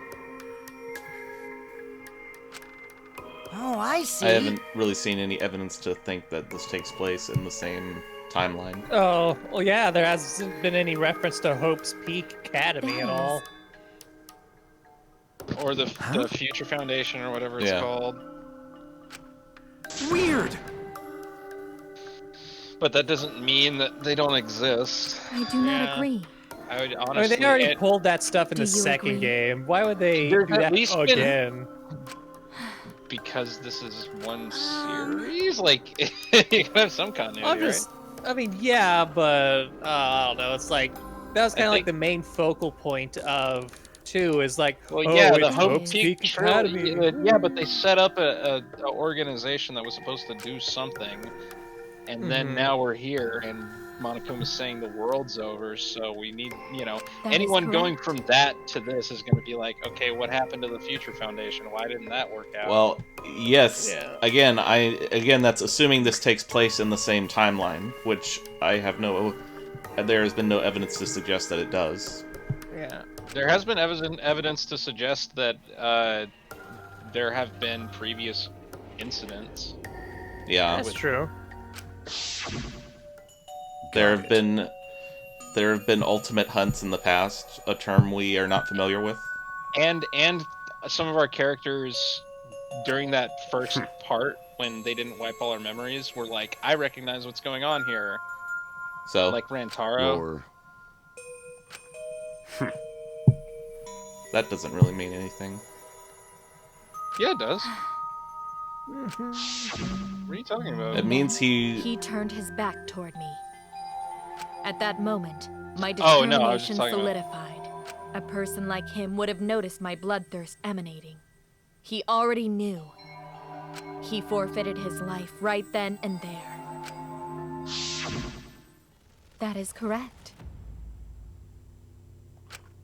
Oh, I see. I haven't really seen any evidence to think that this takes place in the same timeline. Oh, well, yeah, there hasn't been any reference to Hope's Peak Academy at all. Or the Future Foundation or whatever it's Yeah. called. Weird. But that doesn't mean that they don't exist. I do not agree. I would I honestly. mean, they already pulled that stuff in Do the you second agree? game. Why would they There's do at that least been- again? Because this is one series, like you can have some continuity, I'm just, I mean, yeah, but I don't know. It's like that was kind of like the main focal point of 2. Is like, Well, oh, yeah, the it's Hope Hope's Peak Peak Trilogy. Academy. Yeah, but they set up a organization that was supposed to do something, and then Mhm. now we're here, and Monokuma's saying the world's over, so we need, That anyone is going correct. from that to this is going to be like, okay, what happened to the Future Foundation? Why didn't that work out? Well, yes. Yeah. Again, that's assuming this takes place in the same timeline, which I have there has been no evidence to suggest that it does. Yeah. There has been evidence to suggest that there have been previous incidents. Yeah. That's true. There have been ultimate hunts in the past, a term we are not familiar with. And some of our characters during that first part, when they didn't wipe all our memories, were like, I recognize what's going on here. So Like Rantaro. Or that doesn't really mean anything. Yeah, it does. What are you talking about? It means He turned his back toward me. At that moment, my Oh, no, I was just determination talking about- solidified. A person like him would have noticed my bloodthirst emanating. He already knew. He forfeited his life right then and there. That is correct.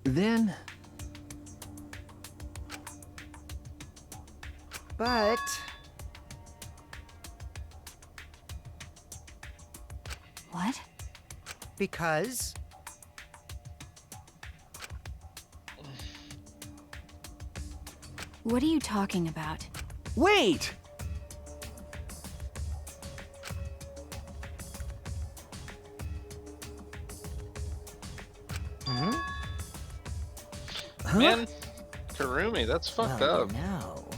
Then, But What? because What are you talking about? Wait! Man, Karumi, that's fucked well, up. no.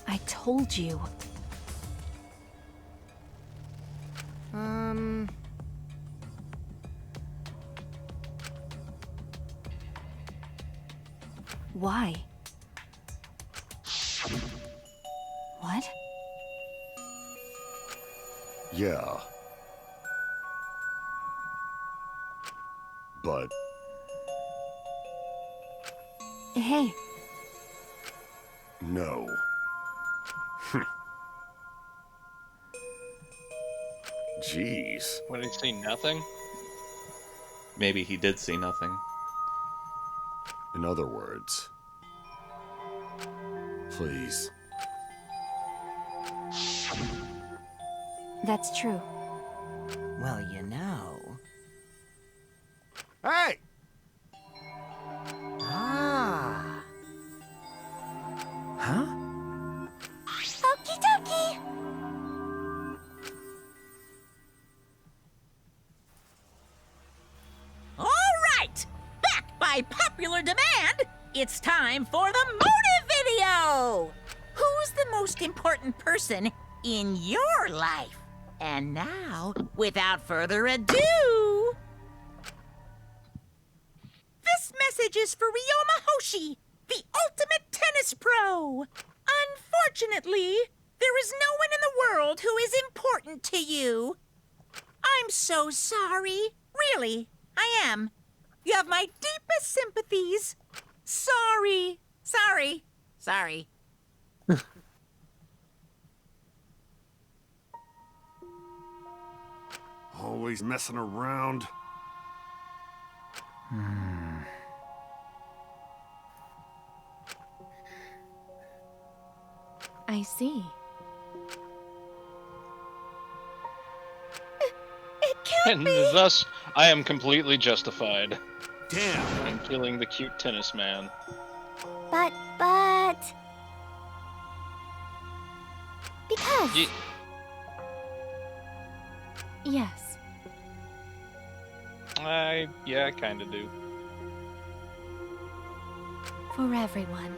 I told you. Why? What? yeah. But Hey, no. Jeez. What, did he see nothing? Maybe he did see nothing. In other words, please. that's true. Well, you know. Hey! Ah. Huh? Okie dokie. All right! Back by popular demand, it's time for the motive video! Who's the most important person in your life? And now, without further ado... This message is for Ryoma Hoshi, the ultimate tennis pro! Unfortunately, there is no one in the world who is important to you. I'm so sorry. Really, I am. You have my deepest sympathies. Sorry. Sorry. Sorry. Always messing around. I see. And thus, I am completely justified. Damn. In killing the cute tennis man. But... Because... Yes. Yeah, I kinda do. For everyone.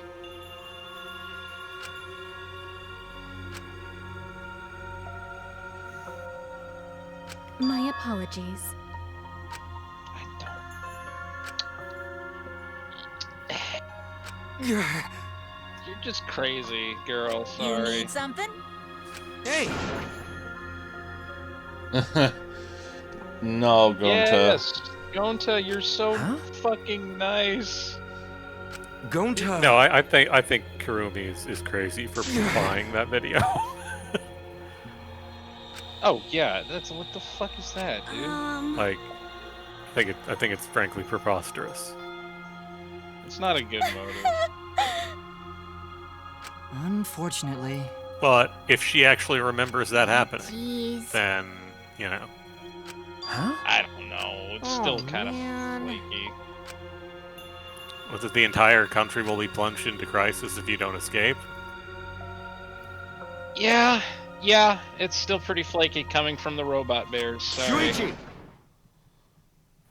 My apologies. You're just crazy, girl. You Sorry. need something? Hey! No, Gonta. Yes, Gonta, you're so fucking nice. Gonta. No, I think Kurumi is crazy for buying that video. Oh yeah, that's what the fuck is that, dude? Like, I think it's frankly preposterous. It's not a good motive. Unfortunately. But if she actually remembers that happening, then you know. Huh? I don't know. It's still kind of flaky. Was it the entire country will be plunged into crisis if you don't escape? Yeah, it's still pretty flaky coming from the robot bears. Sorry.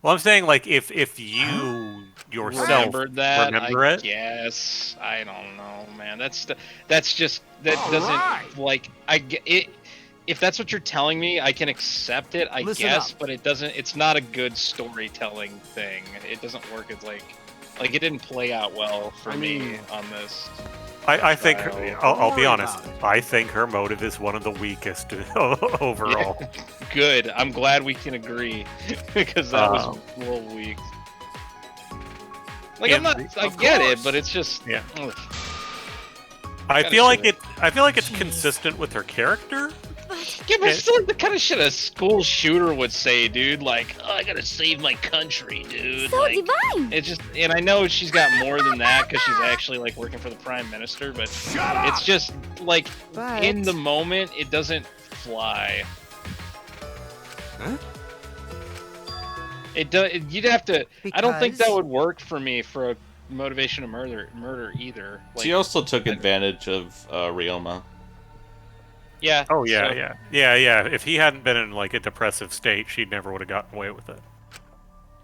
Well, I'm saying like if you yourself remembered that, remember I it. guess. I don't know, man. That's just that doesn't like I get it. If that's what you're telling me, I can accept it, I Listen guess, up. but it doesn't. It's not a good storytelling thing. It doesn't work as like it didn't play out well for me on this. I think I'll be worry honest. about I think her motive is one of the weakest overall. Good. I'm glad we can agree because that was a little weak. Like I get it, but it's just yeah. Ugh. I feel like it's consistent with her character. Yeah, but it's still the kind of shit a school shooter would say, dude. Like, oh, I gotta save my country, dude. So like, divine. It's just, and I know she's got more than that because she's actually like working for the prime minister. But it's just like in the moment, it doesn't fly. Huh? It does. You'd have to. I don't think that Because- would work for me for a motivation of murder either. Like, She also took advantage of Ryoma. yeah. Oh yeah, so- yeah. If he hadn't been in like a depressive state, she never would have gotten away with it.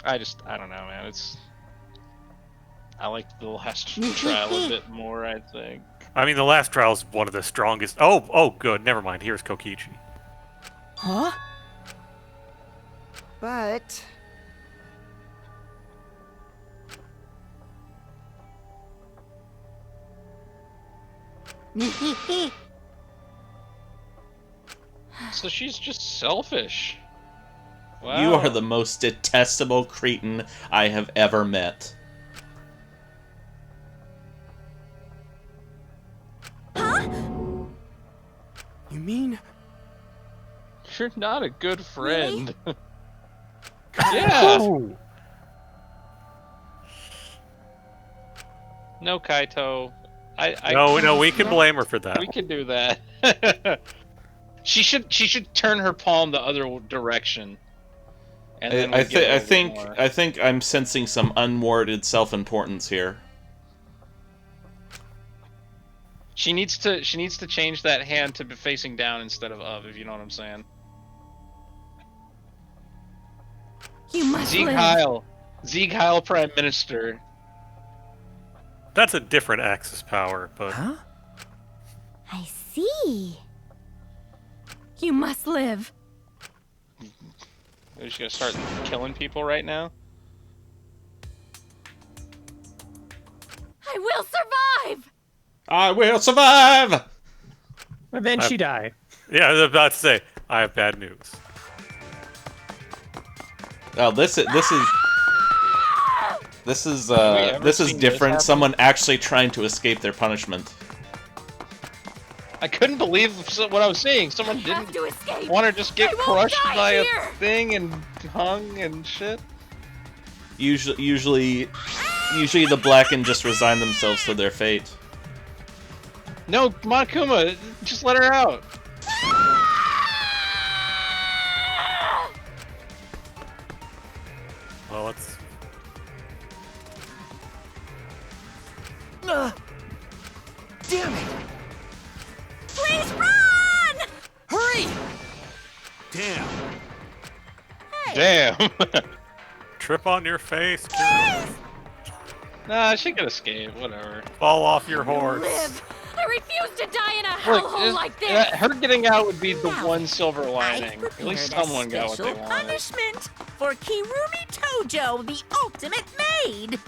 I don't know, man. I liked the last trial a bit more, I think. I mean, the last trial is one of the strongest. Oh, good. Never mind. Here's Kokichi. Huh? But... So she's just selfish. Wow. You are the most detestable cretin I have ever met. You mean? You're not a good friend. Yeah. No, Kaito. No, we can blame her for that. We can do that. She should turn her palm the other direction. And then I we'd get a little bit more. think I'm sensing some unwarranted self-importance here. She needs to change that hand to be facing down instead of up, if you know what I'm saying. You must Sieg live. Heil. Sieg Heil Prime Minister. That's a different Axis power, but... Huh? I see. You must live. We're just gonna start killing people right now? I will survive! I will survive! And then she died. Yeah, I was about to say, I have bad news. Oh, this is different. Someone actually trying to escape their punishment. I couldn't believe what I was seeing. Someone didn't want to just get crushed by a thing and hung and shit. Usually the Blackened just resign themselves to their fate. No, Monokuma, just let her out. Well, let's... Damn it! Please run! Hurry! Damn. Damn. Trip on your face. Nah, she could escape. Whatever. Fall off your horse. Live. I refuse to die in a Look, hellhole like this. her getting out would be the one silver lining. At least someone got what they Special wanted. punishment for Kirumi Tojo, the ultimate maid.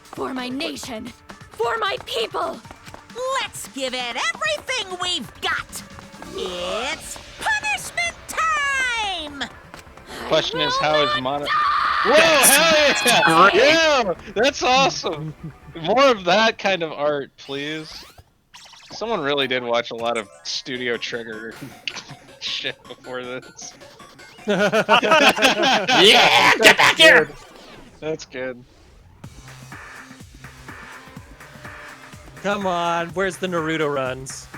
For my nation. For my people. Let's give it everything we've got. It's punishment time. Question is, how is Mono? Whoa, hell yeah! Yeah, that's awesome. More of that kind of art, please. Someone really did watch a lot of Studio Trigger shit before this. Yeah, get back here! That's good. Come on, where's the Naruto runs?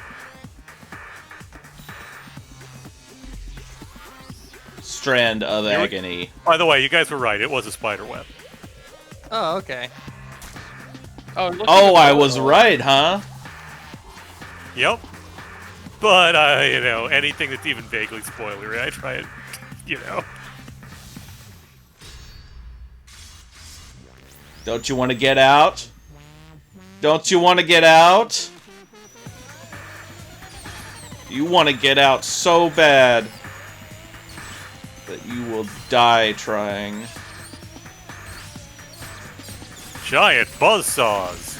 Strand of agony. By the way, you guys were right. It was a spider web. Oh, okay. Oh, I was right, huh? Yep. But, you know, anything that's even vaguely spoilery, I try it, you know. Don't you want to get out? Don't you want to get out? You want to get out so bad that you will die trying. Giant buzzsaws.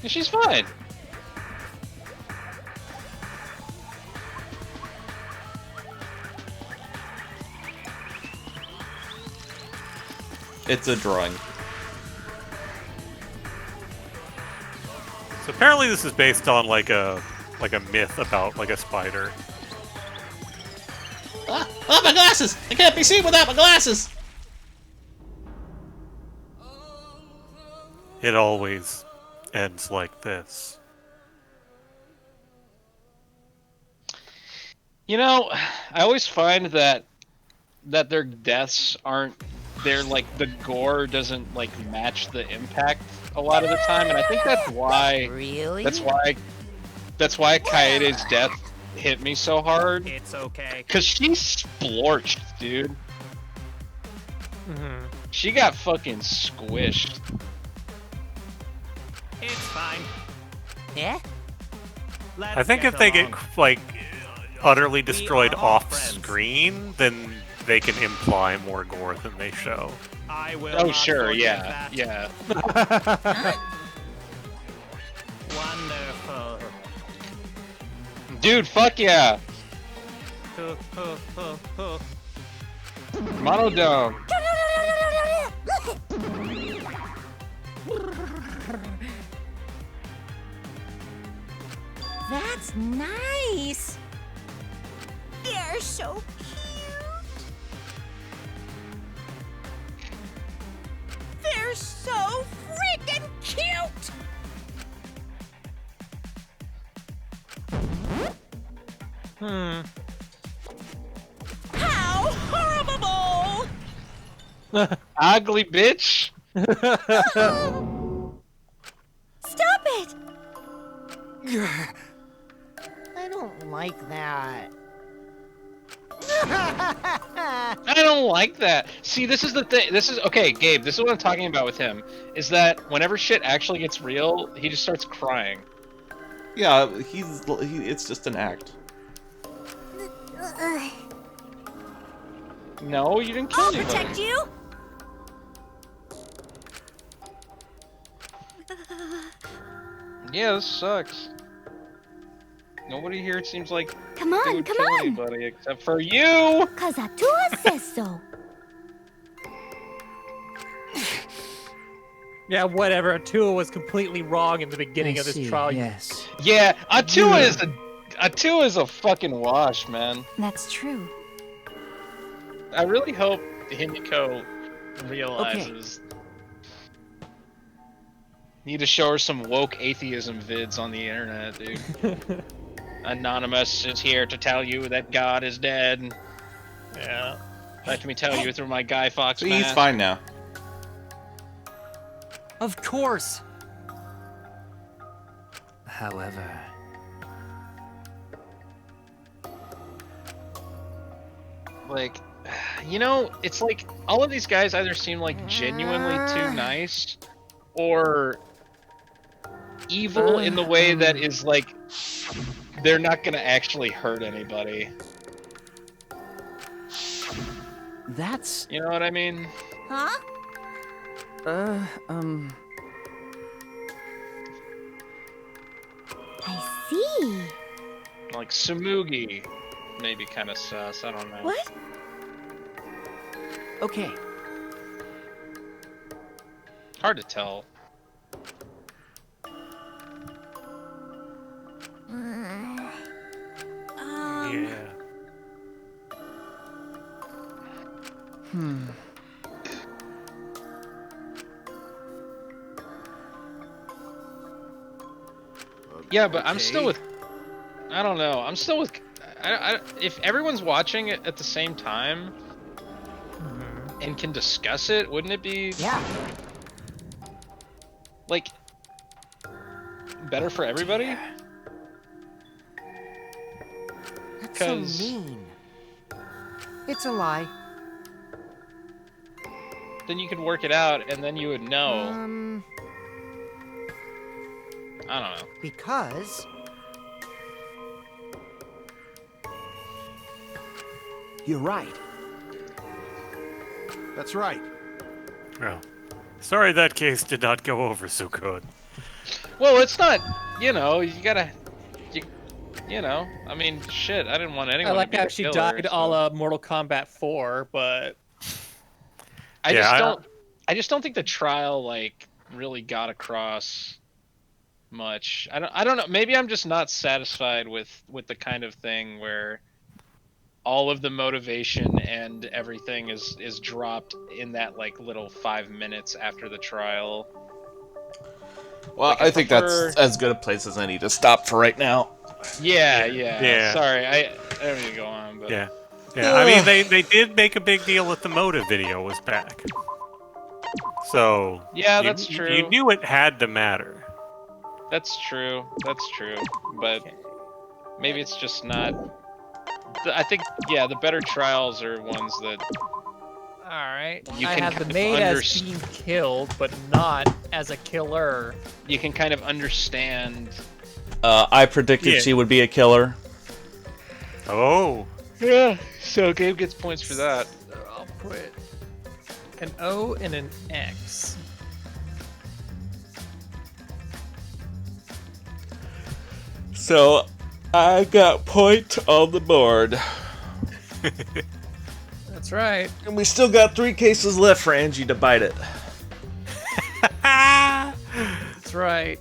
She's fine. It's a drawing. So apparently this is based on like a myth about like a spider. Ah, oh, my glasses! I can't be seen without my glasses! It always ends like this. You know, I always find that their deaths aren't. They're like the gore doesn't like match the impact a lot of the time, and I think that's why. Really? That's why Kaede's death hit me so hard. It's okay. Cause she's splorched, dude. She got fucking squished. It's fine. Yeah? I think if they get like utterly destroyed off screen, then they can imply more gore than they show. I will. Oh sure, yeah, yeah. Wonderful. Dude, fuck yeah. Monodome. That's nice. They're so cute. They're so freaking cute. How horrible! Ugly bitch. Stop it! I don't like that. I don't like that. See, this is the thing. This is okay, Gabe. This is what I'm talking about with him. Is that whenever shit actually gets real, he just starts crying. Yeah, it's just an act. No, you didn't kill I'll anybody. protect you. Yeah, this sucks. Nobody here seems like Come they on, would come kill on! anybody except for you. Cause Atua says so. Yeah, whatever. Atua was completely wrong in the beginning I of this see, trial. yes. Yeah, Atua is a fucking wash, man. That's true. I really hope Himiko realizes. Need to show her some woke atheism vids on the internet, dude. Anonymous is here to tell you that God is dead. Yeah. Let me tell you through my Guy Fawkes So he's mask. fine now. Of course. However, Like, you know, it's like all of these guys either seem like genuinely too nice or evil in the way that is like they're not gonna actually hurt anybody. that's... You know what I mean? Huh? I see. Like Sumugi, maybe kind of sus. I don't know. What? Okay. Hard to tell. Yeah. Yeah, but I'm still with. I don't know. I'm still with. If everyone's watching it at the same time and can discuss it, wouldn't it be? Yeah. Like better for everybody? That's so 'Cause- mean. It's a lie. Then you could work it out, and then you would know. I don't know. Because You're right. That's right. Well, sorry that case did not go over so good. Well, it's not. You know, you gotta. You know, I mean, shit. I didn't want anyone. I like to be how the she killer, died so- a la Mortal Kombat 4, but I just don't think the trial like really got across much. I don't know. Maybe I'm just not satisfied with the kind of thing where all of the motivation and everything is dropped in that like little 5 minutes after the trial. Well, Like, I think prefer- that's as good a place as any to stop for right now. Yeah. Sorry, I don't need to go on, but Yeah. Yeah, I mean, they did make a big deal that the motive video was back. So Yeah, that's true. You knew it had to matter. That's true. That's true. But maybe it's just not. I think the better trials are ones that. all right. You I can have kind the of maid as underst- being killed, but not as a killer. You can kind of understand. I predicted Yeah. she would be a killer. Oh. Yeah. So Gabe gets points for that. I'll put an O and an X. So, I got point on the board. That's right. And we still got 3 cases left for Angie to bite it. That's right.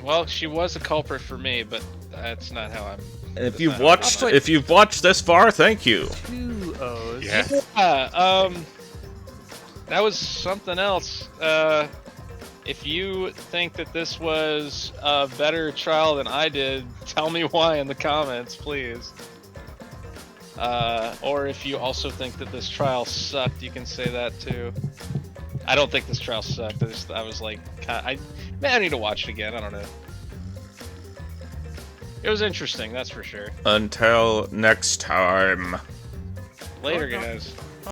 Well, she was a culprit for me, but that's not how I'm. And if that's you've not how I'm- watched this far, thank you. 2 O's. Yeah. That was something else. If you think that this was a better trial than I did, tell me why in the comments, please. Or if you also think that this trial sucked, you can say that too. I don't think this trial sucked. I was like, I need to watch it again. I don't know. It was interesting, that's for sure. Until next time. Later, guys.